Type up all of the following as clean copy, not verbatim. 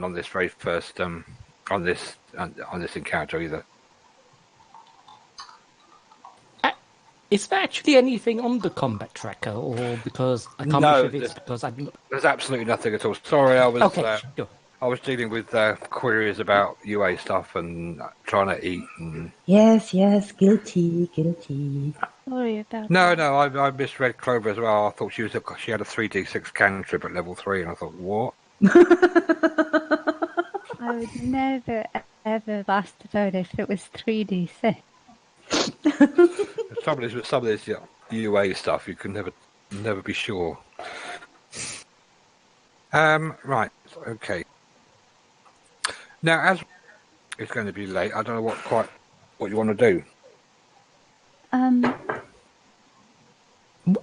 on this very first on this encounter either. Is there actually anything on the combat tracker, or because I can't be sure if it's because I didn't... There's absolutely nothing at all. Sorry, I was sure. I was dealing with queries about UA stuff and trying to eat. And... Yes, guilty. Sorry about No, that. I misread Clover as well. I thought she had a 3d6 cantrip at level 3, and I thought, what? I would never ever have asked about it if it was 3d6. The trouble is with some of this UA stuff, you can never be sure. Right, okay. Now, as it's going to be late, I don't know what you want to do.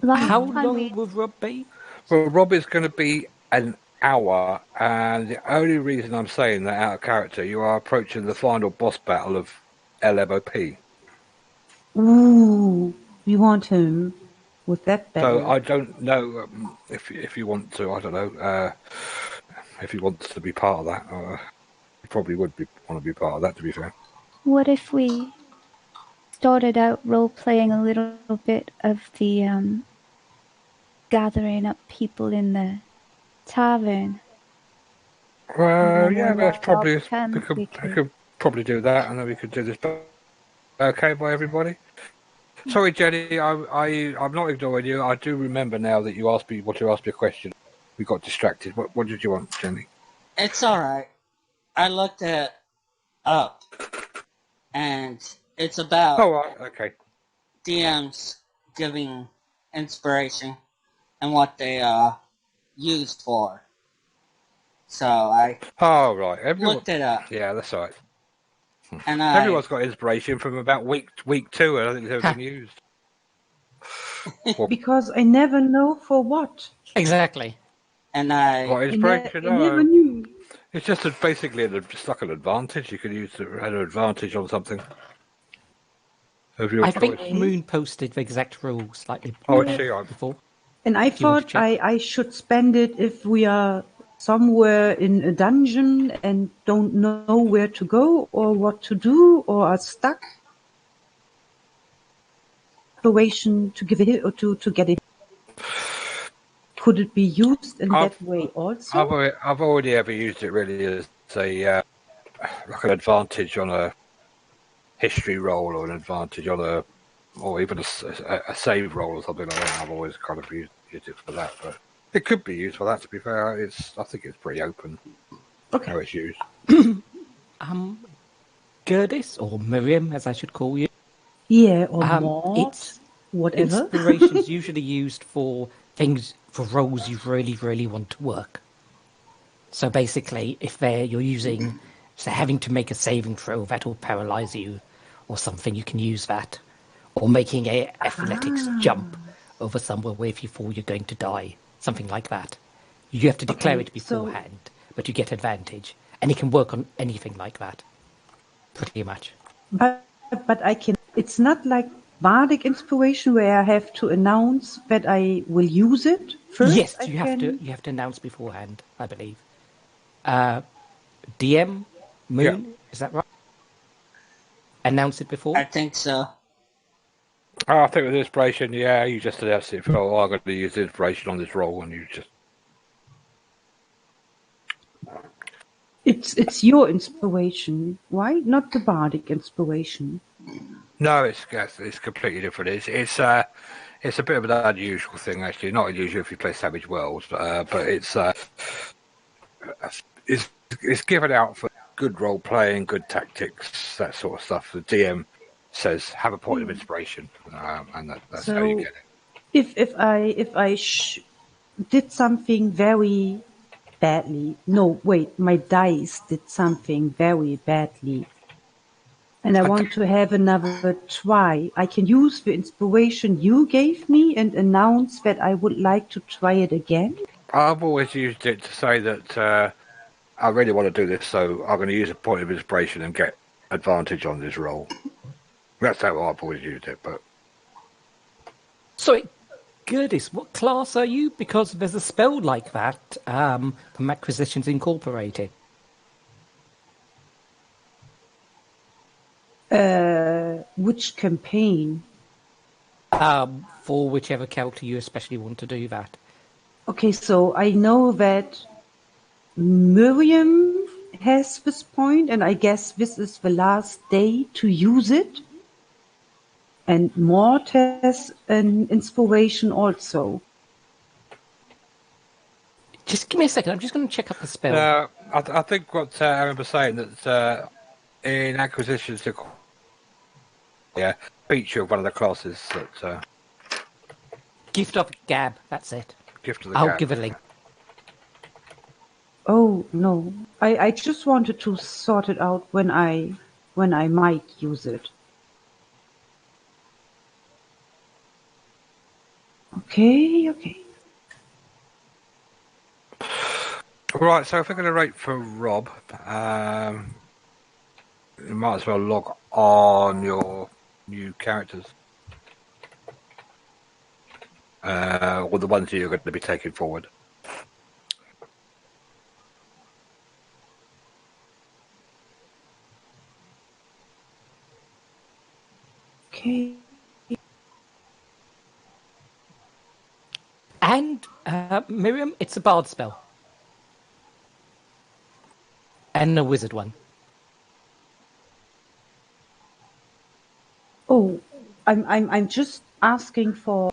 How long will Rob be? Well, Rob is going to be an hour, and the only reason I'm saying that out of character, you are approaching the final boss battle of LMOP. Ooh, we want him with that battle. So I don't know if you want to. I don't know if he wants to be part of that. He probably would want to be part of that. To be fair. What if we started out role-playing a little bit of the gathering up people in the tavern? Yeah, that's probably we we could probably do that, and then we could do this. Okay, by everybody. Sorry, Jenny, I'm not ignoring you. I do remember now that you asked me a question. We got distracted. What did you want, Jenny? It's all right. I looked it up, and it's about okay. DMs giving inspiration and what they used for. So I looked it up. Yeah, that's all right. And everyone's got inspiration from about week 2. I don't think it's ever been used. Because I never know for what. Exactly. And what inspiration? I never knew. It's just basically just like an advantage. You could use an advantage on something. I think Moon posted the exact rule slightly before. And I thought I should spend it if we are somewhere in a dungeon and don't know where to go or what to do or are stuck. Inspiration to give it or to get it. Could it be used in that way also? I've already ever used it really as a like an advantage on a history roll or an advantage on or even a save roll or something like that. I've always kind of used it for that, but it could be used for that. To be fair, I think it's pretty open how it's used. Gerdis, or Miriam, as I should call you. Yeah, or Maud, whatever. Inspiration is usually used for things, for roles you really, really want to work. So basically, if you're using, so having to make a saving throw that will paralyze you, or something, you can use that. Or making a athletics jump over somewhere where if you fall, you're going to die. Something like that. You have to declare it beforehand, but you get advantage. And it can work on anything like that. Pretty much. But I can... It's not like bardic inspiration where I have to announce that I will use it first? Yes, you have to announce beforehand, I believe. DM, Moon, is that right? Announce it before? I think so. I think with inspiration, you just announce it. I'm going to use inspiration on this roll, and you just... It's your inspiration, right? Not the bardic inspiration. No, it's completely different. It's a bit of an unusual thing, actually. Not unusual if you play Savage Worlds, but it's given out for good role playing, good tactics, that sort of stuff. The DM says have a point of inspiration, and that's how you get it. If I did something very badly, my dice did something very badly, and I want to have another try, I can use the inspiration you gave me and announce that I would like to try it again? I've always used it to say that I really want to do this, so I'm going to use a point of inspiration and get advantage on this roll. That's how I've always used it, but... Sorry, Gerdis, what class are you? Because there's a spell like that from Acquisitions Incorporated. Which campaign? For whichever character you especially want to do that. Okay, so I know that Miriam has this point, and I guess this is the last day to use it. And Mort has an inspiration also. Just give me a second. I'm just going to check up the spell. I think what I remember saying that in acquisitions, feature of one of the classes that Gift of Gab. That's it. gift of the I'll gap. give a link. Oh no, I just wanted to sort it out when I might use it. Okay. Right, so if we're going to rate for Rob, you might as well log on your new characters. Or the ones you're going to be taking forward. Okay. And Miriam, it's a bard spell. And a wizard one. Oh, I'm just asking for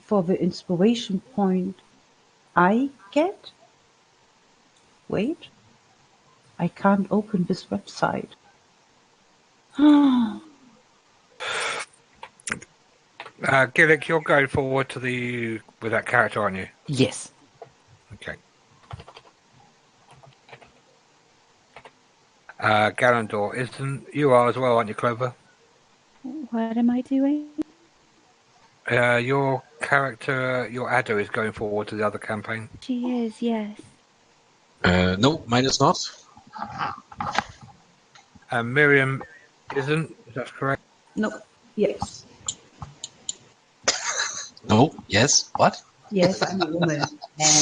the inspiration point I get. Wait, I can't open this website. Gillick, you're going forward with that character, aren't you? Yes. Okay. Galandor isn't. You are as well, aren't you, Clover? What am I doing? Your character, your adder, is going forward to the other campaign. She is, yes. No, mine is not. Miriam isn't. Is that correct? No. Yes. No, yes, what? Yes, I'm a woman.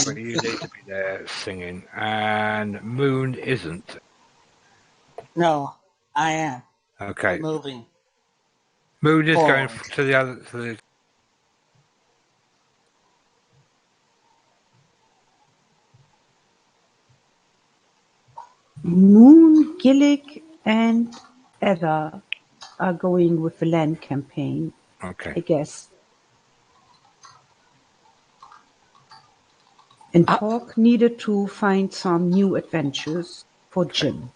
But you need to be there singing. And Moon isn't. No, I am Okay. moving. Moon is going Forward. to the other. To the... Moon, Gillick, and Heather are going with the land campaign, I Okay. guess. And Talk needed to find some new adventures for Jim.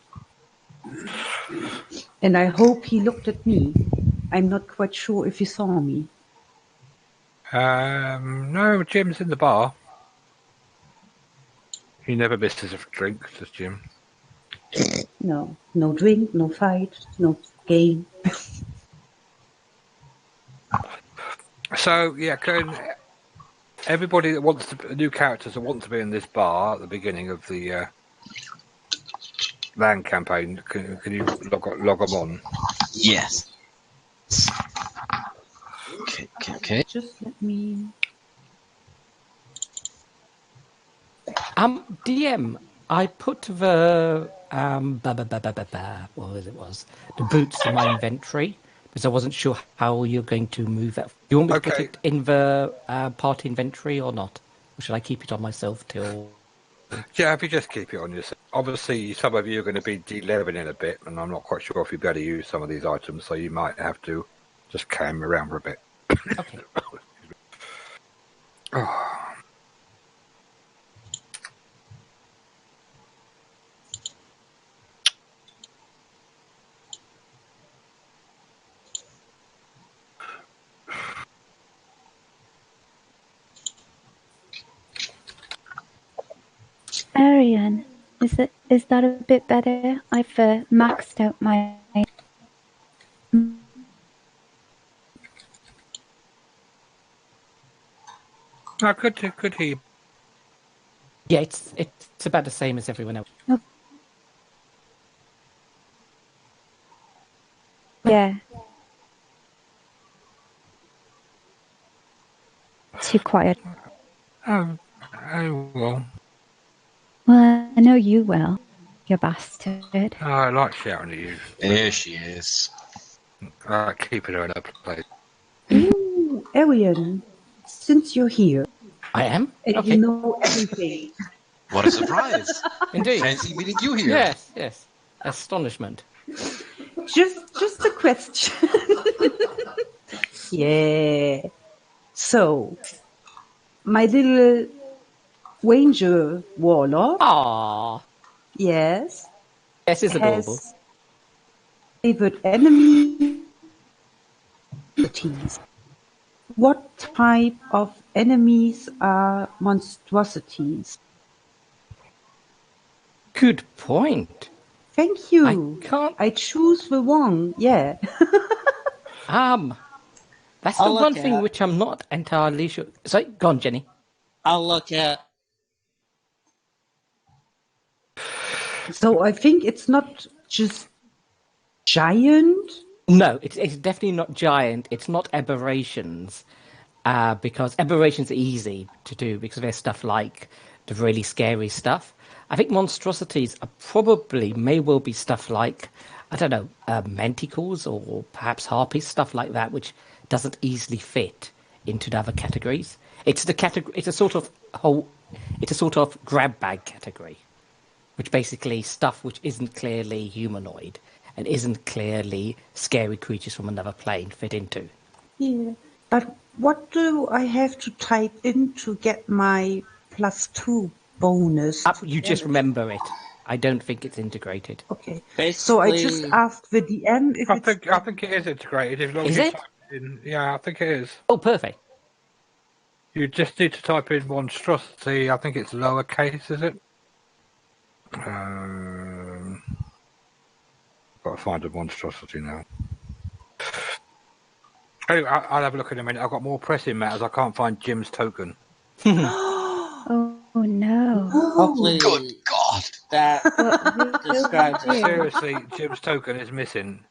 And I hope he looked at me. I'm not quite sure if he saw me. No, Jim's in the bar. He never misses a drink, does Jim? No drink, no fight, no game. So yeah, can everybody that wants new characters that want to be in this bar at the beginning of the land campaign, can you log them on? Yes. Okay. Just let me. DM, I put the the boots in my inventory because I wasn't sure how you're going to move that. Do you want me to put Okay. it in the party inventory or not? Or should I keep it on myself till... Yeah, if you just keep it on yourself. Obviously, some of you are going to be de-leveling in a bit, and I'm not quite sure if you'll be able to use some of these items, so you might have to just carry them around for a bit. Okay. Arian, is that a bit better? I've maxed out my... No, could he? Yeah, it's about the same as everyone else. Yeah. Too quiet. Oh, well. Well, I know you will, you bastard. I like shouting at you. There she is. Keeping her in her place. Ooh, Arian, since you're here I am? and Okay. you know everything, What a surprise! Indeed. Fancy meeting you here. Yes, yes. Astonishment. just a question. Yeah. So, my little ranger warlock, Ah, yes, yes, it's adorable. has favored enemy monstrosities. What type of enemies are monstrosities? Good point. Thank you. I can't. I choose the one. Yeah. That's I'll the one look thing at- which I'm not entirely sure. Sorry, go on, Jenny. I'll look at. So I think it's not just giant. No, it's definitely not giant. It's not aberrations, because aberrations are easy to do because there's stuff like the really scary stuff. I think monstrosities are probably may well be stuff like, I don't know, manticores or perhaps harpies, stuff like that, which doesn't easily fit into the other categories. It's the category. It's a sort of grab bag category, which basically stuff which isn't clearly humanoid and isn't clearly scary creatures from another plane fit into. Yeah. But what do I have to type in to get my +2 bonus? to You just damage? remember it. I don't think it's integrated. Okay. Basically, So I just asked the DM if I it's. think it is integrated. As long Is as you it? type in, yeah, I think it is. Oh, perfect. You just need to type in monstrosity. I think it's lowercase, is it? Got to find a monstrosity now. Oh, I'll have a look in a minute. I've got more pressing matters. I can't find Jim's token. Oh no. hopefully Good God! that What will describes we it. do? Seriously, Jim's token is missing.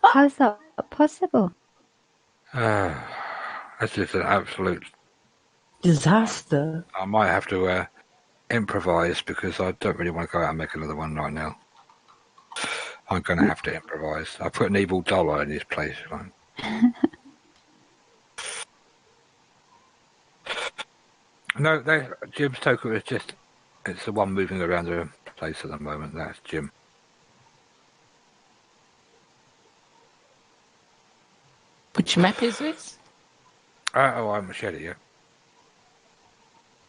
How's that possible? This is an absolute. Disaster. I might have to improvise because I don't really want to go out and make another one right now. I'm going to have to improvise. I put an evil dollar in his place. Right? No, Jim's token is it's the one moving around the place at the moment. That's Jim. Which map is this? I haven't shared it yet.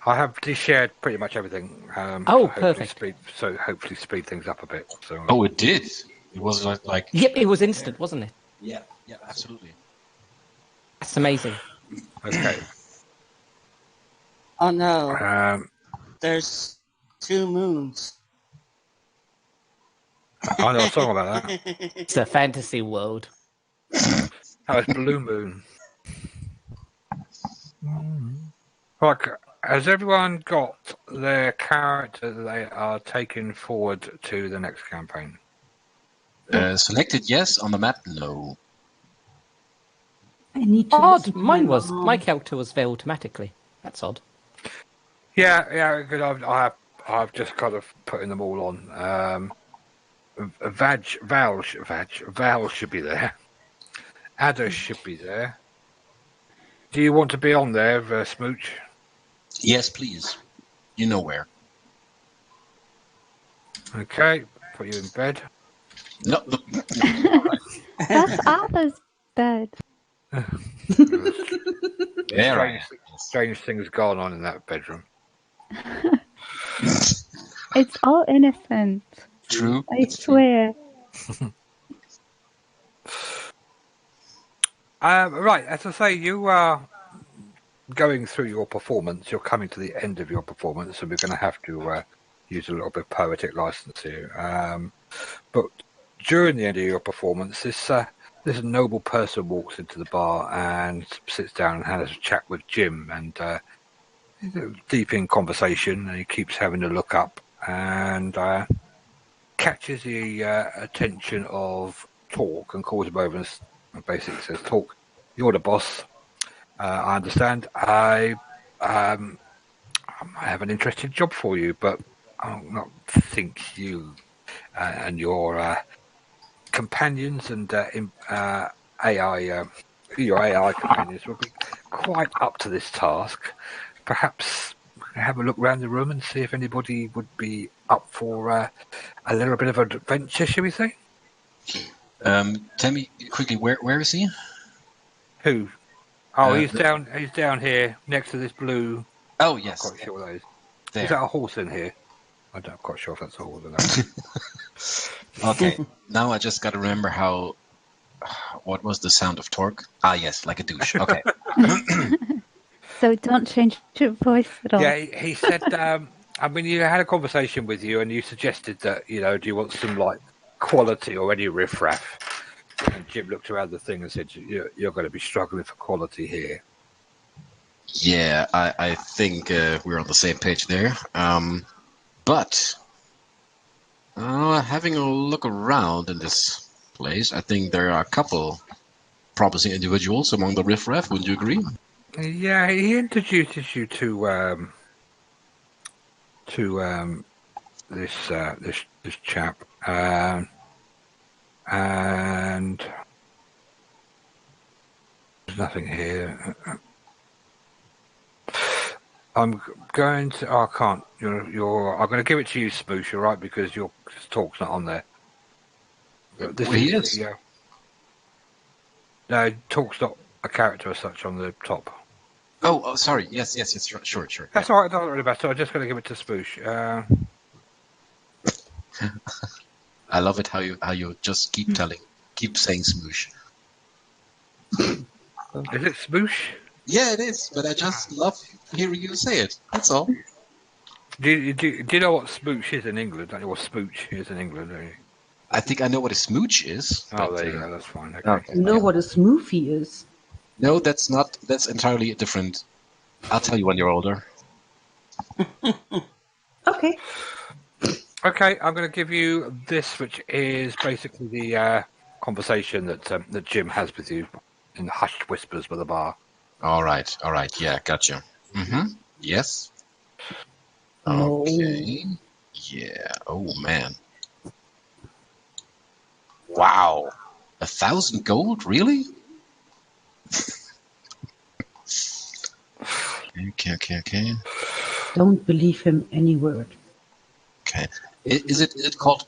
I have shared pretty much everything. Perfect. Hopefully speed things up a bit. So. Oh, it did. It was like. Yep, it was instant, wasn't it? Yeah, absolutely. That's amazing. Okay. Oh no, there's 2 moons. I know a song about that. It's a fantasy world. Oh, it's Blue Moon. Right, has everyone got their character that they are taking forward to the next campaign? Selected yes, on the map no. I need to. Odd. listen to Mine my was. mom. My character was there automatically. That's odd. Yeah, because I've just kind of putting them all on. Val should be there. Ada should be there. Do you want to be on there, Smooch? Yes, please. You know where. Okay, put you in bed. No. That's Arthur's bed. There I am. Strange things going on in that bedroom. It's all innocent. True. I swear. Right, as I say, you are going through your performance. You're coming to the end of your performance, and we're going to have to use a little bit of poetic license here. But during the end of your performance, this noble person walks into the bar and sits down and has a chat with Jim, and deep in conversation, and he keeps having to look up and catches the attention of Talk and calls him over and basically says, Talk, you're the boss. I understand. I have an interesting job for you, but I don't think you and your companions and AI, your AI companions will be quite up to this task. Perhaps have a look around the room and see if anybody would be up for a little bit of an adventure, shall we say? Tell me quickly, where is he? Who? Oh, he's down. He's down here next to this blue. Oh, I'm yes. not quite sure what that is. There. Is that a horse in here? I'm not quite sure if that's a horse or not. Okay. Now I just got to remember how. What was the sound of torque? Ah, yes, like a douche. Okay. So don't change your voice at all. Yeah, he said. I mean, you had a conversation with you, and you suggested that do you want some like quality or any riffraff? And Jim looked around the thing and said, "You're going to be struggling for quality here." Yeah, I think we're on the same page there. But having a look around in this place, I think there are a couple promising individuals among the riffraff. Wouldn't you agree? Yeah, he introduces you to this chap, and there's nothing here. I'm going to. Oh, I can't. I'm going to give it to you, Smoosh. Right, because your talk's not on there. He is. No, talk's not a character as such on the top. Oh, sorry. Yes. Sure. That's all right. Don't worry about it. I'm just going to give it to Spoosh. I love it how you just keep saying smoosh. Is it Smoosh? Yeah, it is. But I just love hearing you say it. That's all. Do you know what Smoosh is in England? Don't you know what Smooch is in England? Don't you? I think I know what a smooch is. Oh, but, there you go. That's fine. Okay. Okay. You know what a smoothie is? No, that's not. That's entirely different. I'll tell you when you're older. Okay. Okay, I'm going to give you this, which is basically the conversation that Jim has with you in hushed whispers by the bar. All right. Yeah, gotcha. Mm-hmm. Yes. No. Okay. Yeah. Oh man. Wow. 1,000 gold, really? Okay. Don't believe him any word. Okay. Is it called?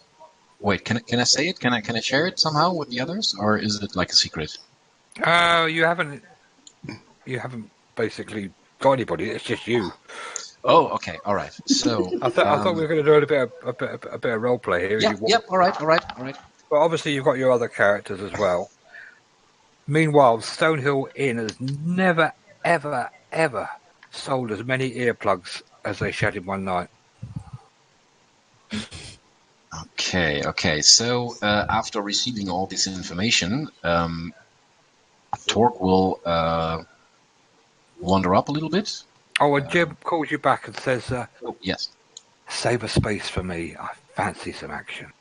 Wait, can I say it? Can I share it somehow with the others, or is it like a secret? You haven't basically got anybody. It's just you. Oh, okay. All right. So I thought we were going to do a bit of role play here. Yep. All right. But obviously, you've got your other characters as well. Meanwhile, Stonehill Inn has never, ever, ever sold as many earplugs as they shed in one night. Okay. So after receiving all this information, Torque will wander up a little bit. Oh, and Jim calls you back and says, Oh, yes. "Save a space for me. I fancy some action."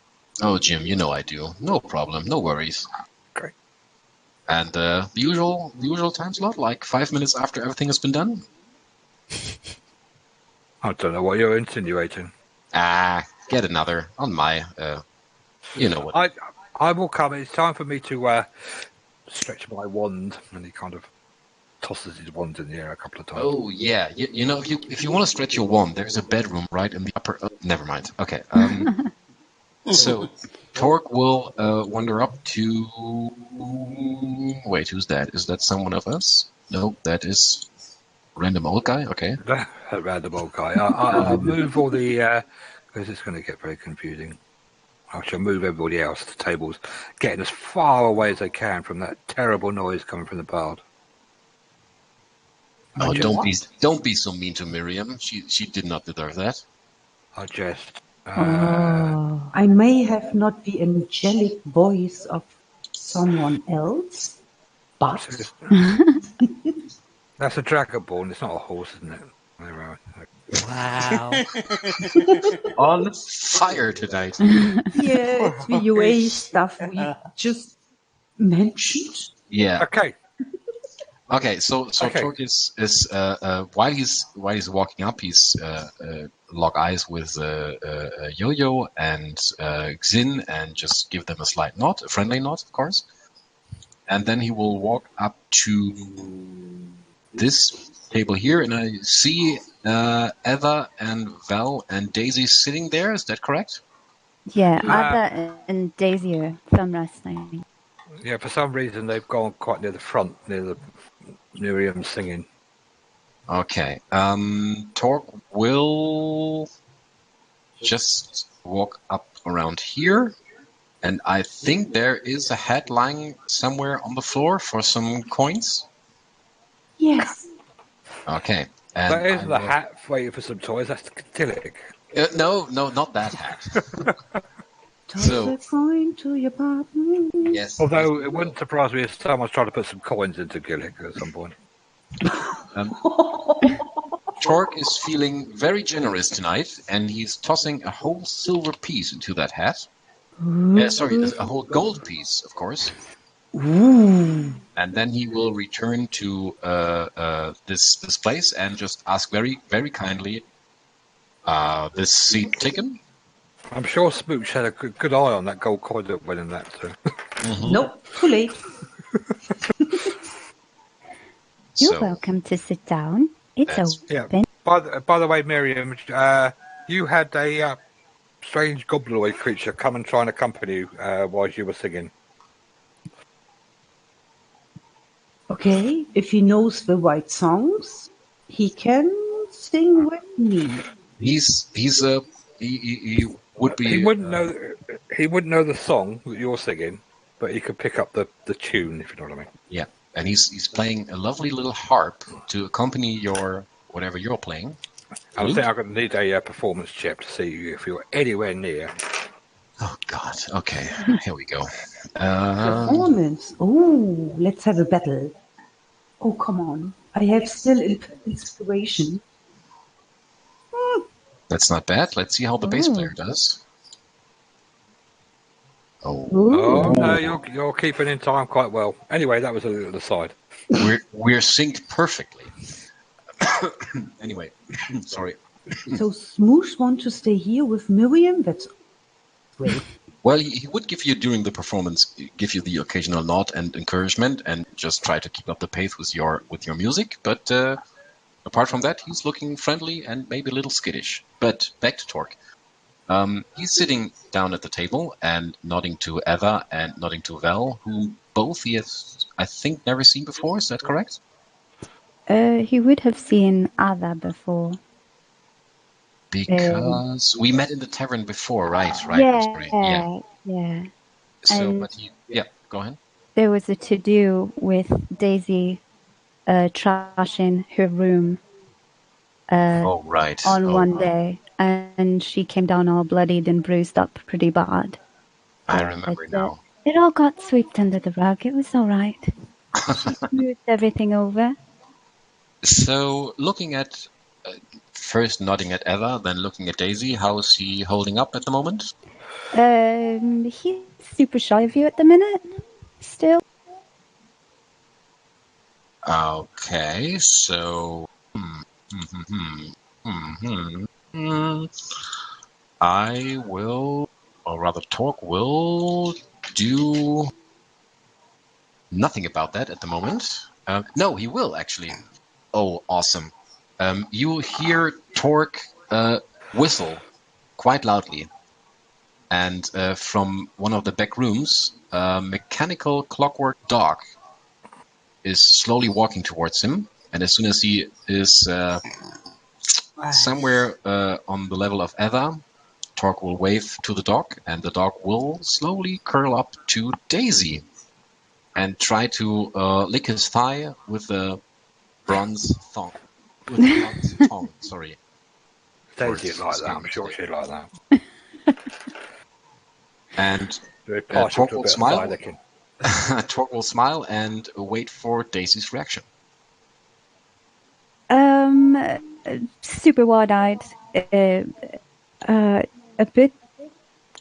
Oh, Jim, you know I do. No problem. No worries. Great. And the usual time slot, like 5 minutes after everything has been done? I don't know what you're insinuating. Get another on my, you know what. I will come. It's time for me to stretch my wand. And he kind of tosses his wand in the air a couple of times. Oh, yeah. You know, if you want to stretch your wand, there's a bedroom right in the upper... Oh, never mind. Okay. So, Torque will wander up to... Wait, who's that? Is that someone of us? No, that is random old guy? Okay. Random old guy. I'll move all the... because it's going to get very confusing. I shall move everybody else to tables, getting as far away as they can from that terrible noise coming from the bard. Oh, don't be so mean to Miriam. She did not deserve that. I jest. I may have not the angelic voice of someone else, but That's a dragonborn. It's not a horse, isn't it? Wow. On fire tonight. yeah, it's the UA stuff we just mentioned. Yeah. Okay. Okay, so Okay. Torque is while he's walking up, he's lock eyes with Yo-Yo and Xin, and just give them a slight nod, a friendly nod, of course. And then he will walk up to this table here, and I see Eva and Val and Daisy sitting there. Is that correct? Yeah, Ada and Daisy are thumb wrestling. Yeah, for some reason they've gone quite near the front, near the Miriam singing. Okay. Torque will just walk up around here, and I think there is a hat lying somewhere on the floor for some coins. Yes. Okay. And That isn't the will... hat waiting for some toys, that's the Tillich. No, not that hat. Toss a coin to your partner. Yes. Although it wouldn't surprise me if someone's trying to put some coins into Gillick at some point. Torque is feeling very generous tonight, and he's tossing a whole silver piece into that hat. Sorry, a whole gold piece, of course. Ooh. And then he will return to this place and just ask very, very kindly, this seat taken? I'm sure Smooch had a good eye on that gold coin that went in that too. Nope, too late. You're welcome to sit down. It's open. Yeah. By the way, Miriam, you had a strange goblinoid creature come and try and accompany you while you were singing. Okay, if he knows the right songs, he can sing with me. He would be. He wouldn't know the song that you're singing, but he could pick up the tune, if you know what I mean. Yeah, and he's playing a lovely little harp to accompany your whatever you're playing. I think I'm going to need a performance check to see if you're anywhere near. Oh God! Okay, here we go. Performance. Oh, let's have a battle. Oh, come on! I have still inspiration. That's not bad. Let's see how the bass player does. Oh no, you're keeping in time quite well. Anyway, that was a little aside. We're synced perfectly. Anyway, sorry. So Smoosh wants to stay here with Miriam? That's great. Well, he would give you during the performance, give you the occasional nod and encouragement, and just try to keep up the pace with your music. But apart from that, he's looking friendly and maybe a little skittish. But back to Torque. He's sitting down at the table and nodding to Eva and nodding to Val, who both he has, I think, never seen before. Is that correct? He would have seen Ada before. Because we met in the tavern before, right? Yeah. So, but go ahead. There was a to-do with Daisy trashing her room on one day, and she came down all bloodied and bruised up pretty bad. I remember now. It all got swept under the rug. It was all right. She smoothed everything over. So, looking at... first nodding at Eva, then looking at Daisy. How is he holding up at the moment? He's super shy of you at the minute, still. Okay, so... I will, or rather Torque will do nothing about that at the moment. No, he will actually. Oh, awesome. You hear Torque whistle quite loudly. And from one of the back rooms, a mechanical clockwork dog is slowly walking towards him. And as soon as he is somewhere on the level of Eva, Torque will wave to the dog, and the dog will slowly curl up to Daisy and try to lick his thigh with a bronze thong. With a bronze tongue, sorry. Daisy like that, I'm sure she'd like that. And Torque will smile. Torque will smile and wait for Daisy's reaction. Super wide-eyed, a bit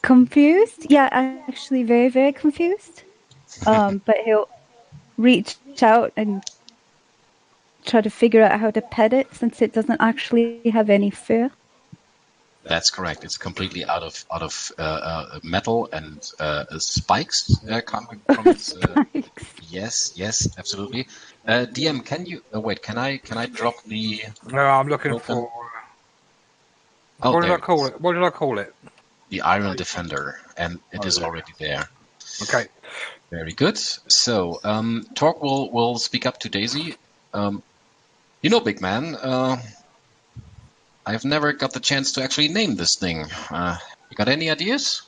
confused. Yeah, actually very, very confused. But he'll reach out and try to figure out how to pet it since it doesn't actually have any fur? That's correct. It's completely out of metal and spikes coming from its. Yes, absolutely. DM, can you wait? Can I drop the? No, I'm looking Open. for. Oh, What did there I call it? What did I call it? The Iron Defender, and it is there. already there. Okay. Very good. So, Torque will speak up to Daisy. You know, big man, I've never got the chance to actually name this thing. You got any ideas?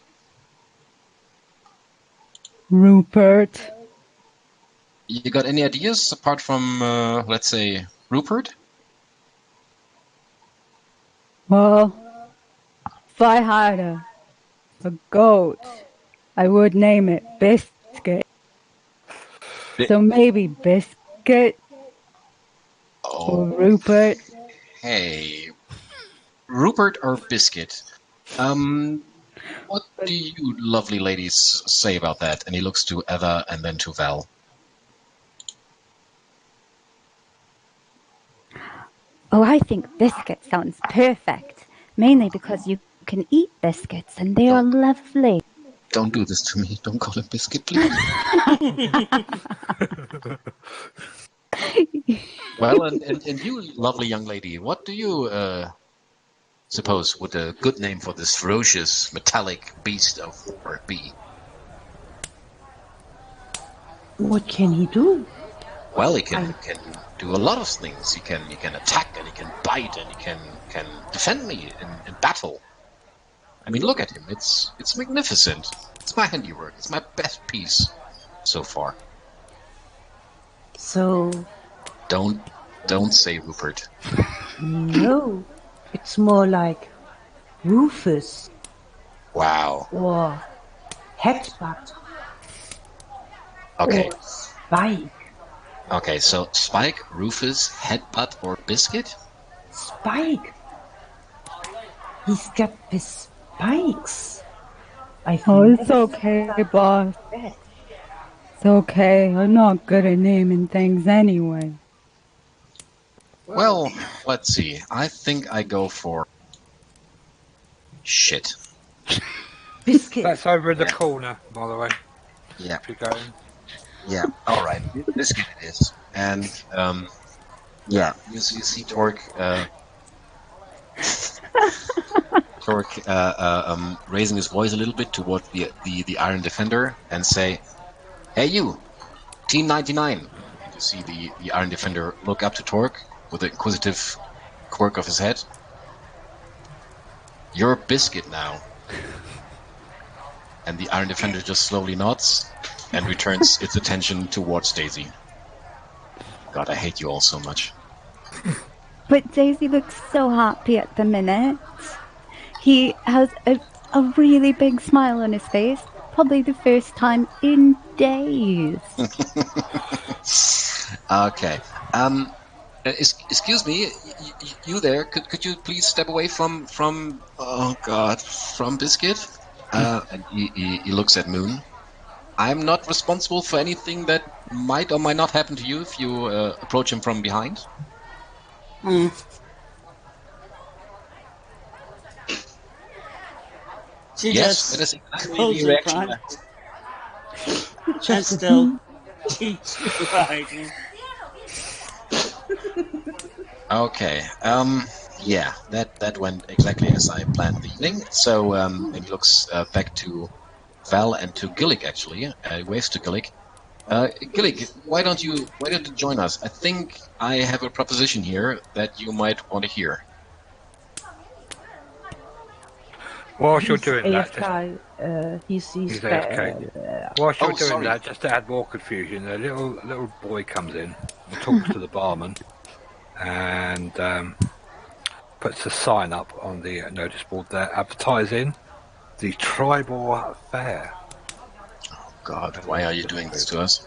Rupert. You got any ideas apart from, let's say, Rupert? Well, if I had a goat, I would name it Biscuit. So maybe Biscuit or Rupert. Hey, Rupert or Biscuit? What do you lovely ladies say about that? And he looks to Eva and then to Val. Oh, I think Biscuit sounds perfect. Mainly because you can eat biscuits and they are lovely. Don't do this to me. Don't call him Biscuit, please. Well, and you, lovely young lady, what do you suppose would a good name for this ferocious, metallic beast of war be? What can he do? Well, he can do a lot of things. He can attack, and he can bite, and he can defend me in battle. I mean, look at him. It's magnificent. It's my handiwork. It's my best piece so far. So, Don't say Rupert. no, it's more like Rufus Wow. or Headbutt Okay. or Spike. Okay, so Spike, Rufus, Headbutt, or Biscuit? Spike. He's got the spikes. Oh, it's okay, boss. It's okay. I'm not good at naming things anyway. Well, let's see. I think I go for shit. Biscuit. That's over in the corner, by the way. Yeah. If you're going. Yeah. All right. Biscuit it is. And yeah, you see Torque. Torque raising his voice a little bit toward the Iron Defender and say, "Hey, you, Team 99." And you see the Iron Defender look up to Torque with an inquisitive quirk of his head. "You're a Biscuit now." And the Iron Defender just slowly nods and returns its attention towards Daisy. God, I hate you all so much. But Daisy looks so happy at the minute. He has a really big smile on his face. Probably the first time in days. Okay. Excuse me, you there? Could you please step away from oh God, from Biscuit? And he looks at Moon. I'm not responsible for anything that might or might not happen to you if you approach him from behind. She Yes, that is just exactly goes the in reaction. front and still keeps riding. Okay. Yeah, that went exactly as I planned the evening. So he looks back to Val and to Gillick actually. He waves to Gillick. Gillick, why don't you join us? I think I have a proposition here that you might want to hear. Whilst you're doing that, AFK. He's AFK. Whilst you're doing sorry. that, just to add more confusion, a little boy comes in and talks to the barman and puts a sign up on the notice board there advertising the tribal fair. Oh God, why are you doing this to us?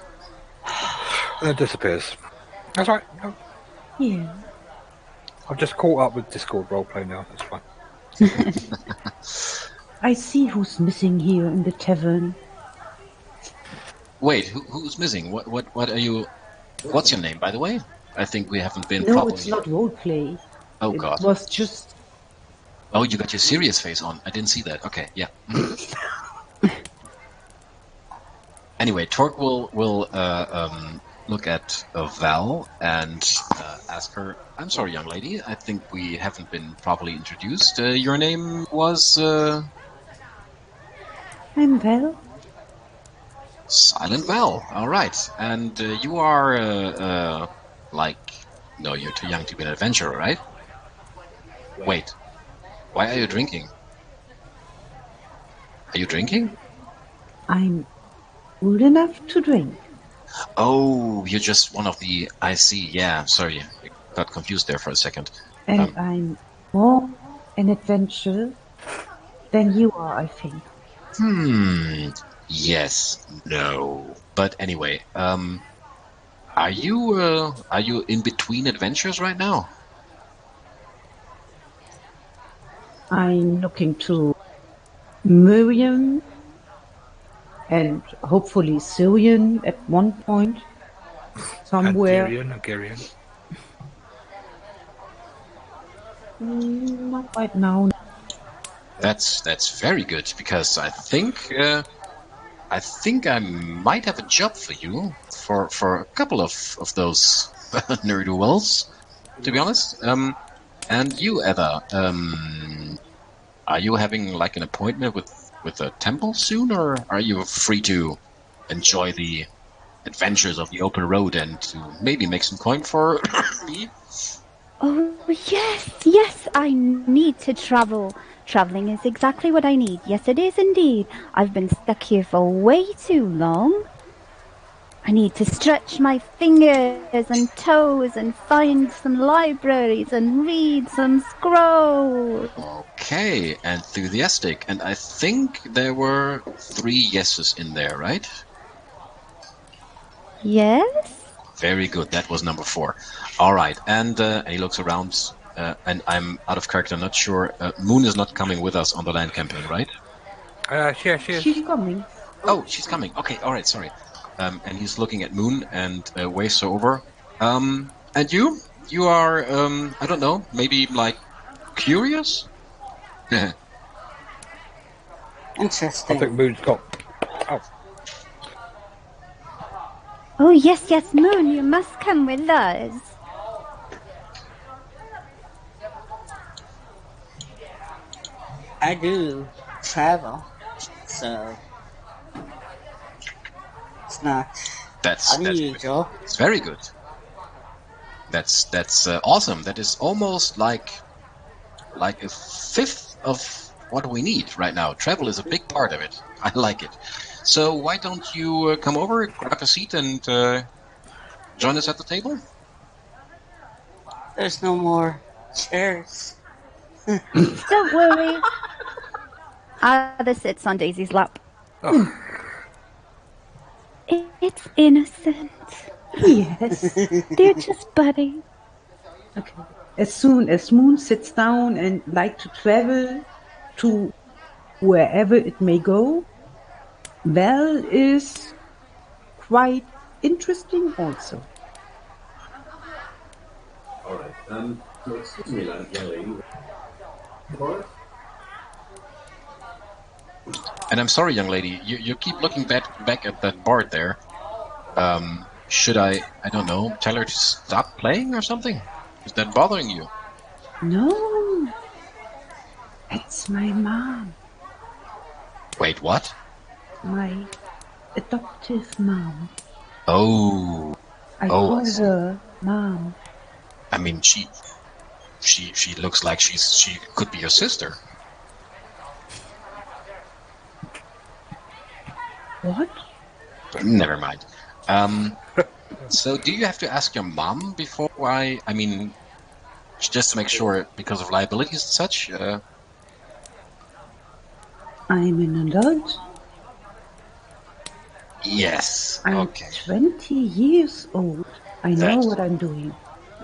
And it disappears. That's right. No, Yeah. I've just caught up with Discord roleplay now. That's fine. I see who's missing here in the tavern. Wait, who's missing? What are you? What's your name, by the way? I think we haven't been No, properly. it's not roleplay. Oh It God. was just... Oh, you got your serious face on. I didn't see that. Okay, yeah. Anyway, Torque will look at Val and ask her, I'm sorry, young lady, I think we haven't been properly introduced. Your name was... I'm Val. Silent Val. All right. And you are, no, you're too young to be an adventurer, right? Wait. Why are you drinking? Are you drinking? I'm old enough to drink. Oh, you're just one of the... I see, yeah. Sorry, I got confused there for a second. And I'm more an adventurer than you are, I think. Yes, no. But anyway, are you in between adventures right now? I'm looking to Miriam and hopefully Syrian at one point somewhere. Hungarian. Not right now. That's very good, because I think I might have a job for you for a couple of those ne'er-do-wells, to be honest. And you, Eva, are you having like an appointment with a temple soon, or are you free to enjoy the adventures of the open road and to maybe make some coin for me? Oh, yes, I need to travel. Traveling is exactly what I need. Yes, it is indeed. I've been stuck here for way too long. I need to stretch my fingers and toes and find some libraries and read some scrolls. Okay, enthusiastic. And I think there were 3 yeses in there, right? Yes? Very good. That was number 4. All right. And he looks around, and I'm out of character, not sure. Moon is not coming with us on the land campaign, right? She is. She's coming. Oh, she's coming. Okay, all right, sorry. And he's looking at Moon and waves her over. And you? You are, I don't know, maybe like curious? Interesting. I think Moon's got... Oh, Oh, yes, Moon, you must come with us. I do travel, so it's not That's unusual. It's very good. That's awesome. That is almost like a fifth of what we need right now. Travel is a big part of it. I like it. So why don't you come over, grab a seat, and join us at the table? There's no more chairs. Don't worry. Ada sits on Daisy's lap. oh. It's innocent. Yes. They're just buddies. Okay. As soon as Moon sits down and like to travel to wherever it may go, Val is quite interesting also. All right. Excuse me, young lady. And I'm sorry, young lady. You keep looking back at that board there. Should I don't know, tell her to stop playing or something? Is that bothering you? No, that's my mom, Wait, what? my adoptive mom. Oh, I Oh, call I see. her mom. I mean, she looks like she could be your sister. What? Never mind. So do you have to ask your mom before I mean, just to make sure because of liabilities and such? I'm an adult. Yes. I'm Okay. 20 years old. I know That's- what I'm doing.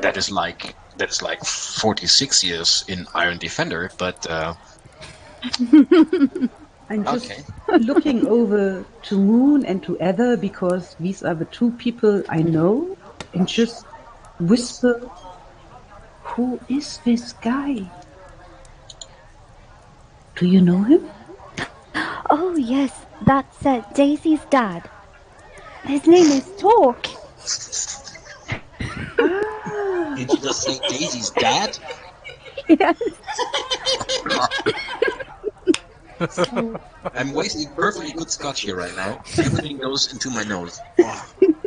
That is like 46 years in Iron Defender, but I'm just Okay. looking over to Moon and to Heather because these are the two people I know, and just whisper, "Who is this guy? Do you know him?" Oh, yes, that's Daisy's dad. His name is Torque. Did you just say Daisy's dad? Yes. So, I'm wasting perfectly good scotch here right now. Everything goes into my nose.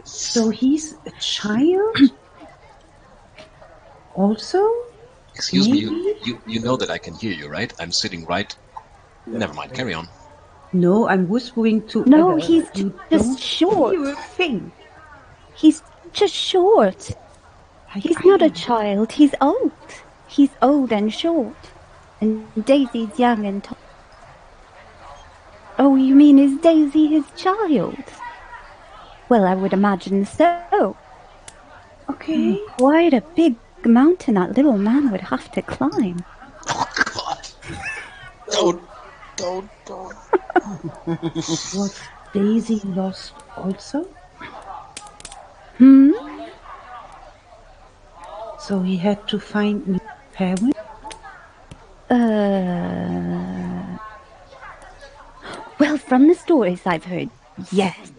so he's a child? Also? Excuse me, Maybe? you know that I can hear you, right? I'm sitting right. Never mind, carry on. No, I'm whispering to No, Ella. he's You just don't short. hear a thing. He's just short. He's not a child, he's old. He's old and short. And Daisy's young and tall. Oh, you mean is Daisy his child? Well, I would imagine so. Okay. Quite a big mountain that little man would have to climb. Oh, God. Don't. Was Daisy lost also? So he had to find new parents? Well, from the stories I've heard, yes.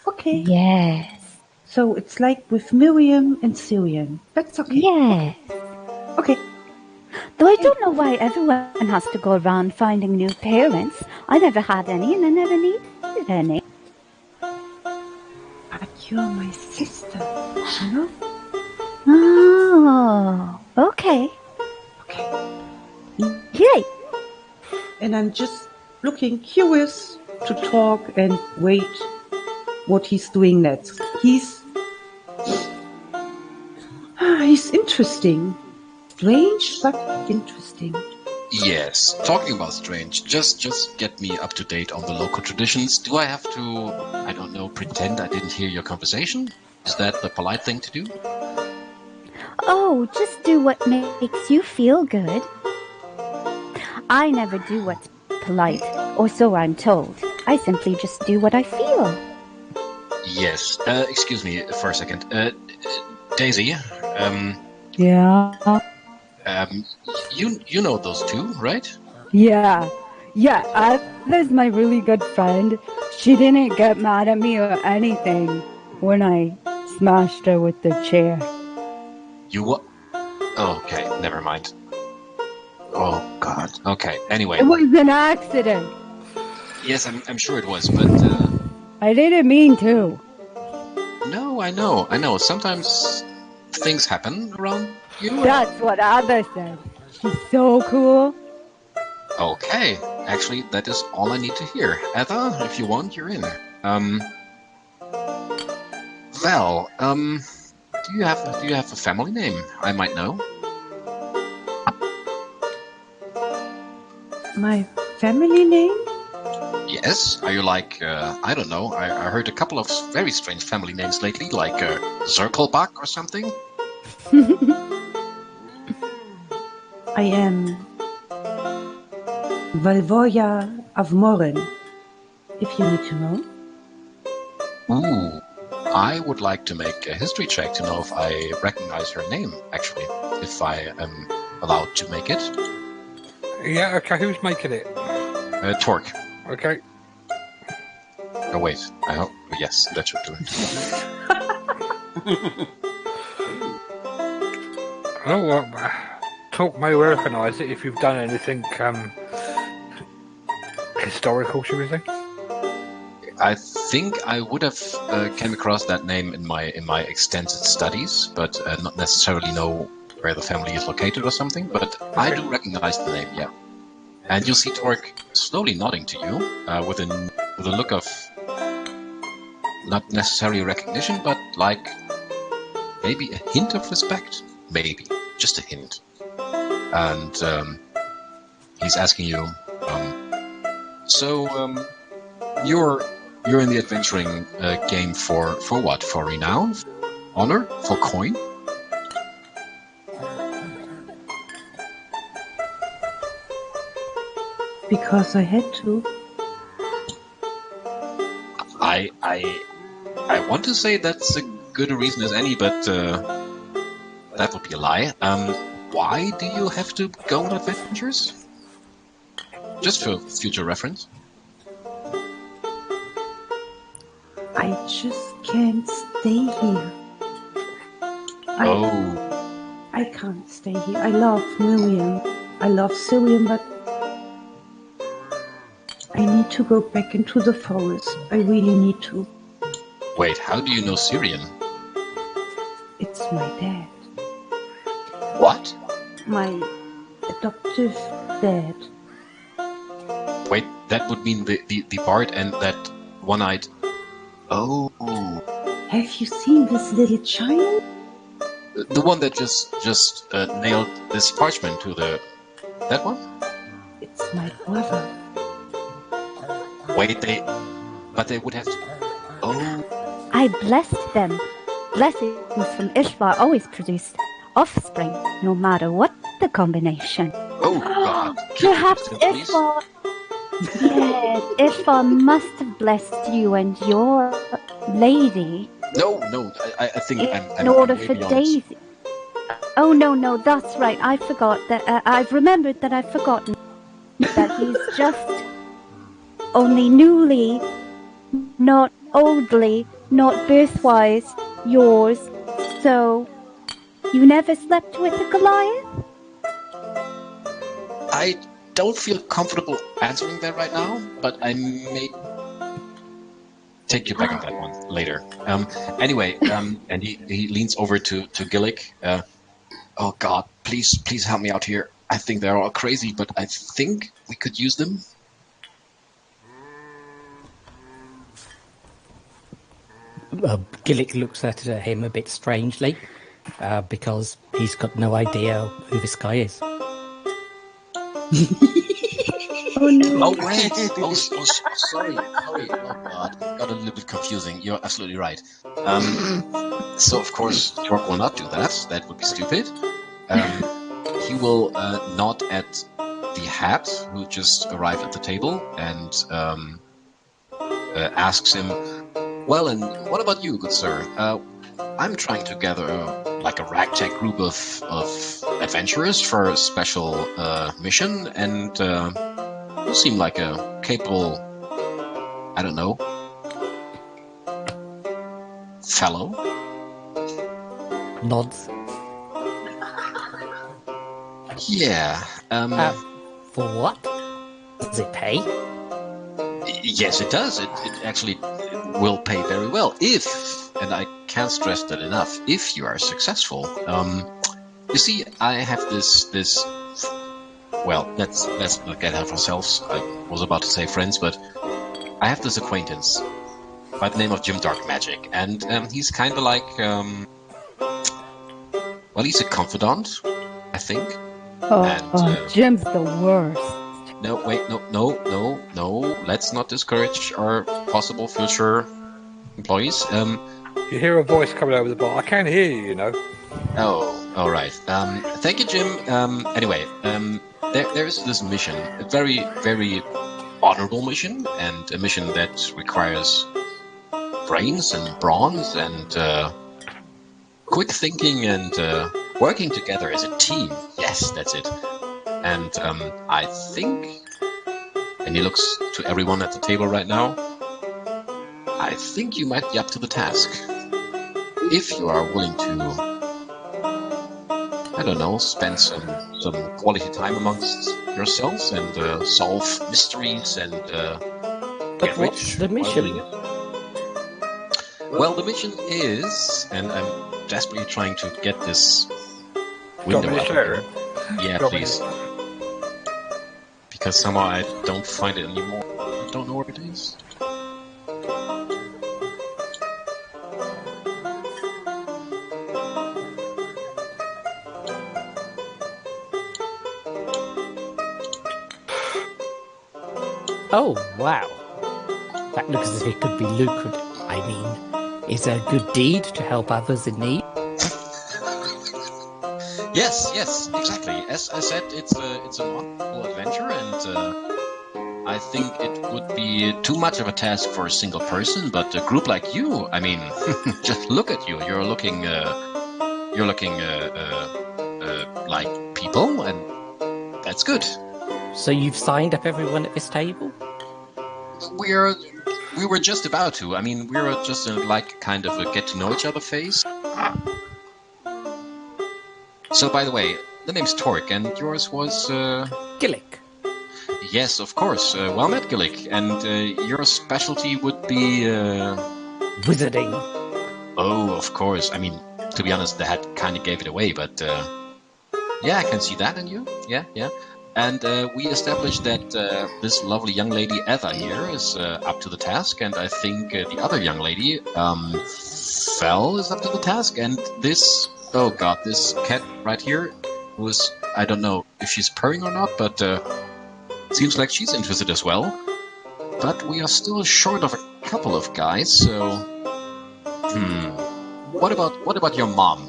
Okay. Yes. So it's like with Miriam and Syrian. That's okay. Yes. Okay. Though I don't know why everyone has to go around finding new parents. I never had any and I never needed any. But you're my sister, you know? Oh, okay. Okay. Yay. And I'm just looking curious to talk and wait what he's doing next. He's interesting. Strange, but interesting. Yes, talking about strange, just get me up to date on the local traditions. Do I have to, I don't know, pretend I didn't hear your conversation? Is that the polite thing to do? Oh, just do what makes you feel good. I never do what's polite, or so I'm told. I simply just do what I feel. Yes. Excuse me for a second. Daisy, Yeah. you know those two, right? Yeah, Atha's my really good friend. She didn't get mad at me or anything when I smashed her with the chair. You what? Oh, okay, never mind. Oh God. Okay. Anyway. It was an accident. Yes, I'm sure it was, but I didn't mean to. no, I know. Sometimes things happen around you. That's what Atha said. She's so cool. Okay, actually, that is all I need to hear. Etha, if you want, you're in. Val, do you have a family name I might know? My family name? Yes. Are you like I don't know? I heard a couple of very strange family names lately, like Zirkelbach or something. I am Valvoya of Morin, if you need to know. Ooh, I would like to make a history check to know if I recognize her name, actually, if I am allowed to make it. Yeah, okay, who's making it? Torque. Okay. Oh, wait, I hope. Yes, that should do it. Oh, well, Talk may recognise it if you've done anything historical, should we say? I think I would have came across that name in my extensive studies, but not necessarily know where the family is located or something. But okay. I do recognize the name, yeah. And you'll see Torque slowly nodding to you with a look of not necessarily recognition, but like maybe a hint of respect, maybe just a hint. And he's asking you, you're in the adventuring game for what? For renown? Honor? For coin? Because I had to. I want to say that's a good a reason as any, but that would be a lie. Why do you have to go on adventures? Just for future reference. I just can't stay here. I can't stay here. I love Miriam. I love Syrian, but I need to go back into the forest. I really need to. Wait, how do you know Syrian? It's my dad. What? My adoptive dad. Wait, that would mean the bard and that one-eyed... Oh. Have you seen this little child? The one that just nailed this parchment to the... That one? It's my brother. Wait, but they would have to... Oh. I blessed them. Blessings from Ishvar always produce offspring, no matter what the combination. Oh, God. Perhaps Ishvar... Yes, Ishvar must have blessed you and your lady. No, I think I'm in order way for beyond. Daisy. Oh, no, that's right. I forgot that. I've remembered that I've forgotten that he's just only newly, not oldly, not birthwise yours. So, you never slept with a Goliath? I don't feel comfortable answering that right now, but I may take you back on that one later. Anyway, and he leans over to Gillick. Oh God, please help me out here. I think they're all crazy, but I think we could use them. Gillick looks at him a bit strangely, because he's got no idea who this guy is. Oh no. Oh wait! Sorry. Oh God, got a little bit confusing. You're absolutely right. So of course, Torque will not do that. That would be stupid. He will nod at the hat who just arrived at the table and asks him, "Well, and what about you, good sir? I'm trying to gather like a ragtag group of adventurers for a special mission, and you seem like a capable, I don't know, fellow." Nods. Yeah. For what? Does it pay? Yes, it does. It actually will pay very well if, and I can't stress that enough, if you are successful. You see, I have this. Well, let's not get ahead of ourselves. I was about to say friends, but I have this acquaintance by the name of Jim Dark Magic, and he's kind of like, well, he's a confidant, I think. Jim's the worst. No, wait, no. Let's not discourage our possible future employees. You hear a voice coming over the bar. I can hear you, you know. Oh, all right. Thank you, Jim. Anyway, there's this mission, a very, very honorable mission, and a mission that requires brains and bronze and quick thinking and working together as a team. Yes, that's it. And I think, and he looks to everyone at the table right now, I think you might be up to the task. If you are willing to, I don't know, spend some quality time amongst yourselves and solve mysteries and But what's the mission? Well, the mission is, and I'm desperately trying to get this window up. Yeah, please. Because somehow I don't find it anymore. I don't know where it is. Oh, wow. That looks as if it could be lucrative. I mean, is a good deed to help others in need? Yes, exactly. As I said, it's a wonderful adventure, and I think it would be too much of a task for a single person, but a group like you, I mean, just look at you. You're looking like people, and that's good. So you've signed up everyone at this table? We were just about to. I mean, we were just in like kind of a get to know each other phase. So, by the way, the name's Torque, and yours was Gillick. Yes, of course. Well met, Gillick. And your specialty would be Wizarding. Oh, of course. I mean, to be honest, the hat kind of gave it away, but yeah, I can see that in you. Yeah. And we established that this lovely young lady, Eva, here, is up to the task, and I think the other young lady, Fel, is up to the task, and this, oh god, this cat right here, who's, I don't know if she's purring or not, but seems like she's interested as well. But we are still short of a couple of guys, so... What about your mom?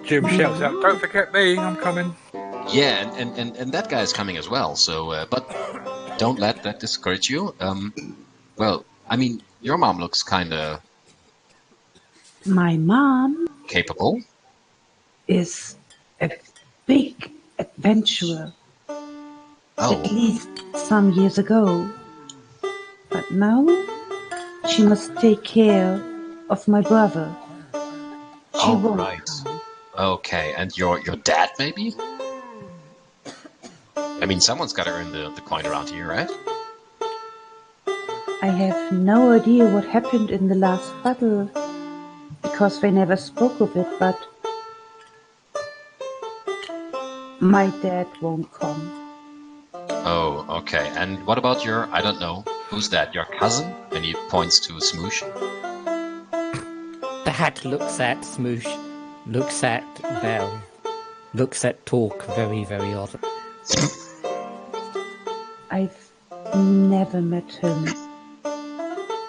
Jim shouts out, "Don't forget me, I'm coming." Yeah, and that guy is coming as well, so... but don't let that discourage you. Well, I mean, your mom looks kinda... My mom capable. is a big adventurer. Oh. At least some years ago. But now she must take care of my brother. She won't Right. come. Okay, and your dad, maybe? I mean, someone's got to earn the coin around here, right? I have no idea what happened in the last battle, because they never spoke of it, but my dad won't come. Oh, okay. And what about your, I don't know, who's that? Your cousin? And he points to Smoosh. The hat looks at Smoosh, looks at Vel, looks at Torque very, very odd. I've never met him.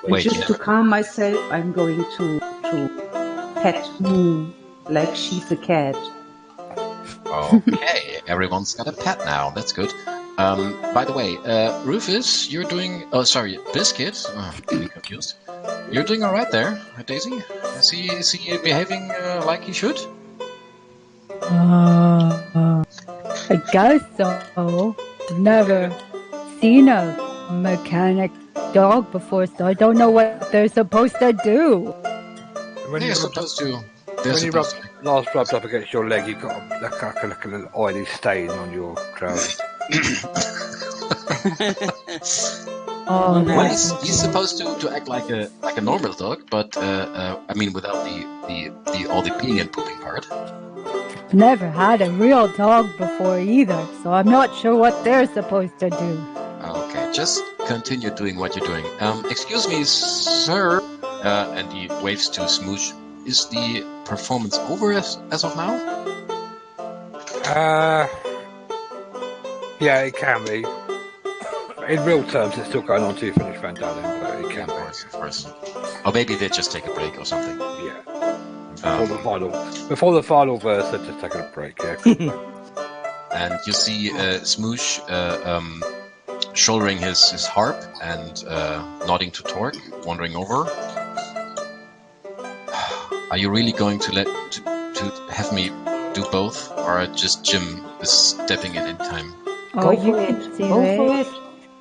Wait, Just you to never- calm myself, I'm going to pet Moon like she's a cat. Okay, everyone's got a pet now. That's good. By the way, Rufus, you're doing... Oh, sorry, Biscuit. Oh, I'm getting confused. You're doing all right there, Daisy? Is he behaving like he should? I guess so. I've never seen a mechanic dog before, so I don't know what they're supposed to do. When They're you supposed to... last rubbed up against your leg, you've got like a little oily stain on your trousers. Oh, Well, nice. he's supposed to act like a normal dog, but I mean without the all the peeing and pooping part. I've never had a real dog before either, so I'm not sure what they're supposed to do. Okay, just continue doing what you're doing. Excuse me, sir. And he waves to Smoosh. Is the performance over as of now? Yeah, it can be. In real terms, it's still going on till you finish Van Dalen, but it can be. Of course. Or maybe they just take a break or something. Yeah. Before the final verse, they're just taking a break. Yeah. And you see Smoosh shouldering his harp and nodding to Torque, wandering over. Are you really going to have me do both, or just Jim is stepping in time? Oh, Go you for can it. do Go it. for it.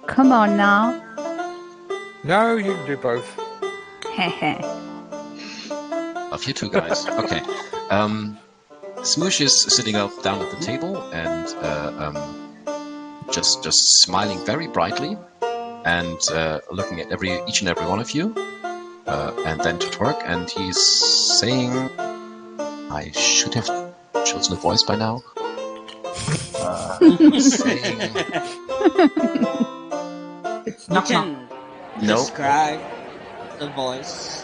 Come on now. No, you can do both. Of you two guys. Okay. Smoosh is sitting down at the table and just smiling very brightly and looking at each and every one of you. And then to Torque, and he's saying, I should have chosen a voice by now. Saying, It's You not can describe the voice.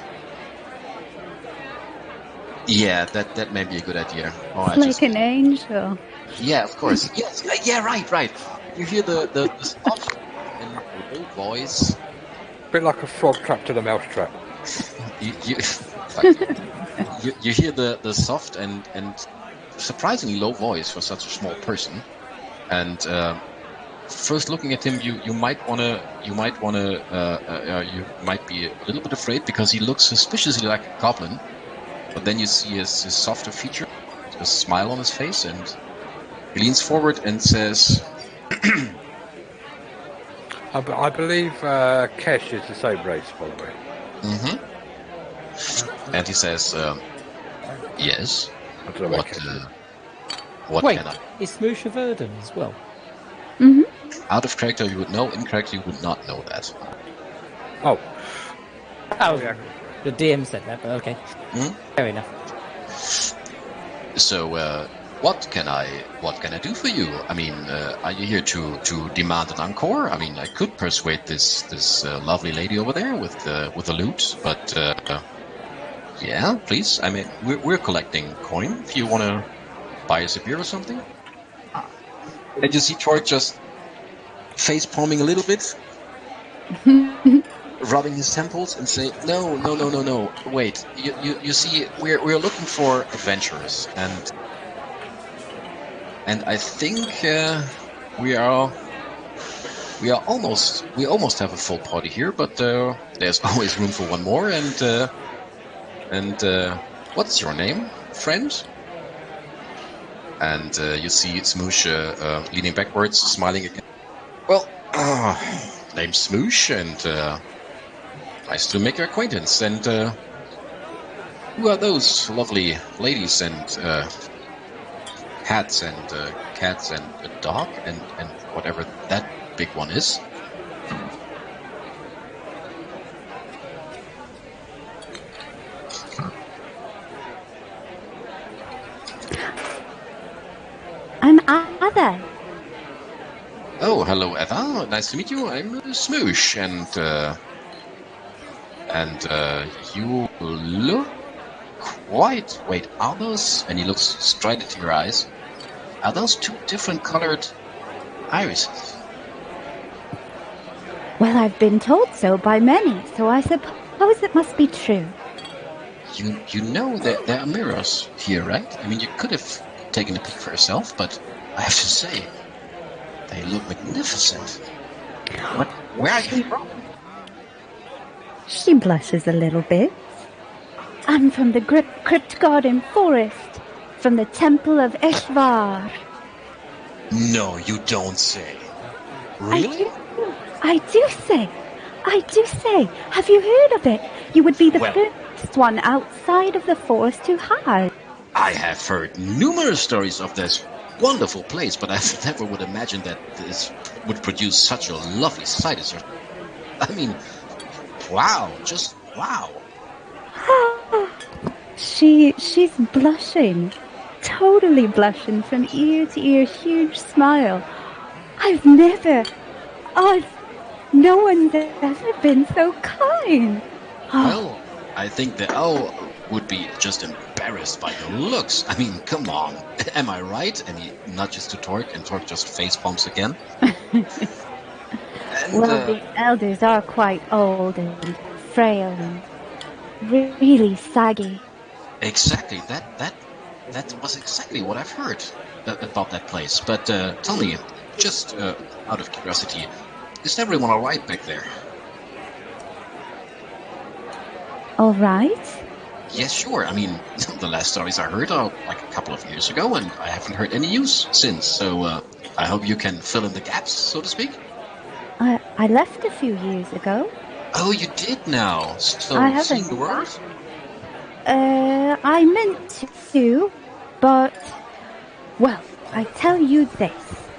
Yeah, that may be a good idea. Oh, Like an angel. Yeah, of course. Yes. Yeah, right. You hear the soft and low voice. A bit like a frog trapped in a mousetrap. You hear the soft and surprisingly low voice for such a small person, and first looking at him, you might wanna you might be a little bit afraid because he looks suspiciously like a goblin. But then you see his softer feature, a smile on his face, and he leans forward and says, I believe Kesh is the same race, by the way. "Mm-hmm." And he says, "Yes. I don't know about What Wait, can I?" is Smoosh a Verdun as well? Mm-hmm. Out of character, you would know. In character, you would not know that. Oh, Oh, yeah. the DM said that, but okay. Hmm? Fair enough. So, what can I do for you? I mean, are you here to demand an encore? I mean, I could persuade this lovely lady over there with the loot, but yeah, please. I mean, we're collecting coin. If you want to buy us a beer or something. And you see Torque just face palming a little bit, rubbing his temples, and say, "No. Wait, you see, we're looking for adventurers, and I think we almost have a full party here, but there's always room for one more. And what's your name, friend?" And you see Smoosh leaning backwards, smiling again. "Well, name's Smoosh, and nice to make your acquaintance. And who are those lovely ladies and hats and cats and a dog and whatever that big one is?" I'm Ada. "Oh, hello, Eva. Nice to meet you. I'm Smoosh, and you look quite... Wait, are those..." And he looks straight into your eyes. "Are those two different colored irises?" Well, I've been told so by many, so I suppose it must be true. You know that there are mirrors here, right? I mean, you could have taken a peek for yourself, but I have to say, they look magnificent. Where are you from? She blushes a little bit. I'm from the Crypt Garden Forest, from the Temple of Ishvar. No, you don't say. Really? I do say. Have you heard of it? You would be the Well- first one outside of the forest to hide. I have heard numerous stories of this wonderful place, but I never would imagine that this would produce such a lovely sight as your... I mean, wow, just wow. She's blushing. Totally blushing from ear to ear, huge smile. No one's ever been so kind. Well, I think the owl would be just embarrassed by your looks. I mean, come on. Am I right? And he nudges to Torque, and Torque just face palms again. Well, the elders are quite old and frail and really saggy. Exactly. That was exactly what I've heard about that place. But tell me, just out of curiosity, is everyone all right back there? All right. Yes, sure. I mean, the last stories I heard are like a couple of years ago, and I haven't heard any news since. So I hope you can fill in the gaps, so to speak. I left a few years ago. Oh, you did now. So I haven't. seeing the world? I meant to, but... Well, I tell you this.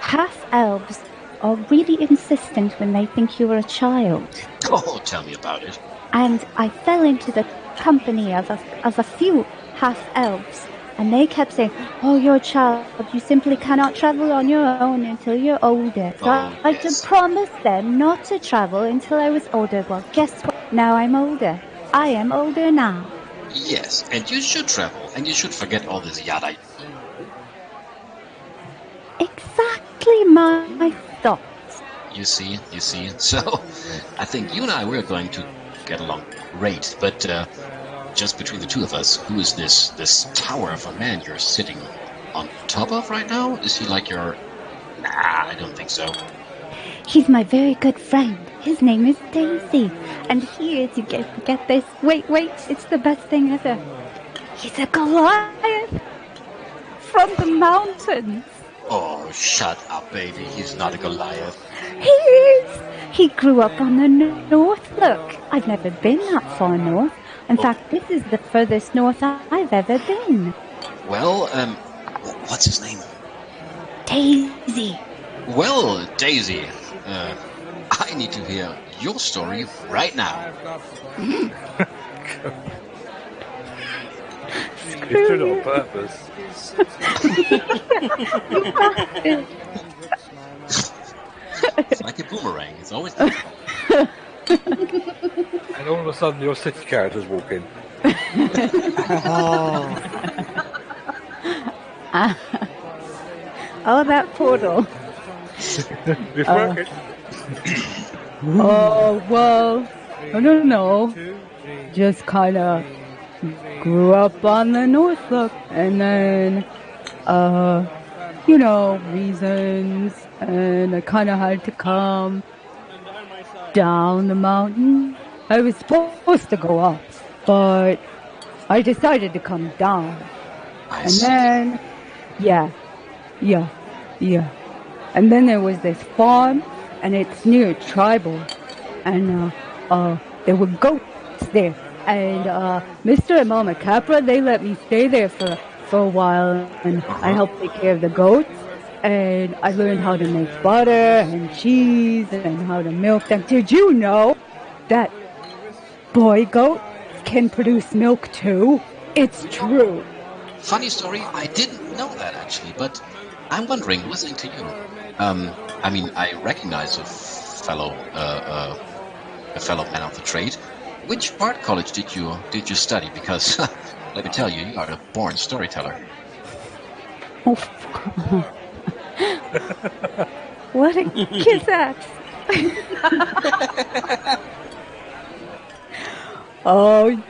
Half-elves are really insistent when they think you're a child. Oh, tell me about it. And I fell into the company of a few half-elves. And they kept saying, "Oh, you're a child. You simply cannot travel on your own until you're older." So I yes. had promised them not to travel until I was older. Well, guess what? Now I'm older. I am older now. Yes, and you should travel, and you should forget all this yada. Exactly my thoughts. You see. So, I think you and I, we're going to get along great. But just between the two of us, who is this tower of a man you're sitting on top of right now? Is he like your... Nah, I don't think so. He's my very good friend. His name is Daisy. And he is, you get this. Wait, it's the best thing ever. He's a Goliath from the mountains. Oh, shut up, baby. He's not a Goliath. He is. He grew up on the north. Look, I've never been that far north. In fact, this is the furthest north I've ever been. Well, what's his name? Daisy. Well, Daisy, I need to hear your story right now. You did it on purpose. It's like a boomerang. It's always... And all of a sudden your city characters walk in. Oh, that portal. It's working. Oh, well, I don't know. Just kind of grew up on the North Look, and then, reasons, and I kind of had to come down the mountain. I was supposed to go up, but I decided to come down. And then, yeah. And then there was this farm, and it's near tribal, and there were goats there. And Mr. and Mama Capra, they let me stay there for a while, and I helped take care of the goats. And I learned how to make butter and cheese and how to milk them. Did you know that boy goat can produce milk too? It's true. Funny story, I didn't know that actually, but I'm wondering, listening to you, I recognize a fellow man of the trade. Which art college did you study? Because let me tell you, you are a born storyteller. Oh. What a kiss ass. Oh,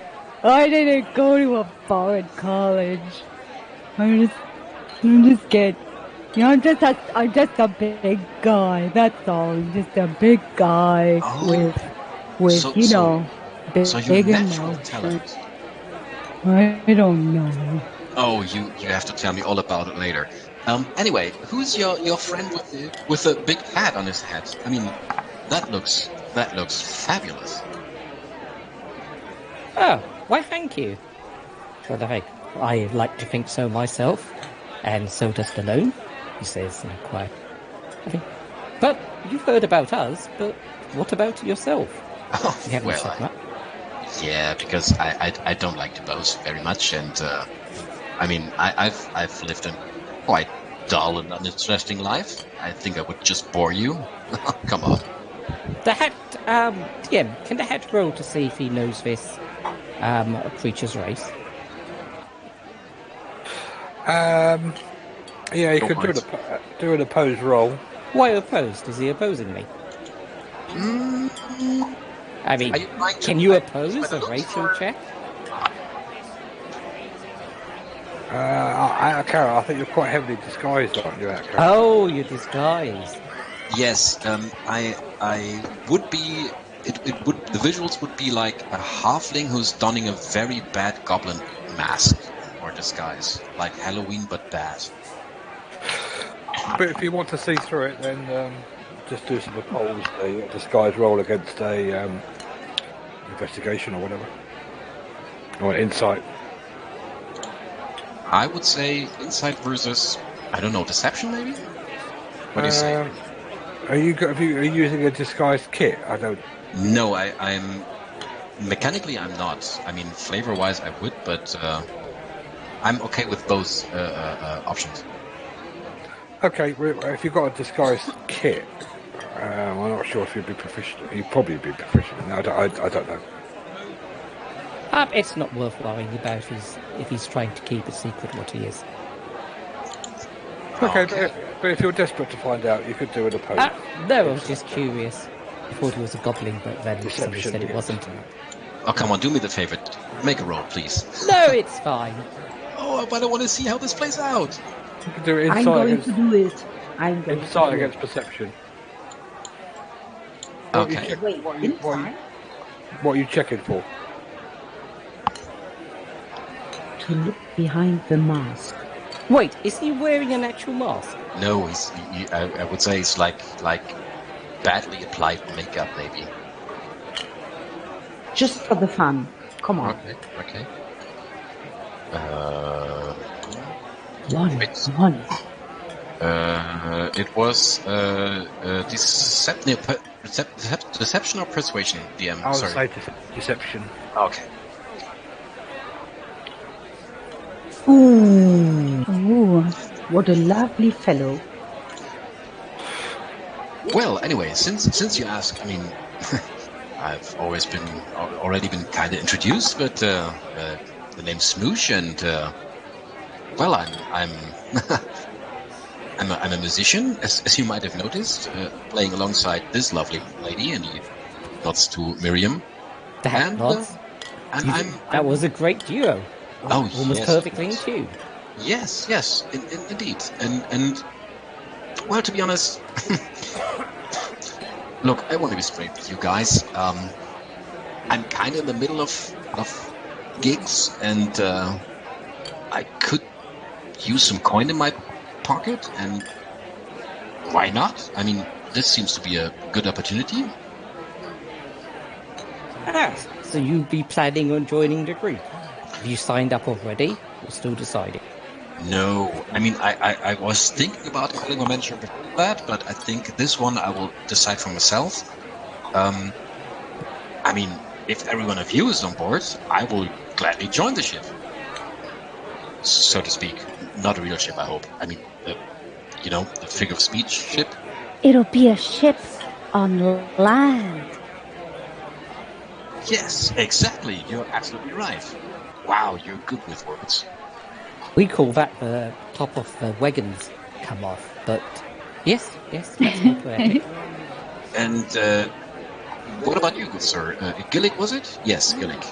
I didn't go to a foreign college. I'm just kidding. I'm just a big guy. That's all. I'm just a big guy with big natural emotions. talent. I don't know. Oh, you have to tell me all about it later. Anyway, who's your friend with the big hat on his head? I mean, that looks fabulous. Oh, why thank you. For the heck, I like to think so myself, and so does Stallone, he says in a quiet. But you've heard about us, but what about yourself? Oh, You haven't said much. Yeah, because I don't like to boast very much, and I've lived a quite dull and uninteresting life. I think I would just bore you. Come on. The hat, TM, can the hat roll to see if he knows this creature's race? Yeah, you could do an opposed roll. Why opposed? Is he opposing me? I mean, can you oppose a racial check? Carol, I think you're quite heavily disguised, aren't you, Carol? Oh, you're disguised. Yes, I would be. The visuals would be like a halfling who's donning a very bad goblin mask or disguise, like Halloween but bad. But if you want to see through it, then just do some opposed a disguise roll against a investigation or whatever, or an insight. I would say insight versus, I don't know, deception maybe? What do you say? Are you using a disguised kit? I don't. No, I'm mechanically I'm not. I mean, flavor-wise I would, but I'm okay with both options. Okay, if you've got a disguised kit, I'm not sure if you'd be proficient. You'd probably be proficient. No, I don't know. It's not worth worrying about if he's trying to keep a secret what he is. Okay. But if you're desperate to find out, you could do an opposed. No, I was just curious. I thought he was a goblin, but then somebody said it wasn't. Oh, come on, do me the favor. Make a roll, please. No, it's fine. Oh, but I want to see how this plays out. You can do it I'm inside going against. to do it. I'm going to Insight do against it. perception. Okay. Wait, inside? What are you checking for? To look behind the mask. Wait, is he wearing an actual mask? No, I would say it's like badly applied makeup, maybe. Just for the fun. Come on. Okay. One. It was deception or persuasion, DM. I would Sorry. say deception. Okay. Ooh, what a lovely fellow. Well, anyway, since you ask, I mean, I've already been kind of introduced, but the name's Smoosh, and well, I'm I'm a musician, as you might have noticed, playing alongside this lovely lady, and he nods to Miriam. That nods. That was a great duo. Oh, almost yes, perfectly in tune. Yes, indeed, and well, to be honest, look, I want to be straight with you guys. I'm kind of in the middle of gigs, and I could use some coin in my pocket, and why not? I mean, this seems to be a good opportunity. So you'd be planning on joining the group? Have you signed up already, or still deciding? No, I mean, I was thinking about calling my manager before that, but I think this one I will decide for myself. I mean, if every one of you is on board, I will gladly join the ship. So to speak. Not a real ship, I hope. I mean, the figure of speech ship. It'll be a ship on land. Yes, exactly. You're absolutely right. Wow, you're good with words. We call that the top of the wagons come off, but yes, that's more poetic. And what about you, good sir? Gillick, was it? Yes, Gillick.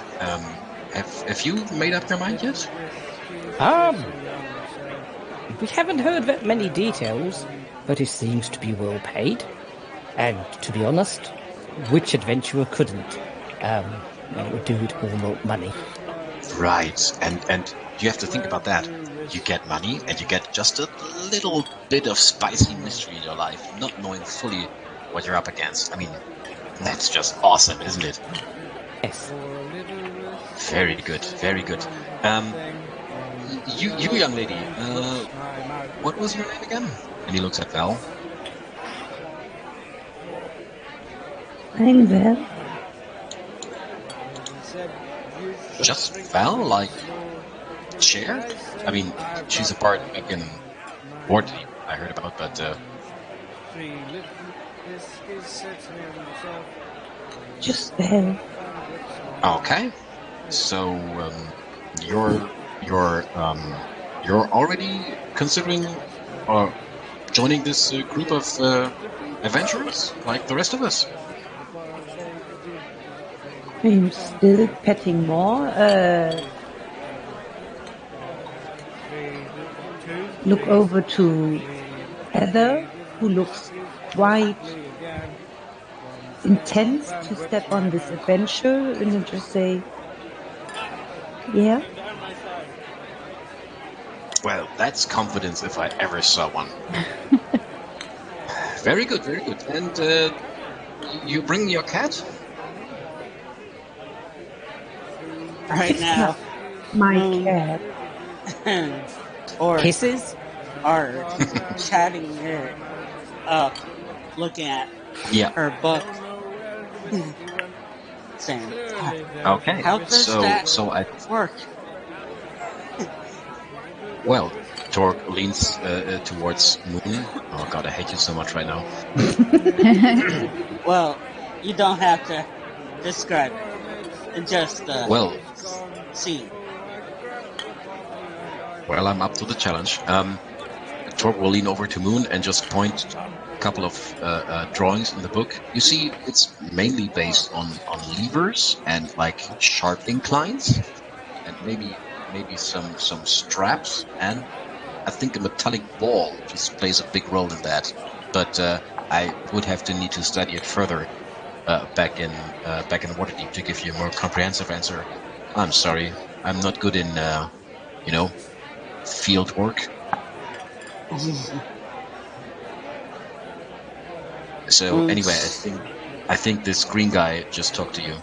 Have you made up your mind yet? We haven't heard that many details, but it seems to be well paid. And to be honest, which adventurer couldn't? It would do it all not money. Right, and you have to think about that. You get money, and you get just a little bit of spicy mystery in your life, not knowing fully what you're up against. I mean, that's just awesome, isn't it? Yes. Very good, very good. You young lady, what was your name again? And he looks at Val. I'm Val. Just Val, like Cher? I mean, she's a part back in board team I heard about, but Just Val. okay. So you're already considering joining this group of adventurers like the rest of us? I'm still petting more. Look over to Heather, who looks quite intense to step on this adventure, and then just say, yeah. Well, that's confidence if I ever saw one. Very good, very good. And you bring your cat? Right now, My cat. or Kisses? are chatting her up, looking at her book, saying, Okay. "How does that work?" Well, Torque leans towards Moon. Oh god, I hate you so much right now. Well, you don't have to describe it. Just see. Well, I'm up to the challenge. Torque will lean over to Moon and just point a couple of drawings in the book. You see, it's mainly based on levers and like sharp inclines, and maybe some straps and I think a metallic ball just plays a big role in that. But I would have to need to study it further back in Waterdeep to give you a more comprehensive answer. I'm sorry, I'm not good in field work. So anyway, I think this green guy just talked to you.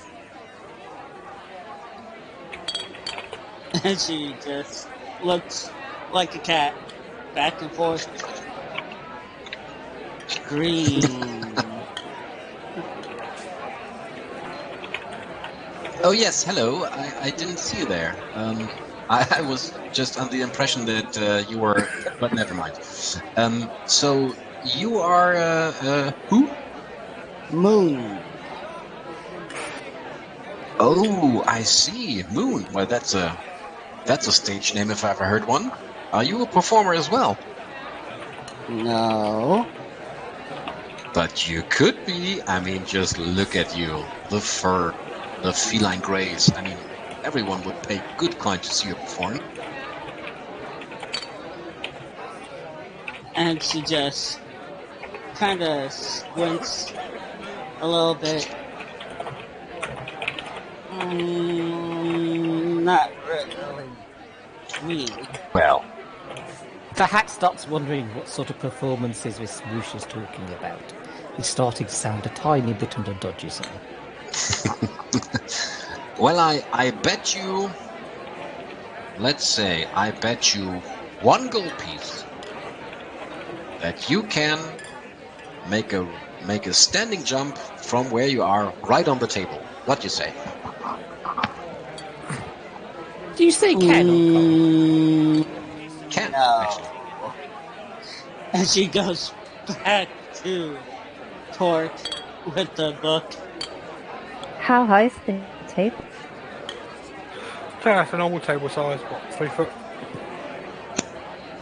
And she just looks like a cat, back and forth. Green. Oh yes, hello. I didn't see you there. I was just under the impression that you were, but never mind. So you are who? Moon. Oh, I see. Moon. Well, that's a stage name if I ever heard one. Are you a performer as well? No. But you could be. I mean, just look at you. The fur, the feline grays. I mean, everyone would pay good coin to see you perform. And she just kind of squints a little bit. Not really. Me. Well, The hat starts wondering what sort of performances this Swoosh is talking about. He's starting to sound a tiny bit on the dodgy side. well, I bet you. Let's say I bet you 1 gold piece that you can make a standing jump from where you are right on the table. What do you say? Do you say can or can't? Can, No. actually. And she goes back to Torque with the book. How high is the table? So that's a normal table size, what, 3 foot?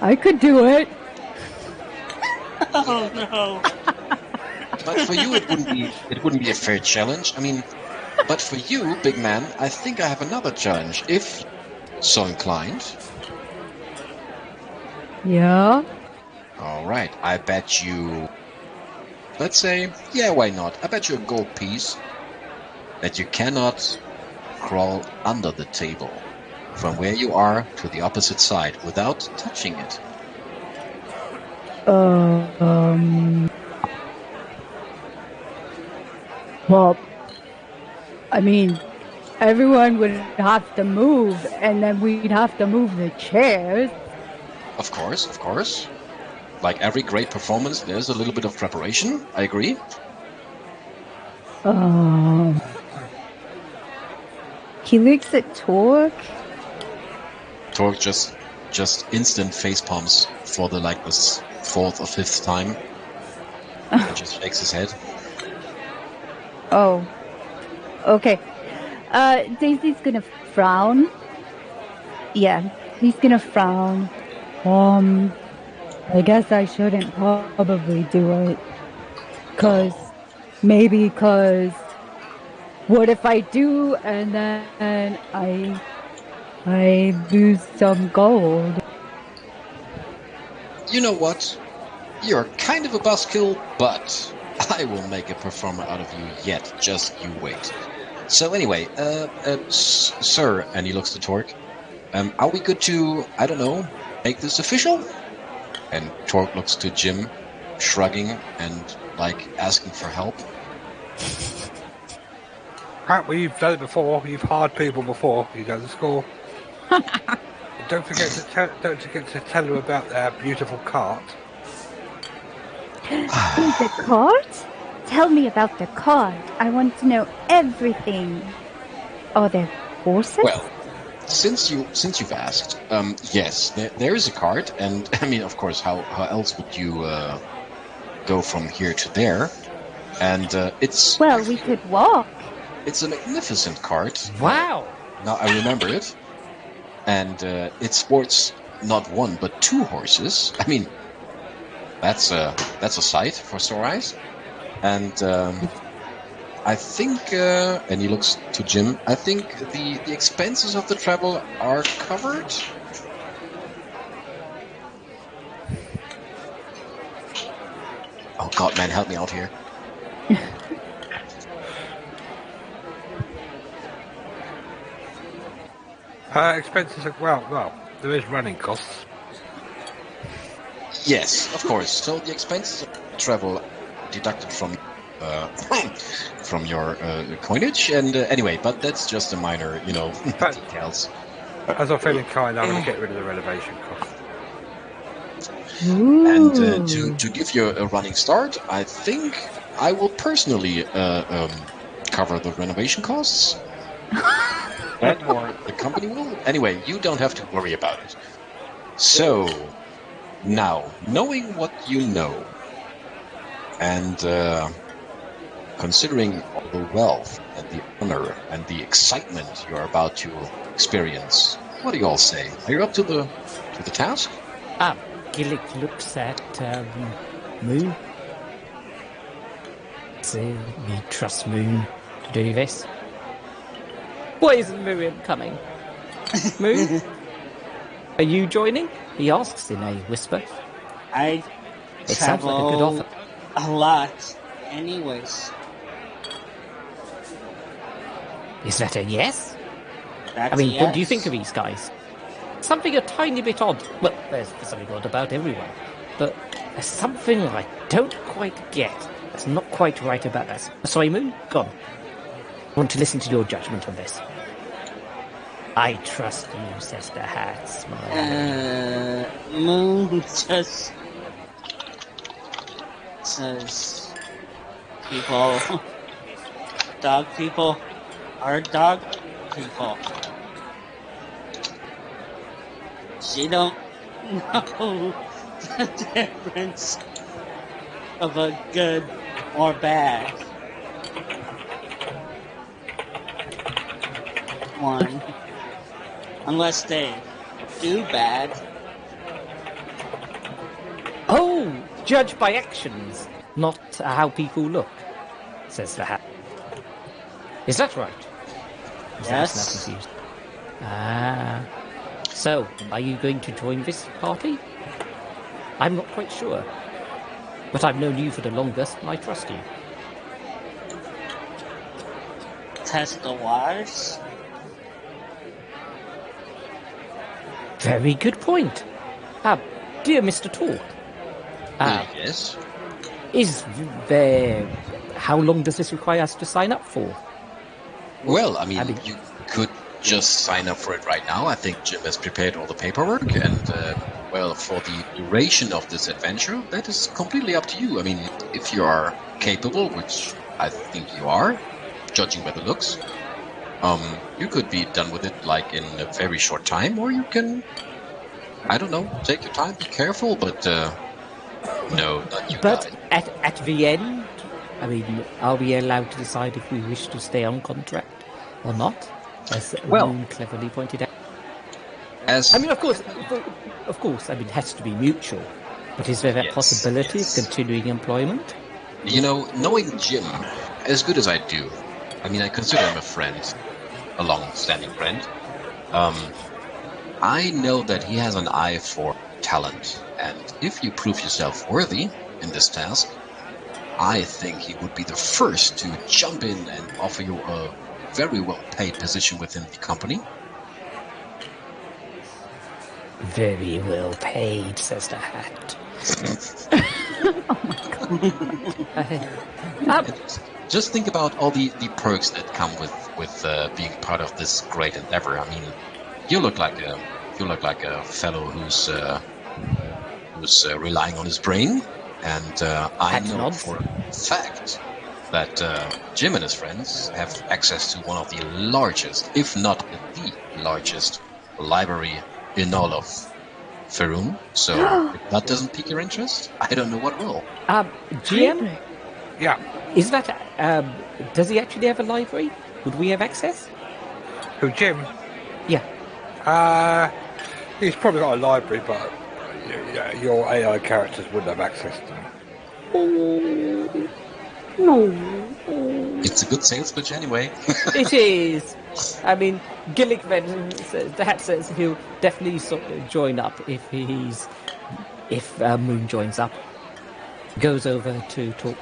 I could do it. Oh no. But for you, it wouldn't be a fair challenge. I mean, but for you, big man, I think I have another challenge. If so inclined. Yeah. All right, I bet you. Let's say, yeah, why not? I bet you a gold piece that you cannot crawl under the table from where you are to the opposite side without touching it. Well, I mean, everyone would have to move, and then we'd have to move the chairs. Of course. Like every great performance, there's a little bit of preparation. I agree. He looks at Torque. Torque just instant face palms for the this 4th or 5th time. He just shakes his head. Oh. Okay. Daisy's gonna frown. Yeah, he's gonna frown. I guess I shouldn't probably do it. Maybe what if I do and then I lose some gold? You know what? You're kind of a buzzkill, but I will make a performer out of you yet. Just you wait. So anyway, sir, and he looks to Torque. Are we good to, I don't know, make this official? And Torque looks to Jim, shrugging and asking for help. Right, well, you've done it before. You've hired people before. You know the score. Don't forget to tell them about their beautiful cart. The cart? Tell me about the cart. I want to know everything. Are there horses? Well, since you've asked, yes, there is a cart, and I mean, of course, how else would you go from here to there? And it's we could walk. It's a magnificent cart. Wow! Now I remember it, and it sports not 1 but 2 horses. I mean, that's a sight for sore eyes. And I think, and he looks to Jim, I think the expenses of the travel are covered. God, man, help me out here. Expenses are, well, there is running costs. Yes, of course. So the expenses of travel deducted from from your coinage, and anyway, but that's just a minor, details. As I'm feeling kind, I'm going to get rid of the renovation cost. And to give you a running start, I think I will personally cover the renovation costs. And or the company will. Anyway, you don't have to worry about it. So, now, knowing what you know, and considering all the wealth and the honor and the excitement you're about to experience, what do you all say? Are you up to the task? Gillick looks at Moon. So we trust Moon to do this. Why isn't Miriam coming? Moon? Are you joining? He asks in a whisper. I It sounds like a good offer. a lot, anyways. Is that a yes? That's I mean, a yes. what do you think of these guys? Something a tiny bit odd. Well, there's something odd about everyone. But there's something I don't quite get. That's not quite right about that. Sorry, Moon? Go on. I want to listen to your judgment on this. I trust you, says the hat, smiling. Moon just says people, dog people are dog people. She don't know the difference of a good or bad one. Unless they do bad. Oh, judge by actions, not how people look, says the hat. Is that right? Yes. Now confused. So, are you going to join this party? I'm not quite sure. But I've known you for the longest, and I trust you. Test the waters. Very good point. Dear Mr. Talk. Yes. Is there... How long does this require us to sign up for? Well, I mean, you could just sign up for it right now. I think Jim has prepared all the paperwork, and, well, for the duration of this adventure, that is completely up to you. I mean, if you are capable, which I think you are, judging by the looks, you could be done with it, like, in a very short time, or you can, I don't know, take your time, be careful, but, no, not you But guys. at the end, I mean, are we allowed to decide if we wish to stay on contract or not? As Moon cleverly pointed out. I mean, of course, I mean, it has to be mutual. But is there that possibility of continuing employment? You know, knowing Jim as good as I do, I mean, I consider him a friend, a long-standing friend. I know that he has an eye for talent, and if you prove yourself worthy in this task, I think he would be the first to jump in and offer you a very well-paid position within the company. Very well paid, says the hat. Oh my god. Just think about all the perks that come with being part of this great endeavor. I mean, you look like a fellow who's relying on his brain, and I know for a fact that Jim and his friends have access to one of the largest, if not the largest, library in all of Faerun. So if that doesn't pique your interest, I don't know what will. GM? Yeah. Is that... does he actually have a library? Would we have access? Who, Jim? Yeah. He's probably got a library, but your AI characters wouldn't have access to them. Oh, no. It's a good sales pitch anyway. It is. I mean, Gillick then says, the hat says he'll definitely sort of join up if Moon joins up. goes over to talk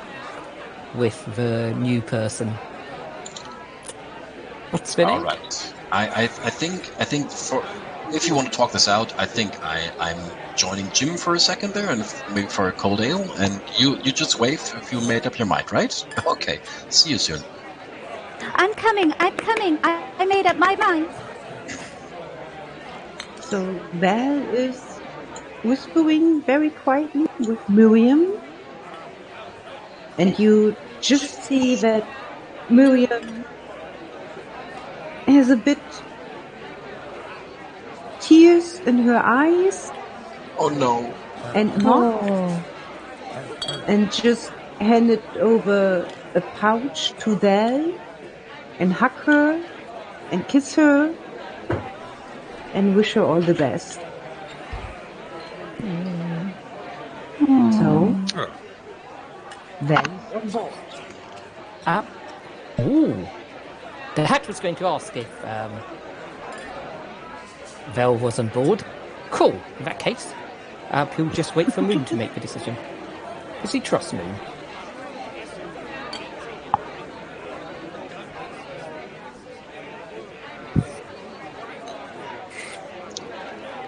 with the new person. What's the name? All right. I think for if you want to talk this out, I think I'm joining Jim for a second there, and maybe for a cold ale, and you just wave if you made up your mind, right? Okay. See you soon. I'm coming. I made up my mind. So Val is whispering very quietly with Miriam. And you just see that Miriam has a bit tears in her eyes Oh no. and not, and just handed over a pouch to Val and hug her and kiss her and wish her all the best. So, Val is on board. The Hat was going to ask if Vel was on board. Cool. In that case, he'll just wait for Moon to make the decision. Does he trust Moon?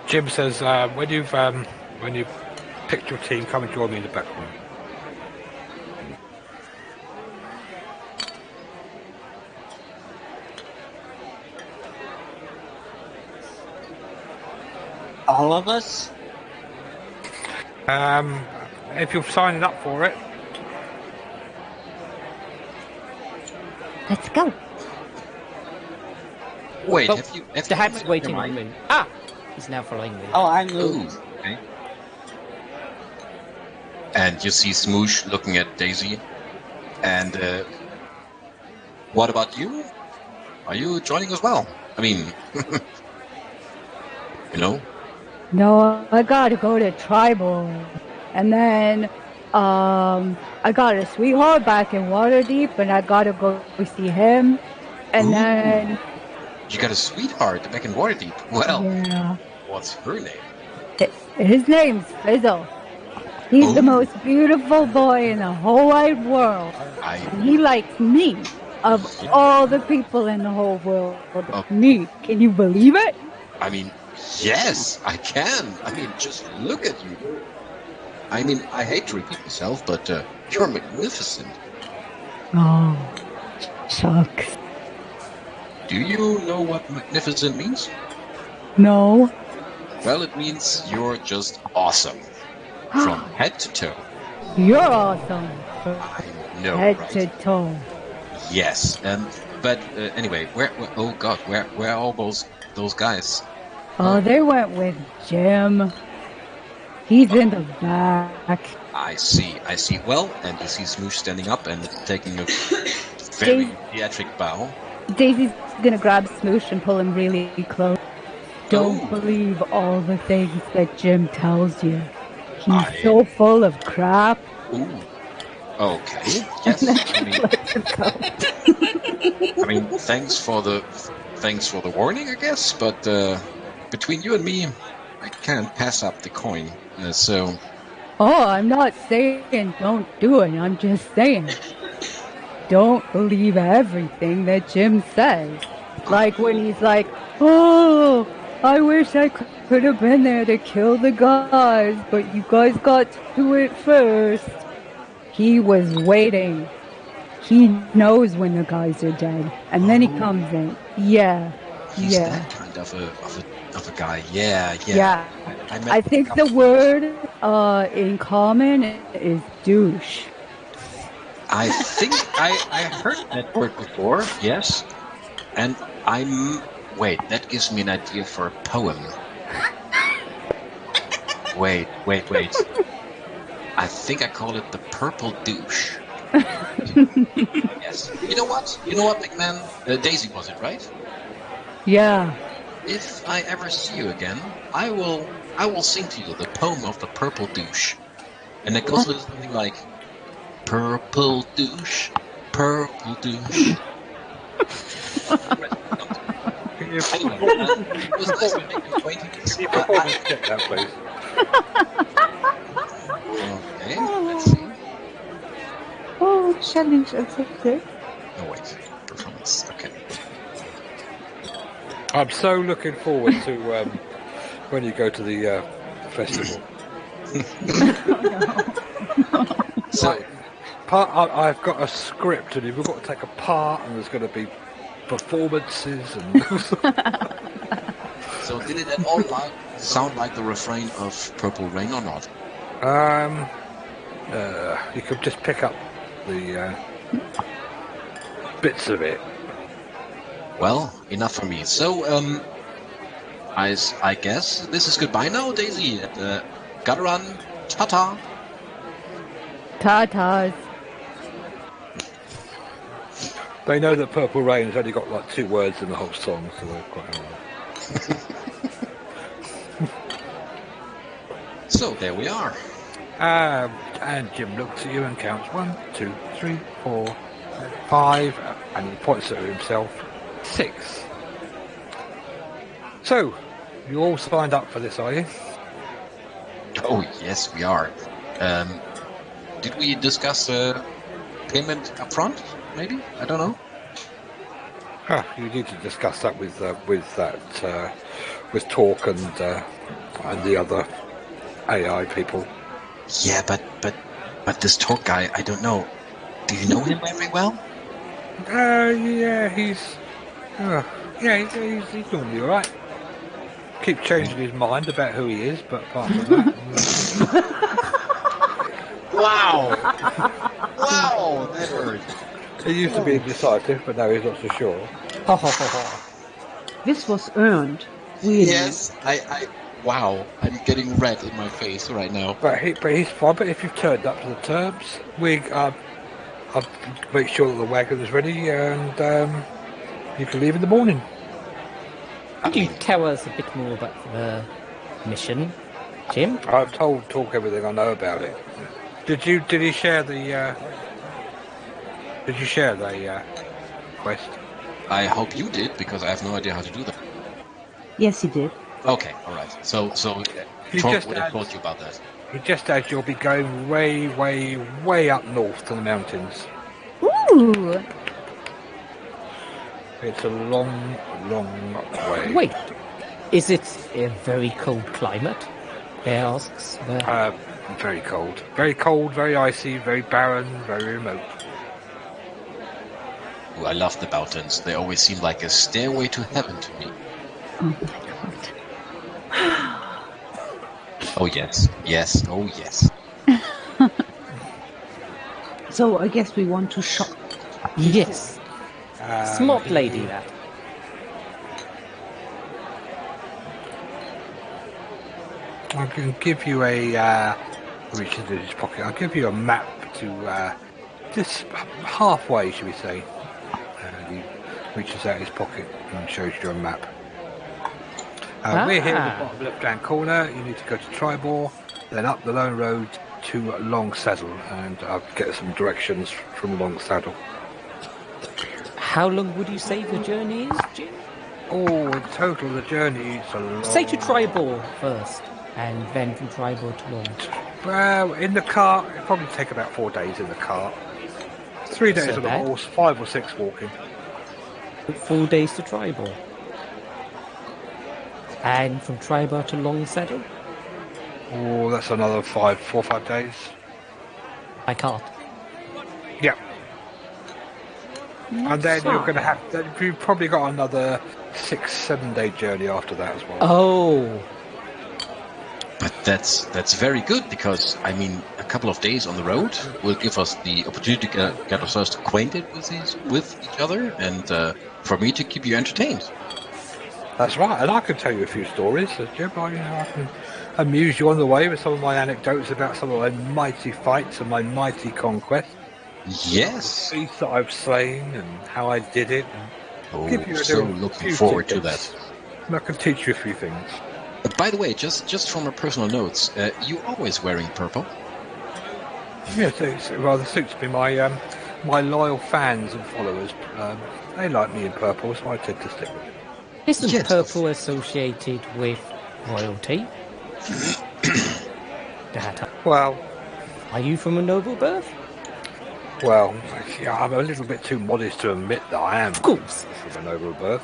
Jim says, when you've picked your team, come and join me in the back room. All of us? If you're signing up for it. Let's go. Wait, Well, have you the Hat's made up waiting your on mind? Moon. He's now following me. Oh, I Ooh, moved. okay. And you see Smoosh looking at Daisy. And what about you? Are you joining as well? I mean, you know? No, I gotta go to tribal. And then, I got a sweetheart back in Waterdeep, and I gotta go see him. And Ooh. then, You got a sweetheart back in Waterdeep. Well, yeah, what's her name? his name's Fizzle. He's the Ooh. most beautiful boy in the whole wide world. And he likes me. Of all the people in the whole world, me. Can you believe it? I mean, yes, I can. I mean, just look at you. I mean, I hate to repeat myself, but you're magnificent. Oh, shucks. Do you know what magnificent means? No. Well, it means you're just awesome. From head to toe. You're awesome. I know, Head right? to toe. Yes, but anyway, where oh god, where are all those guys? Oh, they went with Jim. He's in the back. I see. Well, and you see Smoosh standing up and taking a very theatric bow. Daisy's gonna grab Smoosh and pull him really close. Don't believe all the things that Jim tells you. He's so full of crap. Ooh. Okay. Yes. I mean, thanks for the warning, I guess. But between you and me, I can't pass up the coin. So. Oh, I'm not saying don't do it. I'm just saying don't believe everything that Jim says. Like when he's like, "Oh, I wish I could have been there to kill the guys, but you guys got to it first." He was waiting. He knows when the guys are dead, and then he comes in. Yeah, He's yeah. that kind of a guy. Yeah. I think the word in common is douche. I think I heard that word before. Yes, and wait. That gives me an idea for a poem. Wait. I think I call it the purple douche. Yes. You know what, McMahon? Daisy was it, right? Yeah. If I ever see you again, I will sing to you the poem of the purple douche, and it goes a little something like, "Purple douche, purple douche." Anyway, it was nice to make your acquaintance. Get that, please. Okay, let's see. Challenge accepted. Oh wait, performance. Okay. I'm so looking forward to when you go to the festival. So Like, I've got a script, and we've got to take a part, and there's going to be performances, and so did it at all sound like the refrain of Purple Rain or not? you could just pick up the bits of it. Well, enough for me. So I guess this is goodbye now, Daisy. Gotta run. Ta-ta. Tatas. They know that Purple Rain's only got like 2 words in the whole song, so they're quite alright. So there we are. And Jim looks at you and counts 1, 2, 3, 4, 5, and he points at himself. 6. So, you all signed up for this, are you? Oh yes, we are. Did we discuss payment up front? Maybe, I don't know. You need to discuss that with Talk and the other AI people. Yeah, but this Talk guy, I don't know. Do you know him very well? Yeah, he's normally all right. Keep changing his mind about who he is, but apart from that, Wow! Wow! That hurt. he used to be indecisive, but now he's not so sure. This was earned. Really. Yes, wow, I'm getting red in my face right now. But he's fine. But if you've turned up to the terms, I'll make sure that the wagon is ready, and you can leave in the morning. Could you tell us a bit more about the mission, Jim? I've told Talk everything I know about it. Did he share the? Did you share the quest? I hope you did, because I have no idea how to do that. Yes, he did. Okay, alright. So He Talk just would have adds- told you about that. He just adds you'll be going way, way, way up north to the mountains. Ooh. It's a long, long way. Wait, is it a very cold climate? He asks. Very cold. Very cold, very icy, very barren, very remote. Ooh, I love the mountains. They always seem like a stairway to heaven to me. Oh my god. Oh yes, yes, oh yes. So I guess we want to shop. Yes, smart lady that. I can give you a reaches in his pocket. I'll give you a map to just halfway, should we say? He reaches out his pocket and shows you a map. We're here at the bottom left-hand corner. You need to go to Tribor, then up the Lone Road to Long Saddle, and I'll get some directions from Long Saddle. How long would you say the journey is, Jim? Oh, in total, the journey is a long... Say to Tribor first, and then from Tribor to Long. Well, in the car, it'll probably take about 4 days in the car. 3 days on the bad. horse, 5 or 6 walking. 4 days to Tribor. And from Tribor to Long Saddle? Oh, that's another 4 or 5 days. I can't. Yeah. And then you're going to have... Then you've probably got another 6-7 day journey after that as well. Oh, But that's very good, because I mean, a couple of days on the road will give us the opportunity to get ourselves acquainted with each other, and for me to keep you entertained. That's right, and I can tell you a few stories, Jim. I can amuse you on the way with some of my anecdotes about some of my mighty fights and my mighty conquests. Yes. Beasts that I've slain and how I did it. And Oh, give you a so few looking forward to tidbits. that. And I can teach you a few things. By the way, just from my personal notes, you always wearing purple? Yes, it rather suits me. My loyal fans and followers, they like me in purple, so I tend to stick with it. isn't Yes. purple associated with royalty? Data. Well, Are you from a noble birth? Well, yeah, I'm a little bit too modest to admit that I am Of course. from a noble birth.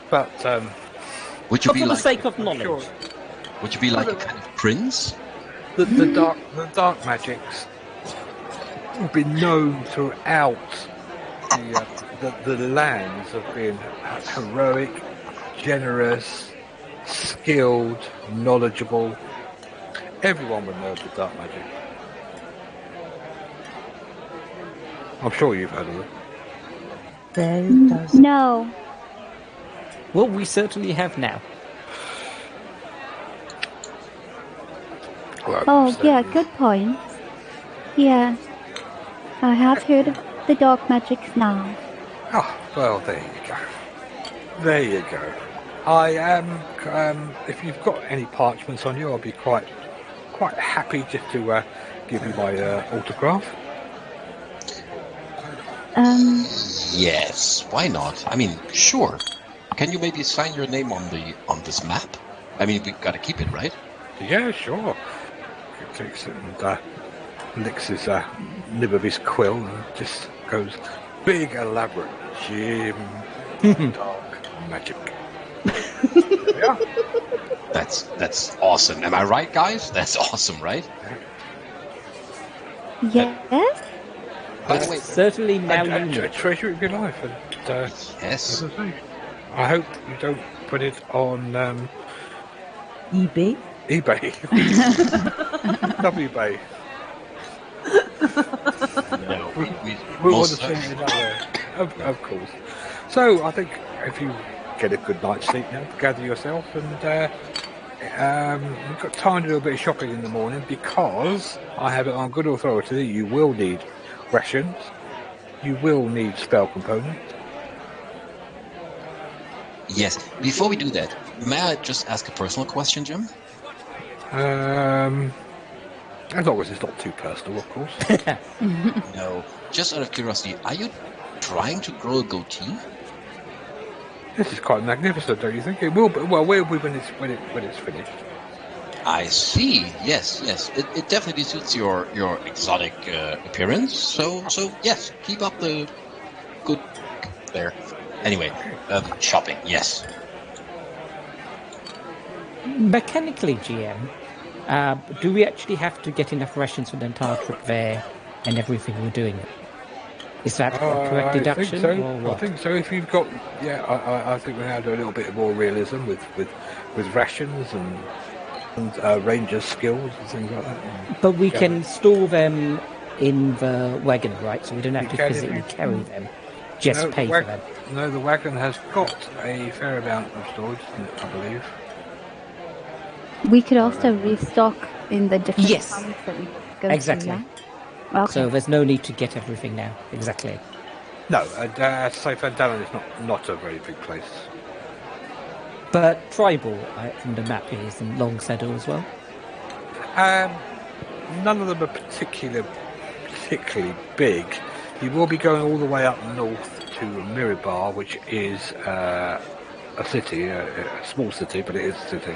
But Would you But be for the like? sake of I'm knowledge. sure Would you be like a kind of prince? the dark magics have been known throughout the lands of being heroic, generous, skilled, knowledgeable. Everyone would know of the dark magic. I'm sure you've heard of them. There does. No. Well, we certainly have now. Well, Oh, so- yeah, good point. Yeah. I have heard of the dark magics now. Oh, well, there you go. There you go. I am. If you've got any parchments on you, I'll be quite happy just to give you my autograph. Yes. Why not? I mean, sure. Can you maybe sign your name on this map? I mean, we've got to keep it, right? Yeah, sure. He takes it and licks his nib of his quill and just goes big, elaborate, Jim dark magic. Yeah. That's awesome. Am I right, guys? That's awesome, right? Yes? By the way, Certainly now you A know. treasure of your life. And yes. as I say, I hope you don't put it on eBay. eBay. WBay. No, we We want most to see certainly- it that way. Of course. So I think if you get a good night's sleep now, gather yourself and we've got time to do a bit of shopping in the morning because I have it on good authority that you will need rations, you will need spell components. Yes. Before we do that, may I just ask a personal question, Jim? As long as it's not too personal, of course. No. Just out of curiosity, are you trying to grow a goatee? This is quite magnificent, don't you think? It will be. Well, where will be when it's finished. I see. Yes. It definitely suits your exotic appearance. So yes, keep up the good there. Anyway, shopping. Yes. Mechanically, GM, do we actually have to get enough rations for the entire trip there and everything we're doing? Is that a correct deduction? I think so. Or what? I think so. If you've got, I think we have to do a little bit more realism with rations and ranger skills and things like that. But we can store them in the wagon, right? So we don't have We to can, physically if we- carry them. Just No, pay the for them. No, the wagon has got a fair amount of storage, I believe. We could also restock in the different Yes. towns that we go Exactly. to, yeah? Okay. So there's no need to get everything now. Exactly. No, so Fandalin is not a very big place. But tribal from the map is in Long Saddle as well. None of them are particularly big. You will be going all the way up north to Mirabar, which is a city, a small city, but it is a city.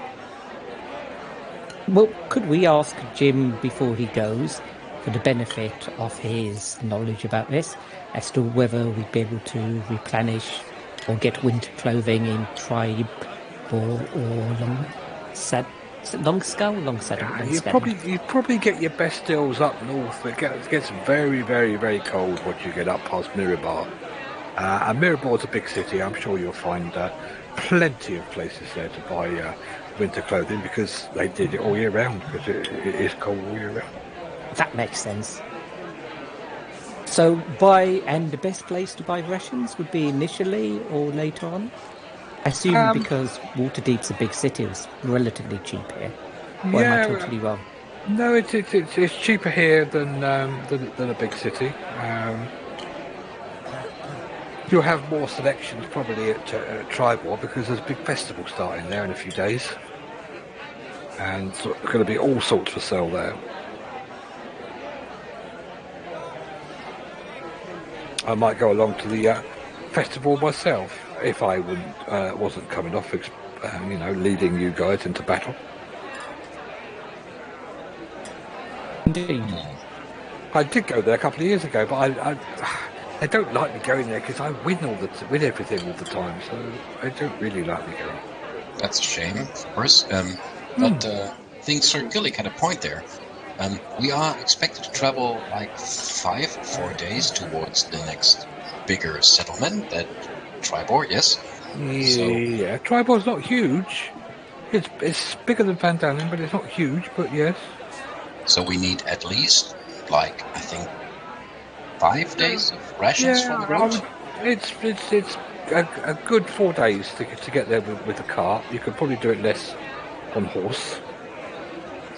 Well, could we ask Jim before he goes, for the benefit of his knowledge about this, as to whether we'd be able to replenish or get winter clothing in tribe or Long Skull? Long Saddle. You probably get your best deals up north. It gets very, very, very cold once you get up past Mirabar. And Mirabar's a big city. I'm sure you'll find plenty of places there to buy winter clothing because they did it all year round because it is cold all year round. That makes sense. So the best place to buy rations would be initially or later on? I assume because Waterdeep's a big city, it's relatively cheap here. Or am I totally wrong? No, it's cheaper here than a big city. You'll have more selections probably at Tribal because there's a big festival starting there in a few days, and so there's going to be all sorts for sale there. I might go along to the festival myself if I wasn't coming off, leading you guys into battle. Indeed. I did go there a couple of years ago, but they don't like me going there because I win win everything all the time, so they don't really like me going. That's a shame, of course. But I think Sir Gillick had a point there. We are expected to travel like 5 or 4 days towards the next bigger settlement, that Tribor, yes? Yeah, Tribor's not huge. It's bigger than Van Dalen, but it's not huge, but yes. So we need at least, like, I think, 5 days of rations for the road? It's a good 4 days to get there with the cart. You could probably do it less on horse.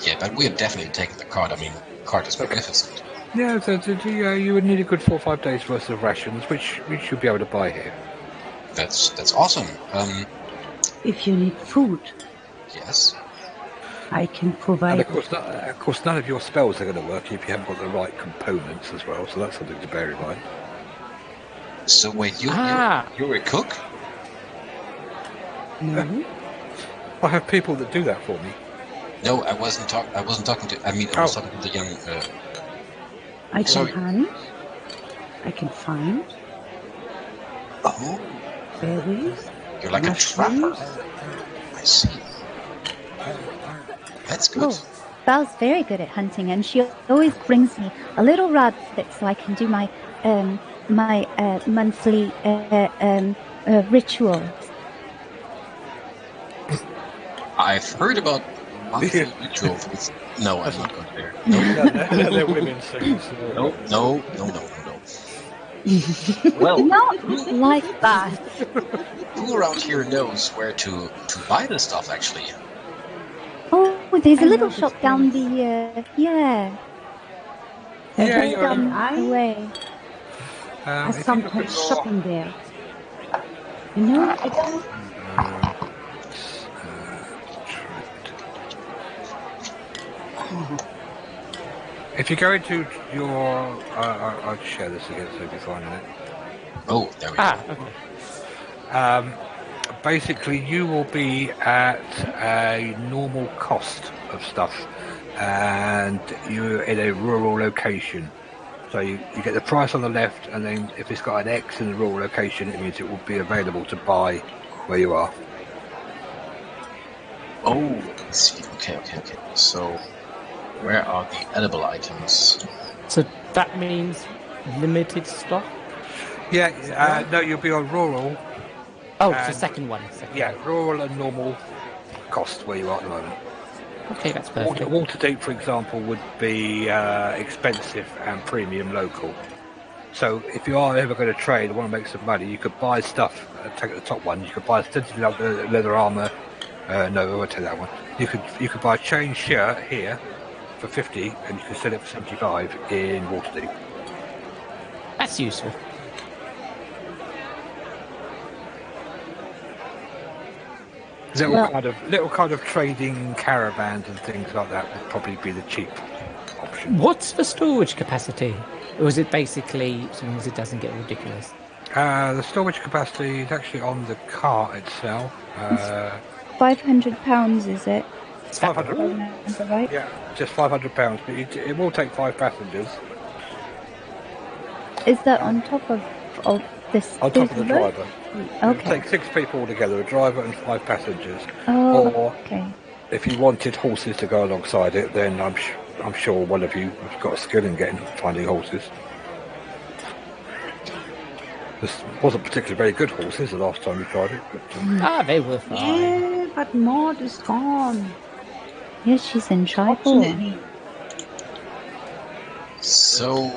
Yeah, but we are definitely taking the cart. I mean, cart is magnificent. Yeah, you would need a good 4 or 5 days worth of rations, which we should be able to buy here. That's awesome. If you need food, Yes. I can And provide. of course, none of your spells are going to work if you haven't got the right components as well. So that's something to bear in mind. So wait, you're a cook? No, I have people that do that for me. No, I wasn't talking to. I mean, I was talking to the young. I can Sorry. hunt. I can find Oh, berries. you're like a mushrooms. trapper. I see. That's good. Oh, Belle's very good at hunting, and she always brings me a little rod stick so I can do my monthly rituals. I've heard about monthly rituals. No, I'm not going there. They're women's things. No. Well, Not like that. who around here knows where to buy this stuff? Actually, Oh, there's a I little know shop this down place. yeah. Yeah, Just down the way. I if you look sometimes at shop in there. You know, I don't. if you go into your, I'll share this again so you can find it. oh, there we go. Okay. Basically, you will be at a normal cost of stuff, and you're in a rural location. So you get the price on the left, and then if it's got an X in the rural location, it means it will be available to buy where you are. Oh, I see. Okay. So, where are the edible items? So that means limited stock? Yeah, no, you'll be on rural. Oh, it's the And- second one. Yeah, rural and normal cost where you are at the moment. Okay, that's perfect. Waterdeep, for example, would be expensive and premium local. So if you are ever going to trade and want to make some money, you could buy stuff. Take the top one. You could buy extensive leather armor. No, I won't take that one. You could buy a chain shirt here for 50, and you could sell it for 75 in Waterdeep. That's useful. Little kind of trading caravans and things like that would probably be the cheap option. What's the storage capacity? Or is it basically as long as it doesn't get ridiculous? The storage capacity is actually on the cart itself. 500 pounds, is it? Is that 500. all? Is that right? Yeah, just £500, but it will take 5 passengers Is that on top of this? on top of the this boat? driver. It'll Okay. take 6 people altogether, a driver and 5 passengers. Oh, Or okay. if you wanted horses to go alongside it, then I'm sure one of you has got a skill in finding horses. This wasn't particularly very good horses the last time we tried it, but They were fine. Yeah, but Maud is gone. Yes, she's in trouble. Fortunately. So,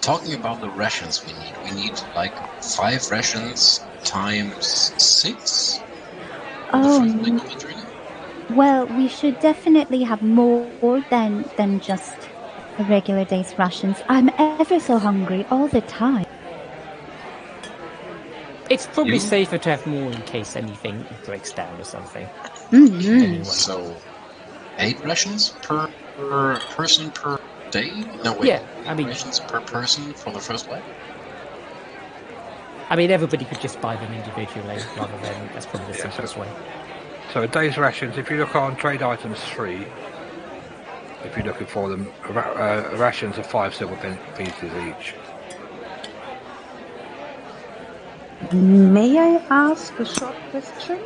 talking about the rations we need like 5 rations times 6. Oh, The first leg of it, well, we should definitely have more than just a regular day's rations. I'm ever so hungry all the time. It's probably You? safer to have more in case anything breaks down or something. Mm-hmm. Anyway. So, 8 rations per person per day? No, wait. Yeah, I mean- rations per person for the first leg? I mean, everybody could just buy them individually rather than that's probably the simplest way. so a day's rations, if you look on trade items 3, if you're looking for them. Rations are 5 silver pieces each. May I ask a short question?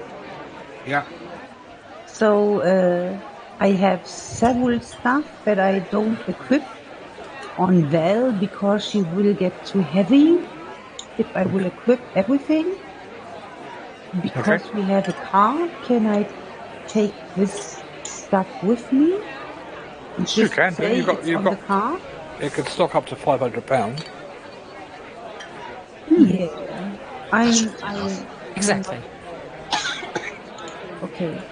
Yeah. So, I have several stuff that I don't equip on Val because she will get too heavy if I will equip everything. Because we have a car, can I take this stuff with me? And You just can. say You've got. it's on the car? It can stock up to £500. Yeah. I'm Exactly. okay.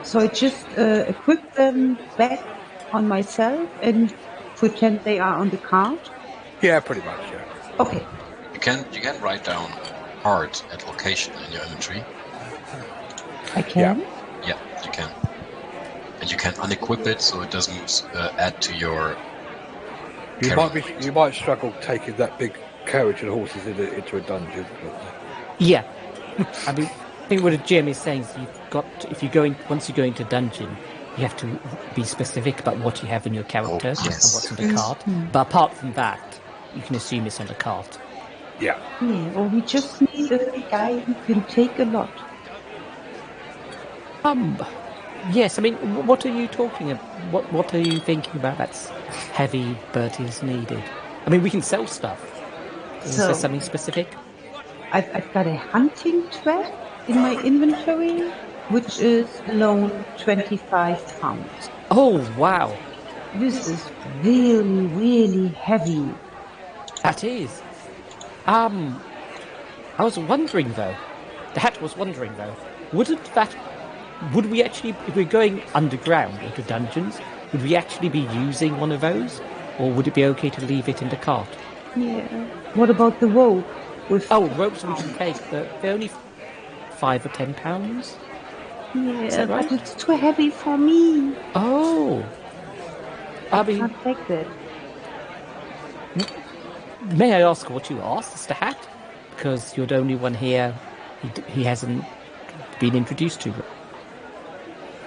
So I just equip them back on myself and pretend they are on the card? Yeah, pretty much. Yeah. Okay. You can write down card at location in your inventory. I can? Yeah, you can. And you can unequip it so it doesn't add to your. You might struggle taking that big carriage and horses into a dungeon. But... Yeah. I mean, I think what Jim is saying is once you go into dungeon, you have to be specific about what you have in your character and what's on the card. But apart from that, you can assume it's on the card. Yeah. Yeah, or we just need a guy who can take a lot. Yes, I mean, what are you talking about? What are you thinking about that's heavy but is needed? I mean, we can sell stuff. Is there something specific? I've got a hunting trap in my inventory, which is alone 25 pounds. Oh, wow. This is really, really heavy. That is. I was wondering though, the Hat was wondering though, would we actually, if we're going underground into dungeons, would we actually be using one of those? Or would it be okay to leave it in the cart? Yeah. What about the rope? Ropes we can take, but they're only £5 or £10. Yeah, Is that right? but it's too heavy for me. Oh. I mean, Can't take that. may I ask what you asked, Mr. Hat? Because you're the only one here he hasn't been introduced to.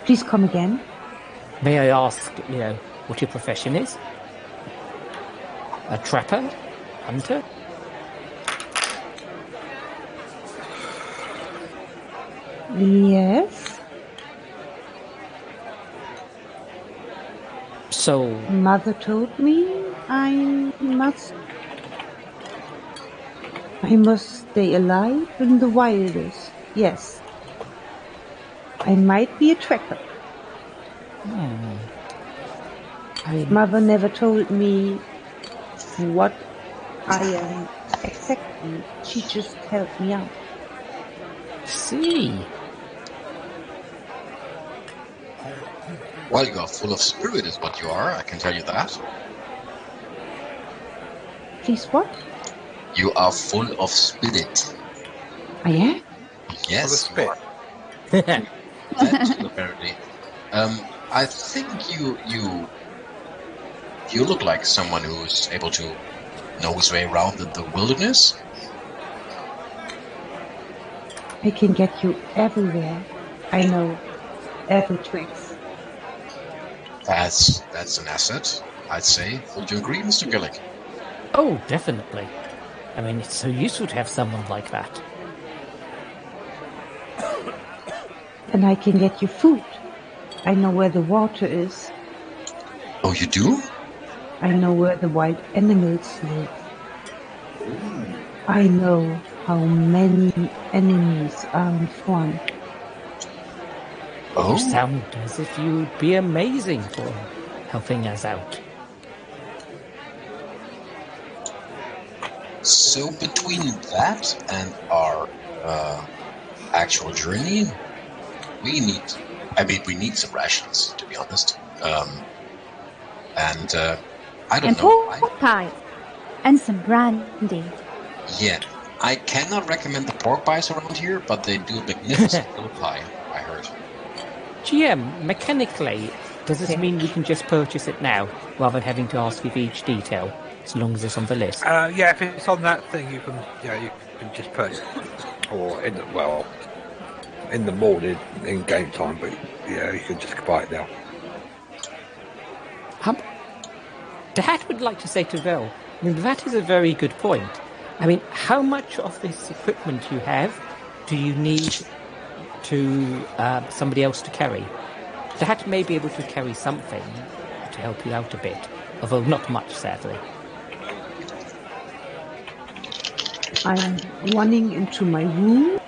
Please come again. May I ask, what your profession is? A trapper? Hunter? Yes. So... Mother told me I must stay alive in the wilderness. Yes. I might be a tracker. Mother never told me what I am exactly. She just helped me out. See. Well, you are full of spirit is what you are, I can tell you that. Please what? You are full of spirit. I am? Yes, Full of you are. That too, apparently. I think you look like someone who's able to know his way around in the wilderness. I can get you everywhere. I know every tricks. That's an asset, I'd say. Would you agree, Mr. Gillick? Oh, definitely. I mean, it's so useful to have someone like that. And I can get you food. I know where the water is. Oh, you do? I know where the wild animals live. I know how many enemies are in front. Oh? You sound as if you'd be amazing for helping us out. So between that and our actual journey, we need some rations, to be honest. And I don't And know. pork pies. And some brandy. Yeah, I cannot recommend the pork pies around here, but they do a magnificent goat pie, I heard. GM, mechanically, does this mean we can just purchase it now, rather than having to ask you for each detail, as long as it's on the list? Yeah, if it's on that thing, you can just purchase it. Or in the morning in game time, but yeah, you can just buy it now. The Hat would like to say to Vel, I mean, that is a very good point. I mean, how much of this equipment you have do you need to somebody else to carry? The Hat may be able to carry something to help you out a bit, although not much, sadly. I'm running into my room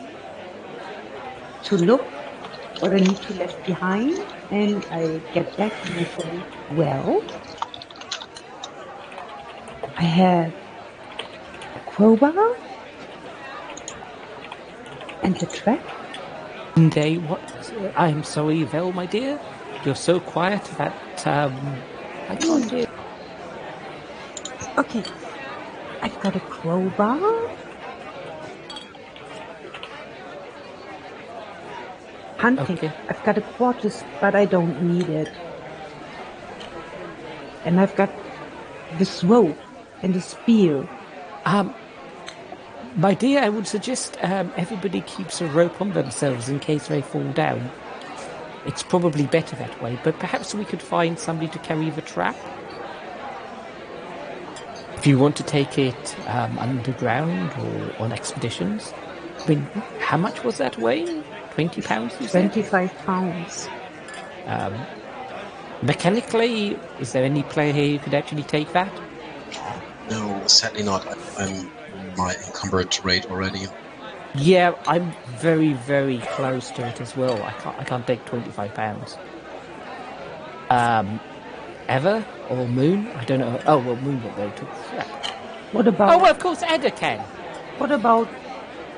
to look what I need to left behind, and I get back and I say, well, I have a crowbar and a trap. And what? I'm sorry, Vel, my dear. You're so quiet that I can't hear. Okay, I've got a crowbar, hunting. Okay. I've got a quarters, but I don't need it. And I've got this rope and a spear. My dear, I would suggest everybody keeps a rope on themselves in case they fall down. It's probably better that way, but perhaps we could find somebody to carry the trap. If you want to take it underground or on expeditions. I mean, how much was that weighing? 20 pounds, you said? 25 pounds. Mechanically, is there any player here who could actually take that? No, sadly not. I'm my encumbered rate already. Yeah, I'm very, very close to it as well. I can't take 25 pounds. Ever or Moon? I don't know. Oh well, Moon won't go to. What about? Oh well, of course, Edda can. What about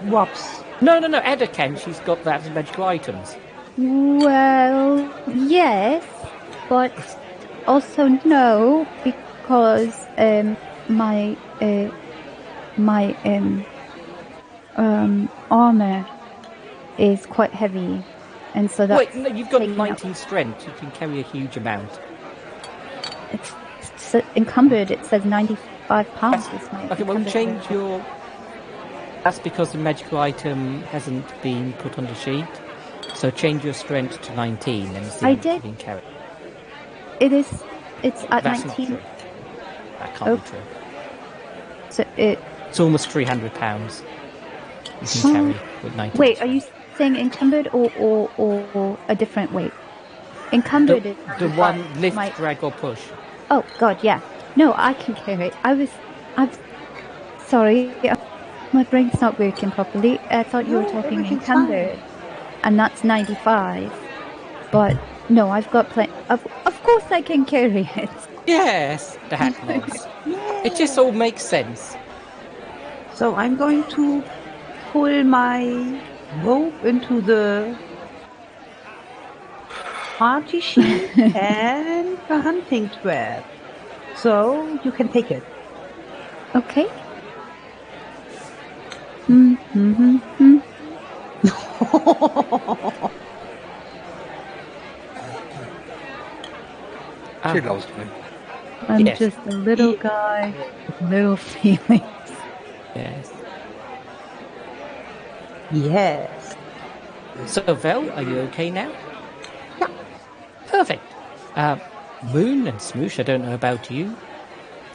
Wops? No, Edda can. She's got that as magical items. Well, yes, but also no, because my armor is quite heavy, and so that's... Wait, no, you've got 19 strength. You can carry a huge amount. It's encumbered. It says 95 pounds. Okay, well, change your... That's because the magical item hasn't been put on the sheet. So change your strength to 19 and see if you can carry. It's at That's 19. Not true. That can't be true. So it's almost 300 pounds. You can carry with 19. Wait, are you saying encumbered or a different weight? Encumbered is the one lift, drag, or push. Oh God, yeah. No, I can carry it. I'm sorry. My brain's not working properly. I thought you were talking encumbered, and that's 95. But no, I've got plenty. Of course, I can carry it. Yes, the Hat nods. It just all makes sense. So I'm going to pull my rope into the party sheet and the hunting trap. So you can take it. Okay. She loves me. I'm just a little guy with little feelings. Yes. Yes. So, Vel, are you okay now? Yeah. Perfect. Moon and Smoosh, I don't know about you,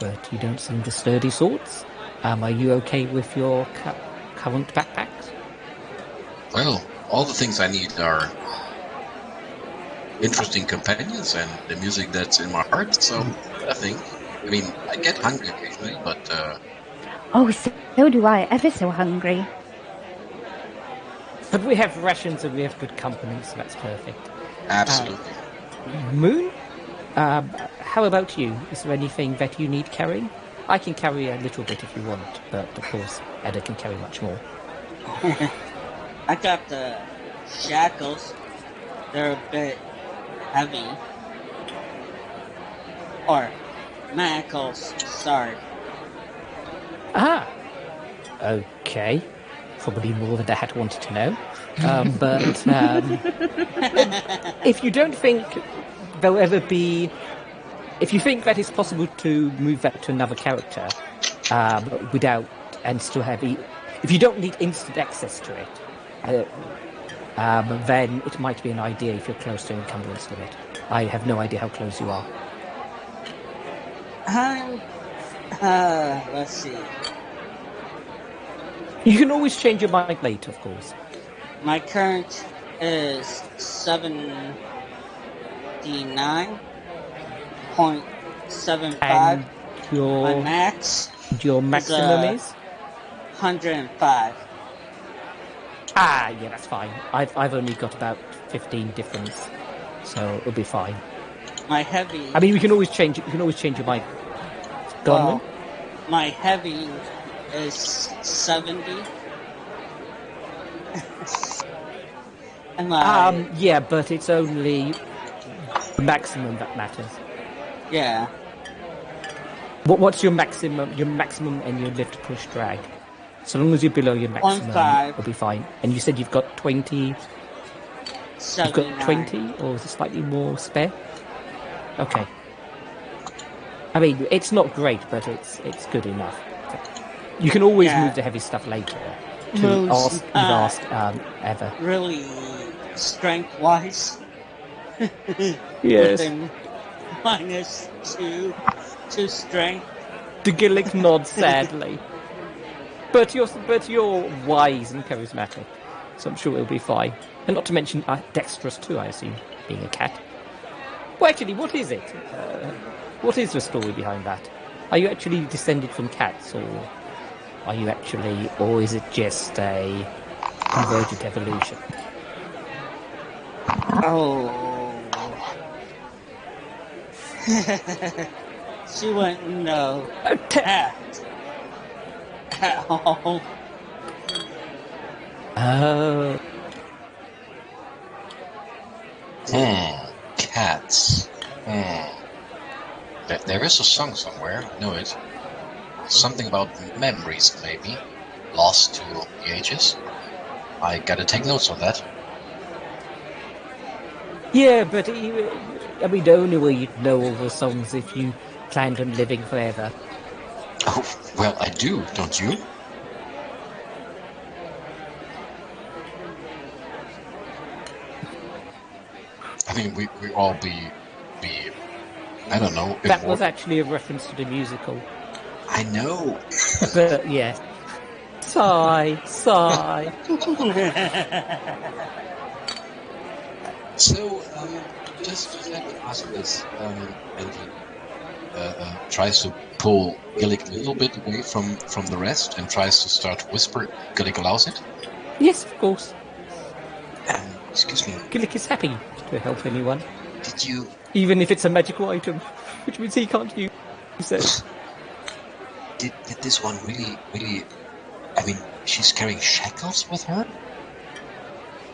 but you don't seem the sturdy sorts. Are you okay with your current backpacks? Well, all the things I need are interesting companions and the music that's in my heart, so I think. I mean, I get hungry occasionally, but... Oh, so do I. Ever so hungry. But we have rations and we have good company, so that's perfect. Absolutely. Moon? How about you? Is there anything that you need carrying? I can carry a little bit if you want, but of course, Edda can carry much more. I got the shackles. They're a bit heavy. Or manacles, sorry. Ah, okay. Probably more than I had wanted to know. But if you don't think there'll ever be... If you think that it's possible to move that to another character without... and still have... If you don't need instant access to it, then it might be an idea if you're close to encumbrance with it. I have no idea how close you are. I'm. Let's see. You can always change your mind later, of course. My current is 79.75. And My your max maximum is is? 105. Ah, yeah, that's fine. I've only got about 15 difference, so it'll be fine. My heavy. I mean, we can always change it. You can always change your mind. Go on, Lynn. My heavy is 70. And my Yeah, but it's only the maximum that matters. yeah. What's your maximum? Your maximum and your lift, push, drag. So long as you're below your maximum, 1.5. it'll be fine. And you said you've got 20. You've 79. got 20, or is it slightly more spare? Okay. I mean, it's not great, but it's good enough. You can always Yeah. move the heavy stuff later. Moves, Ask ever. Really, strength wise. Yes. Within -2 to strength. The Gillick nods sadly. But you're wise and charismatic, so I'm sure it'll be fine. And not to mention dexterous too, I assume, being a cat. Well, actually, what is it? What is the story behind that? Are you actually descended from cats, or is it just a convergent evolution? Oh. She wouldn't know that at all. Oh. Cats. There is a song somewhere, I know it. Something about memories, maybe. Lost to the ages. I gotta take notes on that. Yeah, but I mean, the only way you'd know all the songs if you planned on living forever. Oh, well, I do, don't you? I mean, we all be, I don't know. That was actually a reference to the musical. I know. But, yeah. Sigh. So, just let me ask this. And he tries to pull Gillick a little bit away from the rest and tries to start to whisper. Gillick allows it. Yes, of course. Excuse me. Gillick is happy to help anyone. Did you... Even if it's a magical item, which means he can't use it. Did this one really... I mean, she's carrying shackles with her?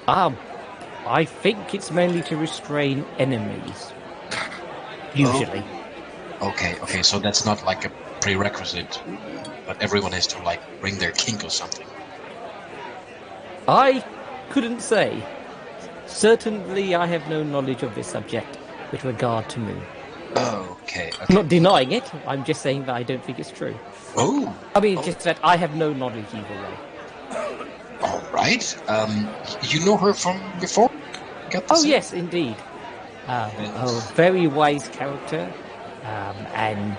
I think it's mainly to restrain enemies. Usually. Oh. Okay, so that's not like a prerequisite, but everyone has to, like, bring their kink or something. I couldn't say. Certainly I have no knowledge of this subject with regard to Moon. Okay. I'm not denying it, I'm just saying that I don't think it's true. Oh! I mean, just that I have no knowledge either way. Alright. You know her from before? Yes, indeed. A very wise character, and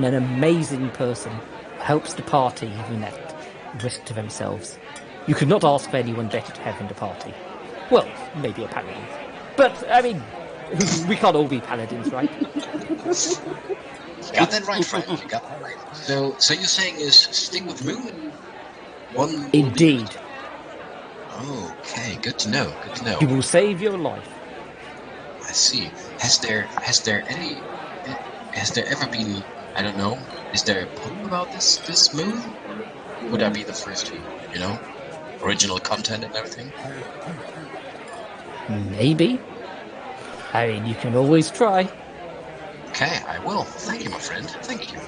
an amazing person. Helps the party even at risk to themselves. You could not ask for anyone better to have in the party. Well, maybe a paladin. But, I mean, we can't all be paladins, right? You got that right, friend. You got that right. So you're saying is stick with Moon? One. Indeed. Okay, good to know. You will save your life. I see. Has there ever been, I don't know, is there a poem about this Moon? Would I be the first to, original content and everything? Maybe. I mean, you can always try. Okay, I will. Thank you, my friend. Thank you.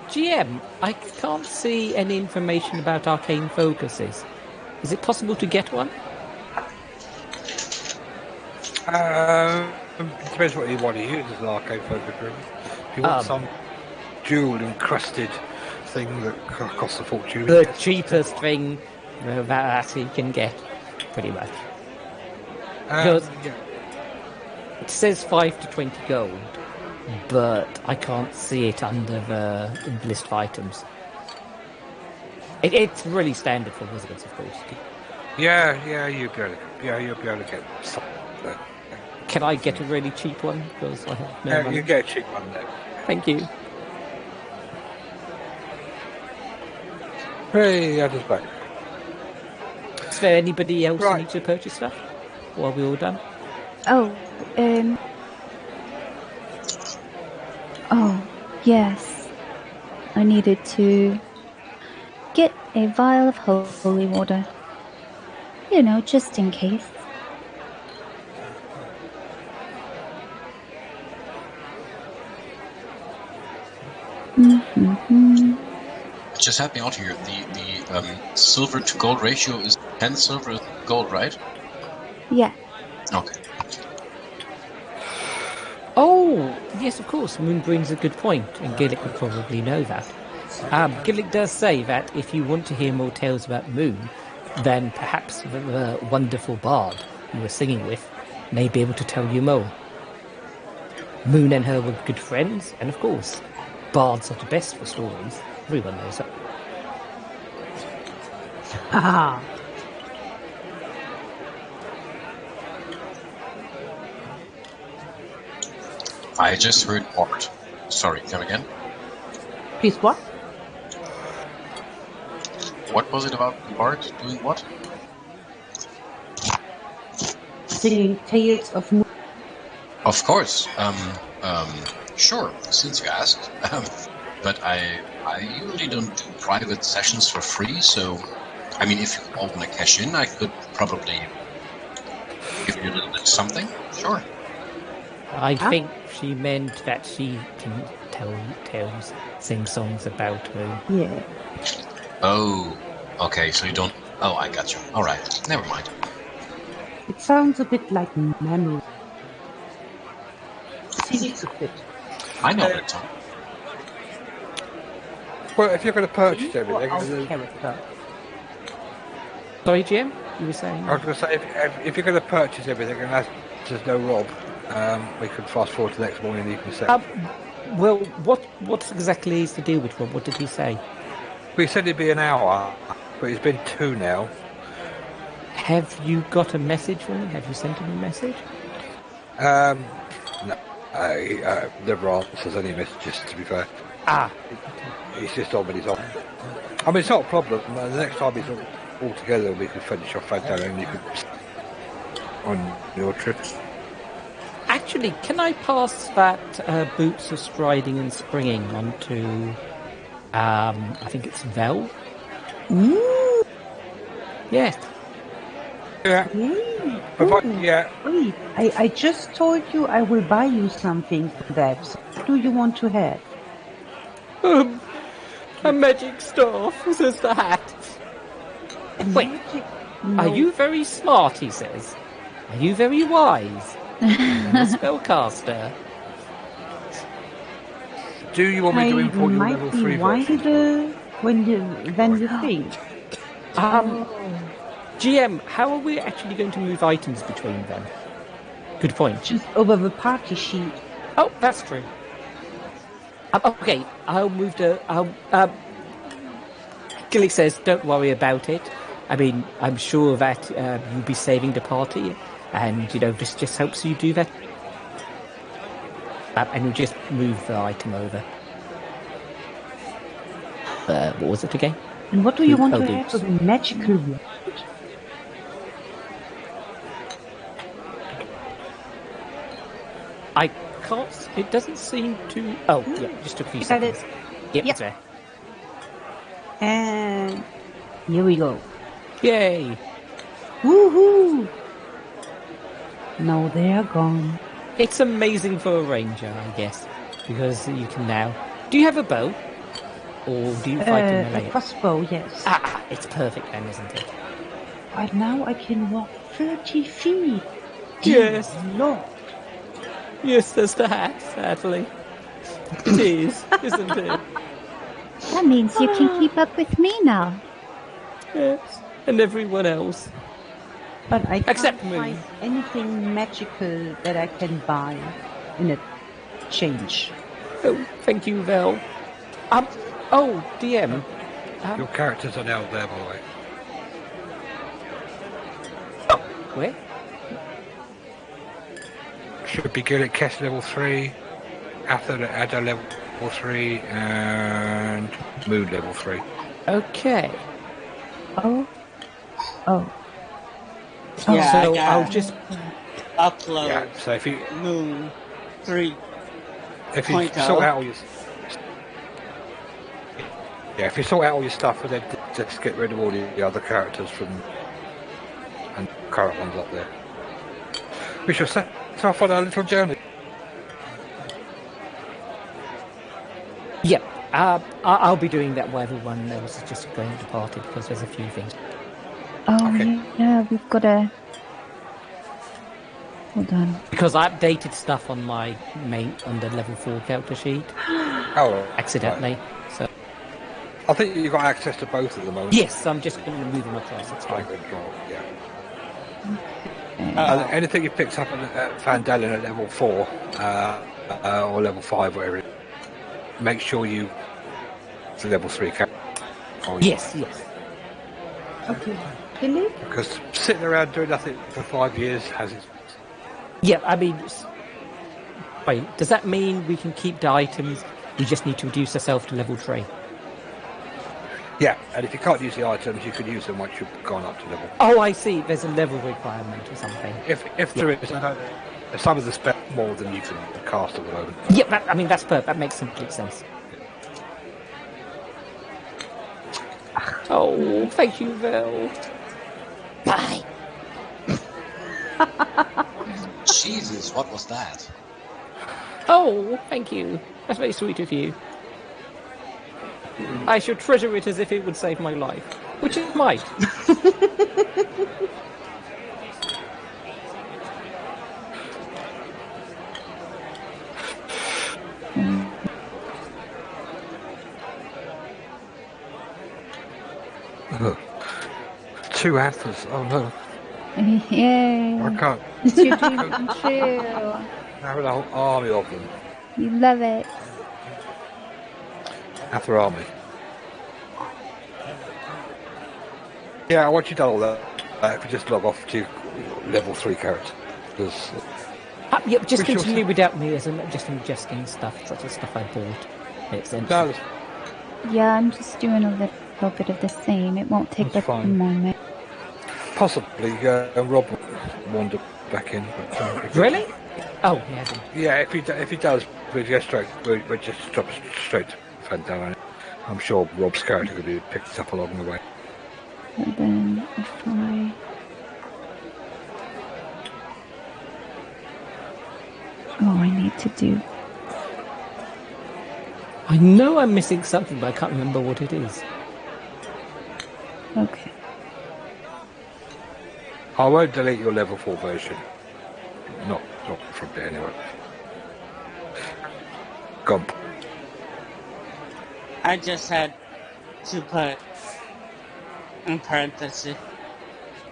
GM, I can't see any information about arcane focuses. Is it possible to get one? Depends what you want to use as an arcane focus room. If you want some jewel-encrusted thing that costs a fortune. The cheapest thing that you can get, pretty much. It says 5 to 20 gold, but I can't see it under the list of items. It's really standard for wizards, of course. Yeah, you'll be able to get some. Can I get a really cheap one? Because I have no money. You get a cheap one there. Thank you. Hey, that is back. Is there anybody else who Right. needs to purchase stuff? Or are we all done? Oh, oh, yes. I needed to get a vial of holy water. You know, just in case. Mm-hmm. Just help me out here. The silver to gold ratio is 10 silver to gold, right? Yeah. Okay. Oh, yes, of course. Moon brings a good point, and Gillick would probably know that. Gillick does say that if you want to hear more tales about Moon, then perhaps the wonderful bard you were singing with may be able to tell you more. Moon and her were good friends, and of course, bards are the best for stories. Everyone knows that. Ah, I just heard Bart. Sorry, come again? please what? What was it about Bart doing what? Singing tales of Moon. Of course. Sure, since you asked. But I usually don't do private sessions for free, so I mean, if you all want to cash in, I could probably give you a little bit of something. Sure. I think she meant that she can tell tales, sing songs about Moon. Yeah. Oh, okay. So you don't. Oh, I got you. All right. Never mind. It sounds a bit like memory. Seems a bit. I know that, Tom. Well, if you're going to purchase Or everything, out of character. Sorry, GM? You were saying? I was going to say, if you're going to purchase everything and there's no Rob, we could fast forward to the next morning and you can set. Well, what exactly is the deal with Rob? What did he say? We said it'd be an hour, but it's been 2 now. Have you got a message from him? Have you sent him a message? No, he never answers any messages, to be fair. He's just on when he's on. I mean, it's not a problem. The next time he's all together, we can finish off that down and you can on your trips. Actually, can I pass that boots of striding and springing onto, I think it's Vel? Ooh. Yes. Yeah. Yeah. Wait, I just told you I will buy you something for that. So what do you want to have? A magic staff, says the hat. Wait, No. are you very smart, he says? Are you very wise? I'm a spellcaster. Do you want me to import your might level be 3 version? wiser than you think. GM, how are we actually going to move items between them? Good point. Just over the party sheet. Oh, that's true. Okay, I'll move the... Gillick says, don't worry about it. I mean, I'm sure that you'll be saving the party, and, you know, this just helps you do that. And you'll just move the item over. What was it again? And what do you want to boots. have? A magical wand? I can't... It doesn't seem to... Oh, yeah, just took a few You got it. seconds. Yep, Yep. it's there. And here we go. Yay! Woohoo! Now they're gone. It's amazing for a ranger, I guess, because you can now... Do you have a bow? Or do you fight in A melee? crossbow, yes. It's perfect then, isn't it? But now I can walk 30 feet. Yes. Dear Lord. Yes, there's the hat, sadly. It is, isn't it? That means you can keep up with me now. Yes, and everyone else. But I can't Except find Moon. anything magical that I can buy in a change. Oh, thank you, Vel. DM. Your characters are now there, by the way. Where? Should begin at Kess level 3, after the Adder level 3, and Moon level 3. Okay. Oh. Yeah, So I got I'll just upload Yeah, so if you Moon 3. sort out all your if you sort out all your stuff and then just get rid of all the other characters from and current ones up there, we shall set off on our little journey. Yep. I'll be doing that while everyone else is just going to party because there's a few things. Oh, Okay. yeah, we've got to... Hold on. Because I updated stuff on my on the level 4 character sheet Oh, accidentally. So I think you've got access to both at the moment. yes, I'm just going to move them across. It's fine. Drag and drop, yeah. Okay. Anything you picked up at Vandalen at level 4 or level 5, whatever it is, make sure you to level 3 character. Yes. Okay. Really? Because sitting around doing nothing for 5 years has its... Yeah, I mean... Wait, does that mean we can keep the items? We just need to reduce ourselves to level 3? Yeah, and if you can't use the items, you can use them once you've gone up to level. Oh, I see. There's a level requirement or something. If there is, I don't know. Some of the spell more than you can cast at the moment. Yeah, that's perfect. That makes complete sense. Oh, thank you, Vel. Bye. Jesus, what was that? Oh, thank you. That's very sweet of you. I should treasure it as if it would save my life, which it might. Two anthers. Oh no, Yay. I can't. It's your dream come true. Having a whole army of them. You love it. Anther army. Yeah, once you've done all that, if you just log off to level 3 character. Because Yep, just We shall continue see. without me as I'm just ingesting stuff, such as stuff I bought. It's empty. no, Yeah, I'm just doing a little bit of the same. It won't take That's but a fine. moment. possibly Rob will wander back in. But, Really? Oh, he hasn't. Yeah, if he does, we'll just drop straight to Vandalen. I'm sure Rob's character could be picked up along the way. And then if I... Oh, I need to do... I know I'm missing something, but I can't remember what it is. Okay. I won't delete your level 4 version. Not from there anyway. Gump. I just had to put in parentheses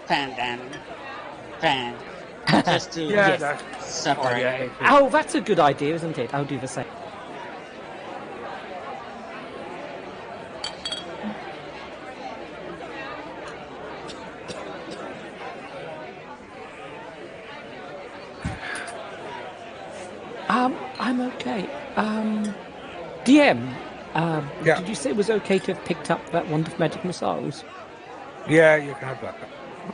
fan, just to Yeah, Yes. that's separate. yeah. Oh, that's a good idea, isn't it? I'll do the same. I'm okay. DM, Yeah. did you say it was okay to have picked up that wand of magic missiles? Yeah, you can have that.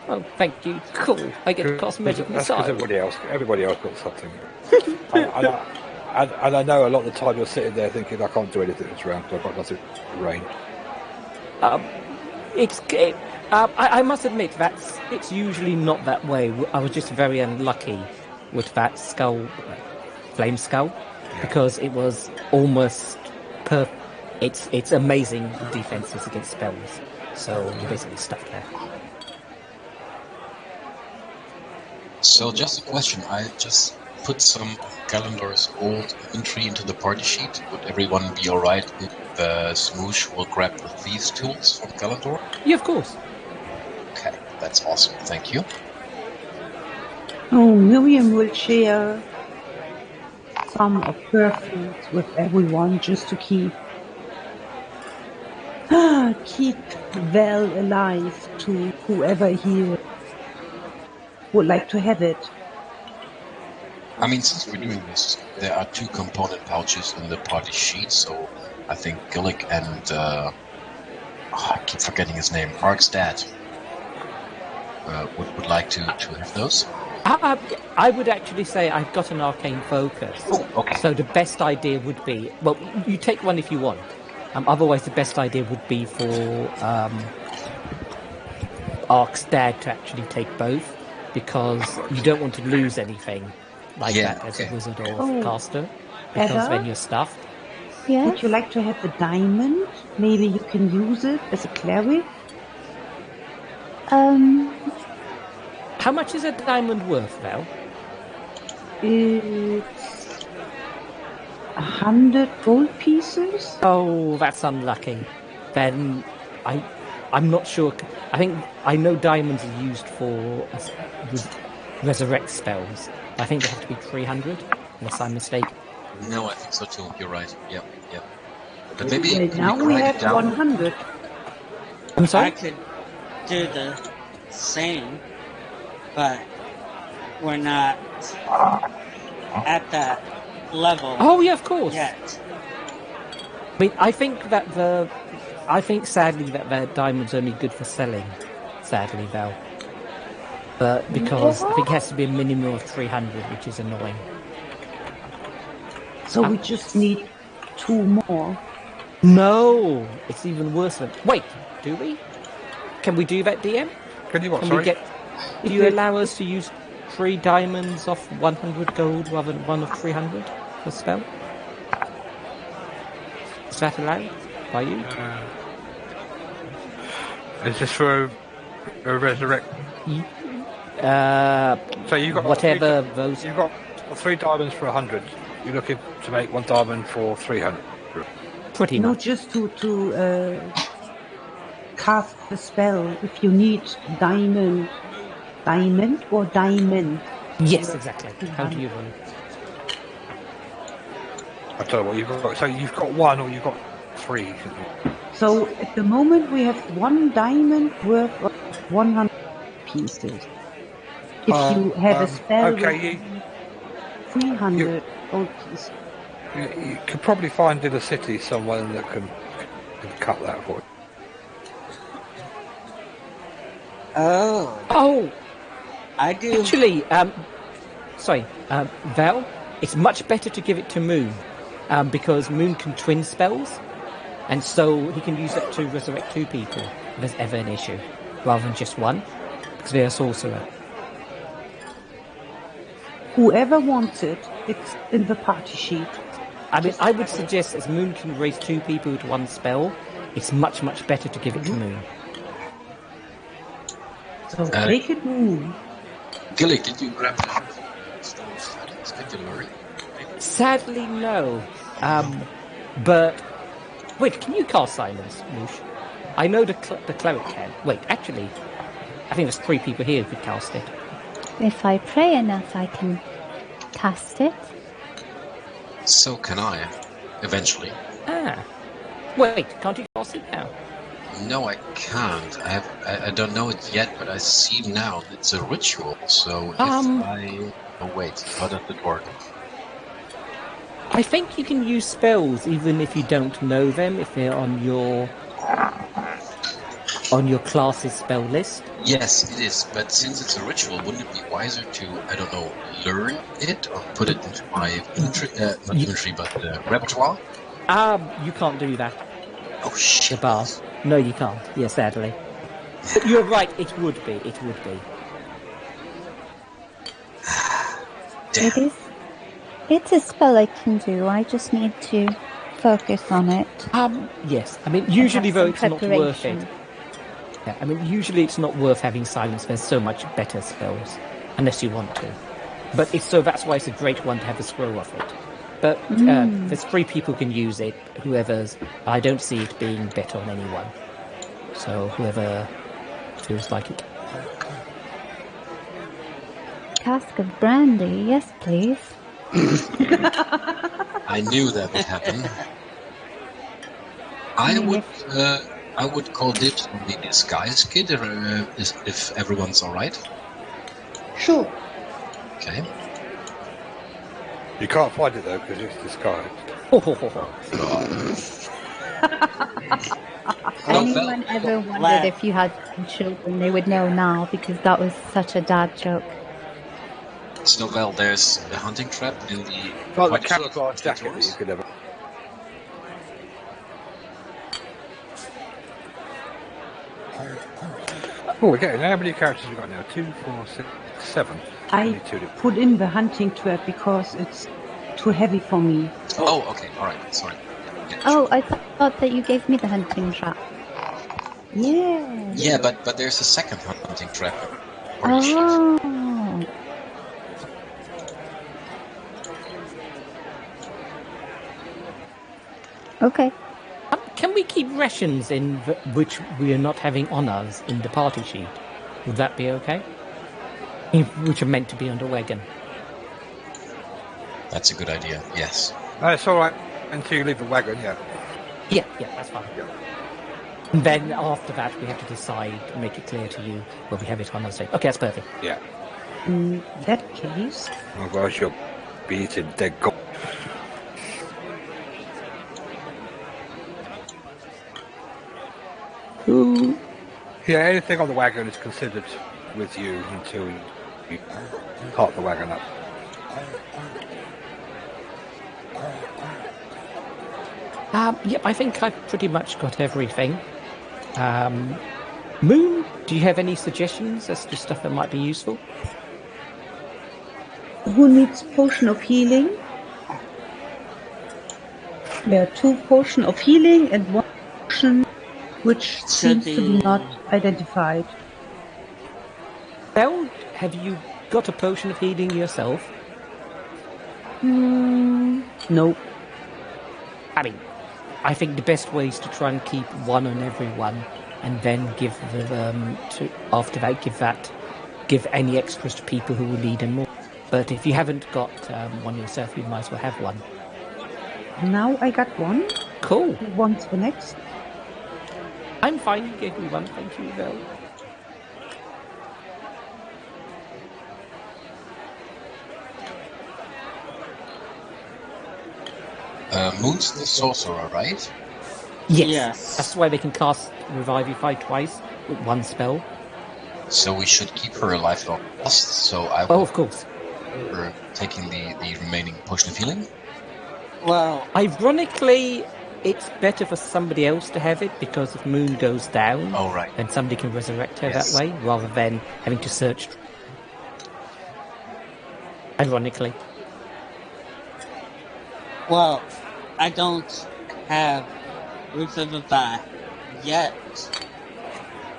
Oh, thank you. Cool. I get to cast magic That's because missiles. everybody else got something. and I know a lot of the time you're sitting there thinking, I can't do anything this round because I've got nothing to rain. I must admit that it's usually not that way. I was just very unlucky with that flame skull, because it was almost perfect. It's amazing defenses against spells, so you're basically stuck there. So just a question, I just put some Galandar's old entry into the party sheet. Would everyone be alright if Smoosh will grab these tools from Galandor? Yeah, of course. Okay, that's awesome, thank you. Oh, Miriam will share some of her foods with everyone just to keep Val alive to whoever here would like to have it. I mean, since we're doing this, there are 2 component pouches in the party sheet, so I think Gillick and I keep forgetting his name, Ark's dad, would like to have those. I would actually say I've got an arcane focus. Oh, okay. So the best idea would be, well, you take one if you want. Otherwise, the best idea would be for Ark's dad to actually take both, because you don't want to lose anything like that as a wizard or caster, because Heather? then you're stuffed. Yes? Would you like to have the diamond? Maybe you can use it as a cleric? How much is a diamond worth, Val? It's 100 gold pieces? Oh, that's unlucky. Then I'm not sure. I know diamonds are used for resurrect spells. I think they have to be 300, unless I'm mistaken. No, I think so too. You're right. Yep. But maybe Well, now we have 100. I'm I sorry? could do the same, but we're not at that level Oh, yeah, of course. yet. I mean, I think sadly that the diamond's only good for selling. Sadly, Val. But because I think it has to be a minimum of 300, which is annoying. So we just need 2 more. No! It's even worse than... Wait, do we? Can we do that, DM? Can you what? Can Sorry. we get... Do you allow us to use 3 diamonds off 100 gold rather than 1 of 300 for spell? Is that allowed by you? Is this for a resurrect? So you got Whatever those... You've got 3 diamonds for 100. You're looking to make 1 diamond for 300. Pretty No, much. just to cast the spell. If you need diamond or diamond? Yes, exactly. How do you roll? I tell you what, you've got. So you've got 1 or you've got 3. So at the moment we have 1 diamond worth of 100 pieces. If you have a spell okay, with 300 gold pieces. you could probably find in a city someone that can cut that for you. Oh! I do. Actually, Val, it's much better to give it to Moon, because Moon can twin spells, and so he can use that to resurrect 2 people if there's ever an issue, rather than just 1, because they're a sorcerer. Whoever wants it, it's in the party sheet. I mean, I would suggest as Moon can raise 2 people with 1 spell, it's much, much better to give it to Moon. So take it, Moon. Gillick, did you grab the specular? Sadly, no. But... Wait, can you cast Silence, Moosh? I know the cleric can. Wait, actually, I think there's 3 people here who could cast it. If I pray enough, I can cast it. So can I, eventually. Ah. Wait, can't you cast it now? No, I can't. I don't know it yet, but I see now it's a ritual. So if oh wait, how does it work? I think you can use spells even if you don't know them, if they're on your class's spell list. Yes, it is. But since it's a ritual, wouldn't it be wiser to, I don't know, learn it or put it into my repertoire? You can't do that. Oh shit! The bar. No, you can't. Yeah, sadly. But you're right. It would be. It would be. Damn. It's a spell I can do. I just need to focus on it. Yes. I mean, usually though, it's not worth preparation. it. Yeah, I mean, usually it's not worth having silence. There's so much better spells, unless you want to. But that's why it's a great one to have a scroll of it. But there's 3 people who can use it. Whoever's, I don't see it being better on anyone. So whoever feels like it. cask of brandy. Yes, please. I knew that would happen. I would call dibs on the disguise kit if everyone's all right. Sure. Okay. You can't find it though because it's disguised. Anyone ever wondered if you had children, they would know now because that was such a dad joke. Snowbell, there's a hunting trap in the... It's like the camouflage jacket that you could ever... Oh, we're getting... How many characters have we got now? 2, 4, 6, 7. I put in the hunting trap because it's too heavy for me. Oh, okay. All right. Sorry. Yeah, Oh, I thought that you gave me the hunting trap. Yeah. Yeah, but there's a second hunting trap. Oh. Okay. Can we keep rations in which we are not having on us in the party sheet? Would that be okay? Which are meant to be on the wagon. That's a good idea. Yes. It's all right until you leave the wagon. Yeah. Yeah, that's fine. Yeah. And then after that, we have to decide, make it clear to you where we have it on us. Okay, that's perfect. Yeah. In that case, Otherwise, you'll be eating dead gold. Yeah, anything on the wagon is considered with you until you part the wagon up. Yep, I think I've pretty much got everything. Moon, do you have any suggestions as to stuff that might be useful? who needs potion of healing? There are 2 potions of healing and 1 potion which seems to be not identified. Well, have you got a potion of healing yourself? No. I mean, I think the best way is to try and keep 1 on everyone, and then give give any extras to people who will need them more. But if you haven't got one yourself, you might as well have 1. Now I got 1. Cool. Who wants the next? I'm fine. You gave me 1. Thank you, Vel. Moon's the sorcerer, right? Yes. That's why they can cast Revivify twice with 1 spell. So we should keep her alive long last. So I will of course. Her taking the remaining potion of healing. Well, ironically, it's better for somebody else to have it because if Moon goes down, then somebody can resurrect her that way rather than having to search. Ironically. Well, I don't have Revivify yet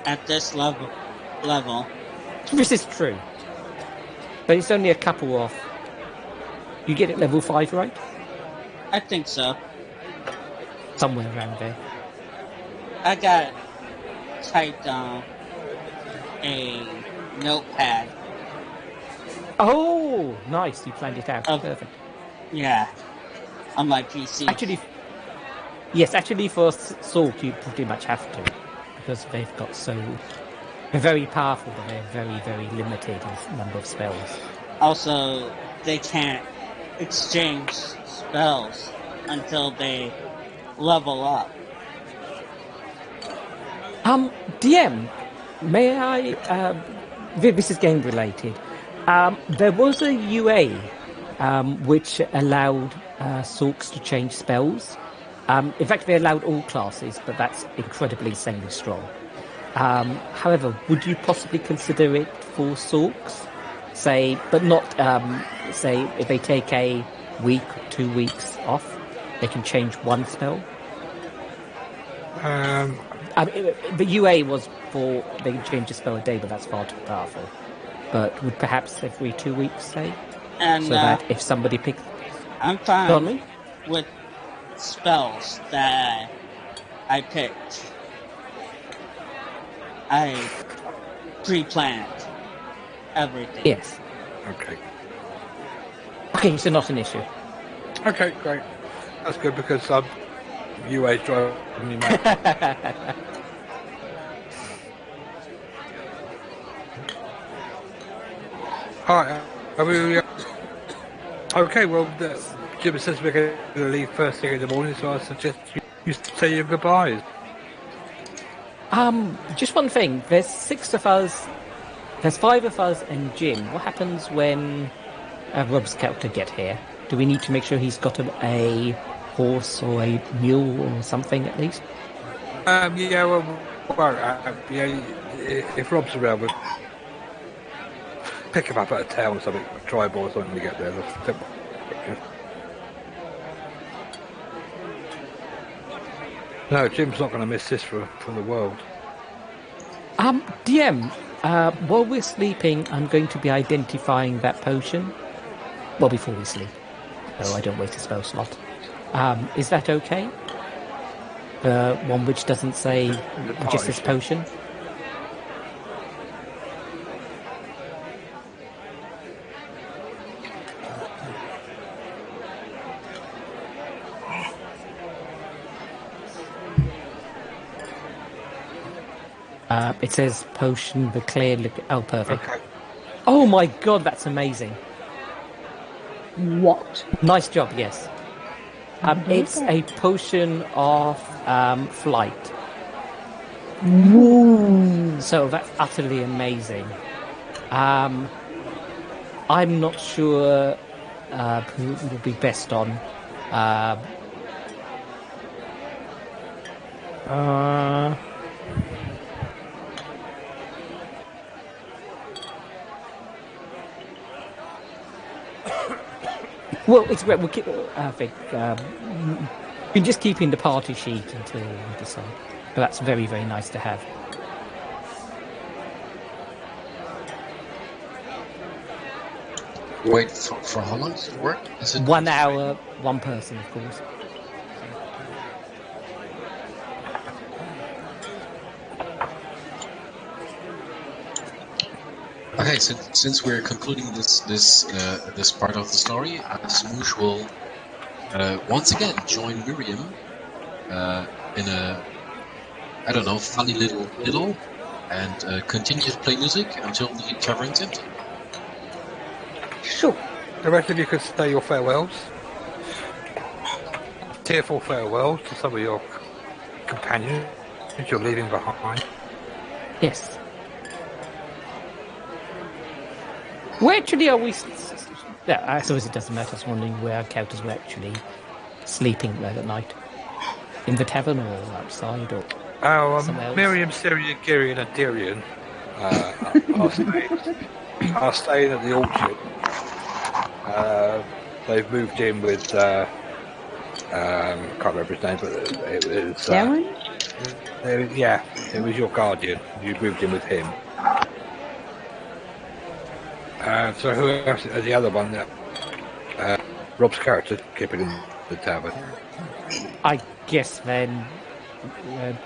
at this level. This is true. But it's only a couple off. You get it level 5, right? I think so. Somewhere around there. I got typed on a notepad. Oh, nice. You planned it out. Perfect. Yeah. On my PC. Actually for Salt you pretty much have to. Because they've got they're very powerful, but they're very, very limited in number of spells. Also, they can't exchange spells until they level up. DM, may I... this is game related. There was a UA which allowed Sorks to change spells. In fact, they allowed all classes, but that's incredibly insanely strong. However, would you possibly consider it for Sorks? Say, but not, say, if they take a week or 2 weeks off, they can change 1 spell? The UA was for, they can change a spell a day, but that's far too powerful. But would perhaps every 2 weeks, say? And, so that if somebody picks... I'm fine with spells that I picked. I pre-planned everything. Yes. Okay. Okay, so not an issue. Okay, great. That's good because UA's driving me mad. Hi, are we... Okay, well, Jim says we're going to leave first thing in the morning, so I suggest you say your goodbyes. Just one thing. There's 6 of us. There's 5 of us and Jim. What happens when Rob's character get here? Do we need to make sure he's got a horse or a mule or something at least? Yeah, yeah, if Rob's around, we'll pick him up at a town or something, a tribe or something when we get there. No, Jim's not going to miss this for the world. DM, while we're sleeping, I'm going to be identifying that potion. Well, before we sleep. So I don't waste a spell slot. Is that okay? The one which doesn't say, just says potion? It says potion, the clear liquid. Oh, perfect. Okay. Oh my god, that's amazing. What? Nice job, yes. It's a potion of flight. Whoa. So that's utterly amazing. I'm not sure who will be best on. Well, it's great. We'll keep. I think we can just keep in the party sheet until we decide. But that's very, very nice to have. Wait, for how long does it work? Is it 1 hour, one person, of course. Okay, since we're concluding this part of the story, Smoosh will once again join Miriam in a, I don't know, funny little and continue to play music until the tavern's empty. Sure. The rest of you could say your farewells. Tearful farewells to some of your companions you're leaving behind. Yes. Where actually are we? Yeah, I suppose it doesn't matter. I was wondering where our characters were actually sleeping late at night. In the tavern or outside or somewhere else? Miriam, Syrian, Girian and Dirian are staying at the orchard. They've moved in with, I can't remember his name, but it was... Darren? Yeah, it was your guardian. You moved in with him. So who else? The other one, Rob's character, keeping in the tavern. I guess then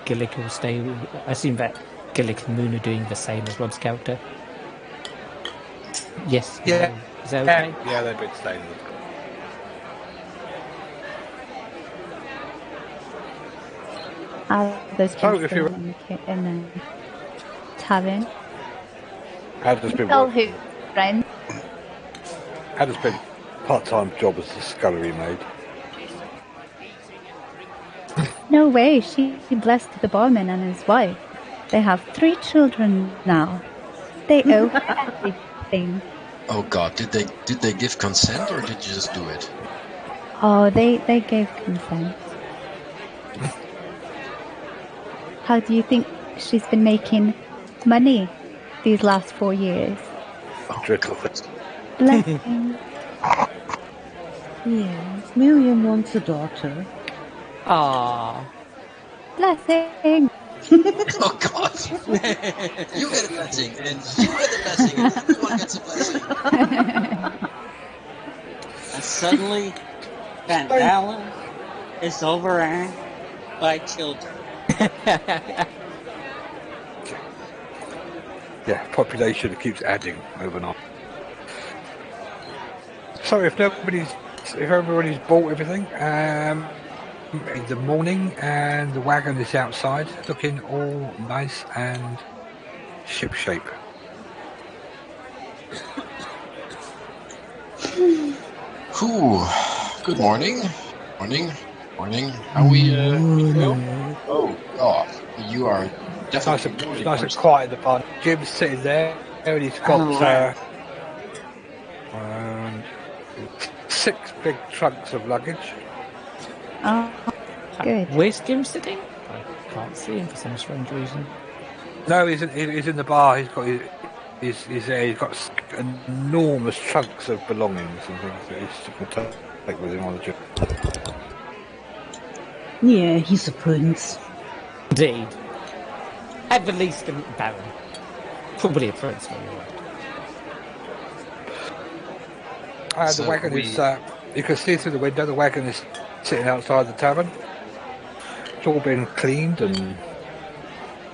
Gillick will stay. I assume that Gillick and Moon are doing the same as Rob's character. Yes. Yeah. Is that okay? Yeah, they've been staying. Those So if you're in the tavern. how does been Tell who, friends. how does been part-time job as a scullery maid? No way, she blessed the barman and his wife. They have 3 children now. They owe everything. Oh God, did they give consent or did you just do it? Oh, they gave consent. How do you think she's been making money these last 4 years? Dreadful. Blessing. Yes, Miriam wants a daughter. Ah. Blessing. Oh God! You get a blessing, and you get a blessing, and everyone gets a blessing. And suddenly, Van Dalen is overran by children. Yeah, population keeps adding overnight. So if everybody's bought everything, in the morning, and the wagon is outside, looking all nice and shipshape. Whew. Good morning. Morning. Are we? Oh God, you are definitely It's nice and quiet in the barn. Jim's sitting there, and he's got 6 big trunks of luggage. Oh, good. Where's Jim sitting? I can't see him for some strange reason. No, he's in the bar. He's got enormous trunks of belongings and things that he's going to take with him on the trip. Yeah, he's a prince. Indeed. At the least a baron. Probably a prince when you're right. The wagon is, you can see through the window, the wagon is sitting outside the tavern. It's all been cleaned and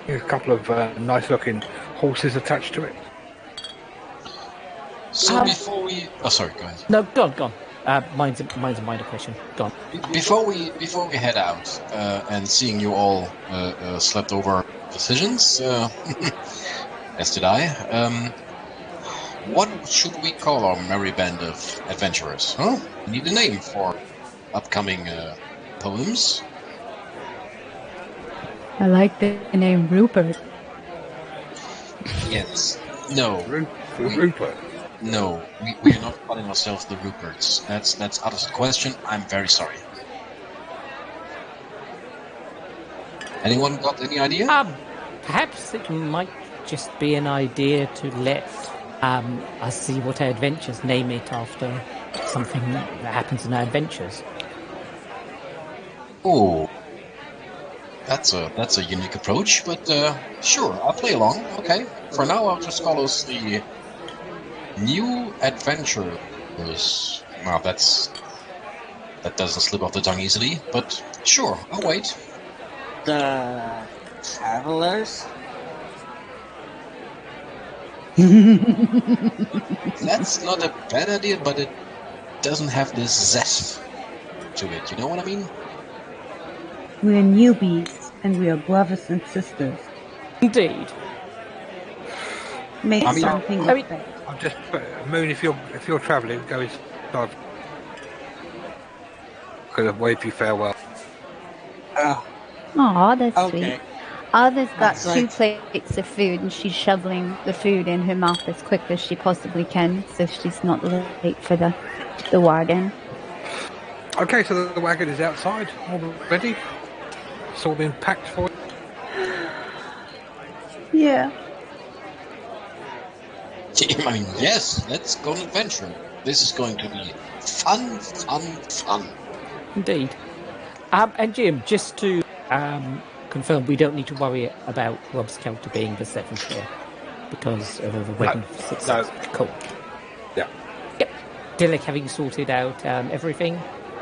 there's a couple of nice looking horses attached to it. So before we... Oh, sorry, go ahead. No, go on. Mine's a minor question. Go on. Before we head out, and seeing you all slept over decisions, as did I, what should we call our merry band of adventurers? Huh? We need a name for upcoming poems. I like the name Rupert. Yes. No. Rupert. No, we are not calling ourselves the Ruperts. That's out of the question. I'm very sorry. Anyone got any idea? Perhaps it might just be an idea to let us see what our adventures, name it after something that happens in our adventures. Oh, that's a unique approach, but sure, I'll play along. Okay, for now I'll just call us the New Adventurers. Well, that doesn't slip off the tongue easily, but sure, I'll wait. The Travelers? That's not a bad idea, but it doesn't have this zest to it. You know what I mean? We're newbies, and we are brothers and sisters. Indeed. Make I mean- something I mean- of that. I'm just Moon. If you're travelling, go inside. Could have waved you farewell. Oh, Aw, that's okay. sweet. Others got That's 2 right. plates of food, and she's shoveling the food in her mouth as quick as she possibly can, so she's not late for the wagon. Okay, so the wagon is outside, all ready. It's all been packed for you. Yeah. I mean, yes, let's go on an adventure. This is going to be fun. Indeed. And Jim, just to confirm, we don't need to worry about Rob's character being the 7th here because of the weapon success. No. Cool. Yeah. Yep. Dilek, having sorted out everything,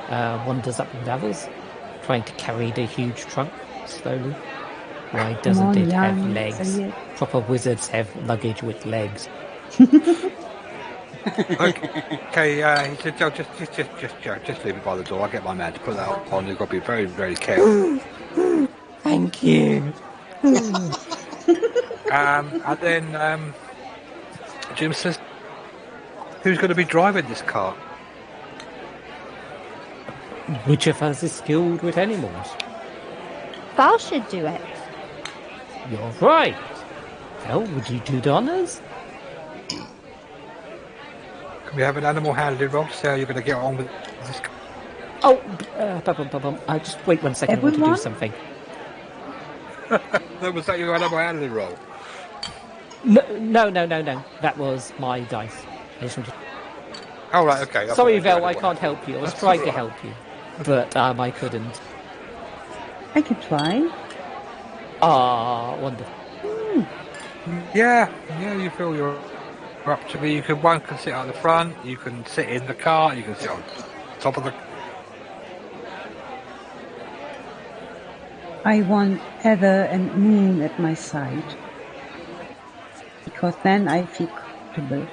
wanders up with others, trying to carry the huge trunk slowly. Why doesn't on, it have young, legs? say it. Proper wizards have luggage with legs. Okay, he said, Joe, just leave it by the door. I'll get my man to put that on. You've got to be very, very careful. Thank you. And then Jim says, who's going to be driving this car? Which of us is skilled with animals? Val should do it. You're right. Well, would you do the honours? Can we have an animal handling roll to see how you're going to get on with this car? Oh, just wait 1 second. I want to do Everyone? something. Was that your animal handling roll? No. That was my dice. I just wanted... Oh, right, okay. Sorry, Vel, I can't help you. I was trying to help you, but I couldn't. I can try. Wonderful. Yeah, you feel you're up to me. One can sit at the front, you can sit in the car, you can sit on top of the... I want Heather and Moon at my side. Because then I feel comfortable.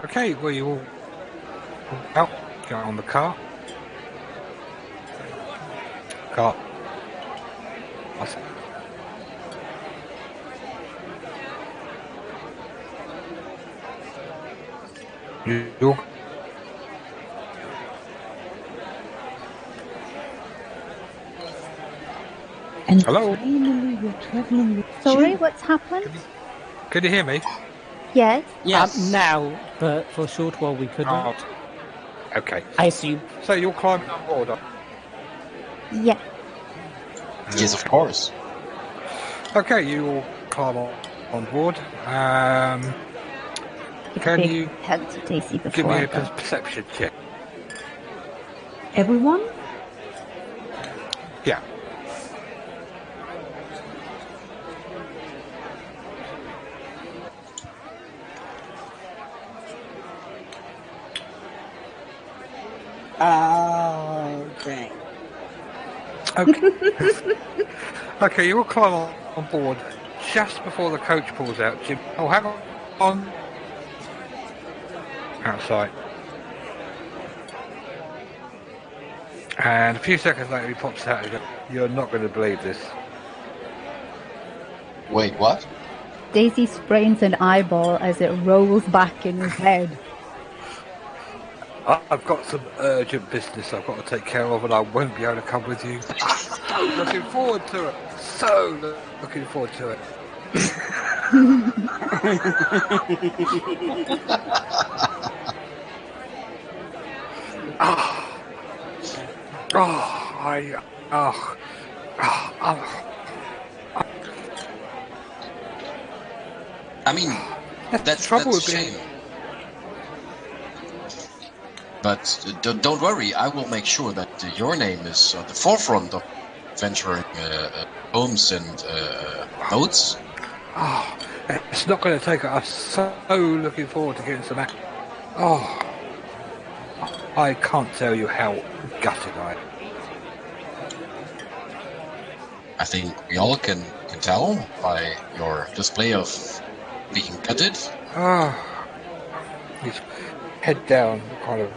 Okay, well, you all out, get on the car. Car. You And Hello? finally, we're traveling with Sorry, Jim. what's happened? can you hear me? Yes. Yes. Now, but for a short while we couldn't. Oh, okay. I assume. So you're climbing on board. Yeah. Yes, of course. Okay, you all climb on board. Give Can a big you hug to Daisy give before me I a go. perception check? Everyone? Yeah. Oh, dang. Okay. Okay, you all climb on board just before the coach pulls out. Jim. Oh, hang on. Outside. And a few seconds later, he pops out and goes, "You're not going to believe this." Wait, what? Daisy sprains an eyeball as it rolls back in his head. I've got some urgent business I've got to take care of, and I won't be able to come with you. So looking forward to it. So looking forward to it. I mean, that's trouble a with being- shame. But don't worry, I will make sure that your name is at the forefront of venturing homes and boats. Oh, it's not going to take it. I'm so looking forward to getting some action. Oh, I can't tell you how gutted I am. I think we all can tell by your display of being gutted. Oh, his head down, kind of.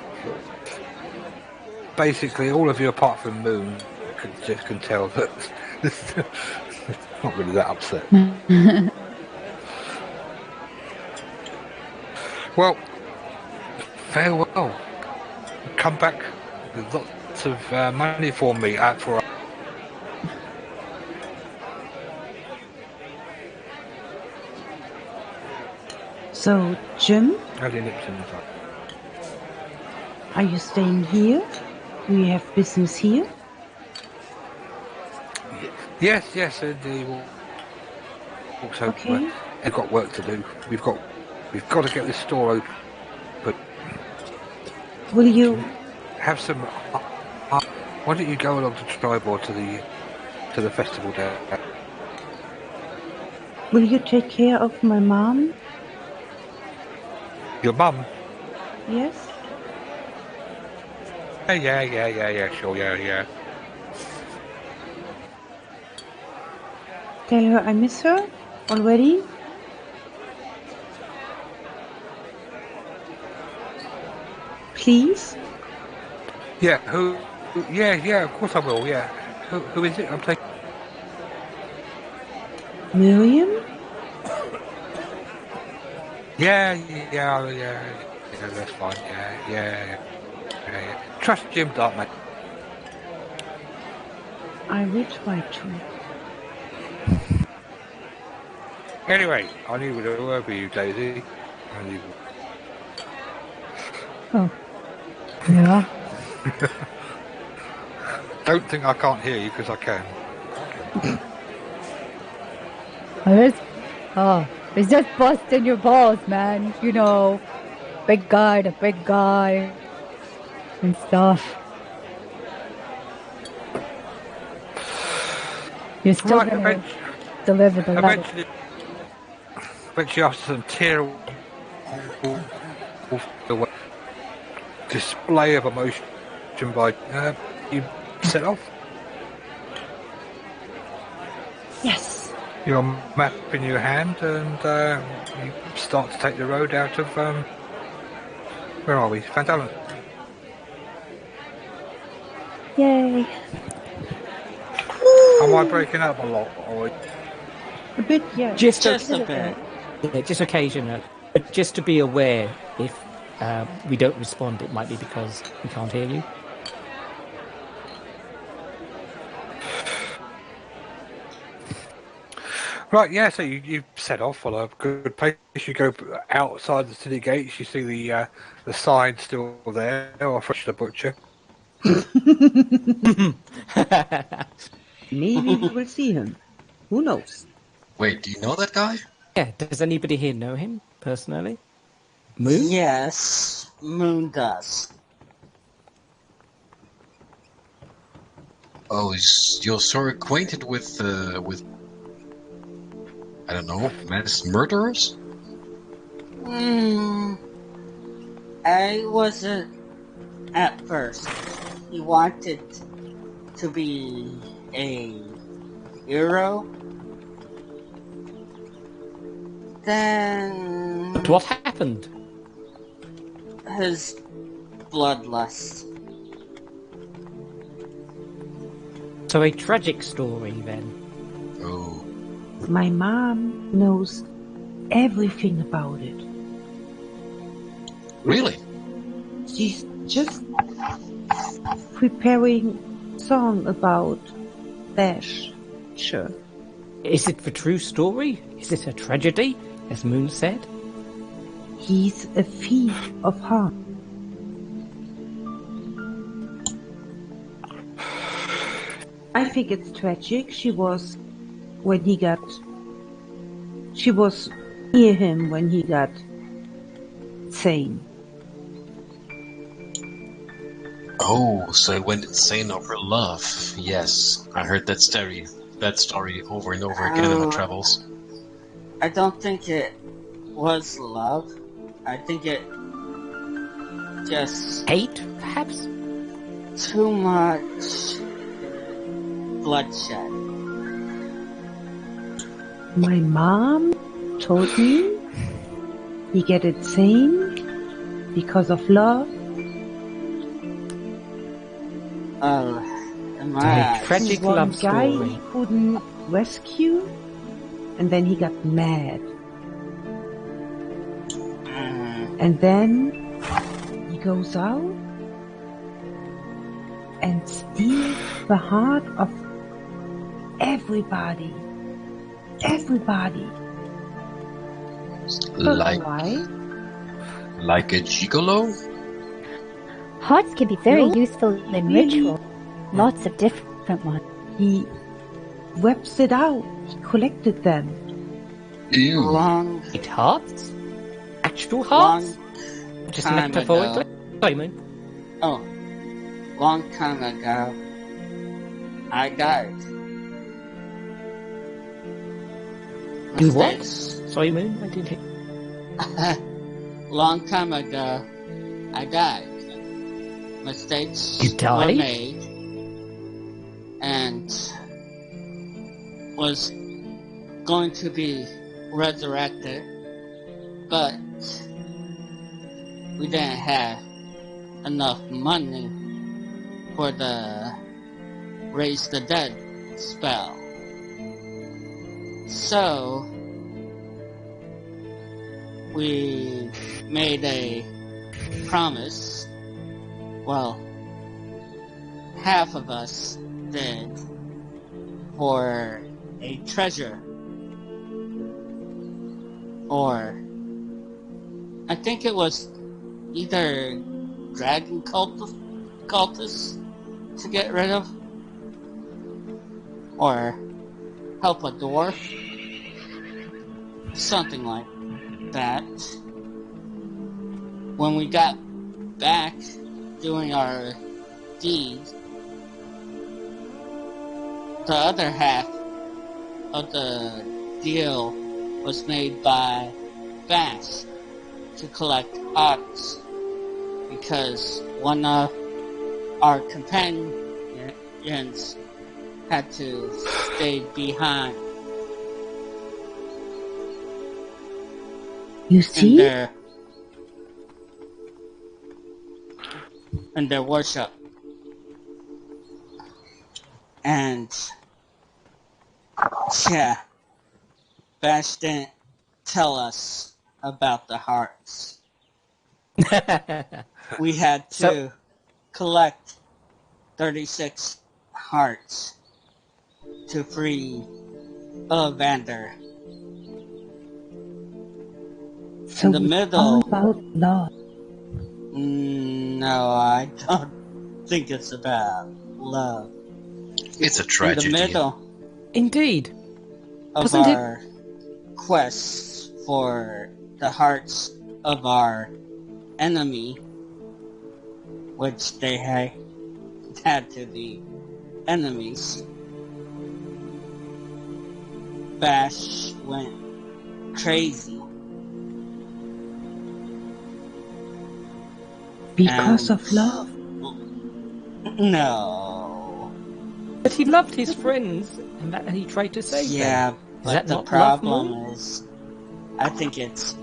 Basically, all of you apart from Moon can tell that it's not really that upset. Well, farewell. Come back with lots of money for me for. So, Jim, Early Nixon is like, are you staying here? Do you have business here? yes, indeed. Also, Okay. I've got work to do. We've got to get this store open. But Will you have some. Why don't you go along to Tribord to the festival there? will you take care of my mom? Your mum? Yes. Yeah, sure, yeah. Tell her I miss her already. Please. Yeah, who? Yeah, of course I will. Yeah, who is it? I'm taking. Miriam? Yeah, that's fine. Yeah. Trust Jim Dart, mate. I will try to. Anyway, I need to work with you, Daisy. Oh. Yeah. Don't think I can't hear you, because I can. It's just busting your balls, man. You know, big guy to big guy and stuff. You're still Right, gonna deliver the letter. eventually after some tear display of emotion by you set off. Yes. Your map in your hand, and you start to take the road out of Where are we? Fantastic. Yay. Am I breaking up a lot? Or... A bit, yeah. Just a bit. Yeah, just occasionally. But just to be aware, if we don't respond, it might be because we can't hear you. Right, yeah, so you set off on a good pace. You go outside the city gates, you see the sign still there, or Fresh the Butcher. Maybe we will see him. Who knows? Wait, do you know that guy? Yeah, does anybody here know him personally? Moon? Yes, Moon does. Oh, you're so acquainted with I don't know, mass murderers? I wasn't at first. He wanted to be a hero. Then But what happened? his bloodlust. So a tragic story then. Oh. My mom knows everything about it. Really? She's just preparing a song about Bash. Sure. Is it the true story? Is it a tragedy, as Moon said? He's a thief of harm. I think it's tragic. She was near him when he got sane. Oh, so he went insane over love. Yes, I heard that story over and over again in my travels. I don't think it was love. I think it just Hate, perhaps? too much bloodshed. My mom told me he get insane because of love. In my A eyes. tragic One love guy story. he couldn't rescue, and then he got mad. And then he goes out and steals the heart of everybody. Everybody. But Like why? a gigolo? Hearts can be very No, useful in really. ritual. Lots of different ones. He webs it out. He collected them. Ew. Long It hearts? Actual hearts? Just time metaphorically? ago. Sorry, Moon. Oh, long time ago, I died. You what? Mistakes. Sorry, Moon, I didn't hear. Long time ago, I died. Mistakes You were died? made, and was going to be resurrected, but we didn't have enough money for the raise the dead spell. So we made a promise. Well, half of us did, for a treasure. Or I think it was either dragon cultists to get rid of, or help a dwarf, something like that. When we got back doing our deed, the other half of the deal was made by Bass to collect ox, because one of our companions had to stay behind. You And see? there, in their worship. And yeah, Bash didn't tell us about the hearts. We had to collect 36 hearts to free Ollivander. So In the it's middle. all about love. No, I don't think it's about love. It's a In tragedy. the middle Indeed. of Wasn't it- our quests for the hearts of our enemy, which they had to be enemies, Bash went crazy. Because And- of love. No. But he loved his friends, and he tried to save them. Yeah, Is but that the not love, problem Moon? is, I think it's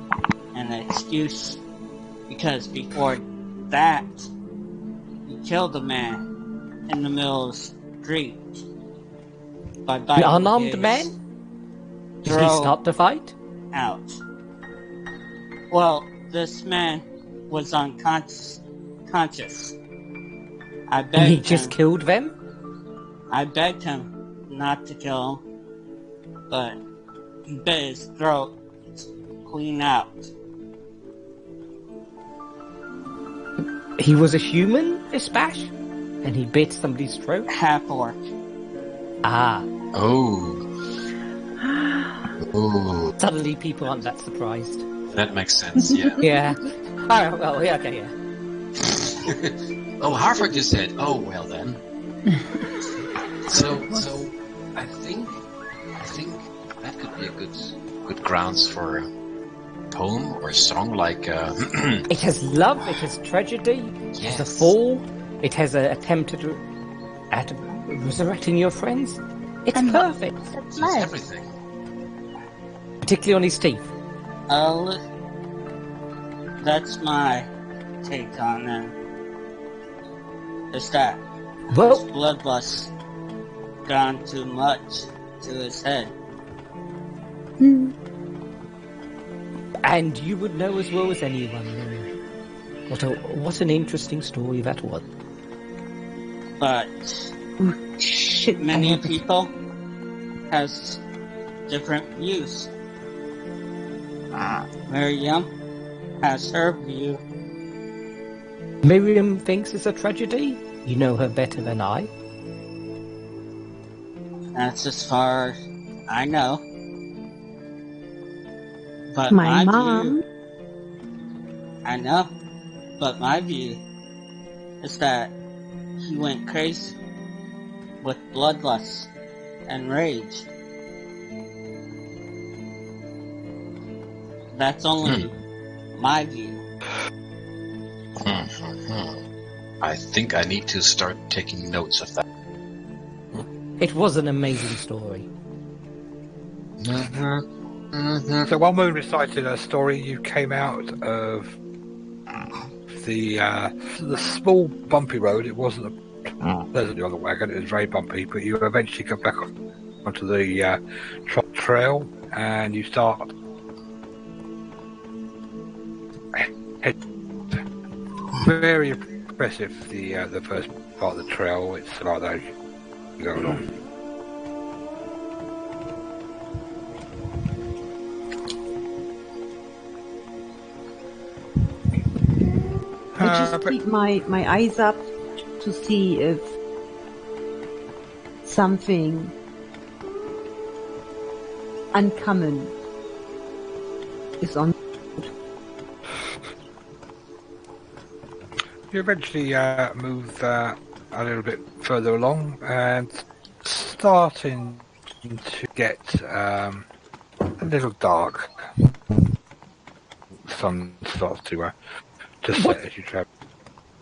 an excuse, because before that, he killed a man in the middle of the street by An biting unarmed his man? Did he throat start the fight? out. Well, this man was unconscious. I And he begged just him. killed them? I begged him not to kill him, but he bit his throat clean out. He was a human, this Bash? And he bit somebody's throat? Half orc. Ah. Oh. Oh. Suddenly people aren't that surprised. That makes sense, yeah. Yeah. Alright, well, yeah, okay, yeah. Oh, Harvard just said, oh, well then. So I think that could be a good grounds for a poem or a song like It has love, it has tragedy, it has a Yes. fall, it has an attempt at resurrecting your friends. It's And perfect. It's it's love. everything. Particularly on his teeth. That's my take on it. Is that Well, bloodlust gone too much to his head? Hmm. and you would know as well as anyone. What an interesting story that was. But Shit. many people has different views. Miriam has her view. Miriam thinks it's a tragedy. You know her better than I. That's as far as I know. But My my mom. view, I know, but my view is that he went crazy with bloodlust and rage. That's only my view. I think I need to start taking notes of that. It was an amazing story. So while Moon recited her story, you came out of the small bumpy road. It wasn't pleasantly on the wagon; it was very bumpy. But you eventually got back onto the trot trail, and you start. Very impressive. The first part of the trail. It's like those you go along. I just keep my eyes up to see if something uncommon is on. You eventually move a little bit further along and starting to get a little dark. The sun starts to set as you travel.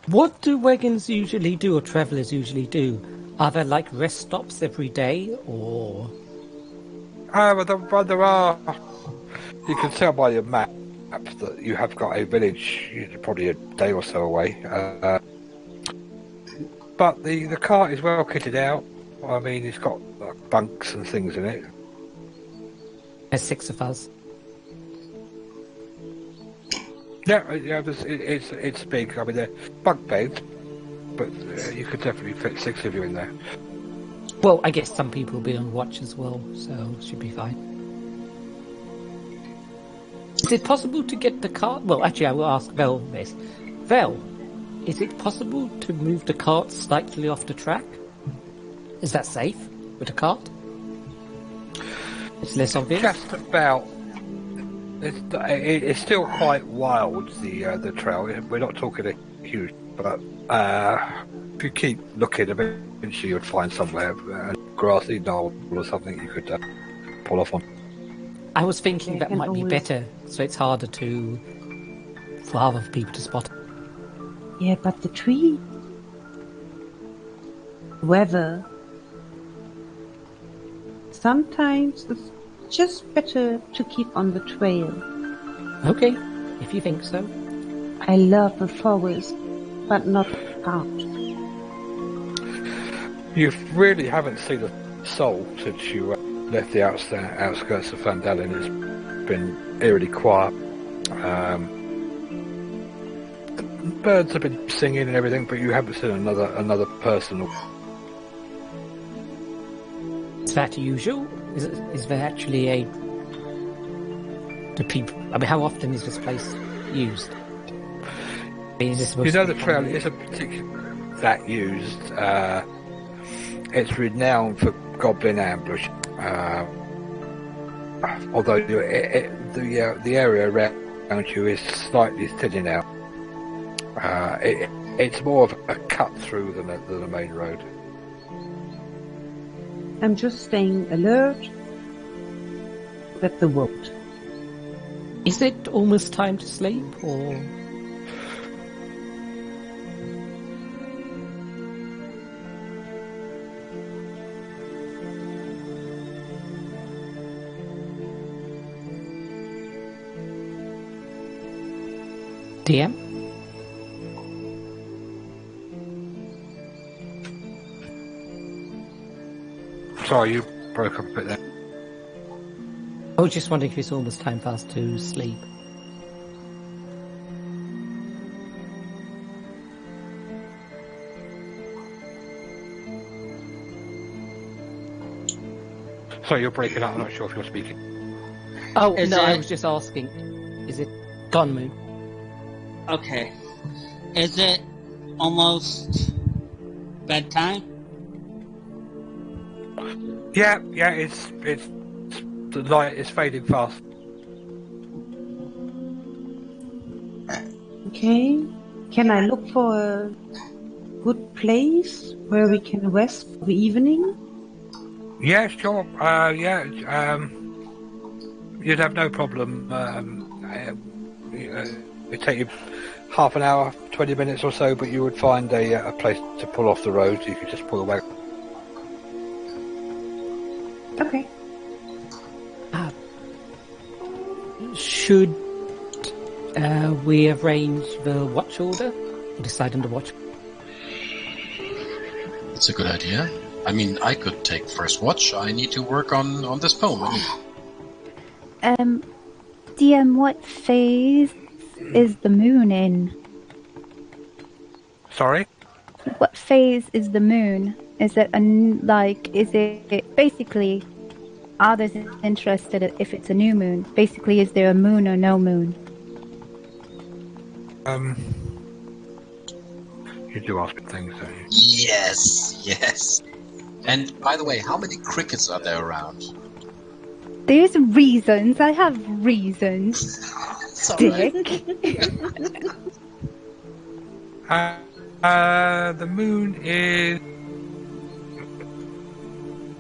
What do wagons usually do, or travellers usually do? Are there like rest stops every day, or? But there are. You can tell by your map that you have got a village, probably a day or so away. But the cart is well kitted out. I mean, it's got bunks and things in it. There's 6 of us. Yeah, it's big. I mean, they're bunk beds, but you could definitely fit 6 of you in there. Well, I guess some people will be on watch as well, so should be fine. Is it possible to get the cart? Well, actually, I will ask Vel this. Vel, is it possible to move the cart slightly off the track? Is that safe with a cart? It's less obvious. Just about. It's still quite wild, the trail. We're not talking a huge, but if you keep looking, eventually you'd find somewhere a grassy knoll or something you could pull off on. I was thinking that can might be always- better, so it's harder for other people to spot. Yeah, but the tree. Weather. Sometimes it's just better to keep on the trail. Okay, if you think so. I love the forest, but not out. You really haven't seen a soul since you left the outskirts of Fandalin. It's been eerily quiet. The birds have been singing and everything, but you haven't seen another person. Is that usual? Is there actually do people? I mean, how often is this place used? Is this supposed You know to the be trail common? isn't particularly that used. It's renowned for goblin ambush. Although the area around you is slightly thinning out. It's more of a cut through than a main road. I'm just staying alert with the road. Is it almost time to sleep, or? DM? Sorry, you broke up a bit there. I was just wondering if it's almost time for us to sleep. Sorry, you're breaking up. I'm not sure if you're speaking. Oh, Is no, I it- was just asking. Is it gone, Moon? Okay. Is it almost bedtime? Yeah, it's the light is fading fast. Okay. Can I look for a good place where we can rest for the evening? Yeah, sure. You'd have no problem. It'd take you half an hour, 20 minutes or so, but you would find a place to pull off the road. You could just pull away. Okay. Should we arrange the watch order? Or decide on the watch? It's a good idea. I mean, I could take first watch. I need to work on this poem. DM, what phase is the moon in? Sorry? What phase is the moon? Is it is it basically, others interested if it's a new moon? Basically, is there a moon or no moon? You do ask things, don't you? Yes. And by the way, how many crickets are there around? There's reasons. I have reasons. It's all right. Dick. The moon is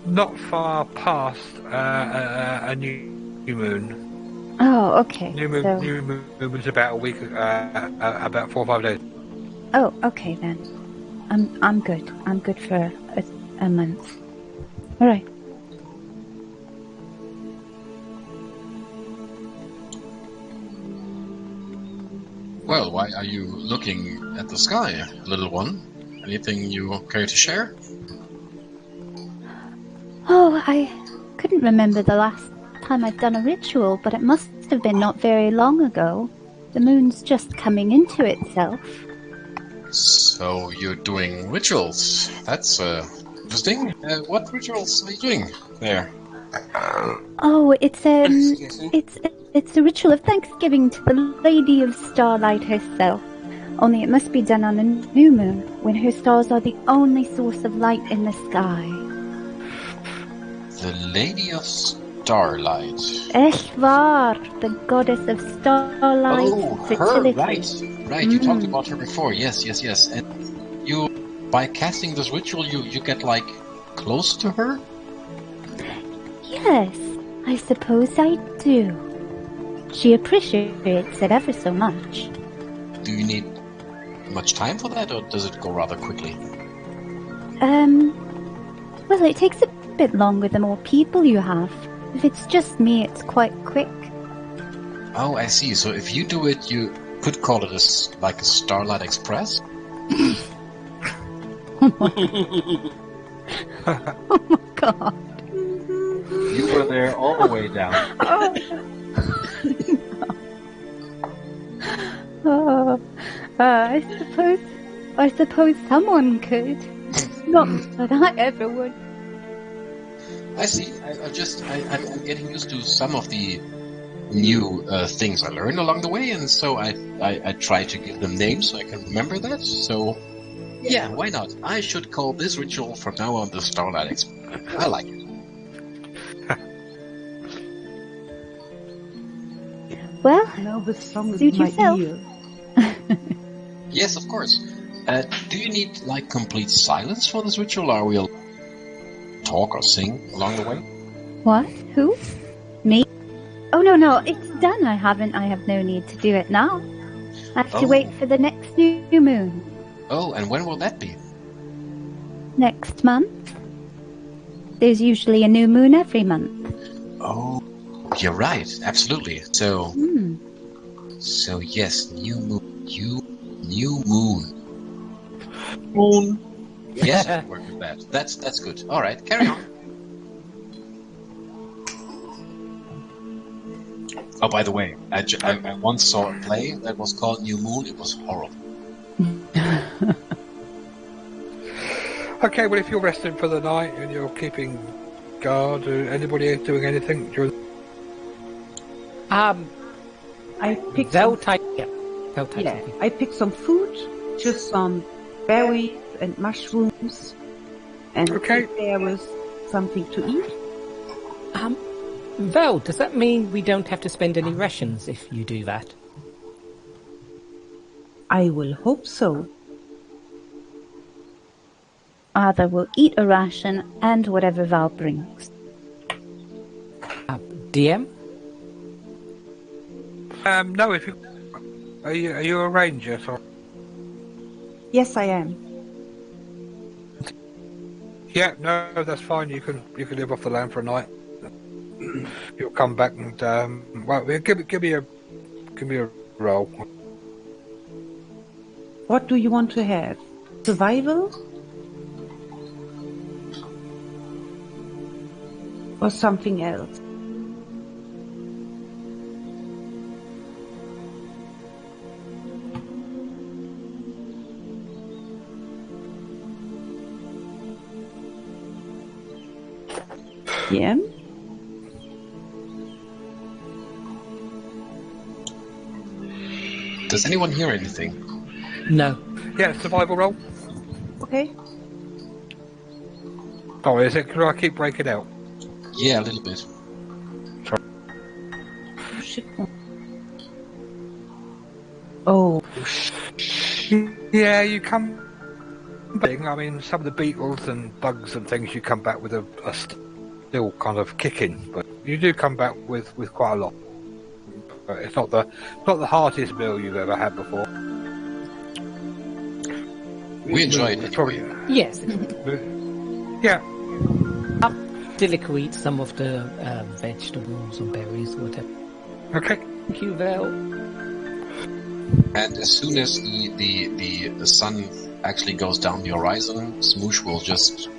not far past a new moon. Oh, okay. New moon was about a week, about 4 or 5 days. Oh, okay then. I'm good. I'm good for a month. All right. Well, why are you looking at the sky, little one? Anything you care to share? Oh, I couldn't remember the last time I've done a ritual, but it must have been not very long ago. The moon's just coming into itself. So you're doing rituals. That's interesting. What rituals are you doing there? Oh, it's Excuse me. it's a ritual of thanksgiving to the Lady of Starlight herself. Only it must be done on a new moon, when her stars are the only source of light in the sky. The Lady of Starlight. Eshvar, the goddess of starlight Oh, and her, fertility. right. You talked about her before. Yes. And you, by casting this ritual, you get like close to her. Yes, I suppose I do. She appreciates it ever so much. Do you need much time for that, or does it go rather quickly? Well, it takes a bit longer the more people you have. If it's just me, it's quite quick. Oh, I see. So if you do it, you could call it like a Starlight Express. Oh my god. You were there all the way down. Oh, I suppose someone could. Not that I ever would. I see. I'm getting used to some of the new things I learned along the way, and so I try to give them names so I can remember that. So, yeah, why not? I should call this ritual from now on the Starlight Express. I like it. Well, Now the song is suit in my yourself. ear. Yes, of course. Do you need like complete silence for this ritual, or will talk or sing along the way? What? Who? Me? Oh, no, it's done. I have no need to do it now. I have to Oh. wait for the next new moon. Oh, and when will that be? Next month. There's usually a new moon every month. Oh, you're right. Absolutely. So, Hmm. so yes, new moon. New moon. Moon. Yes, I can work with that. That's good. All right, carry on. Oh, by the way, I once saw a play that was called New Moon. It was horrible. Okay, well, if you're resting for the night and you're keeping guard, anybody doing anything during? I picked They'll some, take it. They'll take yeah, something. I picked some food, just some berries and mushrooms, and Okay. if there was something to eat. Vel, does that mean we don't have to spend any rations if you do that? I will hope so. Either will eat a ration and whatever Val brings. DM? No. If you are you a ranger? So, Yes, I am. yeah, no, that's fine. You can live off the land for a night. You'll come back and well, give me a roll. What do you want to have? Survival? Or something else? Yeah? Does anyone hear anything? No. Yeah, survival roll. Okay. Oh, is it? Can I keep breaking out? Yeah, a little bit. Shit. Oh, Yeah, you come back. I mean, some of the beetles and bugs and things you come back with are still kind of kicking, but you do come back with quite a lot. But it's not the heartiest meal you've ever had before. We enjoyed It's it. probably, Yes. yeah. Dilico eats some of the vegetables or berries or whatever. Okay. Thank you, Vel. And as soon as the sun actually goes down the horizon, Smoosh will just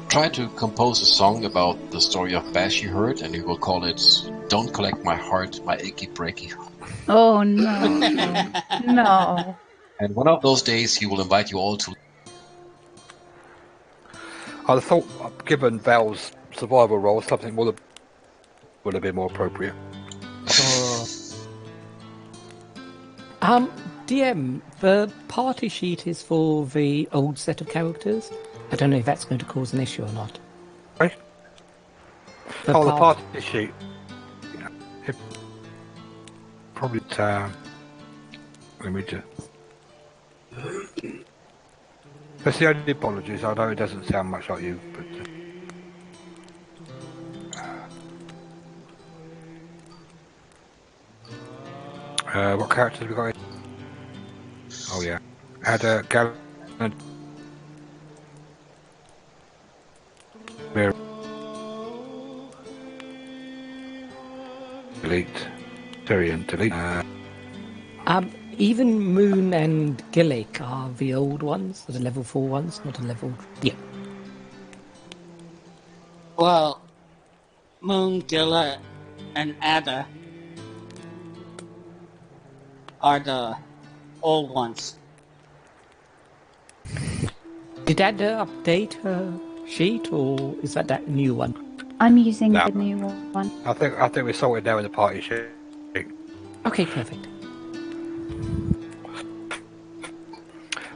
try to compose a song about the story of Bash he heard, and he will call it "Don't Collect My Heart, My Achy Breaky Heart." Oh no. No. And one of those days he will invite you all to... I thought, given Val's survival role, something would have been more appropriate. DM, the party sheet is for the old set of characters. I don't know if that's going to cause an issue or not. Right? The The party sheet. It probably. Let me just. That's the only apologies. I know it doesn't sound much like you, but. What characters have we got? Oh yeah, had a gallant. Delete. Syrian, delete. Even Moon and Gillick are the old ones, the level 4 ones, not a level... Yeah. Well, Moon, Gilla, and Ada are the old ones. Did Ada update her sheet, or is that new one? I'm using No. the new one. I think we're sorted now in the party sheet. Okay, perfect.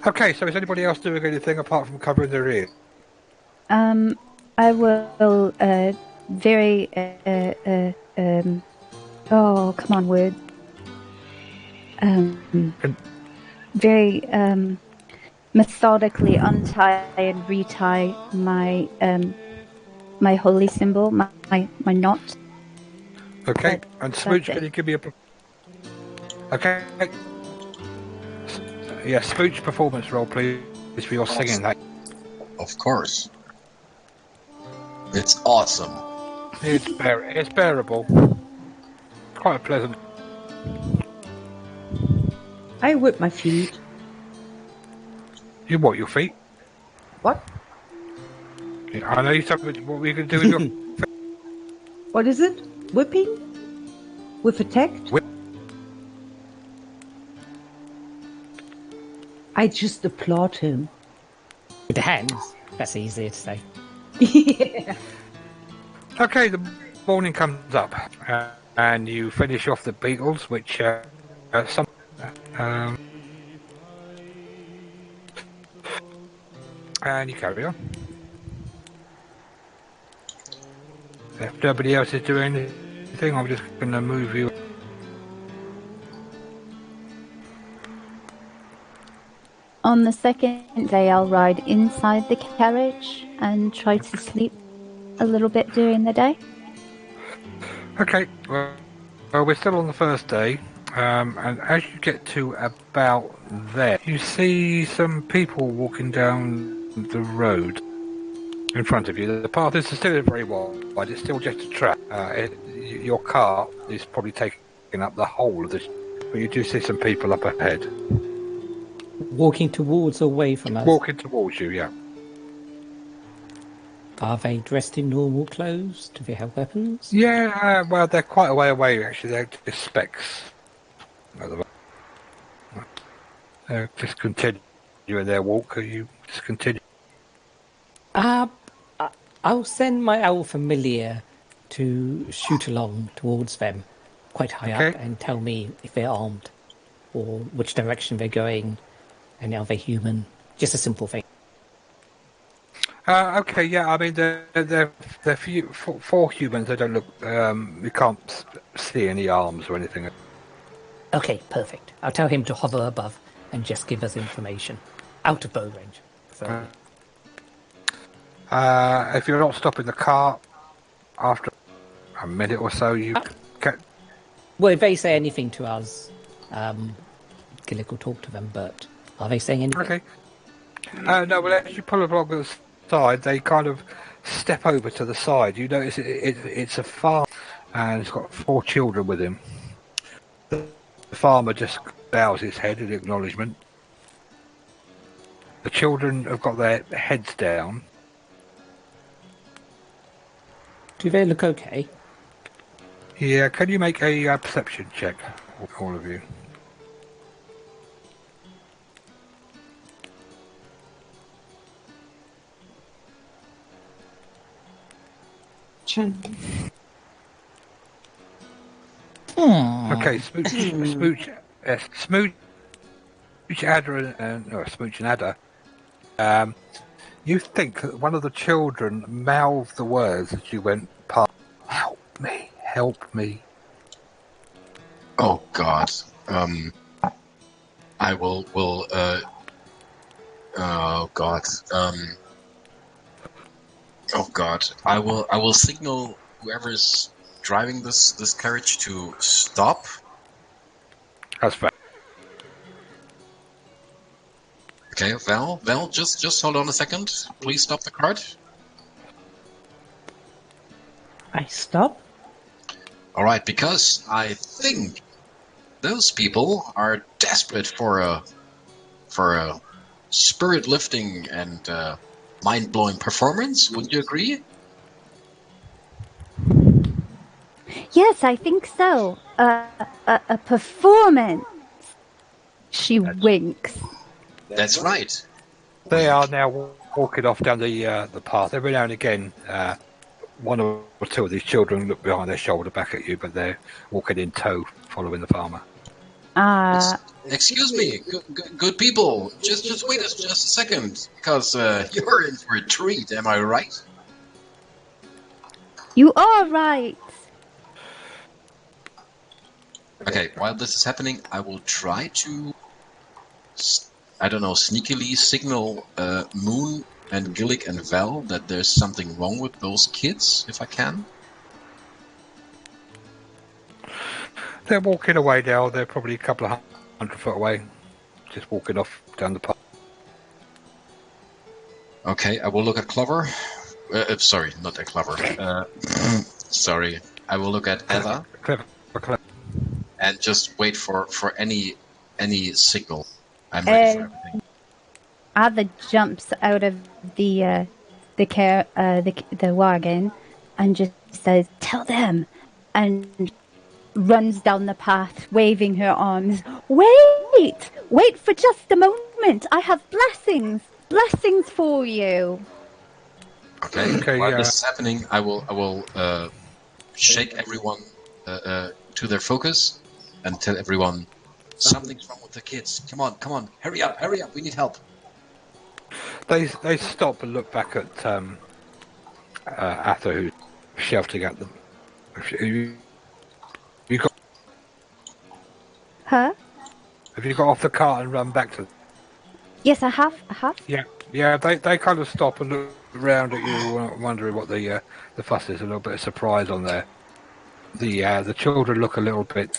Okay, so is anybody else doing anything apart from covering their ear? I will very oh, come on, word. Very methodically untie and retie my my holy symbol, my knot. Okay, and Smooch, that's can it. you give me a... Okay. Yeah, Smooch performance roll, please, for your singing. That Of course. It's awesome. it's bearable. Quite pleasant. I whip my feet. You what, your feet? What? Yeah, I know you talking about what we can do with your... What is it? Whipping? With a tact? Whip. I just applaud him. With the hands, that's easier to say. Yeah. Okay, the morning comes up, and you finish off the beetles, which some... and you carry on. If nobody else is doing anything, I'm just going to move you. On the second day, I'll ride inside the carriage and try to sleep a little bit during the day. Okay, well, we're still on the first day, and as you get to about there, you see some people walking down the road in front of you. The path is still very wide, it's still just a track. Your car is probably taking up the whole of this, but you do see some people up ahead. Walking towards or away from us? Walking towards you, yeah. Are they dressed in normal clothes? Do they have weapons? Yeah, well, they're quite a way away, actually. They're just specks. They're just continuing their walk. You just continue. I'll send my owl familiar to shoot along towards them, quite high up, and tell me if they're armed, or which direction they're going, and are they human. Just a simple thing. Okay, yeah, I mean, they're for humans, they don't look, you can't see any arms or anything. Okay, perfect. I'll tell him to hover above and just give us information. Out of bow range. So. If you're not stopping the car, after a minute or so, you can... Well, if they say anything to us, Gillick will talk to them, but are they saying anything? Okay. No, well, as you pull along the side, they kind of step over to the side. You notice it's a farm, and it's got 4 children with him. The farmer just bows his head in acknowledgement. The children have got their heads down. Do they look okay? Yeah, can you make a perception check, all of you? Okay, Smooch Adder Smooch and Adder. You think that one of the children mouthed the words as you went past. Help me! Help me! Oh God. I will. Oh God. Oh God. I will signal whoever's driving this carriage to stop. That's fair. Okay, Val, just hold on a second. Please stop the cart. I stop? All right, because I think those people are desperate for a spirit lifting and mind blowing performance. Wouldn't you agree? Yes, I think so. A performance. She winks. That's right. They are now walking off down the path. Every now and again, one or two of these children look behind their shoulder back at you, but they're walking in tow, following the farmer. Excuse me, good people. Just wait just a second, because you're in for a treat. Am I right? You are right. Okay, while this is happening, I will try to, I don't know, sneakily signal Moon and Gillick and Val that there's something wrong with those kids, if I can. They're walking away now. They're probably a couple of 100 foot away, just walking off down the path. Okay, I will look at Clover. Sorry, not at Clover. Sorry, I will look at Eva. Clever. And just wait for any signal. I'm ready for everything. Ada jumps out of the wagon and just says, "Tell them," and runs down the path, waving her arms. Wait for just a moment. I have blessings for you. Okay. While this is happening, I will shake everyone to their focus and tell everyone something's wrong with the kids. Come on, hurry up, we need help. They stop and look back at Atha, who's shouting at them. Huh? Have you got off the cart and run back to them? Yes, I have. Yeah. They kind of stop and look around at you, wondering what the fuss is. A little bit of surprise on there. The children look a little bit.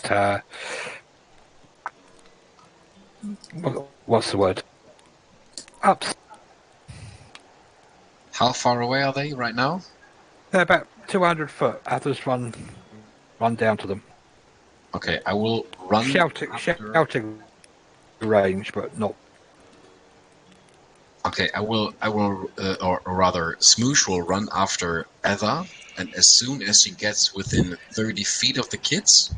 What's the word? Ups. How far away are they right now? They're about 200 foot. Others run down to them. Okay, I will run. Shouting range, but not. Okay, I will, or rather, Smoosh will run after Eva, and as soon as he gets within 30 feet of the kids,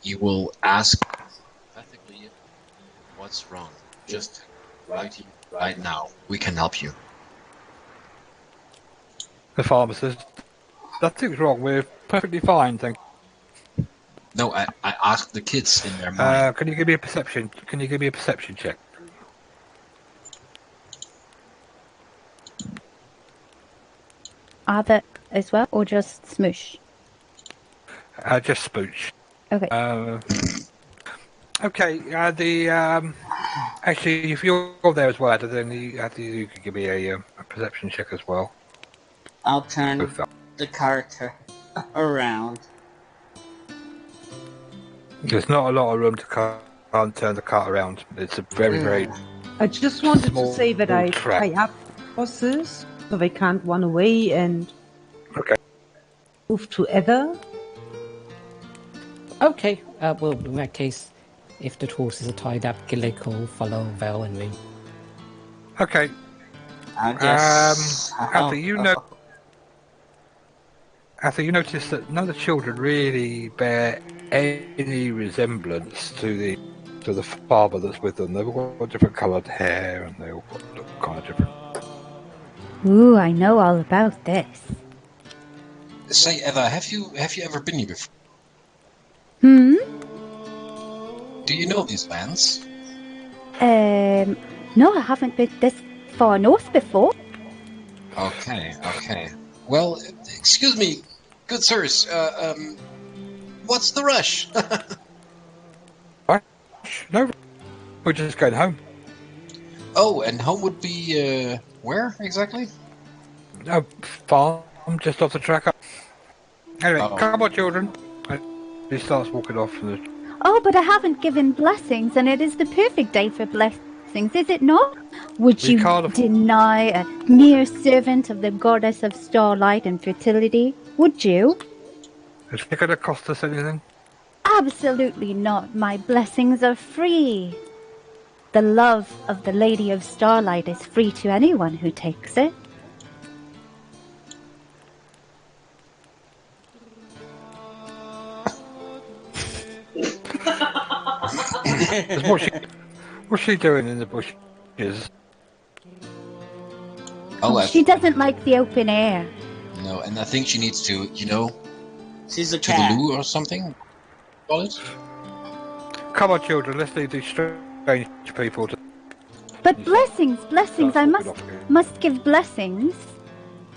he will ask pathetically, "What's wrong? Just right now. We can help you." The farmer says, "Nothing's wrong. We're perfectly fine, thank you." No, I asked the kids in their mind. Can you give me a perception? Can you give me a perception check? Ada as well, or just Smoosh? Just Spooch. Okay. Okay. Actually, if you're there as well, then you could give me a perception check as well. I'll turn the cart around. There's not a lot of room to turn the cart around. It's a very I just wanted to say that I track. tie up horses so they can't run away and move to Ether. Okay, well, in that case, if the horses are tied up, Gillick will follow Val and me. Okay. I guess. Arthur, you notice that none of the children really bear any resemblance to the father that's with them. They've all got different coloured hair, and they all look kind of different. Ooh, I know all about this. Say, Eva, have you ever been here before? Hmm? Do you know these lands? No, I haven't been this far north before. Okay. Well, excuse me, good sirs. What's the rush? No, we're just going home. Oh, and home would be where exactly? No, farm just off the track. Anyway, Oh. come on, children. And he starts walking off. Oh, but I haven't given blessings, and it is the perfect day for blessings, is it not? Would We you can't deny a mere servant of the goddess of starlight and fertility? Would you? Is it going to cost us anything? Absolutely not. My blessings are free. The love of the Lady of Starlight is free to anyone who takes it. What's she doing in the bushes? Oh, She doesn't like the open air. no, and I think she needs to, She's a to the cat. loo or something. Call it. Come on, children. Let's leave these strange people to. But blessings, I must give blessings.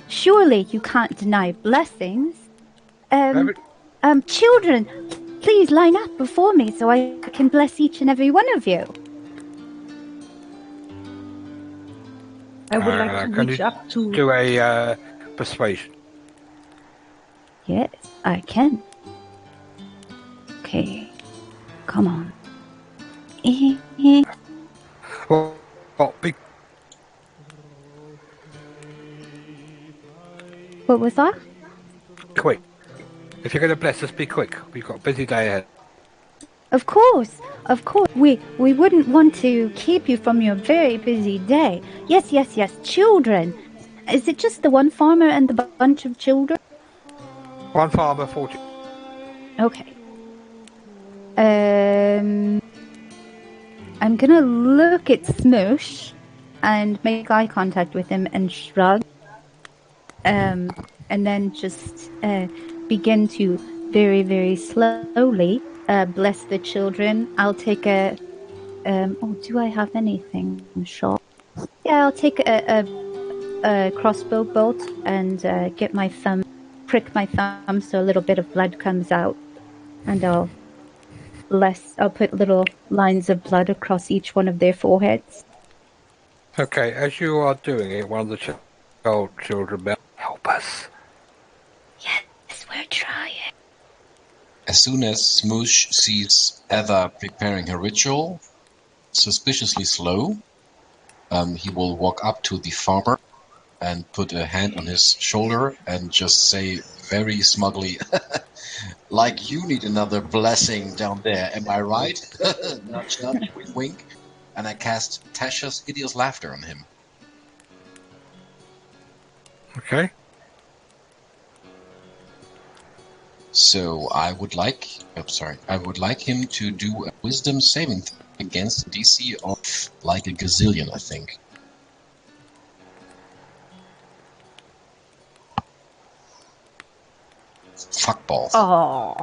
Surely you can't deny blessings. Children, please line up before me so I can bless each and every one of you. I would like to reach up to... Do a persuasion. Yes, I can. Okay, come on. Well, be What was that? quick. If you're going to bless us, be quick. We've got a busy day ahead. Of course. We wouldn't want to keep you from your very busy day. Yes. Children. Is it just the one farmer and the bunch of children? One farmer, 40. Okay. I'm gonna look at Smoosh and make eye contact with him and shrug. And then just begin to very, very slowly bless the children. I'll take a... do I have anything sharp? Yeah, I'll take a crossbow bolt and get my thumb, prick my thumb so a little bit of blood comes out. And I'll put little lines of blood across each one of their foreheads. Okay, as you are doing it, one of the children help us. Yes, we're trying. As soon as Smoosh sees Eva preparing her ritual, suspiciously slow, he will walk up to the farmer and put a hand on his shoulder and just say very smugly, like you need another blessing down there, am I right? Nudge, nudge, wink, wink. And I cast Tasha's Hideous Laughter on him. Okay. So I would like him to do a wisdom saving throw against a DC of like a gazillion, I think. Fuckballs. Oh.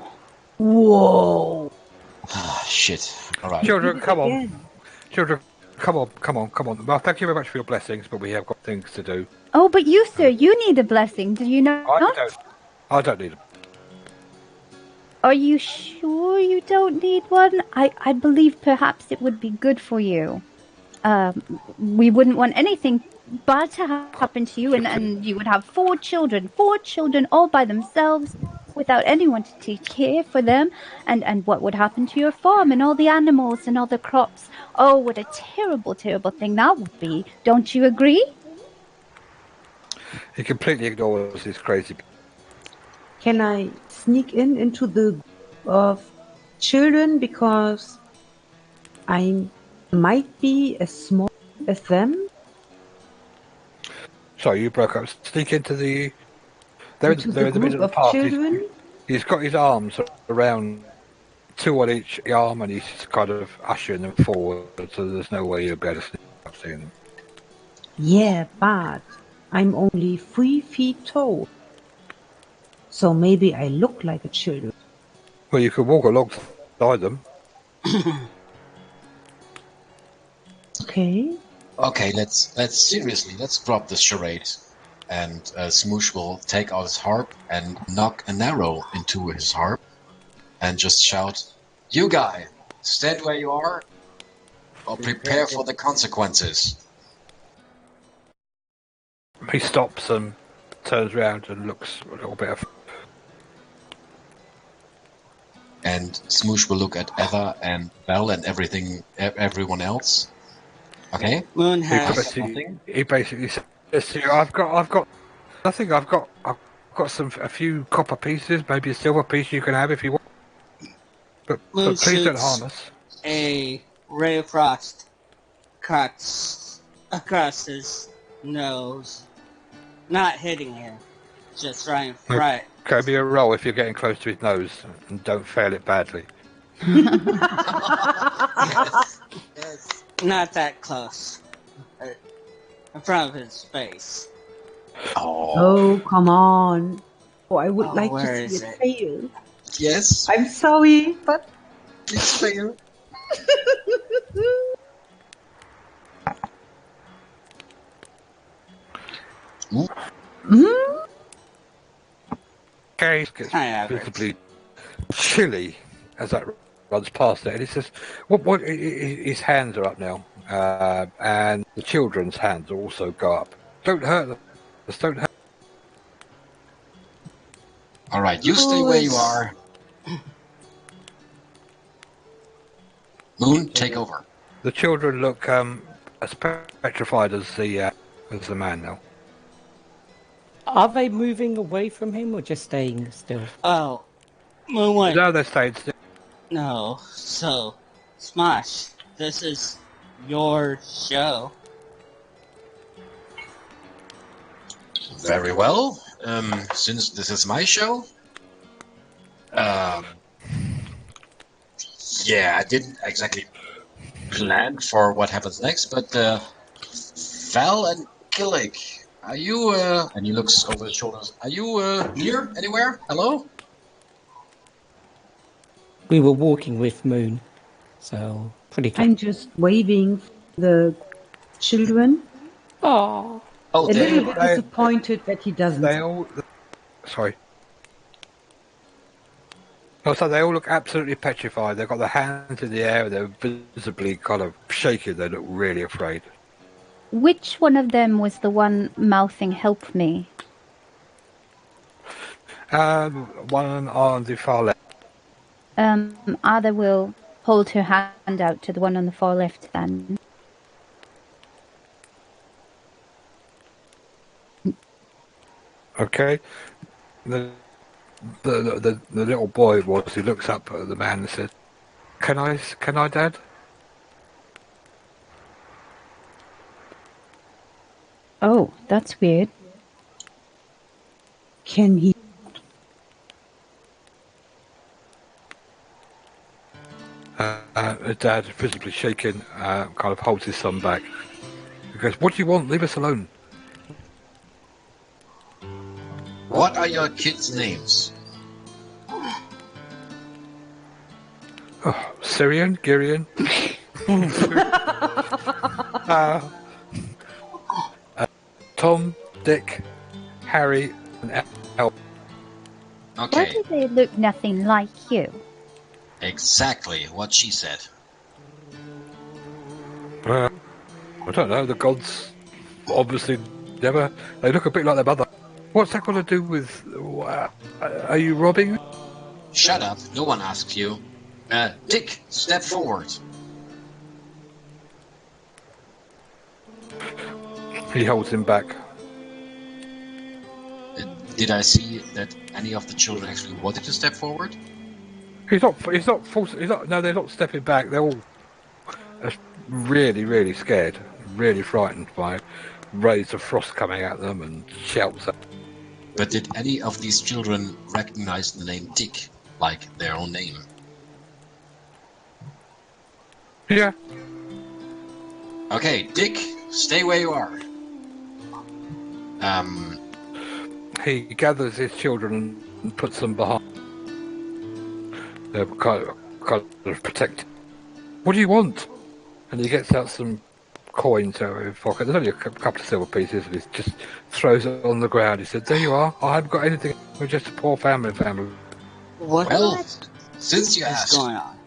Whoa. Shit. Alright. Children, come on. Children, come on. Well, thank you very much for your blessings, but we have got things to do. Oh, but you, sir, you need a blessing, do you not? I don't need them. Are you sure you don't need one? I believe perhaps it would be good for you. We wouldn't want anything bad to happen to you, and you would have 4 children all by themselves, without anyone to take care for them, and what would happen to your farm and all the animals and all the crops? Oh, what a terrible, terrible thing that would be. Don't you agree? He completely ignores these crazy. Can I sneak into the of children because I might be as small as them? Sorry, you broke up. Sneak into the. They're Into in the group middle of the of path. children? He's got his arms around 2 on each arm, and he's kind of ushering them forward. So there's no way you'll be able to sneak up seeing them. Yeah, but I'm only 3 feet tall. So maybe I look like a child. Well, you could walk alongside them. Okay. Okay, let's drop this charade. And Smoosh will take out his harp and knock an arrow into his harp and just shout, "You guy, stand where you are or prepare for the consequences." He stops and turns around and looks a little bit. And Smoosh will look at Eva and Belle and everyone else. Okay? Moon He has basically says to you, "I've got nothing. I've got a few copper pieces, maybe a silver piece you can have if you want. But Moon please don't shoots harm us." a ray of frost cuts across his nose, not hitting him, just right. Okay, be a roll if you're getting close to his nose, and don't fail it badly. Yes. Not that close. In front of his face. Oh, come on. Oh, I would like where to is see it it? fail. Yes, I'm sorry, but please fail. Okay, it gets High average. visibly chilly as that runs past it, and he says, "What? His hands are up now, and the children's hands also go up. Don't hurt them. Just don't hurt." All right, you stay where you are. Moon, take over. The children look as petrified as the man now. Are they moving away from him or just staying still? Oh, Moon went. No, they're staying still. No, so Smosh, this is your show. Very well. Since this is my show, yeah, I didn't exactly plan for what happens next, but Val and Gillick, are you? And he looks over his shoulders. Are you here anywhere? Hello? We were walking with Moon, so pretty close. I'm just waving the children. Oh, Oh, A there little you bit are. disappointed that he doesn't. They all. Sorry. Oh, so they all look absolutely petrified. They've got their hands in the air. They're visibly kind of shaking. They look really afraid. Which one of them was the one mouthing "help me"? One on the far left. Ada will hold her hand out to the one on the far left then. Okay. The little boy he looks up at the man and says, Can I, Dad?" Oh, that's weird. Can he? Dad, visibly shaking, kind of holds his son back. He goes, "What do you want? Leave us alone." What are your kids' names? Oh, Syrian, Girian. Tom, Dick, Harry, and El. Why Okay, do they look nothing like you? exactly what she said. I don't know. The gods obviously never. They look a bit like their mother. What's that got to do with? Are you robbing? Shut up, no one asked you. Dick, step forward. He holds him back. Did I see that any of the children actually wanted to step forward? He's not. No, they're not stepping back. They're all really, really scared, really frightened by rays of frost coming at them and shouts. But did any of these children recognize the name Dick, like their own name? Yeah. Okay, Dick, stay where you are. He gathers his children and puts them behind. They're kind of protected. What do you want? And he gets out some coins out of his pocket. There's only a couple of silver pieces, and he just throws it on the ground. He said, "There you are. I haven't got anything. We're just a poor family." What Well, since you is asked, going on?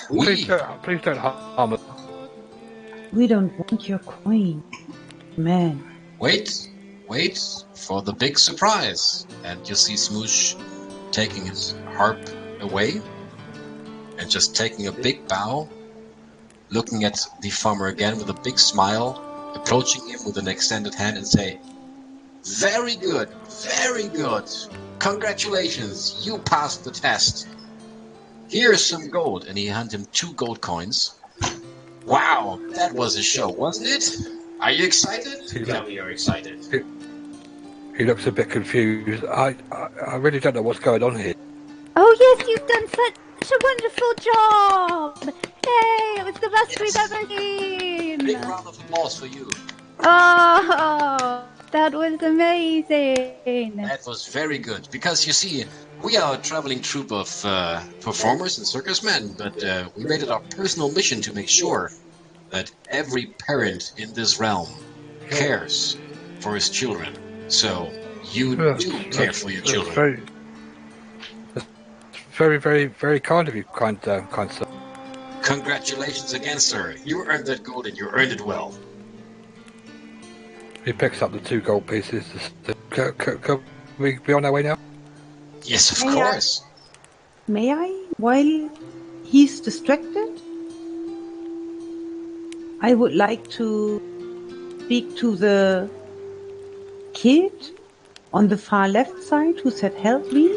Please don't harm us. We don't want your coin, man. wait for the big surprise. And you see Smoosh taking his harp away and just taking a big bow, looking at the farmer again with a big smile, approaching him with an extended hand and say, very good, very good. Congratulations, you passed the test. Here's some gold. And he handed him 2 gold coins. Wow, that was a show, wasn't it? Are you excited? Tell me you're excited. He looks a bit confused. I really don't know what's going on here. Oh yes, you've done such a wonderful job! Yay, it was the best we've ever seen! Big round of applause for you. Oh, that was amazing! That was very good, because you see, we are a traveling troupe of performers and circus men, but we made it our personal mission to make sure that every parent in this realm cares for his children. So, you do care for your children. Very, very, very kind of you, kind sir. Congratulations again, sir. You earned that gold and you earned it well. He picks up the 2 gold pieces. Can we be on our way now? Yes, of course. May I? While he's distracted, I would like to speak to the kid on the far left side who said, "Help me."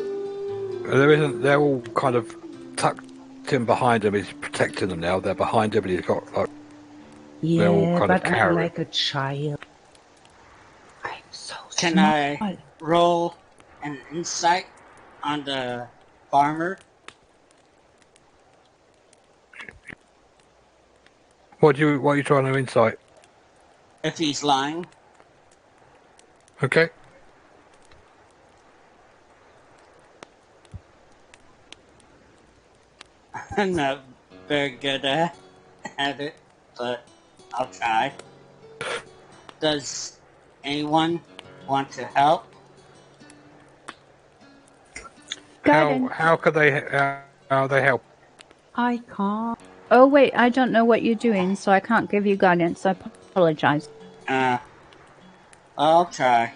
There isn't. They're all kind of tucked in behind him. He's protecting them now. They're behind him, and he's got like. They're all Yeah, kind but of I'm carrying. like a child. I'm so Can small. I roll an insight on the farmer? What are you trying to insight? If he's lying? Okay. I'm not very good at it, but I'll try. Does anyone want to help? Guidance. How could they help? I can't. Oh wait, I don't know what you're doing, so I can't give you guidance. I apologize. I'll try.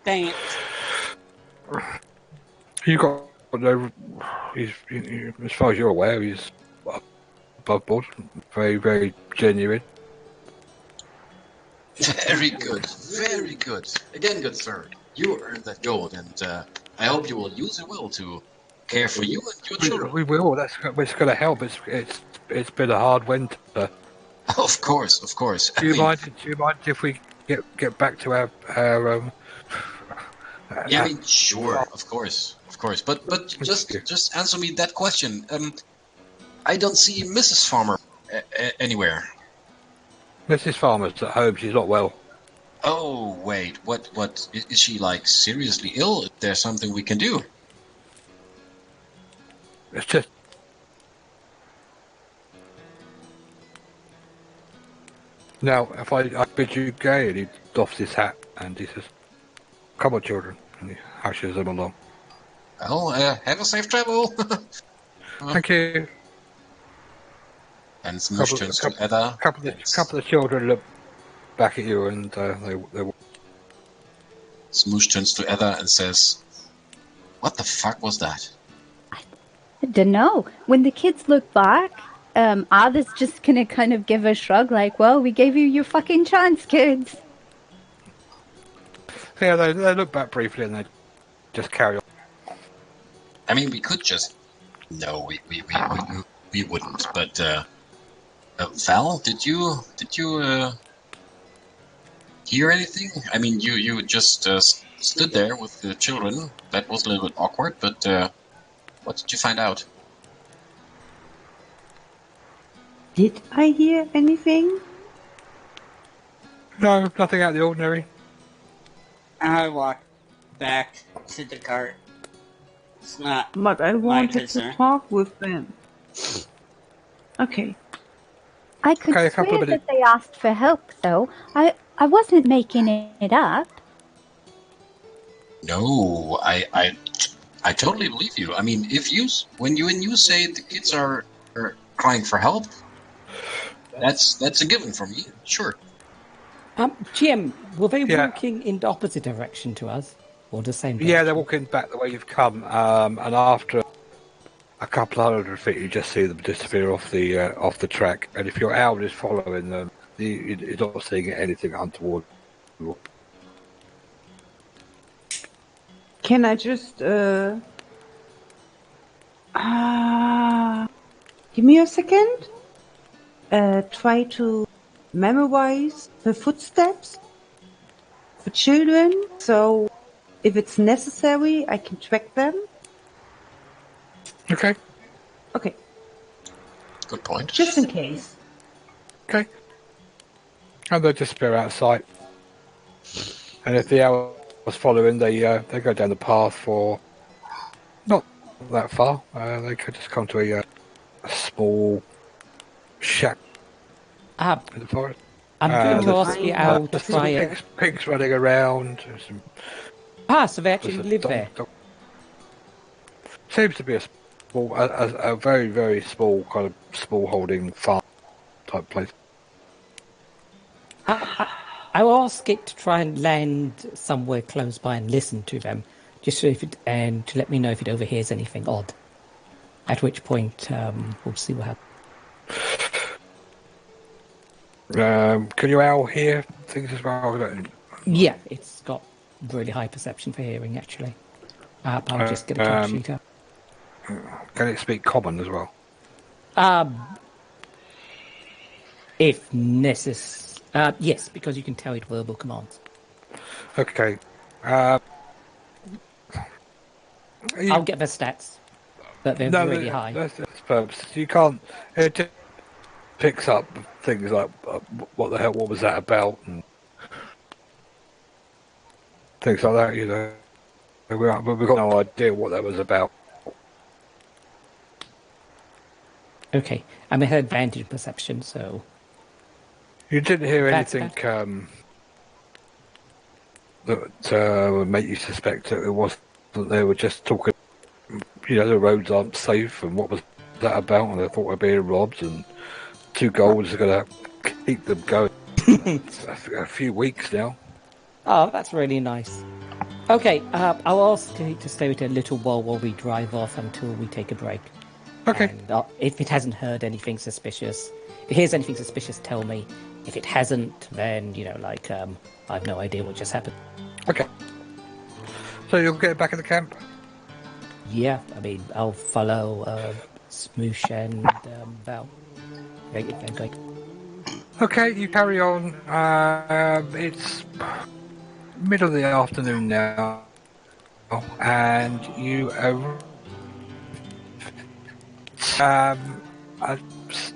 Dang it. You got no. As far as you're aware, he's above board. Very, very genuine. Very good, very good. Again, good sir. You earned that gold, and I hope you will use it well to care for you and your children. We will. It's going to help. It's been a hard winter. Of course, of course. Do you mind if we get back to our Yeah, I mean, sure, of course. But just answer me that question. I don't see Mrs. Farmer anywhere. Mrs. Farmer's at home. She's not well. Oh wait, what is she like seriously ill? Is there something we can do? It's just. Now, if I bid you gay, and he doffs his hat and he says, "Come on, children," and he hushes them along. Well, have a safe travel. Thank you. And Smoosh turns to Heather. Couple of children look back at you, and they. Smoosh turns to Heather and says, "What the fuck was that?" I don't know. When the kids look back, Arthur's just gonna kind of give a shrug, like, "Well, we gave you your fucking chance, kids." Yeah, they look back briefly and they just carry on. I mean, we could just. No, we wouldn't. But Val, did you hear anything? I mean, you just stood there with the children. That was a little bit awkward, but what did you find out? Did I hear anything? No, nothing out of the ordinary. I walk back to the cart. It's not But I my wanted concern. to talk with them. Okay. I could Okay, a couple swear of that minutes. they asked for help, though. I wasn't making it up. No, I totally believe you. I mean, when you say the kids are crying for help, that's a given for me. Sure. GM, were they Yeah. walking in the opposite direction to us, or the same direction? Yeah, they're walking back the way you've come, and after a couple of 100 feet, you just see them disappear off the track. And if your owl is following them, you're not seeing anything untoward. Can I just give me a second? Try to memorize the footsteps for children, so if it's necessary, I can track them. Okay. Okay, Good point. just in case. Okay. And they'll disappear out of sight. And if the owl was following, they go down the path for not that far. They could just come to a small shack Ah, in the forest. I'm going to there's- ask the owl to There's some try it. pigs running around. Some, So they actually there's a live dog- there. dog- Seems to be a very, very small kind of small holding farm type place. I will ask it to try and land somewhere close by and listen to them, just so and to let me know if it overhears anything odd. At which point, we'll see what happens. Can your owl hear things as well? Yeah, it's got really high perception for hearing, actually. I'll just get a charge sheet up. Can it speak common as well? If necessary. Yes, because you can tell it verbal commands. Okay. I'll get the stats, but they're really high. That's purpose. You can't. It just picks up things like what the hell? What was that about? And things like that. You know, we've got no idea what that was about. Okay, I'm at advantage perception, so You didn't hear That's anything that would make you suspect that it was that they were just talking. You know, the roads aren't safe, and what was that about? And they thought they were being robbed, and 2 golds are going to keep them going. a few weeks now. Oh, that's really nice. Okay, I'll ask it to stay with a little while we drive off until we take a break. Okay. And if it hasn't heard anything suspicious, if it hears anything suspicious, tell me. If it hasn't, then, I have no idea what just happened. Okay. So you'll get back in the camp? Yeah, I mean, I'll follow Smoosh and Val. Okay. Okay, you carry on. It's middle of the afternoon now, and you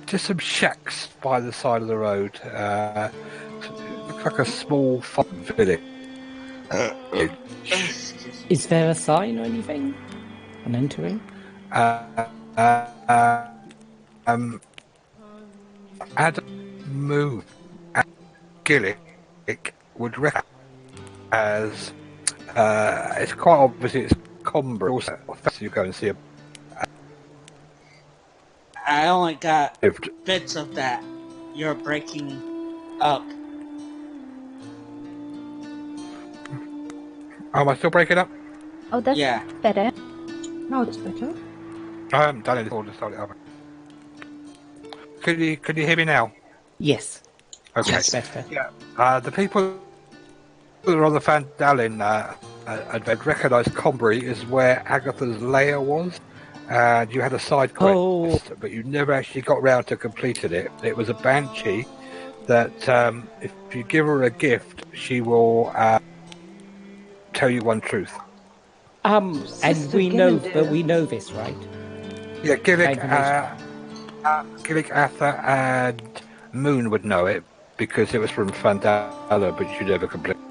just some shacks by the side of the road. Looks like a small farm village. Is there a sign or anything on entering? Adam Move and Gillick would recognize as it's quite obvious it's Combra. Also, you go and see a I only got bits of that. You're breaking up. Am I still breaking up? Oh, that's Yeah. better. Now it's better. I haven't done anything to start it up. Could you hear me now? Yes. Okay. Yes, better. Yeah. The people who are on the Fandalin had recognised Combry as where Agatha's lair was, and you had a side quest, Oh. but you never actually got round to completing it. It was a banshee that if you give her a gift, she will tell you one truth. And Sister we know, Gillendale. but we know this, right? Yeah, That Gillick, Atha, and Moon would know it because it was from Fandala, but you never completed.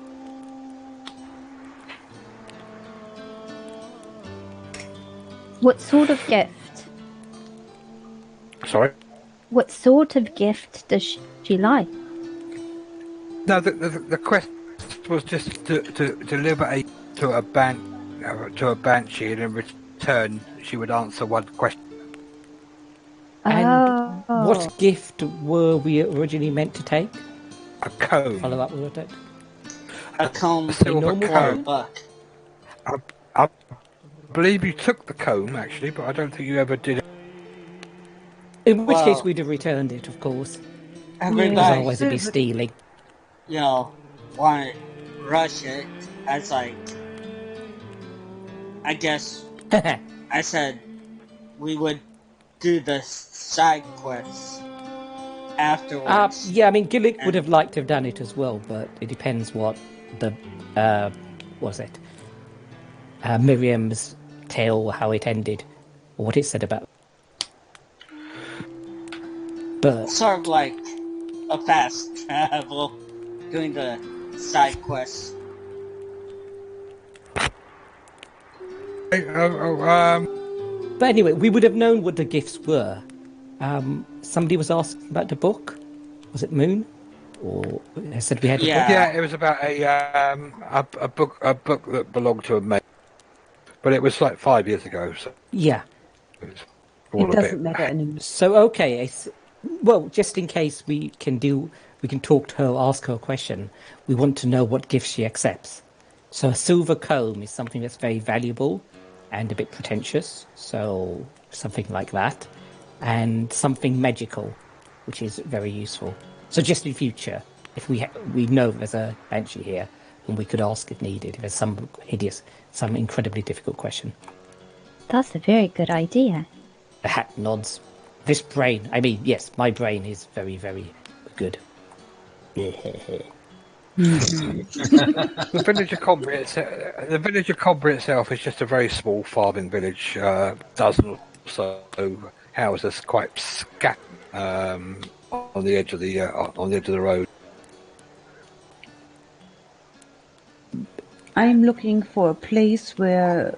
What sort of gift? Sorry? What sort of gift does she like? No, the quest was just to deliver to a banshee, and in return she would answer one question. And Oh. what gift were we originally meant to take? A comb. Follow up with it. A comb A silver normal or a comb. buck. I believe you took the comb actually, but I don't think you ever did it. In which Well- case we'd have returned it, of course. Because Everybody, otherwise it'd be stealing. you know, want to rush it. I was like, I guess I said we would do the side quests afterwards. Yeah, I mean, Gillick would have liked to have done it as well, but it depends what the, what was it? Miriam's tale, how it ended, or what it said about. But Sort of like a fast travel, doing the side quests. But anyway, we would have known what the gifts were. Somebody was asking about the book. Was it Moon? Or I said we had a Yeah. book? Yeah, it was about a book that belonged to a mate, but it was like 5 years ago. So Yeah. it was all It a doesn't bit. matter anymore. So okay, well, just in case we can talk to her, ask her a question. We want to know what gift she accepts. So a silver comb is something that's very valuable and a bit pretentious. So something like that, and something magical, which is very useful. So just in future, if we know there's a banshee here, and we could ask if needed, if there's some incredibly difficult question. That's a very good idea. The hat nods. This brain, I mean, yes, my brain is very, very good. The village of Combray itself is just a very small farming village, dozen or so houses, quite scattered on the edge of the road. I'm looking for a place where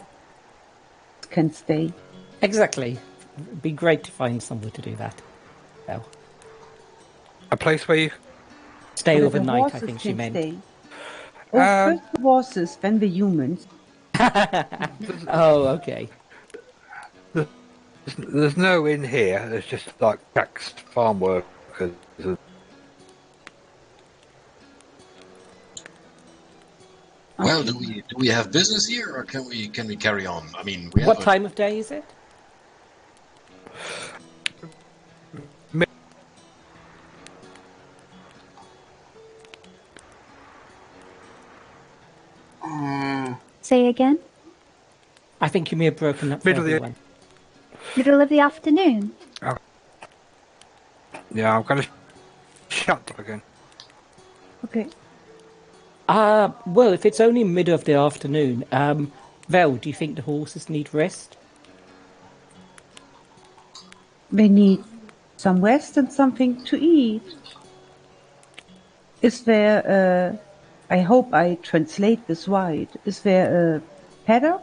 can stay. Exactly. It'd be great to find somewhere to do that. Well, A place where you stay Where the overnight, I horses think she can meant. stay. First the horses, then the humans. Oh, okay. there's no inn here. There's just like taxed farm workers. Well, do we have business here, or can we carry on? I mean, we have What time of day is it? Say again? I think you may have broken up for Middle of the- everyone. Middle of the afternoon? Yeah, I'm going to shut up again. Okay. Well, if it's only mid of the afternoon, Vel, do you think the horses need rest? They need some rest and something to eat. Is there I hope I translate this right. Is there a paddock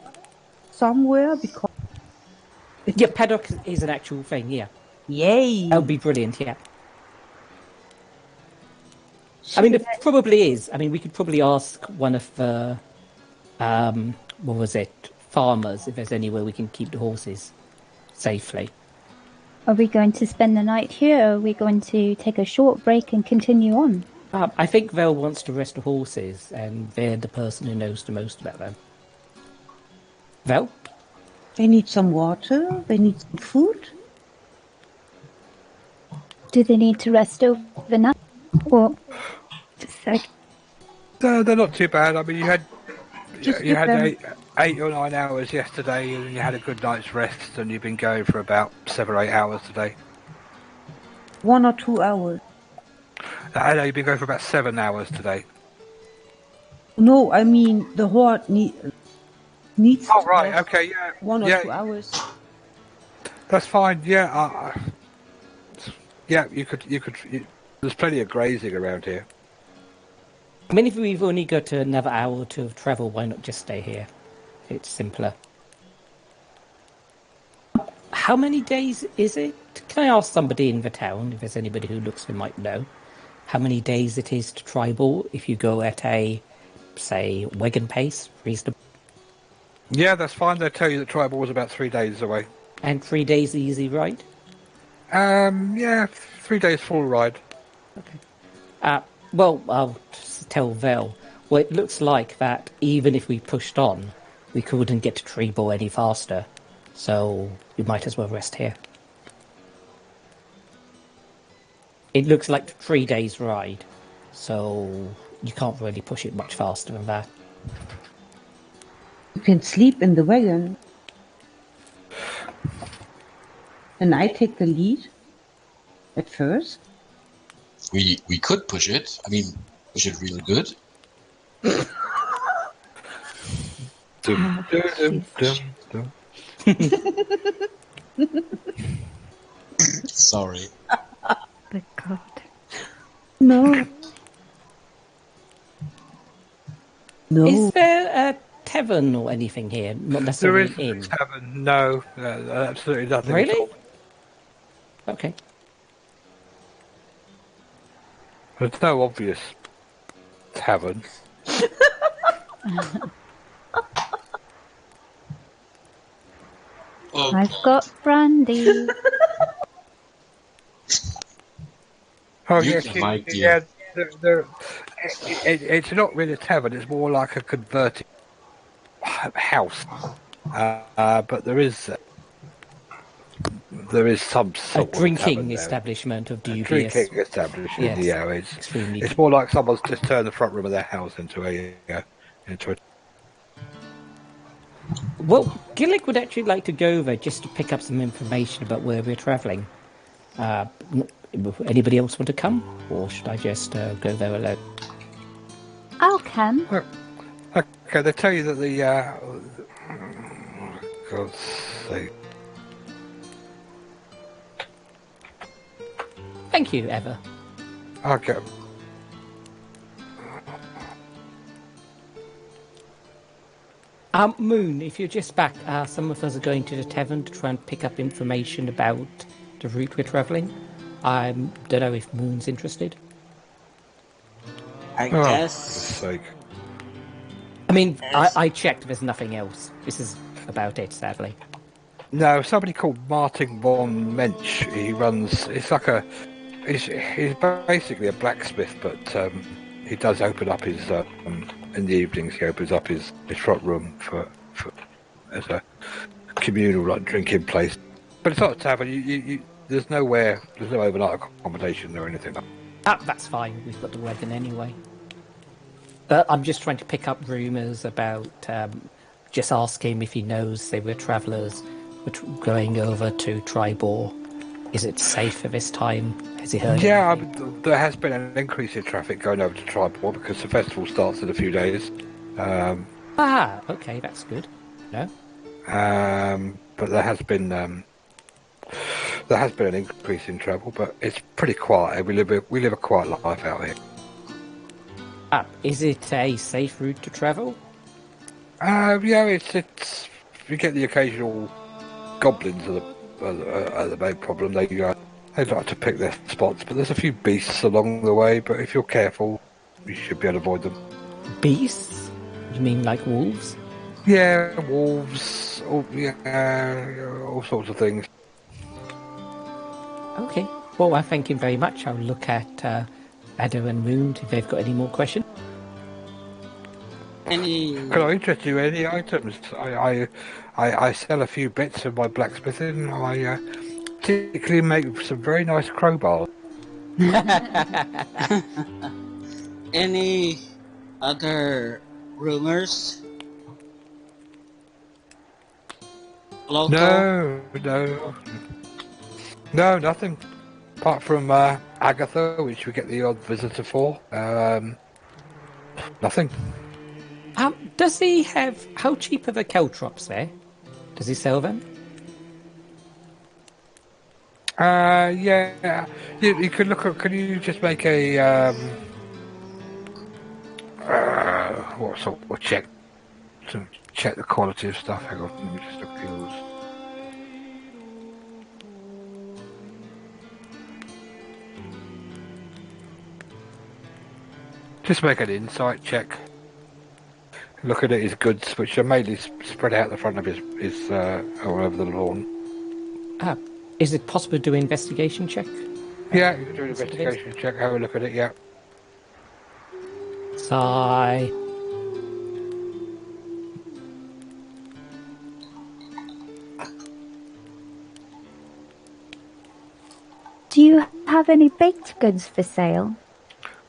somewhere? Because Yeah, paddock is an actual thing, yeah. yay! That would be brilliant, yeah. I mean, it probably is. I mean, we could probably ask one of the, what was it, farmers, if there's anywhere we can keep the horses safely. Are we going to spend the night here, or are we going to take a short break and continue on? I think Vel wants to rest the horses, and they're the person who knows the most about them. Vel? They need some water. They need some food. Do they need to rest overnight? Or just like They're not too bad. I mean, Just You give had them 8 or 9 hours yesterday, and you had a good night's rest, and you've been going for about 7 or 8 hours today. 1 or 2 hours. I know you've been going for about 7 hours today. No, I mean the horde needs Oh to right, have okay, yeah, 1 or yeah, 2 hours. that's fine. Yeah, yeah, there's plenty of grazing around here. I mean, if we've only got another hour or two of travel, why not just stay here? It's simpler. How many days is it? Can I ask somebody in the town, if there's anybody who looks who might know, how many days it is to tribal if you go at a, say, wagon pace, reasonable? Yeah, that's fine. They'll tell you that tribal was about 3 days away. And 3 days easy ride? Yeah, 3 days full ride. Okay. Well, I'll tell Vel. Well, it looks like that even if we pushed on, we couldn't get to Treeball any faster. So we might as well rest here. It looks like 3 days ride, so you can't really push it much faster than that. You can sleep in the wagon. And I take the lead at first. We could push it. I mean, push it really good. Dum, dum, dum, dum. Sorry. The God. No. No. Is there a tavern or anything here? Not There necessarily is an inn. a tavern. No, absolutely nothing. At Really? all. Okay. There's no obvious tavern. I've got brandy. Oh You yes, can like the- it's not really a tavern. It's more like a converted house. But there is some A sort of drinking tavern there. establishment of A dubious. drinking establishment. Yes, Yeah, extremely. it's more like someone's just turned the front room of their house into a. Well, Gillick would actually like to go there just to pick up some information about where we're travelling. Anybody else want to come, or should I just go there alone? I'll come. Okay, they tell you that the. God's sake. Thank you, Eva. Okay. Moon, if you're just back, some of us are going to the tavern to try and pick up information about the route we're travelling. I don't know if Moon's interested. I Oh, for guess. sake. I mean, Yes. I checked, there's nothing else. This is about it, sadly. No, somebody called Martin von Mensch. He runs. It's like a. He's basically a blacksmith, but he does open up his in the evenings. He opens up his front room for as a communal like drinking place. But it's not a tavern. There's no overnight accommodation or anything. That's fine, we've got the wagon anyway. But I'm just trying to pick up rumours about, just ask him if he knows, say, we're travellers, going over to Tribor. Is it safe for this time? Has he heard Yeah, anything? there has been an increase in traffic going over to Tribal because the festival starts in a few days. Okay, that's good. No? But there has been an increase in travel, but it's pretty quiet. We live a quiet life out here. Is it a safe route to travel? Yeah, it's you get the occasional goblins are the main problem. They like to pick their spots, but there's a few beasts along the way. But if you're careful, you should be able to avoid them. Beasts? You mean like wolves? Yeah, wolves, all sorts of things. Okay. Well, I thank him very much. I'll look at Adder and Moon if they've got any more questions. Any Can I interest you in any items? I sell a few bits of my blacksmithing. I particularly make some very nice crowbars. any other rumors Local? No, nothing. Apart from Agatha, which we get the odd visitor for. Nothing. Does he have... How cheap are the caltrops there? Does he sell them? Yeah. You could look at. Can you just make a what sort of check to check the quality of stuff? Hang on, let me just look at yours. Just make an insight check. Look at his goods, which are mainly spread out the front of his all over the lawn. Is it possible to do an investigation check? Yeah, you can do an investigation check. Have a look at it. Yeah. Sigh. Do you have any baked goods for sale?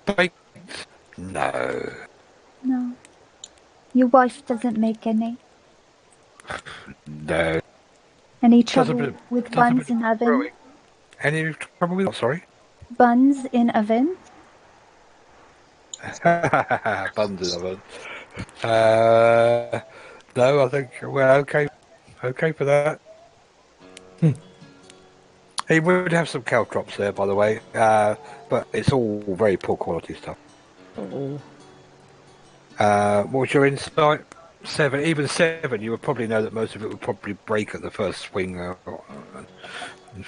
Baked? No. No. Your wife doesn't make any? No. Any trouble with buns in oven? Brewing. Any trouble with what? Sorry? Buns in oven? Buns in oven. No, I think we're okay. Okay for that. He would have some caltrops there, by the way, but it's all very poor quality stuff. Oh. What was your insight? 7. Even 7, you would probably know that most of it would probably break at the first swing.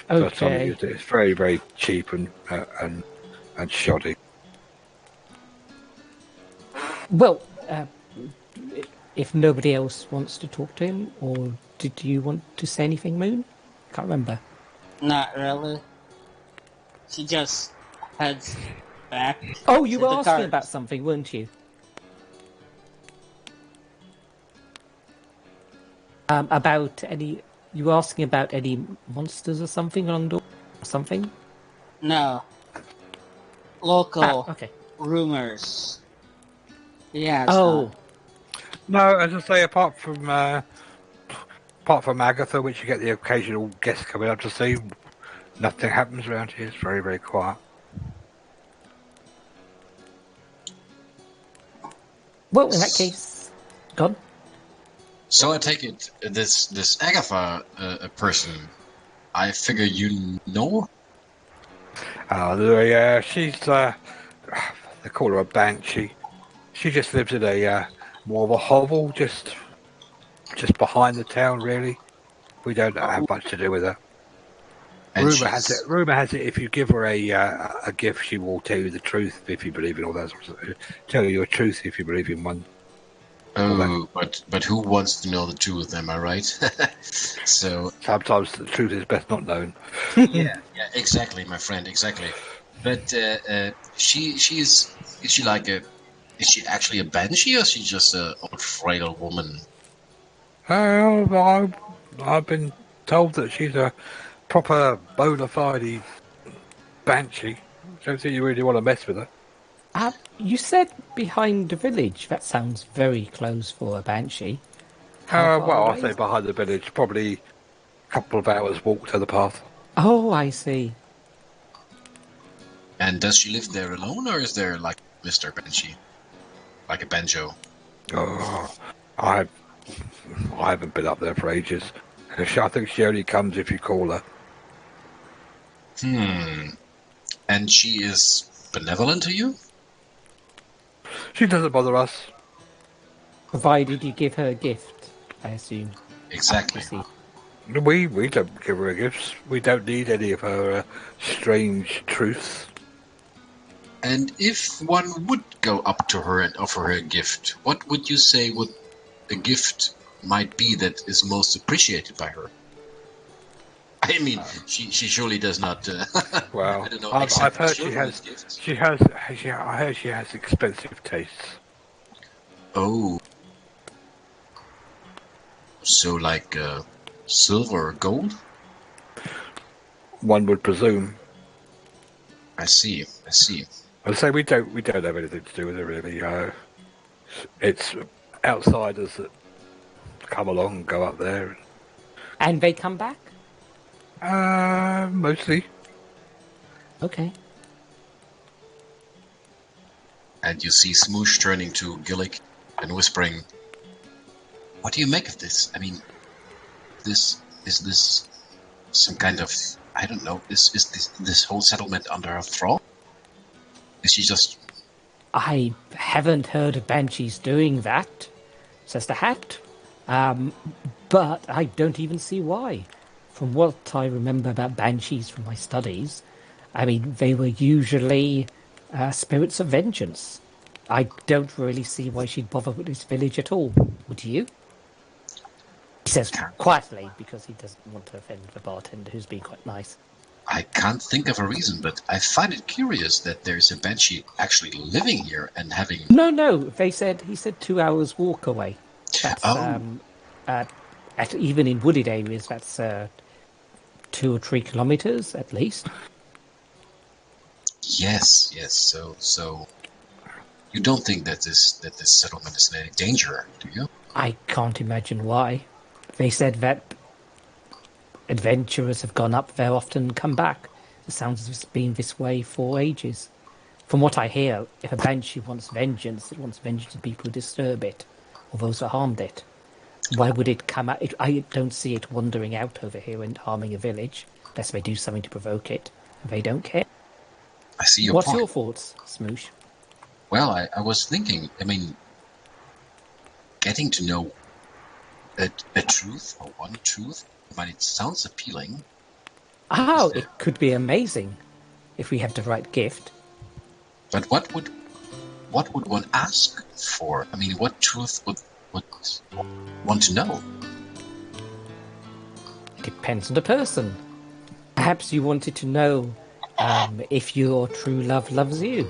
First time you used it. It's very, very cheap and shoddy. Well, if nobody else wants to talk to him, or did you want to say anything, Moon? Can't remember. Not really. She just heads back. Oh, you to were the asking cart. about something, weren't you? About any... You were asking about any monsters or something on door? Something? No. Local okay. rumors. Yeah. Oh. No, as I say, apart from Agatha, which you get the occasional guest coming up to see, nothing happens around here. It's very, very quiet. Well, in that case, gone. So I take it this Agatha person. I figure you know. Yeah, she's they call her a banshee. She just lives in a more of a hovel, just behind the town. Really, we don't have much to do with her. And Rumor has it, if you give her a gift, she will tell you the truth if you believe in all that sort of stuff. Tell you a truth if you believe in one. Oh, but who wants to know the truth? Am I right? So Sometimes the truth is best not known. yeah, exactly, my friend, exactly. But is she like a? Is she actually a banshee, or is she just a old frail woman? I've been told that she's a proper bona fide banshee. Don't think you really want to mess with her. You said behind the village. That sounds very close for a banshee. How far Well, away I'll say is it? behind the village, probably a couple of hours walk to the path. Oh, I see. And does she live there alone, or is there like Mr. Banshee, like a banjo? Oh, I haven't been up there for ages. I think she only comes if you call her. And she is benevolent to you? She doesn't bother us. Provided you give her a gift, I assume. Exactly. I see. We don't give her gifts. We don't need any of her strange truths. And if one would go up to her and offer her a gift, what would you say would a gift might be that is most appreciated by her? I mean, she surely does not. Well, I don't know. I've heard she children's has. gifts. I heard she has expensive tastes. Oh, so like silver or gold? One would presume. I see. I'd say we don't have anything to do with it really. It's outsiders that come along and go up there and And they come back? Mostly. Okay. And you see Smoosh turning to Gillick and whispering, "What do you make of this? I mean, is this some kind of, I don't know, is this whole settlement under her thrall? Is she just..." I haven't heard of banshees doing that, says the Hat. But I don't even see why. From what I remember about banshees from my studies, I mean, they were usually spirits of vengeance. I don't really see why she'd bother with this village at all. Would you? He says quietly, because he doesn't want to offend the bartender, who's being quite nice. I can't think of a reason, but I find it curious that there's a banshee actually living here and having... No, he said 2 hours walk away. That's, even in wooded areas, that's 2 or 3 kilometers at least. Yes. So you don't think that this settlement is in any danger, do you? I can't imagine why. They said that adventurers have gone up there often and come back. It sounds as if it's been this way for ages. From what I hear, if a banshee wants vengeance, it wants vengeance of people who disturb it, or those who harmed it. Why would it come out? I don't see it wandering out over here and harming a village, unless they do something to provoke it. They don't care. I see your point. What's your thoughts, Smoosh? Well, I was thinking, I mean, getting to know a truth, or one truth, but it sounds appealing. Oh, it could be amazing if we have the right gift. But what would one ask for? I mean, what truth would want to know? Depends on the person. Perhaps you wanted to know if your true love loves you.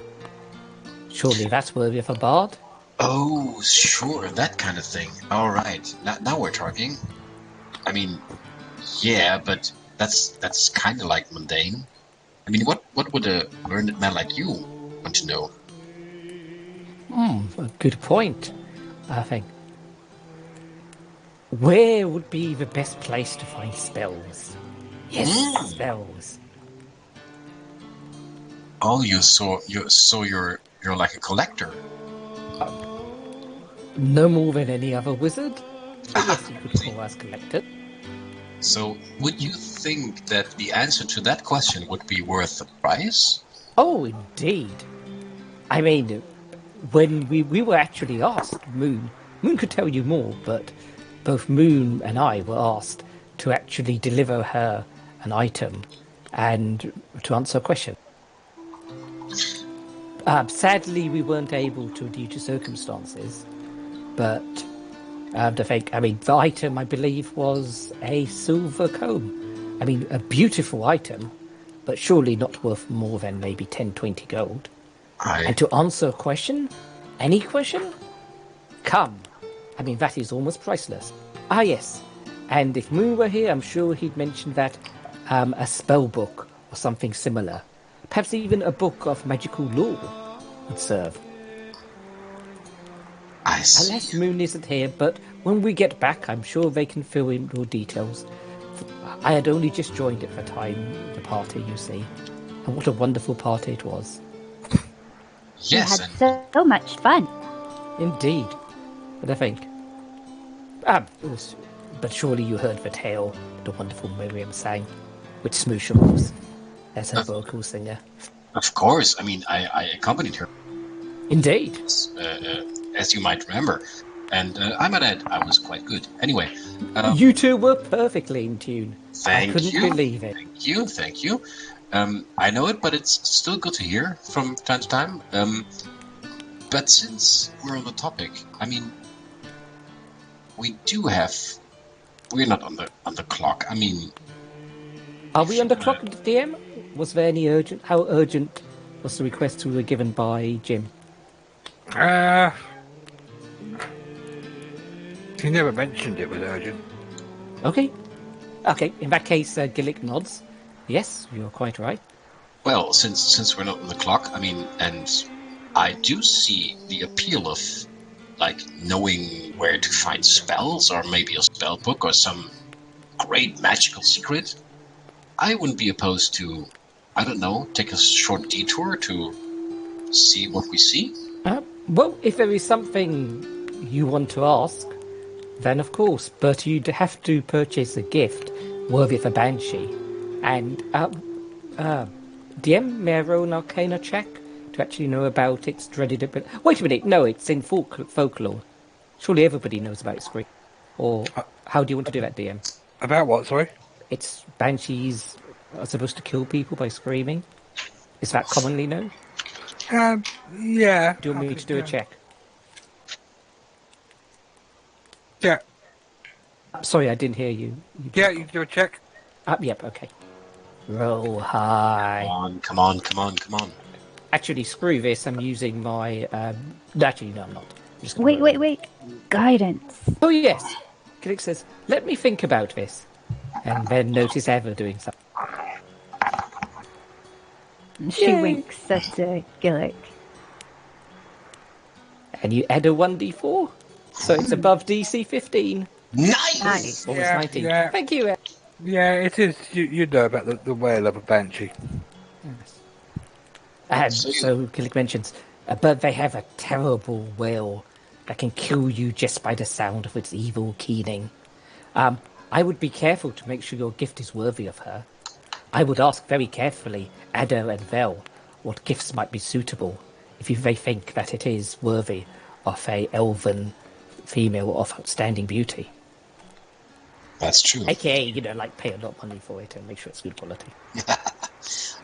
Surely that's worthy of a bard. Oh, sure, that kind of thing. All right, now we're talking. I mean, yeah, but that's kind of like mundane. I mean, what would a learned man like you want to know? A good point, I think. Where would be the best place to find spells? Yes, spells. Oh, you're like a collector. No more than any other wizard. But yes, you could call us collector. So, would you think that the answer to that question would be worth the price? Oh, indeed. I mean, when we were actually asked, Moon could tell you more, but both Moon and I were asked to actually deliver her an item and to answer a question. Sadly, we weren't able to due to circumstances, but the item, I believe, was a silver comb. I mean, a beautiful item, but surely not worth more than maybe 10, 20 gold. And to answer a question, any question, come. I mean, that is almost priceless. Ah, yes. And if Moon were here, I'm sure he'd mention that a spell book or something similar. Perhaps even a book of magical lore would serve. I see. Unless Moon isn't here, but when we get back, I'm sure they can fill in more details. I had only just joined at the time, the party, you see. And what a wonderful party it was. Yes, we had so much fun. Indeed. But I think... but surely you heard the tale the wonderful Miriam sang, which Smoosh was, as her vocal singer. Of course. I mean, I accompanied her. Indeed. As you might remember. And I might add, I was quite good. Anyway. You two were perfectly in tune. Thank you. I couldn't believe it. Thank you. I know it, but it's still good to hear from time to time. But since we're on the topic, I mean, we're not on the clock. I mean, are we on the clock, DM? Was there any urgent? How urgent was the request we were given by Jim? He never mentioned it was urgent. Okay. In that case, Gillick nods. Yes, you're quite right. Well, since we're not on the clock, I mean, and I do see the appeal of, like, knowing where to find spells, or maybe a spell book, or some great magical secret, I wouldn't be opposed to, I don't know, take a short detour to see what we see. Well, if there is something you want to ask, then of course, but you'd have to purchase a gift worthy of a banshee. And, DM, may I roll an arcana check to actually know about its dreaded ability? Wait a minute, no, it's in folklore. Surely everybody knows about scream. Or how do you want to do that, DM? About what, sorry? It's banshees are supposed to kill people by screaming. Is that commonly known? Yeah. Do you want me to do a check? Yeah. Sorry, I didn't hear you. Yeah, you can do a check. Yep, okay. Roll high. Come on. Actually, screw this. I'm using my... Actually, no, I'm not. Wait. Guidance. Oh, yes. Gillick says, let me think about this. And then notice Eva doing something. She winks at Gillick. And you add a 1d4. So it's above DC 15. Nice! Almost 19. Yeah. Thank you. Yeah, it is. You know about the wail of a banshee. Yes. And so Gillick mentions, but they have a terrible wail that can kill you just by the sound of its evil keening. I would be careful to make sure your gift is worthy of her. I would ask very carefully Ada and Vel what gifts might be suitable if they think that it is worthy of a elven female of outstanding beauty. That's true. AKA, pay a lot of money for it and make sure it's good quality.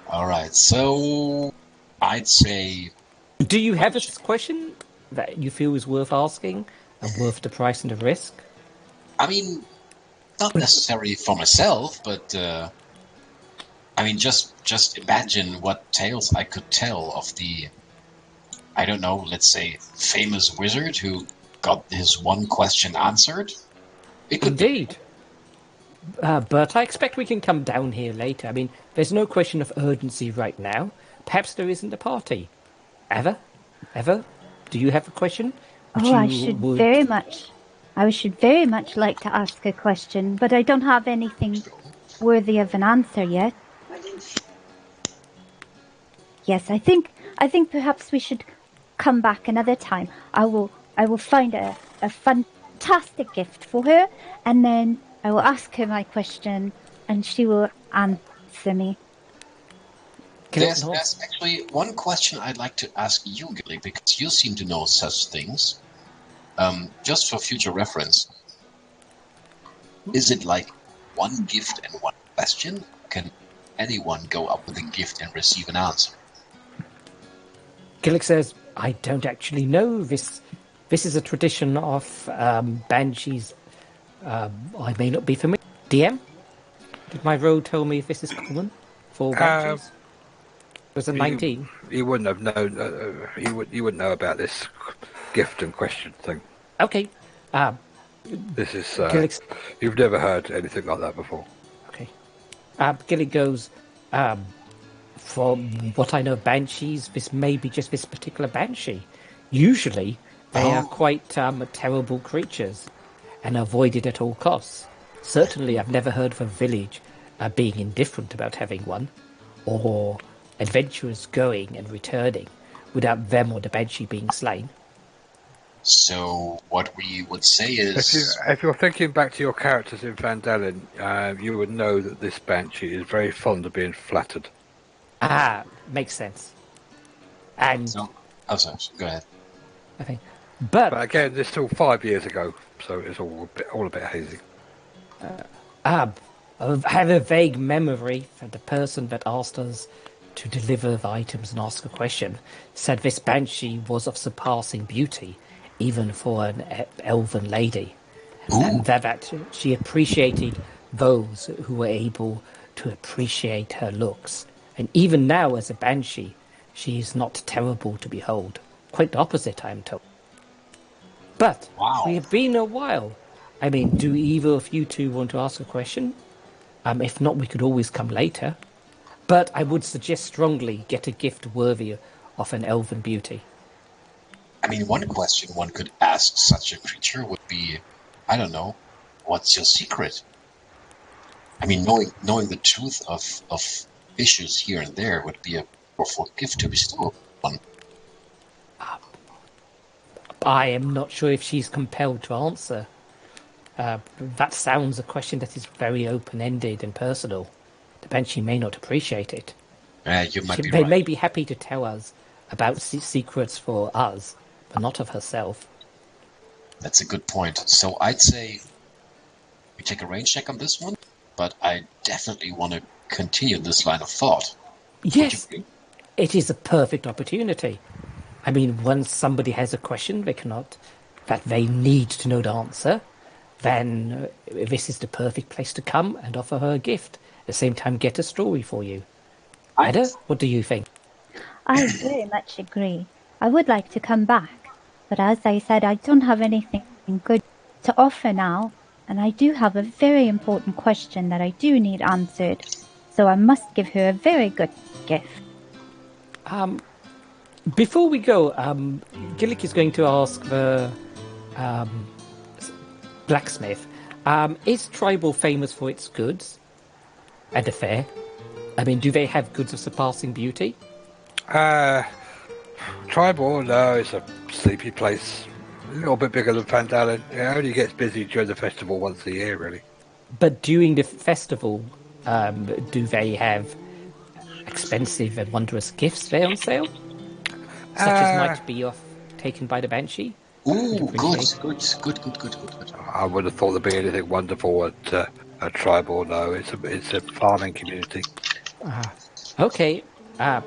Alright, so I'd say... Do you have a question that you feel is worth asking and worth the price and the risk? I mean, not necessarily for myself, but... just imagine what tales I could tell of the, I don't know, let's say, famous wizard who got his one question answered. Indeed. But I expect we can come down here later. I mean, there's no question of urgency right now. Perhaps there isn't a party. Eva, do you have a question? I should very much like to ask a question, but I don't have anything worthy of an answer yet. Yes, I think perhaps we should come back another time. I will find a fantastic gift for her, and then I will ask her my question, and she will answer me. There's actually one question I'd like to ask you, Gilly, because you seem to know such things. Just for future reference, is it like one gift and one question? Can anyone go up with a gift and receive an answer? Gillick says, I don't actually know. This is a tradition of banshees. I may not be familiar. DM? Did my roll tell me if this is common for banshees? Was it 19? You wouldn't have known. You wouldn't know about this gift and question thing. Okay. This is... you've never heard anything like that before. Okay. Gillick goes... from what I know of banshees, this may be just this particular banshee. Usually, they are quite terrible creatures and avoided at all costs. Certainly, I've never heard of a village being indifferent about having one, or adventurers going and returning without them or the banshee being slain. So, what we would say is... If you're thinking back to your characters in Van Dalen, you would know that this banshee is very fond of being flattered. Makes sense. And sorry, go ahead. I think, but again, this is still 5 years ago, so it's all a bit hazy. I have a vague memory that the person that asked us to deliver the items and ask a question said this banshee was of surpassing beauty, even for an elven lady, and that she appreciated those who were able to appreciate her looks. And even now, as a banshee, she is not terrible to behold. Quite the opposite, I am told. But we have been a while. I mean, do either of you two want to ask a question? If not, we could always come later. But I would suggest strongly get a gift worthy of an elven beauty. I mean, one question one could ask such a creature would be, I don't know, what's your secret? I mean, knowing the truth of issues here and there would be a powerful gift to bestow upon. I am not sure if she's compelled to answer. That sounds a question that is very open-ended and personal. Depends, she may not appreciate it. You might be They right. may be happy to tell us about secrets for us, but not of herself. That's a good point. So I'd say we take a range check on this one, but I definitely want to continue this line of thought. Yes, it is a perfect opportunity. I mean, once somebody has a question that they need to know the answer, then this is the perfect place to come and offer her a gift. At the same time, get a story for you. Ada, what do you think? I very much agree. I would like to come back, but as I said, I don't have anything good to offer now, and I do have a very important question that I do need answered, so I must give her a very good gift. Before we go, Gillick is going to ask the blacksmith, is Tribal famous for its goods at the fair? I mean, do they have goods of surpassing beauty? Tribal, no, it's a sleepy place. A little bit bigger than Fandalen. It only gets busy during the festival once a year, really. But during the festival, do they have expensive and wondrous gifts there on sale? Such as might be taken by the Banshee? Ooh, good. I would have thought there'd be anything wonderful at Tribal. No, it's a farming community. Okay. Get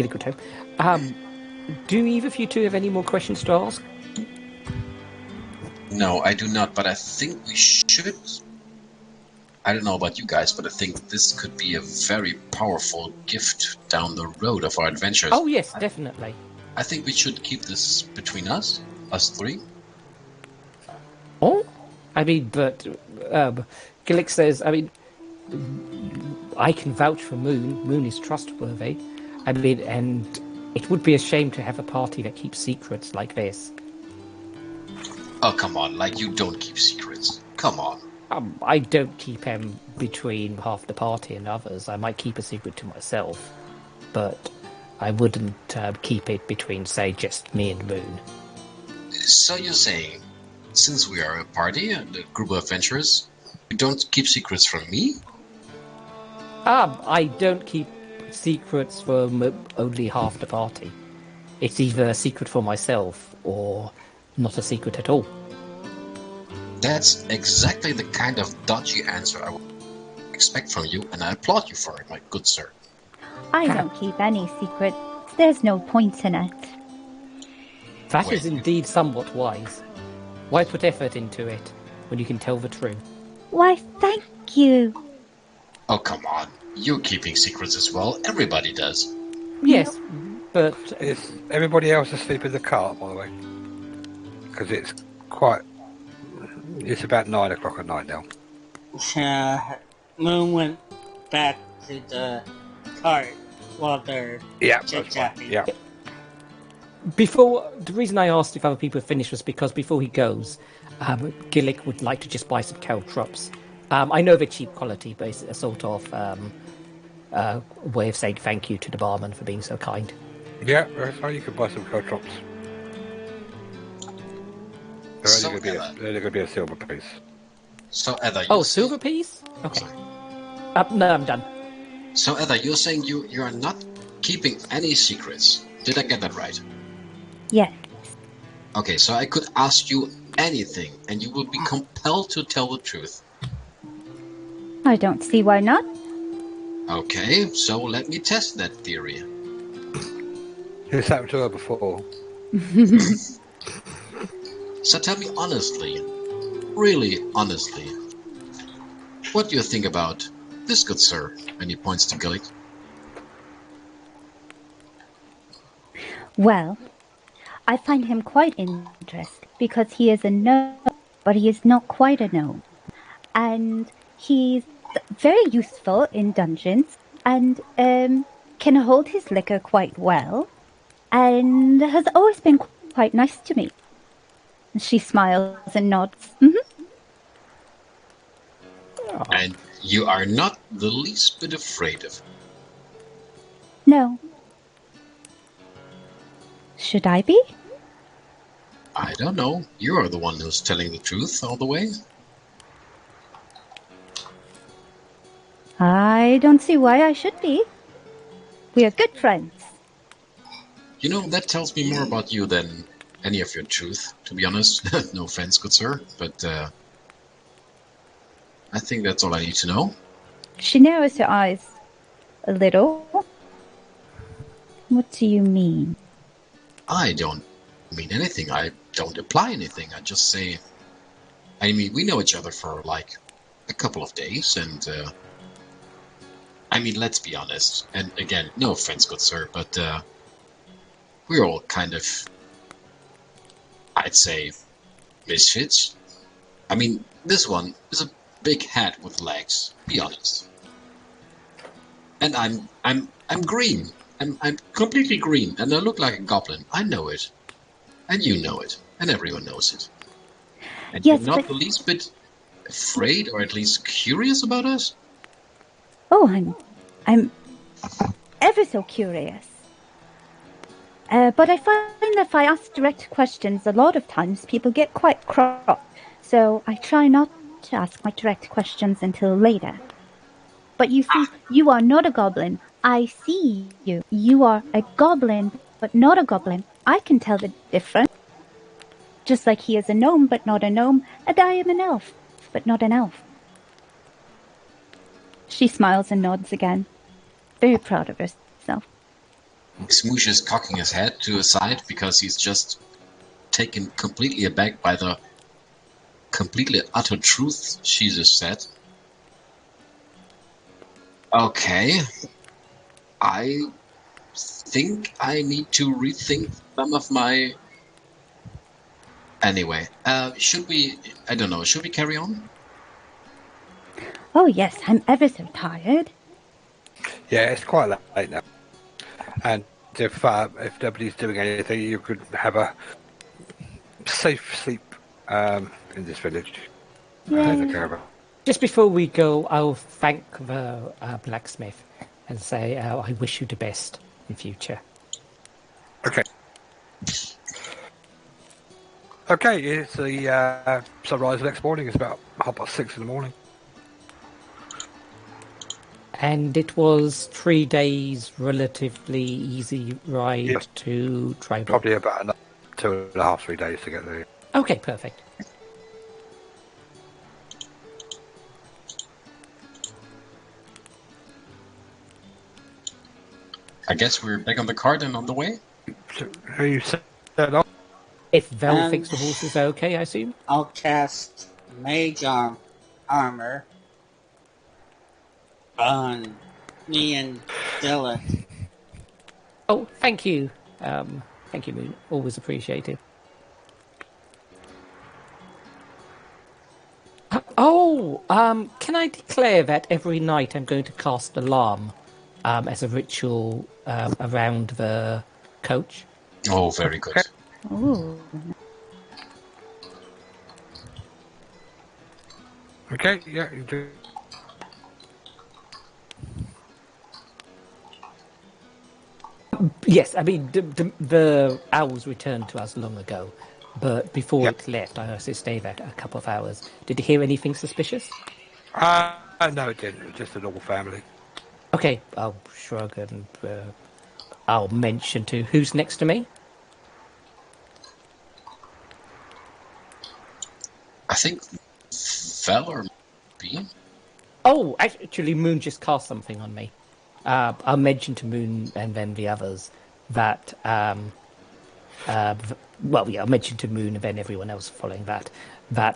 a good time. Do either of you two have any more questions to ask? No, I do not, but I think we should. I don't know about you guys, but I think this could be a very powerful gift down the road of our adventures. Oh, yes, definitely. I think we should keep this between us three. Oh? I mean, but Gillick says, I mean, I can vouch for Moon. Moon is trustworthy. I mean, and it would be a shame to have a party that keeps secrets like this. Oh, come on, like you don't keep secrets. Come on. I don't keep them between half the party and others. I might keep a secret to myself, but I wouldn't keep it between, say, just me and Moon. So you're saying, since we are a party and a group of adventurers, you don't keep secrets from me? I don't keep secrets from only half the party. It's either a secret for myself or not a secret at all. That's exactly the kind of dodgy answer I would expect from you, and I applaud you for it, my good sir. I don't keep any secrets. There's no point in it. That is indeed somewhat wise. Why put effort into it when you can tell the truth? Why, thank you. Oh, come on. You're keeping secrets as well. Everybody does. Yes, but... Is everybody else asleep in the cart, by the way? Because it's about 9 o'clock at night now. Moon went back to the cart while they're chit-chatting. Yeah. The reason I asked if other people had finished was because before he goes, Gillick would like to just buy some caltrops. I know they're cheap quality, but it's a sort of way of saying thank you to the barman for being so kind. Yeah, that's right. You can buy some caltrops. They're only going to be a silver piece. So, Edda, silver piece? Okay. No, I'm done. So, Edda, you're saying you are not keeping any secrets. Did I get that right? Yes. Okay, so I could ask you anything, and you will be compelled to tell the truth. I don't see why not. Okay, so let me test that theory. It's happened to her before. So tell me honestly, really honestly, what do you think about this good sir? And he points to Gillick. Well, I find him quite interesting because he is a gnome, but he is not quite a gnome. And he's very useful in dungeons and can hold his liquor quite well and has always been quite nice to me. She smiles and nods. Mm-hmm. You are not the least bit afraid of him. No. Should I be? I don't know. You are the one who's telling the truth all the way. I don't see why I should be. We are good friends. You know, that tells me more about you than any of your truth, to be honest. No offense, good sir, but I think that's all I need to know. She narrows her eyes a little. What do you mean? I don't mean anything. I don't imply anything. I just say... I mean, we know each other for, like, a couple of days, and... I mean, let's be honest. And again, no offense, good sir, but we're all kind of... I'd say... misfits. I mean, this one is a big hat with legs. Be honest. And I'm green. I'm completely green, and I look like a goblin. I know it, and you know it, and everyone knows it. And Yes, you're not but... the least bit afraid, or at least curious about us. Oh, I'm ever so curious. But I find that if I ask direct questions, a lot of times people get quite cross. So I try not to ask my direct questions until later. But you see, you are not a goblin. I see you. You are a goblin, but not a goblin. I can tell the difference. Just like he is a gnome, but not a gnome, and I am an elf, but not an elf. She smiles and nods again, very proud of herself. Smoosh is cocking his head to a side because he's just taken completely aback by the completely utter truth she just said. Okay. I think I need to rethink some of my... Anyway, should we... I don't know, should we carry on? Oh yes, I'm ever so tired. Yeah, it's quite late now. And if nobody's doing anything, you could have a safe sleep in this village. Yeah. Just before we go, I'll thank the blacksmith and say I wish you the best in future. Okay. Okay, it's the sunrise the next morning. It's about 6:30 in the morning. And it was 3 days, relatively easy ride to Tribal. Probably about another 2.5, 3 days to get there. Okay, perfect. I guess we're back on the cart and on the way? So, who you set that up? If Vel thinks the horse is okay, I assume? I'll cast Mage Armor on me and Dylan. Oh, thank you. Thank you, Moon. Always appreciated. Can I declare that every night I'm going to cast Alarm as a ritual around the coach? Oh, very good. Ooh. Okay, yeah, you do. Yes, I mean, the owls returned to us long ago, but before it left, I also stayed there a couple of hours. Did you hear anything suspicious? No, it didn't. It was just a normal family. Okay, I'll shrug and I'll mention to who's next to me. I think Val or B? Oh, actually, Moon just cast something on me. I'll mention to Moon and then the others that, I'll mention to Moon and then everyone else following that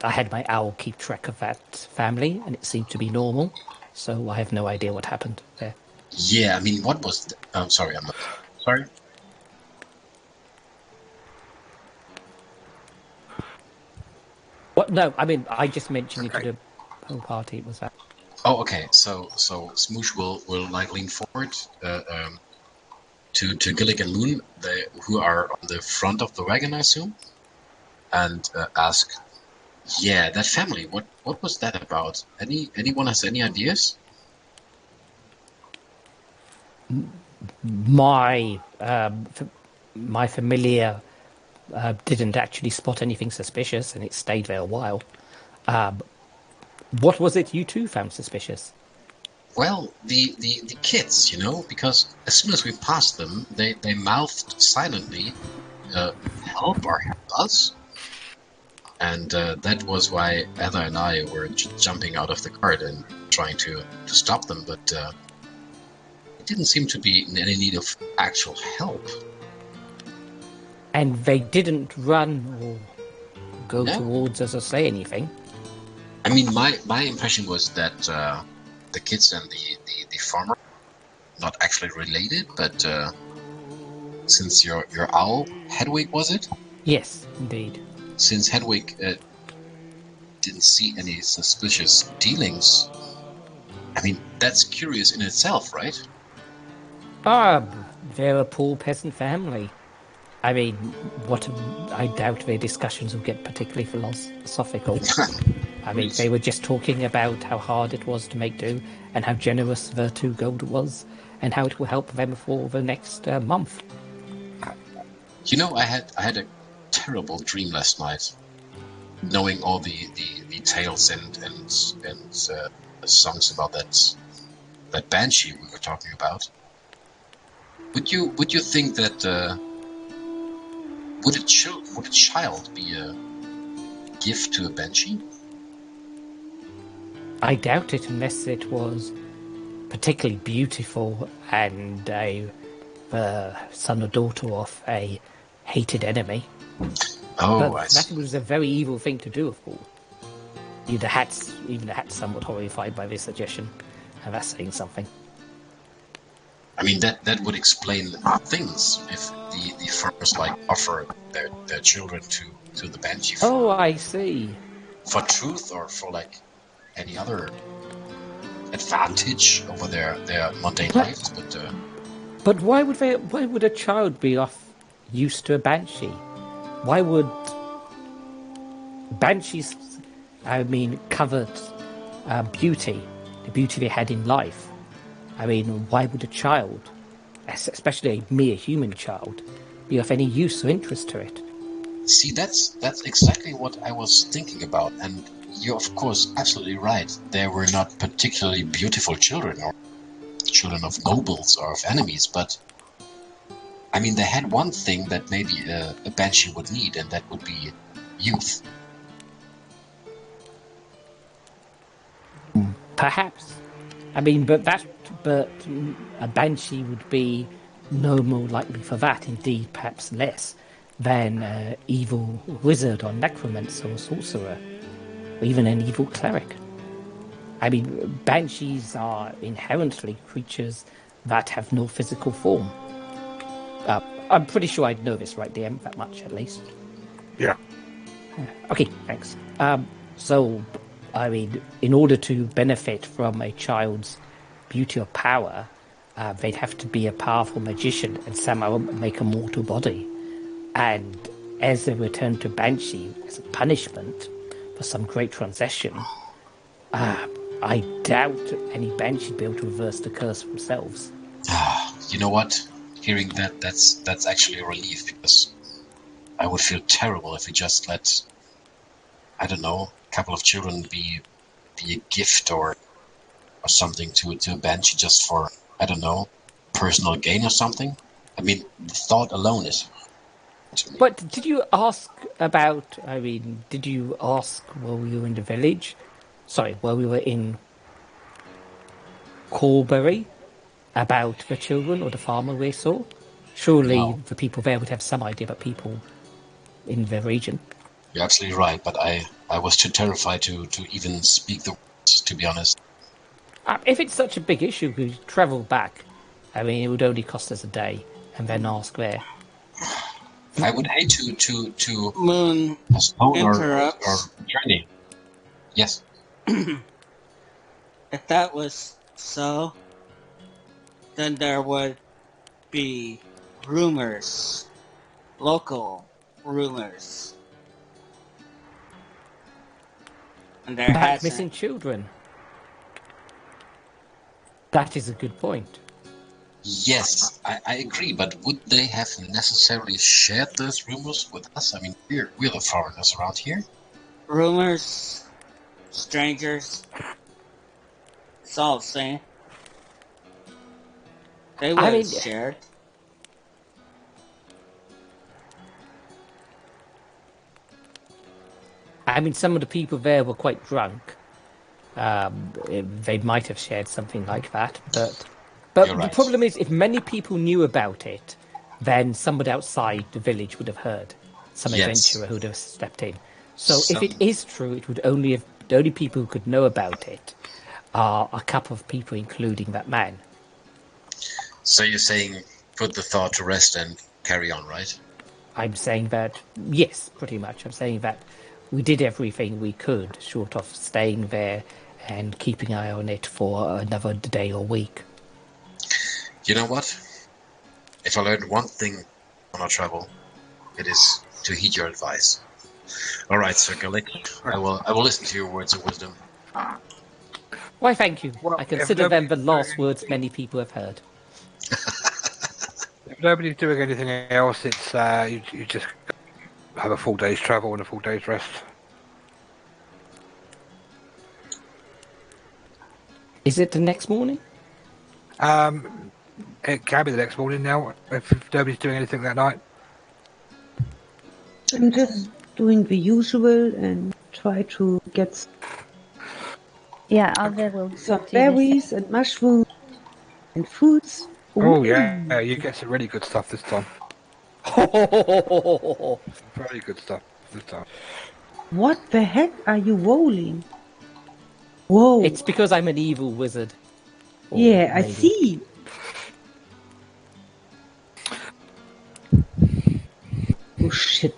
I had my owl keep track of that family and it seemed to be normal. So I have no idea what happened there. Yeah, I mean, what was... I'm sorry, I'm not... Sorry? What? No, I mean, I just mentioned it to the whole party. It was that. Oh, okay. So Smoosh will like lean forward to Gillick and Moon, who are on the front of the wagon, I assume, and ask, Yeah, that family. What was that about? Anyone has any ideas? My my familiar didn't actually spot anything suspicious, and it stayed there a while. What was it you two found suspicious? Well, the kids, because as soon as we passed them, they mouthed silently, help or help us. And that was why Heather and I were jumping out of the cart and trying to stop them, but it didn't seem to be in any need of actual help. And they didn't run or go No. towards us or say anything. I mean, my impression was that the kids and the farmer not actually related, but since your owl, Hedwig, was it? Yes, indeed. Since Hedwig didn't see any suspicious dealings, I mean, that's curious in itself, right? They're a poor peasant family. I mean, I doubt their discussions will get particularly philosophical. I mean, they were just talking about how hard it was to make do and how generous their 2 gold was and how it will help them for the next month. I had a terrible dream last night, knowing all the tales and songs about that banshee we were talking about. Would you think that would a child be a gift to a banshee? I doubt it unless it was particularly beautiful and the son or daughter of a hated enemy. Oh, But I see. that was a very evil thing to do, of course. Even the hat's somewhat horrified by this suggestion, and that's saying something. I mean, that would explain things if the farmers offer their children to the banshee. Oh, I see. For truth or for any other advantage over their mundane lives, But why would a child be used to a banshee? Why would banshees, covered beauty, the beauty they had in life? I mean, why would a child, especially a mere human child, be of any use or interest to it? See, that's exactly what I was thinking about, and you're of course absolutely right. They were not particularly beautiful children or children of nobles or of enemies, but I mean, they had one thing that maybe a banshee would need, and that would be youth. Perhaps. I mean, but a banshee would be no more likely for that, indeed, perhaps less, than an evil wizard or necromancer or sorcerer, or even an evil cleric. I mean, banshees are inherently creatures that have no physical form. I'm pretty sure I'd know this, right, DM? That much, at least. Yeah. Okay, thanks. So, I mean, in order to benefit from a child's beauty or power, they'd have to be a powerful magician and somehow make a mortal body. And as they return to Banshee as a punishment for some great transgression, I doubt any Banshee would be able to reverse the curse themselves. You know what? Hearing that's actually a relief, because I would feel terrible if we just let, I don't know, a couple of children be a gift or something to a banshee just for, I don't know, personal gain or something. I mean, the thought alone is. But did you ask about? I mean, did you ask while we were in the village? Sorry, while we were in Corbury about the children or the farmer we saw? Surely the people there would have some idea about people in the region. You're absolutely right, but I was too terrified to even speak the words, to be honest. If it's such a big issue, we could travel back. I mean, it would only cost us a day, and then ask there. I would hate to Moon postpone our interrupts. journey. Yes. If that was so, then there would be rumors, local rumors, And there About hasn't. missing children. That is a good point. Yes, I agree, but would they have necessarily shared those rumors with us? I mean, we're the foreigners around here. Rumors, strangers, it's all the same. They would have shared. I mean, some of the people there were quite drunk. They might have shared something like that, but You're the right. problem is, if many people knew about it, then somebody outside the village would have heard. Some Yes. adventurer who would have stepped in. So if it is true, it would only have the only people who could know about it are a couple of people, including that man. So you're saying put the thought to rest and carry on, right? I'm saying that, yes, pretty much. I'm saying that we did everything we could, short of staying there and keeping an eye on it for another day or week. You know what? If I learned one thing on our travel, it is to heed your advice. All right, Sir Galick, I will listen to your words of wisdom. Why, thank you. Well, I consider them the last words many people have heard. If nobody's doing anything else, it's you just have a full day's travel and a full day's rest. Is it the next morning? It can be the next morning now if nobody's doing anything that night. I'm just doing the usual and try to get Yeah, Alva will some do the berries and mushrooms and fruits. Oh yeah, you get some really good stuff this time. Very good stuff this time. What the heck are you rolling? Whoa. It's because I'm an evil wizard. Or Yeah, I maybe. see. Oh shit.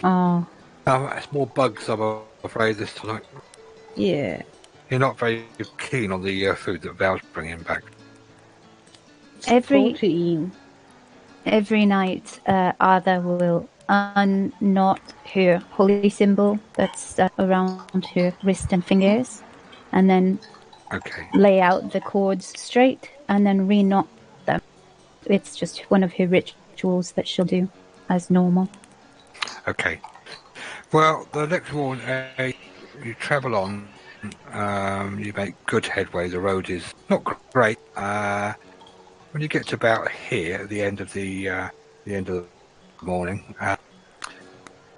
Oh, It's more bugs, I'm afraid, this tonight. Yeah. You're not very keen on the food that Val's bringing back. every Protein. night, Arthur will unknot her holy symbol that's around her wrist and fingers, and then Okay. lay out the cords straight, and then re-knot them. It's just one of her rituals that she'll do as normal. Okay. Well, the next morning, you travel on. You make good headway. The road is not great. When you get to about here, at the end of the morning,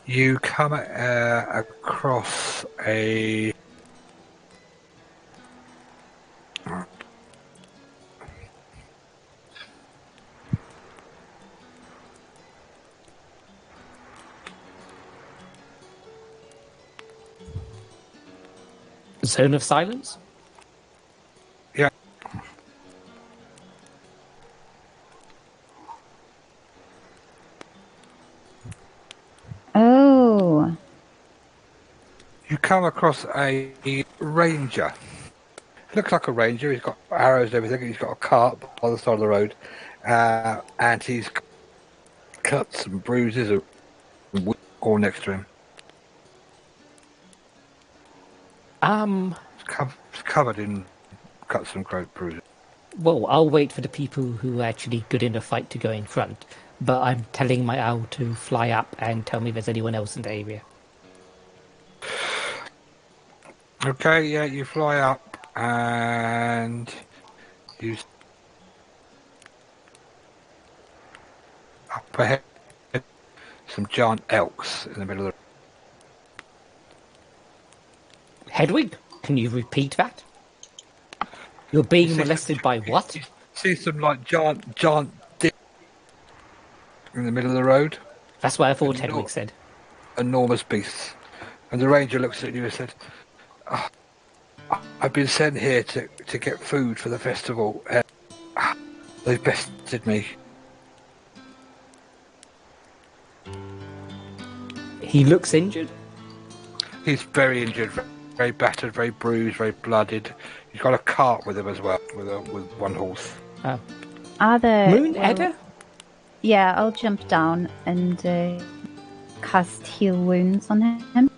you come across a. Zone of silence? Yeah. Oh, You come across a ranger. Looks like a ranger. He's got arrows and everything. He's got a cart by the side of the road, and he's cuts and bruises and wood all next to him. It's covered in cuts and bruises. Well, I'll wait for the people who are actually good in a fight to go in front. But I'm telling my owl to fly up and tell me if there's anyone else in the area. Okay, yeah, you fly up and you up ahead some giant elks in the middle of Hedwig, can you repeat that? You're being molested by what? You see some like giant dick in the middle of the road. That's what I thought Hedwig said. Enormous beasts. And the ranger looks at you and said, "Oh, I've been sent here to get food for the festival. They've bested me." He looks injured. He's very injured, very battered, very bruised, very blooded. He's got a cart with him as well, with one horse. Oh. Arthur. Moon Edda? Yeah, I'll jump down and cast heal wounds on him.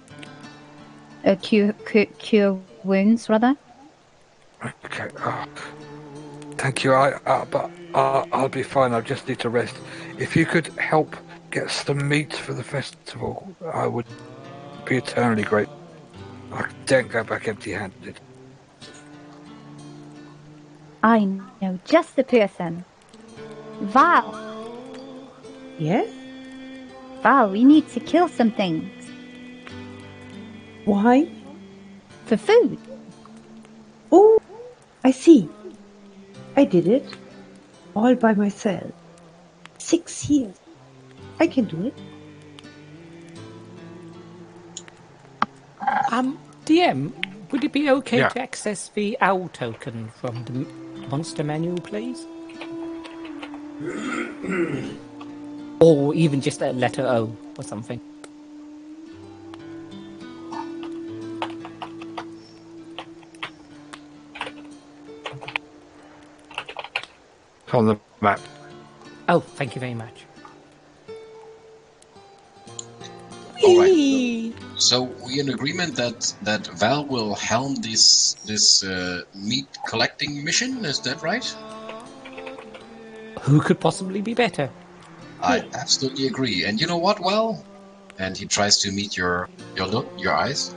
Cure wounds, rather. Okay. Oh, thank you. But I'll be fine. I just need to rest. If you could help get some meat for the festival, I would be eternally grateful. I don't go back empty-handed. I know just the person. Val, Yes? Val, we need to kill some things. Why? For food. Oh, I see. I did it. All by myself. 6 years. I can do it. DM, would it be okay Yeah. to access the owl token from the monster manual, please? Or even just a letter O or something. It's on the map. Oh, thank you very much. All right. So we in agreement that Val will helm this meat collecting mission. Is that right? Who could possibly be better? I absolutely agree. And you know what, Val? And he tries to meet your look, your eyes.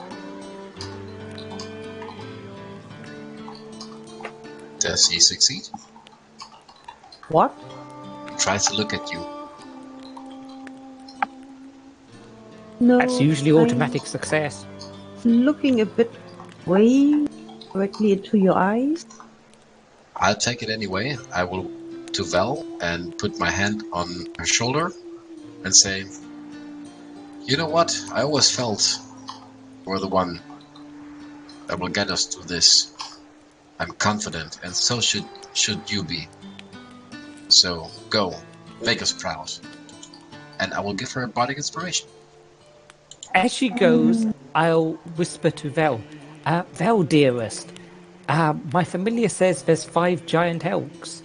Does he succeed? What? He tries to look at you. No. That's usually automatic success. I'm looking a bit way directly into your eyes. I'll take it anyway. I will to Val and put my hand on her shoulder and say, "You know what? I always felt you're the one that will get us through this. I'm confident, and so should you be. So go, make us proud." And I will give her a bardic inspiration. As she goes, I'll whisper to Vel. Vel, dearest, my familiar says there's 5 giant elks.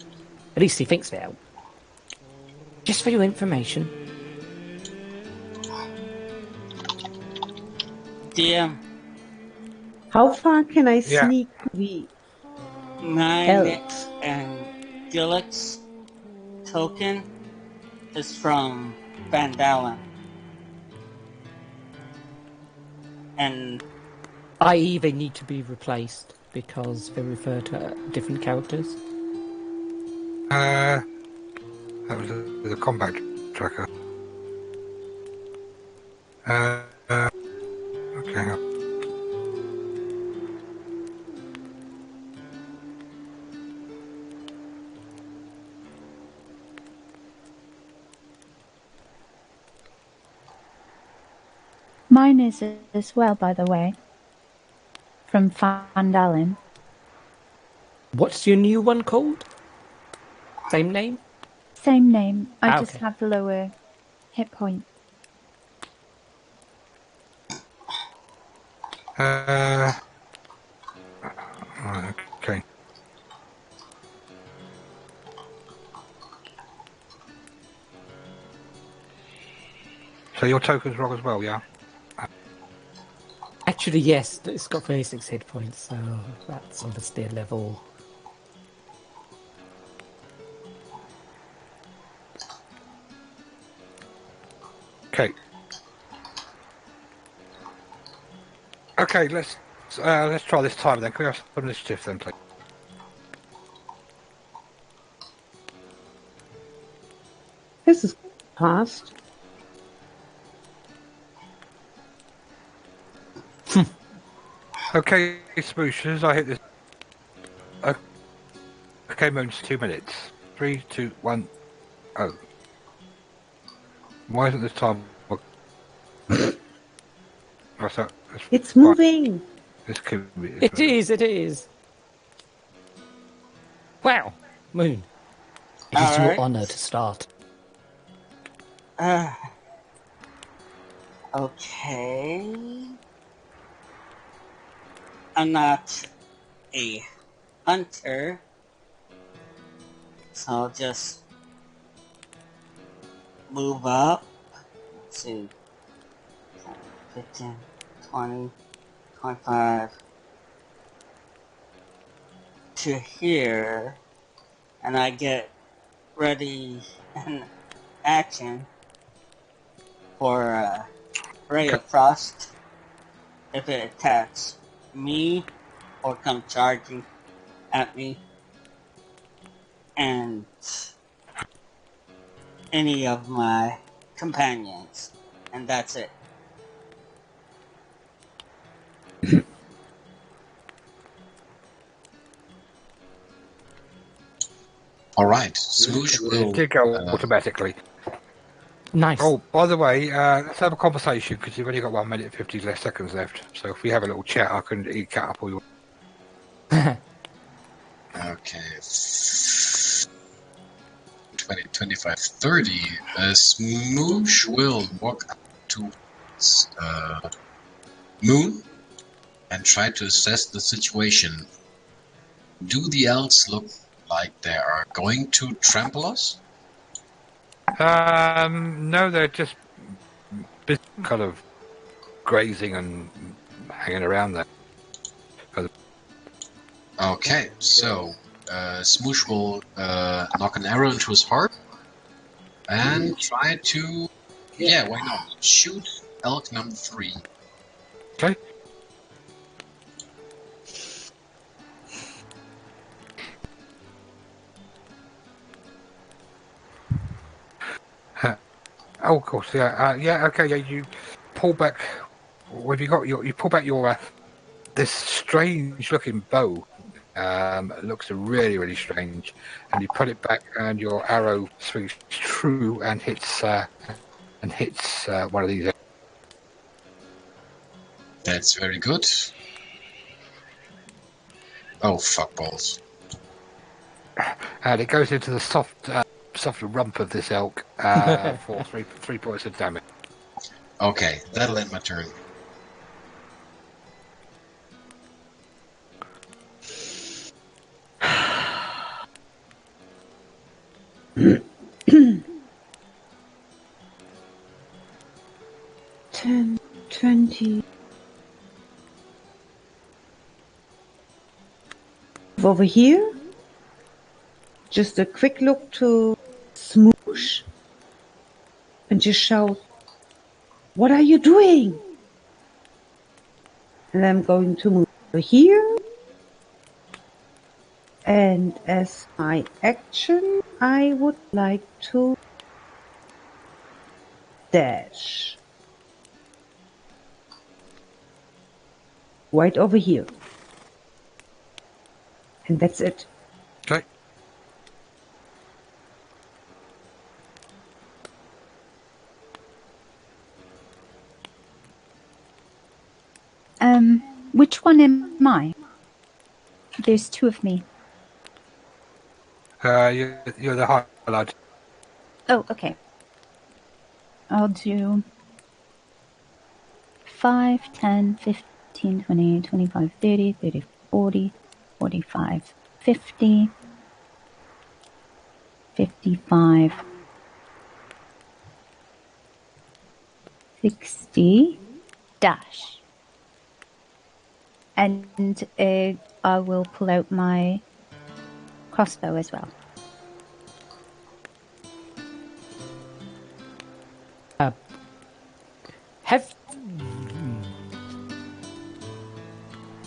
At least he thinks they're elk. Just for your information. DM, How far can I Yeah. sneak the 9 elves? and Gillick's token is from Van Dalen. And I.e. they need to be replaced because they refer to different characters. That was the combat tracker. Okay. Mine is as well, by the way. From Van Dalen. What's your new one called? Same name? Same name. I just Okay. have lower hit points. Okay. So your token's wrong as well, yeah? Actually, yes, it's got 36 hit points, so that's obviously a level. Okay. Okay, let's try this time then. Can we have some initiative then, please? This is fast. Okay, smooshers, I hit this. Okay, Moon's 2 minutes. 3, 2, 1, oh. Why isn't this time? It's moving. This could be. It is. Wow, Moon. It is your Alright. honor to start. Okay. I'm not a hunter, so I'll just move up to 15, 20, 25 to here, and I get ready and action for Ray of Frost if it attacks me or comes charging at me, and any of my companions, and that's it. All right, Smoosh will. It did go automatically. Nice. Oh, by the way, let's have a conversation because you've only got 1 minute 50 less seconds left. So if we have a little chat, I can cut up all your. Okay. 20, 25, 30. Smoosh will walk up towards Moon and try to assess the situation. Do the elves look like they are going to trample us? No, they're just kind of grazing and hanging around there. Okay, so Smoosh will knock an arrow into his heart and try to, yeah, why not, shoot elk number 3. Okay. Oh, of course, yeah, yeah, okay, yeah. You pull back. What have you got? You pull back your this strange-looking bow. Looks really, really strange, and you put it back, and your arrow swings true and hits one of these. That's very good. Oh, fuck balls. And it goes into the soft rump of this elk for 3 points of damage. Okay, that'll end my turn. Ten, 20. Over here. Just a quick look to Smoosh and just shout, "What are you doing?" And I'm going to move over here. And as my action, I would like to dash. Right over here. And that's it. Okay. Which one am I? There's 2 of me. You're the highlight. Oh, okay. I'll do 5, 10, 15, 20, 25, 30, 30, 40, 45, 50, 55, 60, dash. And I will pull out my crossbow as well.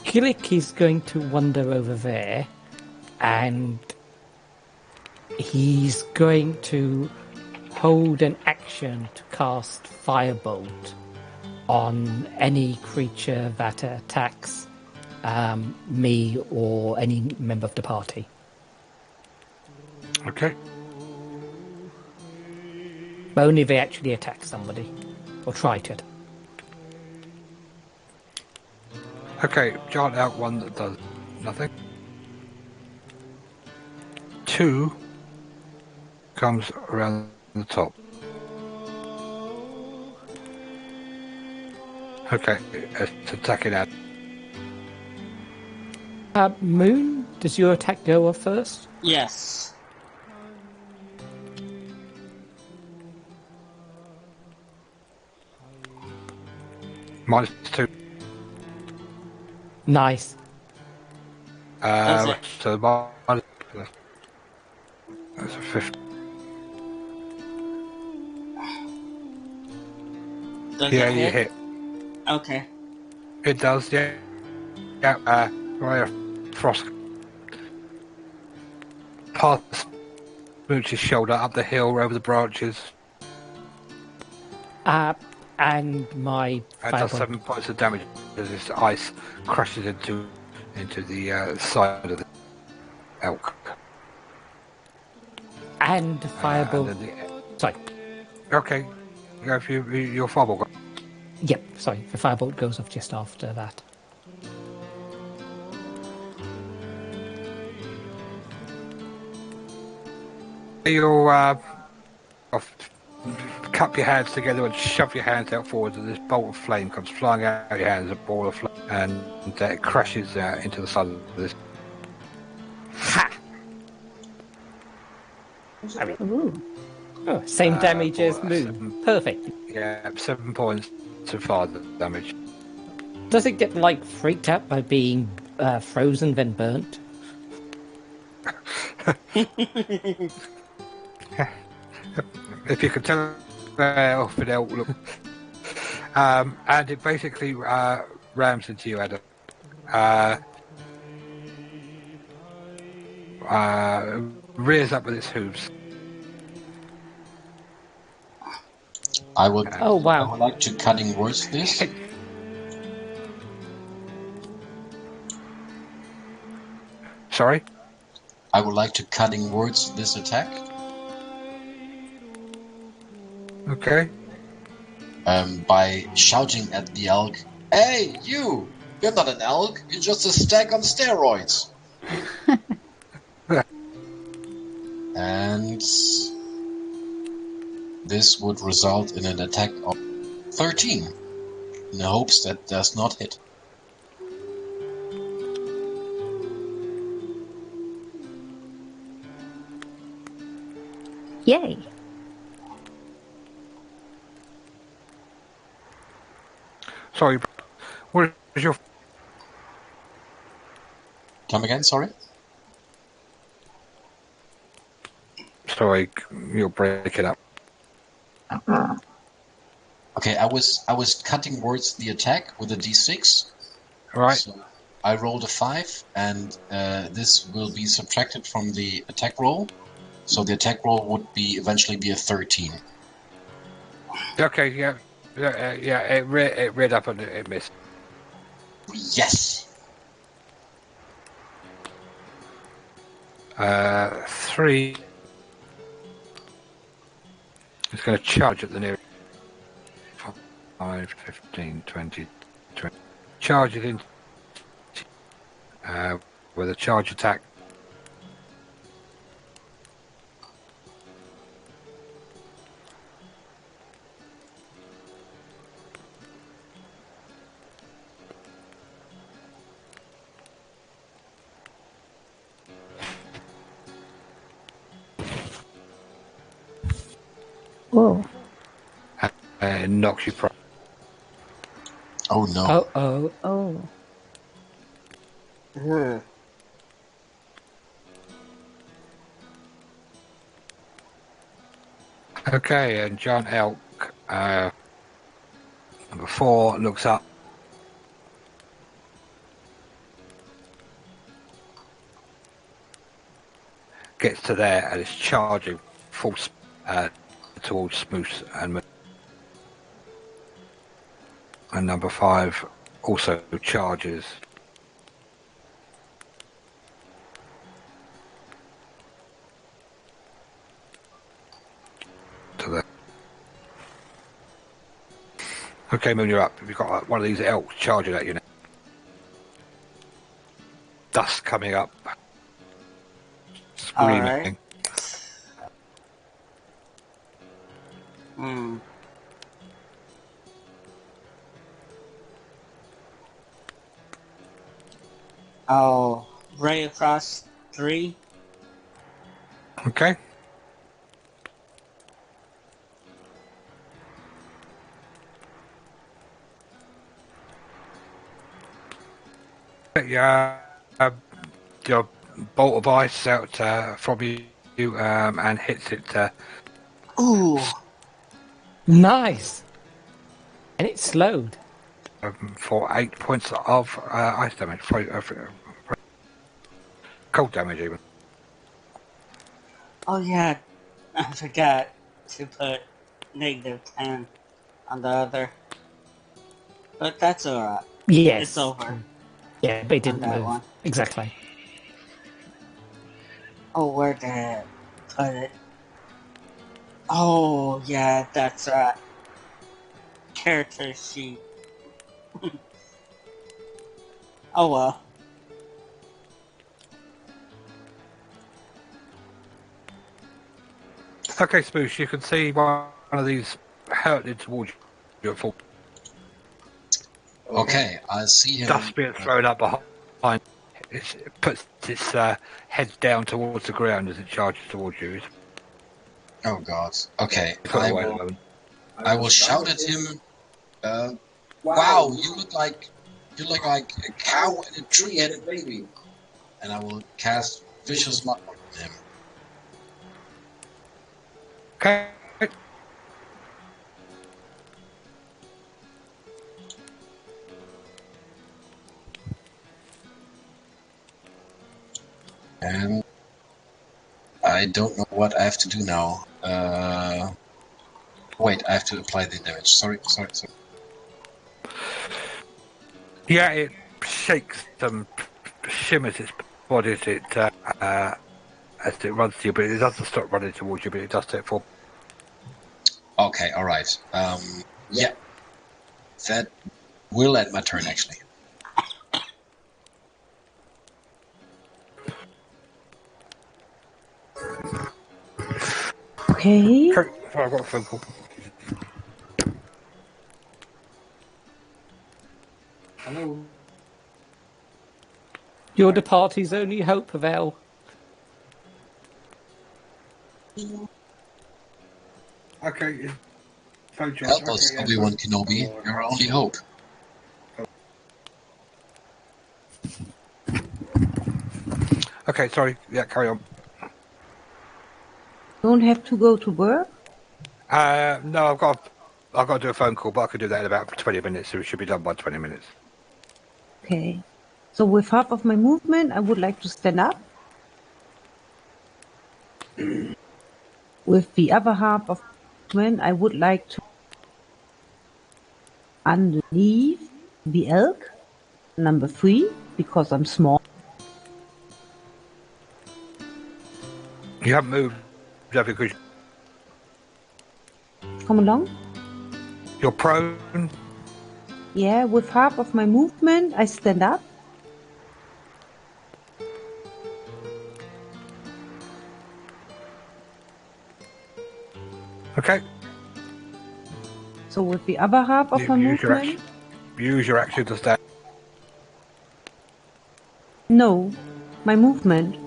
Gillick is going to wander over there, and he's going to hold an action to cast Firebolt on any creature that attacks me or any member of the party. Okay. But only if they actually attack somebody, or try to. Okay, giant elk 1 that does nothing. 2 comes around the top. Okay, it's attacking at. Moon, does your attack go off first? Yes. -2. Nice. Does it? So that's a 50. Does Yeah, it you hit? hit. Okay. It does, yeah. Yeah, right, frost past Mooch's shoulder, up the hill, over the branches, And my and does firebolt. 7 points of damage as this ice crushes into the side of the elk. And the And firebolt. then Sorry. okay, yeah, if your fireball got Yep, sorry. The firebolt goes off just after that. you'll cup your hands together and shove your hands out forwards, and this bolt of flame comes flying out of your hands, a ball of flame, and it crashes into the side of this. Ha! Ooh. Oh, same damage as for Moon. Perfect. Yeah, 7 points to fire damage. Does it get, like, freaked out by being frozen then burnt? If you can tell off an elk look. And it basically rams into you, Adam. Rears up with its hooves. I would. Oh, wow. I would like to cutting words this. Sorry? I would like to cutting words this attack. Okay. By shouting at the elk, "Hey, you! You're not an elk. You're just a stag on steroids." And this would result in an attack of 13, in the hopes that does not hit. Yay. Sorry. What is your... Come again, sorry? Sorry, you'll break it up. Okay, I was cutting words the attack with a d6. Right. So I rolled a 5, and this will be subtracted from the attack roll. So the attack roll would eventually be a 13. Okay, yeah. It read up and it missed. Yes! 3. It's going to charge at the nearest. 5, 15, 20, 20. Charge it in with a charge attack. Whoa. It knocks you prone. Oh no. Oh. Oh. Okay, and John Elk, number 4, looks up. Gets to there and is charging full towards Smoose and number 5 also charges. To the... Okay, Moon, you're up. You've got one of these elks charging at you now. Dust coming up. Screaming. Alright. Oh, right across 3. Okay. yeah. Your bolt of ice out from you and hits it Ooh. Nice. And it's slowed. for 8 points of ice damage. Cold damage, even. Oh yeah, I forgot to put -10 on the other. But that's alright. Yes. It's over Yeah, but it on didn't that move. one. Exactly. Oh, where did I put it? Oh, yeah, that's right. Character sheet. Oh well. Okay, Spoosh, you can see one of these hurtling towards you. Okay, I see him. Dust being thrown up behind. It puts its head down towards the ground as it charges towards you. Oh God. Okay, It's got I away at the will. moment. I will shout at him. Wow, you look like a cow and a tree-headed baby. And I will cast vicious smile on him. Okay. And I don't know what I have to do now. Wait, I have to apply the damage. Sorry. Yeah, it shakes and shimmers its body as it runs to you, but it doesn't stop running towards you, but it does take 4. Okay, alright. Yeah. That will end my turn, actually. Okay. Sorry, I've got a phone call. Hello. You're the party's only hope, Val. Okay, phone charge. Help us, Obi-Wan Kenobi. Your only hope. Okay, sorry. Yeah, carry on. Don't have to go to work? No, I've got to do a phone call, but I could do that in about 20 minutes, so it should be done by 20 minutes. Okay. So with half of my movement, I would like to stand up. With the other half of movement, I would like to underneath the elk, number 3, because I'm small. You haven't moved because Come along. you're prone. Yeah, with half of my movement, I stand up. Okay. So with the other half of my movement... Use your action to stand. No, my movement.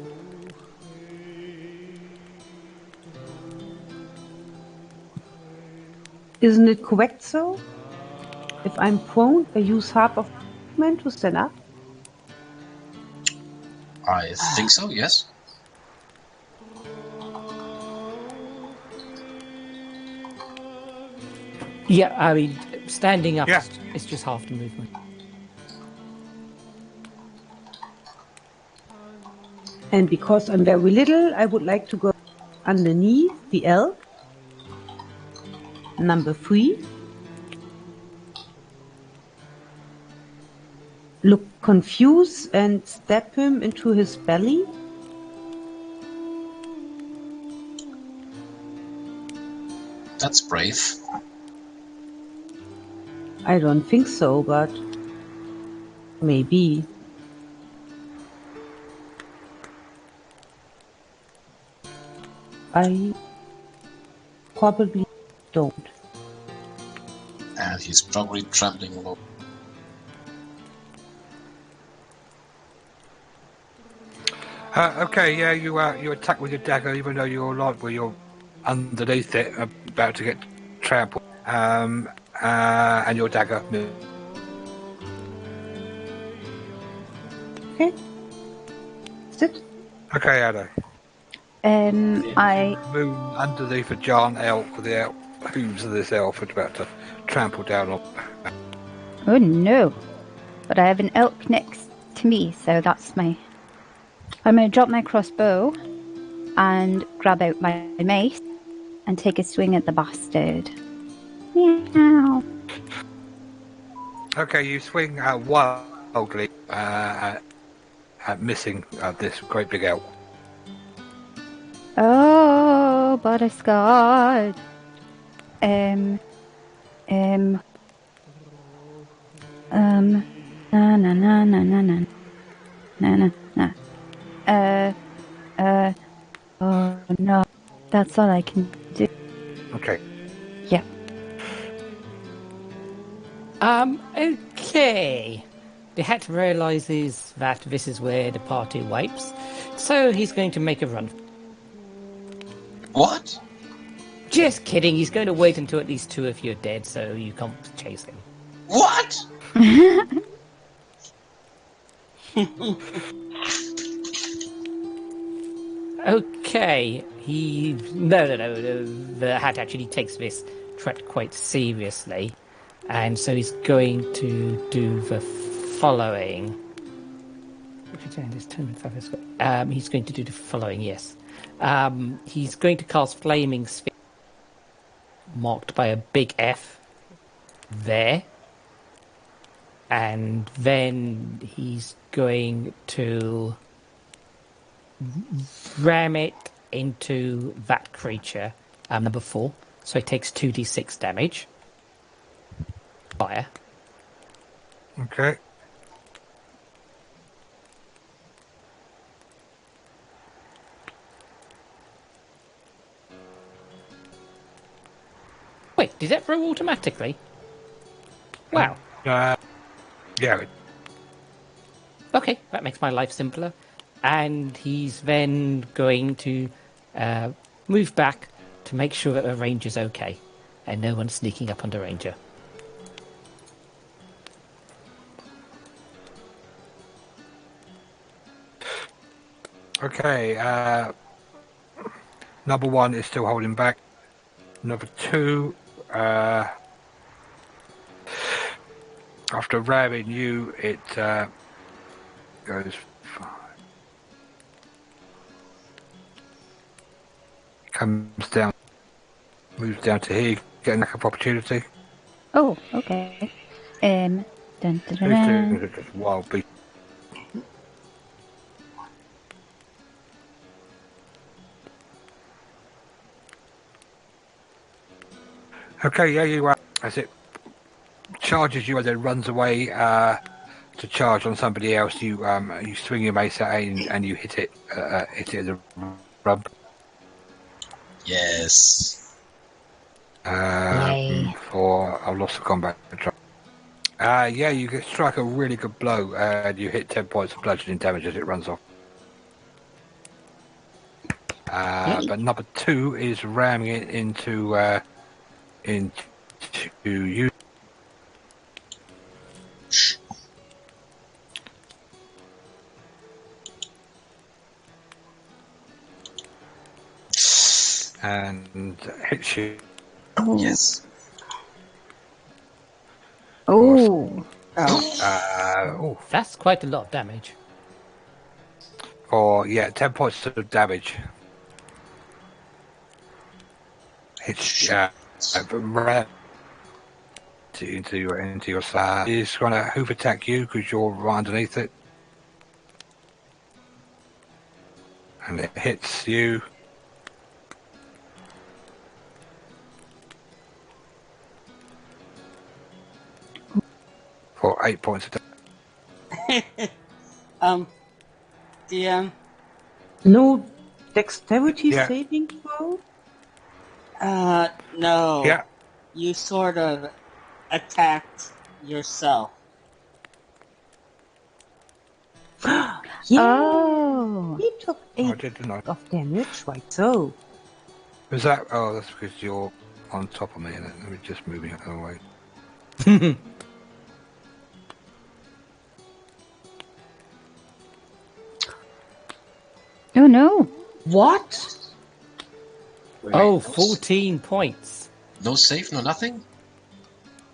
Isn't it correct so? If I'm prone, I use half of movement to stand up. I think so, yes. Yeah, I mean, standing up Yeah. is just half the movement. And because I'm very little, I would like to go underneath the elk, number 3. Look confused and stab him into his belly. That's brave. I don't think so, but maybe. I probably don't. And he's probably trembling a little. Okay, yeah, you attack with your dagger, even though you're underneath it, about to get trampled. And your dagger. Okay. That's it. Okay, Ada. I Moon underneath a giant elk with the hooves of this elf is about to trample down on. oh no, but I have an elk next to me, so that's my. I'm going to drop my crossbow and grab out my mace and take a swing at the bastard. Meow. Okay, you swing wildly at missing this great big elk. Oh, butterscotch. Na na na na na na na na. Oh no, that's all I can do. Okay. Yeah. Okay. The Hat realizes that this is where the party wipes, so he's going to make a run. What? Just kidding, he's going to wait until at least 2 of you are dead, so you can't chase him. What? Okay, No. The Hat actually takes this threat quite seriously, and so he's going to do the following. He's going to do the following, yes. He's going to cast Flaming Sphere, marked by a big F there. And then he's going to ram it into that creature, number 4. So he takes 2d6 damage. Fire. Okay. Wait, did that roll automatically? Wow. Yeah. Okay, that makes my life simpler. And he's then going to move back to make sure that the range is okay and no one's sneaking up on the ranger. Okay. Number 1 is still holding back. Number 2, after ramming you, it goes 5. Comes down, moves down to here, getting like an opportunity. Oh, okay. Dun, dun, dun, These dun. things are just wild beasts. Okay, yeah, you are. As it charges you, and then runs away to charge on somebody else, you swing your mace at it and you hit it in the rump. Yes. For a loss of combat. Yeah, you strike a really good blow and you hit 10 points of bludgeoning damage as it runs off. But number 2 is ramming it into you. And hits you. Oh. Yes. Oh. That's quite a lot of damage. For 10 points of damage. It's ram into your side. He's gonna hoof attack you because you're right underneath it, and it hits you. For 8 points of damage. DM? No dexterity Yeah. saving throw? No. Yeah. You sort of attacked yourself. Yeah. Oh. He took I 8 did, didn't I? of damage, right? So, Was that? Oh, that's because you're on top of me. Let me just move you out of the way. no. What? Oh, 14 points. No save, no nothing?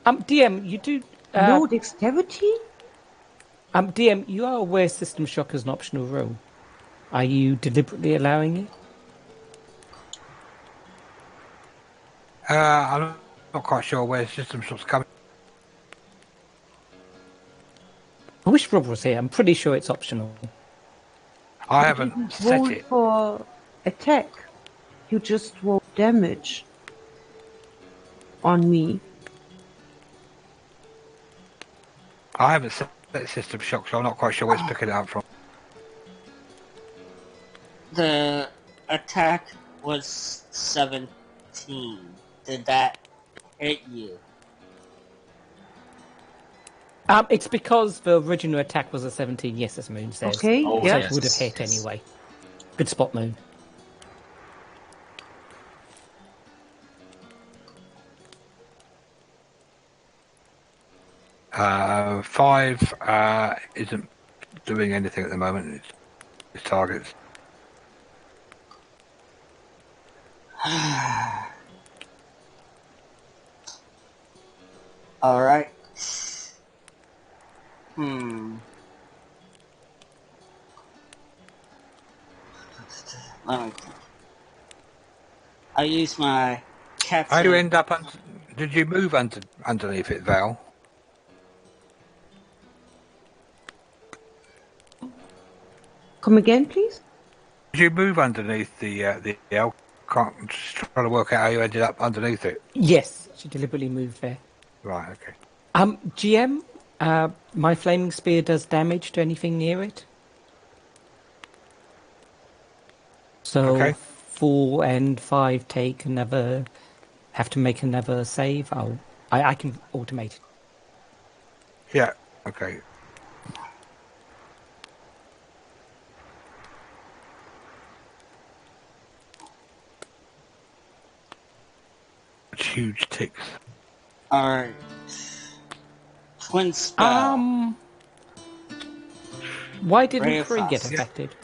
DM, you do... No dexterity? DM, you are aware System Shock is an optional roll. Are you deliberately allowing it? I'm not quite sure where System Shock's coming. I wish Rob was here. I'm pretty sure it's optional. I haven't set Roll it. for attack. You just roll damage on me. I haven't set System Shock, so I'm not quite sure where it's picking it up from. The attack was 17. Did that hit you? It's because the original attack was a 17, yes, as Moon says. Okay, Oh, So yeah. it would have hit anyway. Good spot, Moon. Five isn't doing anything at the moment. It's targets. Alright. Let me think. I use my cat. How do you end up? Did you move underneath it, Val? Come again, please? Did you move underneath the L? Can't just trying to work out how you ended up underneath it. Yes, she deliberately moved there. Right. Okay. GM, my flaming spear does damage to anything near it. So Okay. 4 and 5 have to make another save. I can automate it. Yeah. Okay. Huge ticks. Alright. Twin spell. Why Ray didn't of 3 get Frost. affected?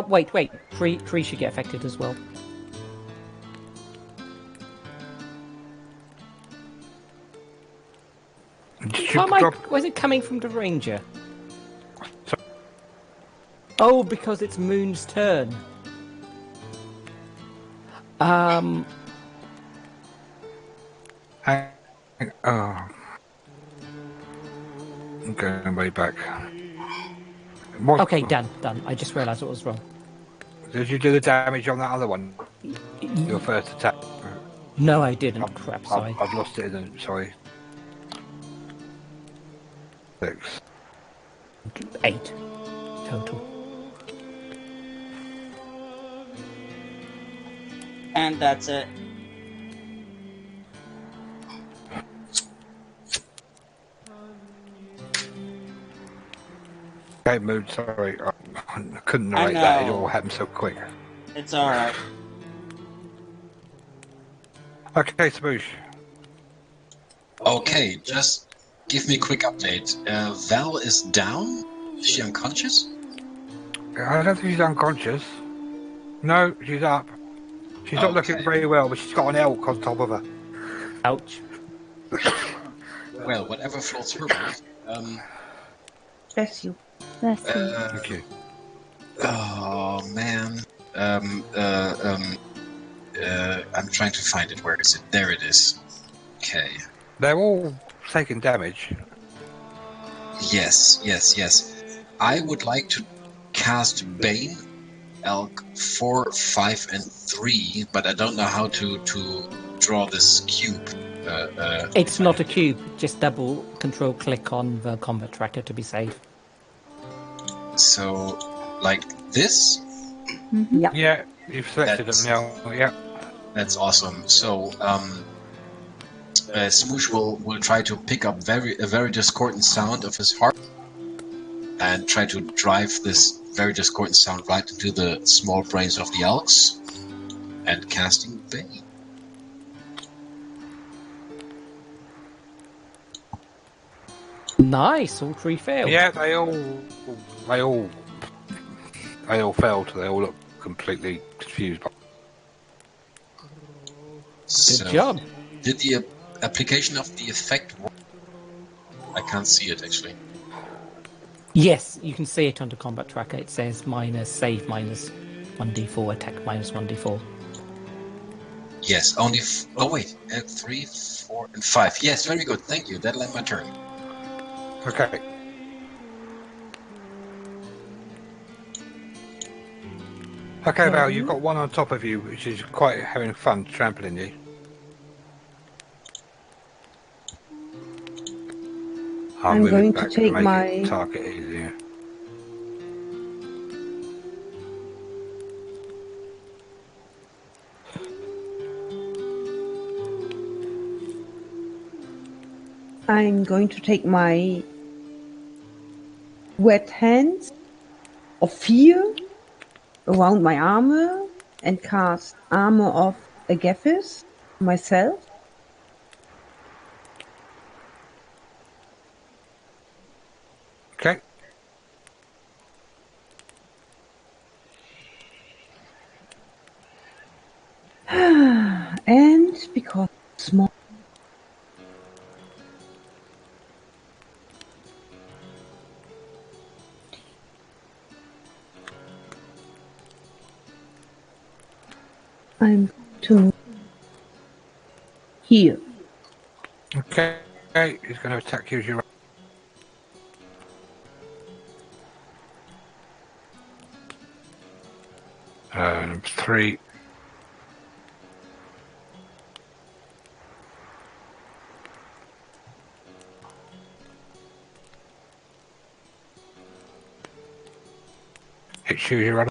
Wait. 3 should get affected as well. Did you drop? Was it coming from the ranger? Sorry. Oh, because it's Moon's turn. Oh. I'm going way back. What, Okay, done. I just realised what was wrong. Did you do the damage on that other one? Your first attack? No, I didn't. Crap, sorry. I've lost it. Sorry. 6. 8 total. And that's it. Okay, Mood, sorry. I couldn't narrate that. It all happened so quick. It's alright. Okay, Smoosh. Okay, just give me a quick update. Val is down? Is she unconscious? I don't think she's unconscious. No, she's up. She's not looking very well, but she's got an elk on top of her. Ouch. Well, whatever floats her boat. Bless you. Bless you. Thank you. Oh man. I'm trying to find it. Where is it? There it is. Okay. They're all taking damage. Yes. I would like to cast Bane, Elk 4, 5, and 3, but I don't know how to draw this cube. It's not a cube. Just double control click on the combat tracker to be safe. So, like this? Yeah. Yeah, you've selected them now. Yeah. That's awesome. So, Smoosh will try to pick up a very discordant sound of his harp and try to drive this very discordant sound right into the small brains of the elks and casting Bane. Nice, all 3 failed. Yeah, they all they all failed. They all look completely confused. Good job. Did the application of the effect work? I can't see it, actually. Yes, you can see it under combat tracker. It says minus save minus 1d4, attack minus 1d4. Yes, only... oh, wait. 3, 4, and 5. Yes, very good. Thank you. That'll end my turn. Okay. Okay, Val, you've got one on top of you, which is quite having fun trampling you. I'm going to take my target easier. I'm going to take my wet hands of fear around my armor and cast Armor of Agathis myself. Okay. And because it's small, I'm to move here. Okay. He's going to attack you as you run. Number 3. Hits you as you run.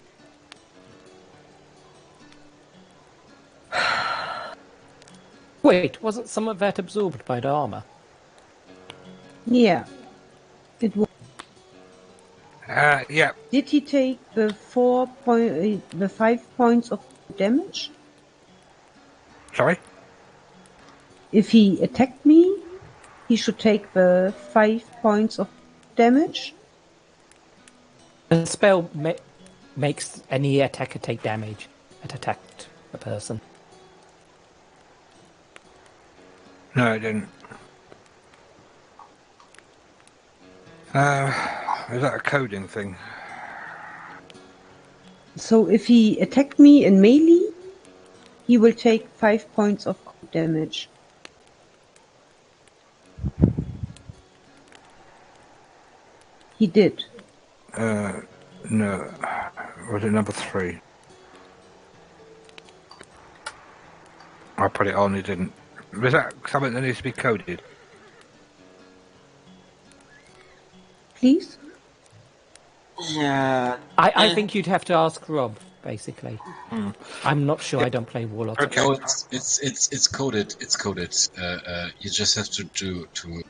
Wait, wasn't some of that absorbed by the armor? Yeah. It was. Yeah. Did he take the 5 points of damage? Sorry? If he attacked me, he should take the 5 points of damage. The spell makes any attacker take damage that attacked a person. No, it didn't. Is that a coding thing? So if he attacked me in melee, he will take 5 points of damage. He did. No. Was it number 3? I put it on, it didn't. Was that something that needs to be coded? Please? Yeah. I think you'd have to ask Rob, basically. I'm not sure. I don't play Warlock. Okay. No, it's coded. It's coded. You just have to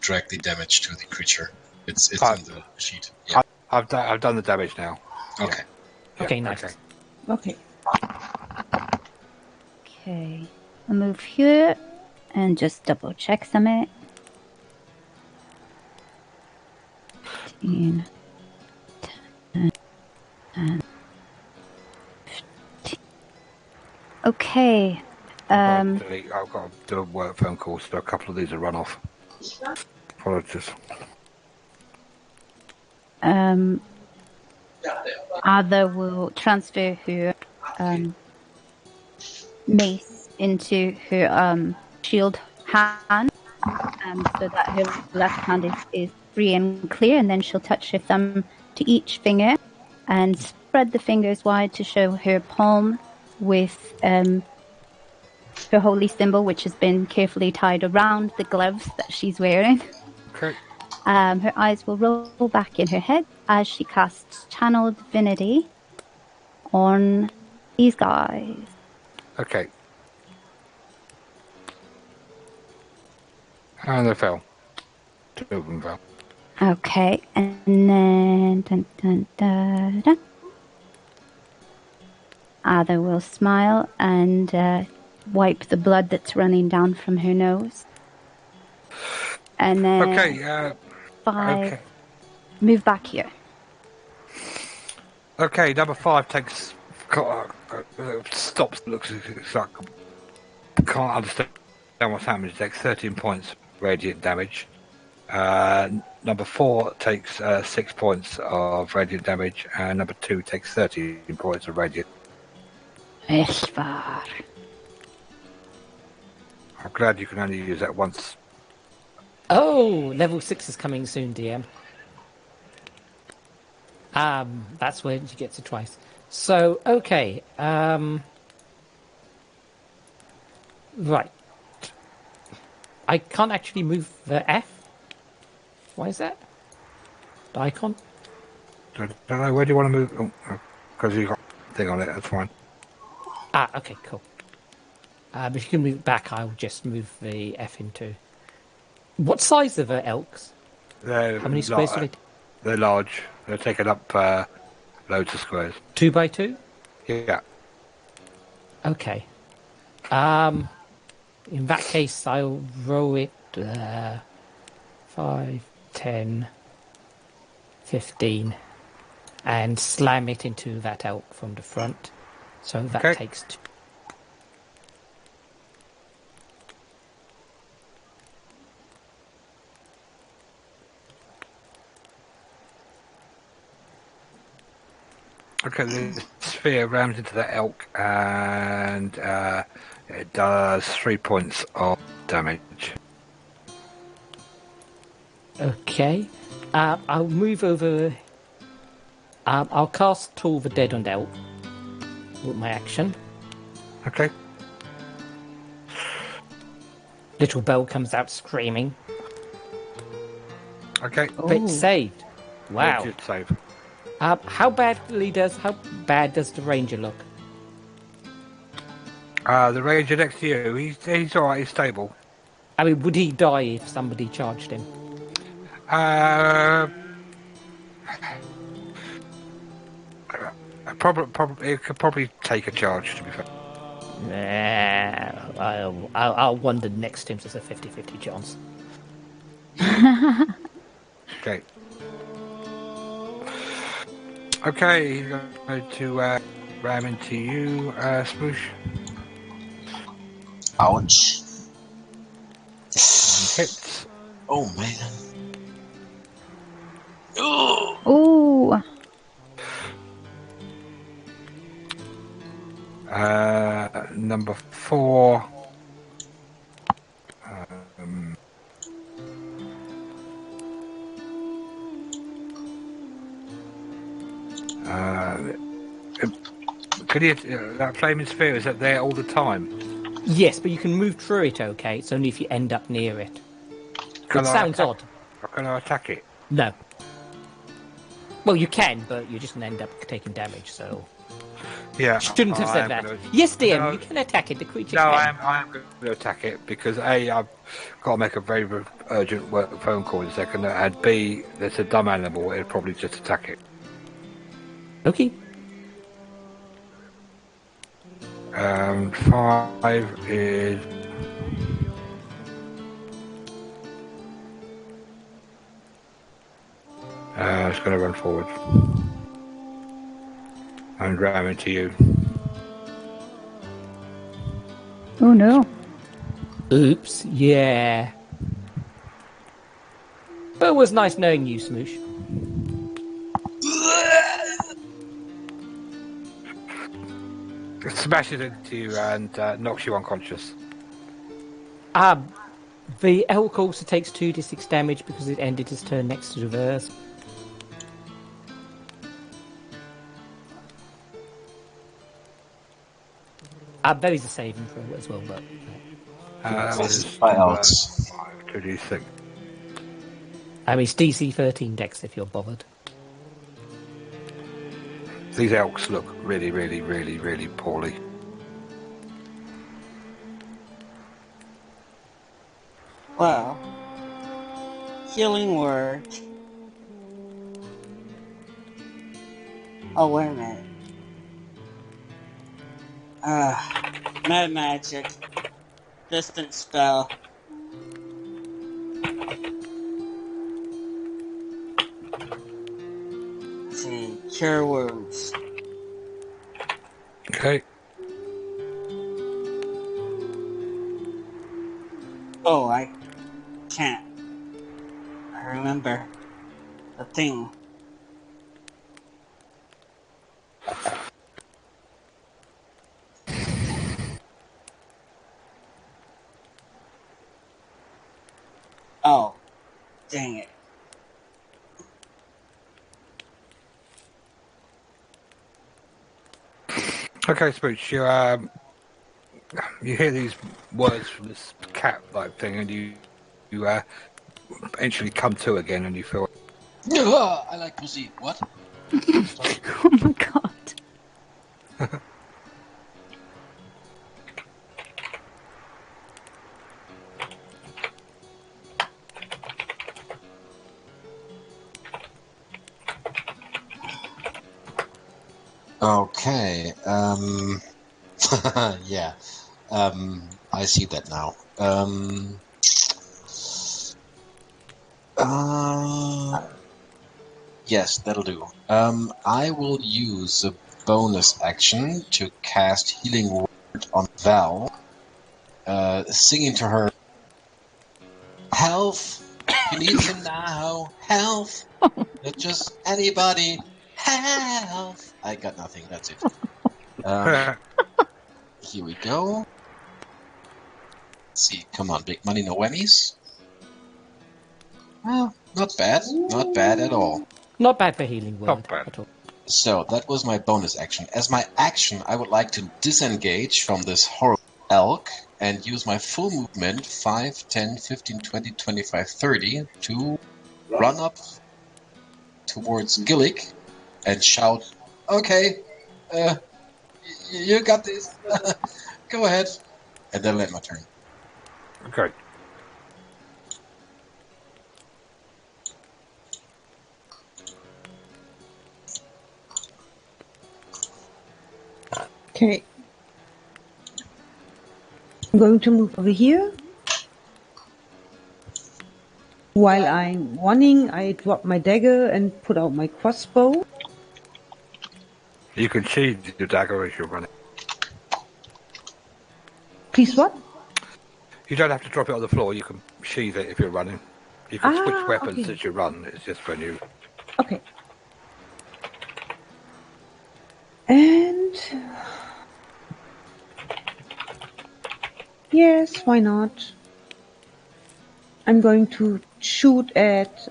drag the damage to the creature. It's in the sheet. Yeah. I've done the damage now. Okay. Yeah, Okay, nice. Okay. Okay. I'll move here and just double check something. 15, 10, 15. Okay. I've got to do a work phone call, so a couple of these are run off. Apologies. Ada will transfer her mace into her shield hand, so that her left hand is free and clear, and then she'll touch her thumb to each finger and spread the fingers wide to show her palm with her holy symbol, which has been carefully tied around the gloves that she's wearing. Okay. Her eyes will roll back in her head as she casts Channel Divinity on these guys. Okay. And they fell. 2 of them fell. Okay, and then dun, dun, dun, dun. Ada will smile and wipe the blood that's running down from her nose. And then Okay, 5. okay. Move back here. Okay, number 5 takes stops. Looks like can't understand what's happening. It takes 13 points radiant damage. Number 4 takes 6 points of radiant damage, and number 2 takes 13 points of radiant. Ishvar. I'm glad you can only use that once. Oh, level 6 is coming soon, DM. That's where she gets it twice. So, okay. Right. I can't actually move the F. Why is that? The icon? I don't know, where do you want to move? Because you've got a thing on it, that's fine. Okay, cool. But if you can move it back, I'll just move the F into. What size are the elks? How many squares do they take? They're large. They're taking up loads of squares. 2 by 2? Yeah. Okay. In that case, I'll roll it 5, 10, 15, and slam it into that elk from the front. So that takes 2. Okay, the sphere rams into the elk, and it does 3 points of damage. Okay. I'll move over. I'll cast Toll the Dead on the elk with my action. Okay. Little Bell comes out screaming. Okay. But it's saved. Wow. Good save. How bad does the ranger look? The ranger next to you, he's alright, he's stable. I mean, would he die if somebody charged him? Probably, it could probably take a charge, to be fair. I'll wander next to him, so it's a 50-50 chance. Okay. Okay, he's going to ram into you, Smoosh. Ouch. Hits. Oh, man. Ooh. Number 4. Could you, that flaming sphere, is that there all the time? Yes, but you can move through it, okay? It's only if you end up near it. It sounds odd. Can I attack it? No. Well, you can, but you're just going to end up taking damage, so... Yeah. Shouldn't have said that. Yes, DM, you can attack it. The creature can. I am going to attack it because A, I've got to make a very urgent phone call in a second, and B, it's a dumb animal. It'll probably just attack it. Okay. 5 is... it's going to run forward. And ram into you. Oh no. Oops, yeah. But it was nice knowing you, Smoosh. It smashes into you and knocks you unconscious. The elk also takes 2d6 damage because it ended his turn next to the verse. There is a saving throw as well, but... By elks. 2d6. I mean, it's DC 13 dex if you're bothered. These elks look really, really, really, really poorly. Well, healing word. Oh, wait a minute. Mad magic. Distant spell. see. Cure wounds. Okay. Oh, I can't. I remember the thing. Oh, dang it. Okay, Spooch, you hear these words from this cat-like thing, and you eventually come to again, and you feel. I like pussy. What? Sorry. Oh my god. Okay. Yeah. I see that now. Yes, that'll do. I will use a bonus action to cast Healing Word on Val, singing to her, "Health! You need some now. Health! Not just anybody. Health!" I got nothing. That's it. Here we go. Let's see. Come on, big money, no whammies. Well, not bad. Not bad at all. Not bad for healing word Not bad. at all. So that was my bonus action. As my action, I would like to disengage from this horrible elk and use my full movement, 5, 10, 15, 20, 25, 30, to run up towards Gillick and shout, "Okay, you got this. Go ahead." And then let my turn. Okay. Okay. I'm going to move over here. While I'm running, I drop my dagger and put out my crossbow. You can sheathe your dagger as you're running. Please what? You don't have to drop it on the floor. You can sheathe it if you're running. You can switch weapons okay. as you run. It's just when you. Okay. And yes, why not? I'm going to shoot at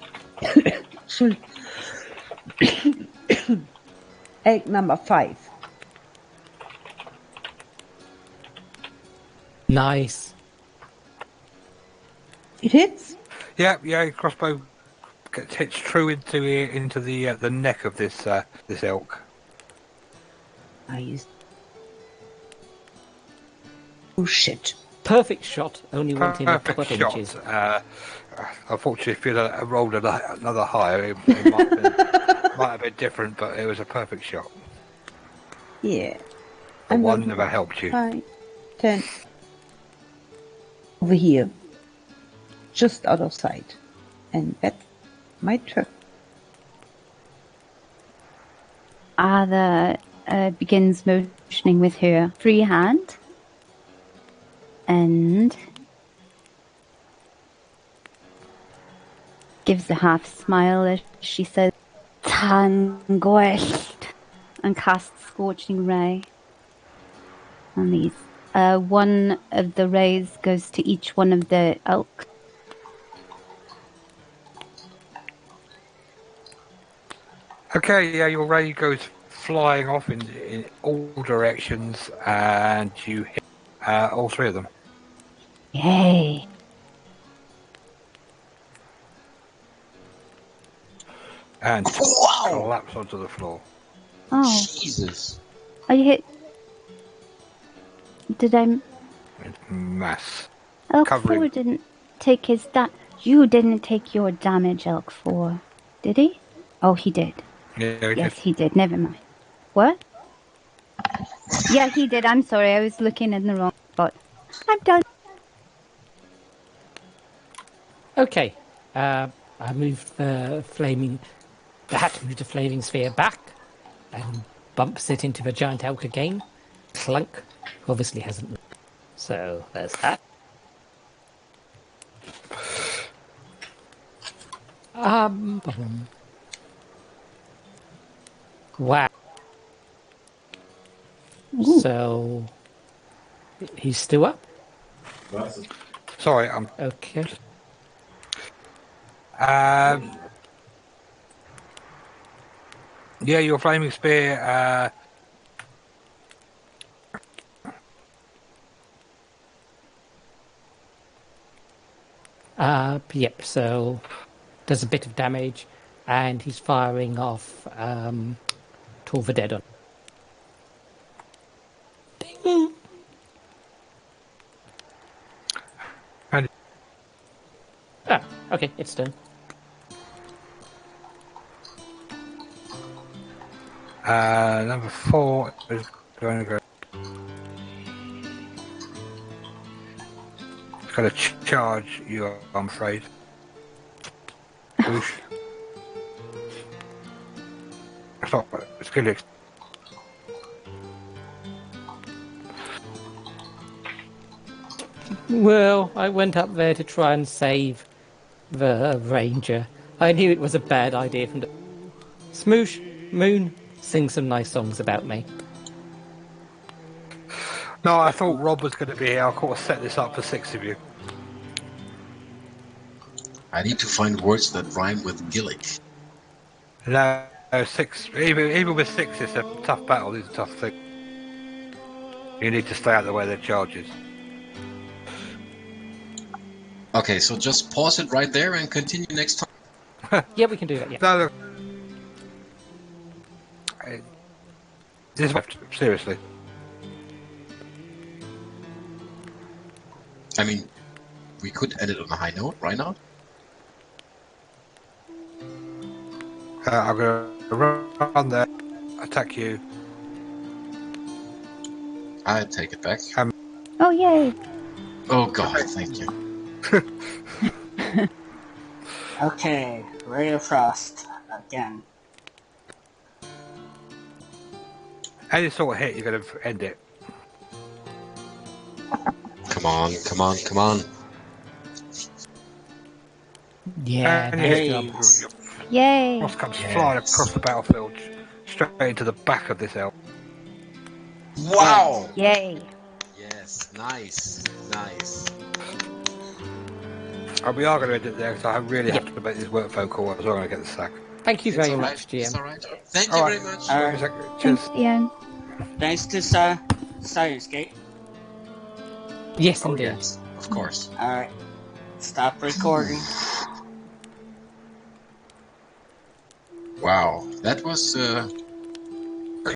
egg number 5. Nice. It hits. Yeah. Crossbow hits true into the neck of this elk. Nice. Oh shit. Perfect shot. Only went in a couple Perfect of shot. inches. Unfortunately, if you'd rolled another higher, it might have been different. But it was a perfect shot. Yeah. The I'm one going to never helped you. 5, 10. Over here. Just out of sight. And that's my turn. Ada begins motioning with her free hand and gives a half smile as she says, "Tangoest," and casts Scorching Ray on these. One of the rays goes to each one of the elk. Okay, yeah, your ray goes flying off in all directions, and you hit all 3 of them. Yay! And Wow! collapse onto the floor. Oh, Jesus. I hit. Did I? In mass. Elk Covering. 4 didn't take his You didn't take your damage, Elk 4. Did he? Oh, he did. Yeah, Yes, he did. Never mind. What? Yeah, he did. I'm sorry. I was looking in the wrong spot. I'm done. Okay. I moved the That moves the flaming sphere back and bumps it into the giant elk again. Clunk, who obviously hasn't moved. So there's that. Wow. So he's still up. Sorry, I'm. Okay. Yeah, your flaming spear. Yep. So does a bit of damage, and he's firing off Toll the Dead on. Ding. And Ah, okay, it's done. number 4 is going to go. It's going to charge you, I'm afraid. Whoosh. It's going to. Well, I went up there to try and save the ranger. I knew it was a bad idea from the... Smoosh, Moon, sing some nice songs about me. No, I thought Rob was going to be here. I could have set this up for 6 of you. I need to find words that rhyme with Gillick. No, 6. Even with 6, it's a tough battle. It's a tough thing. You need to stay out of the way of their charges. Okay, so just pause it right there and continue next time. Yeah, we can do that, yeah. No, look. This seriously. I mean, we could end it on a high note, right now? I'm going to run there, attack you. I take it back. Oh, yay. Oh god, thank you. Okay, Ray of Frost again. Any sort of hit, you're going to end it. Come on, come on, come on. Yeah, And nice you job. hit Yay. Frost comes flying across the battlefield, straight into the back of this elk. Wow! Yay. Yes, nice, nice. And we are going to end it there, because I really have to make this work phone call, otherwise I'm going to get the sack. Thank you It's very alright, much, it's GM. alright. Thank you Alright. very much. Alright. Cheers. Thanks, Ian. Thanks to Syrinscape. Yes, Oh indeed. yes, of course. Alright. Stop recording. Wow, that was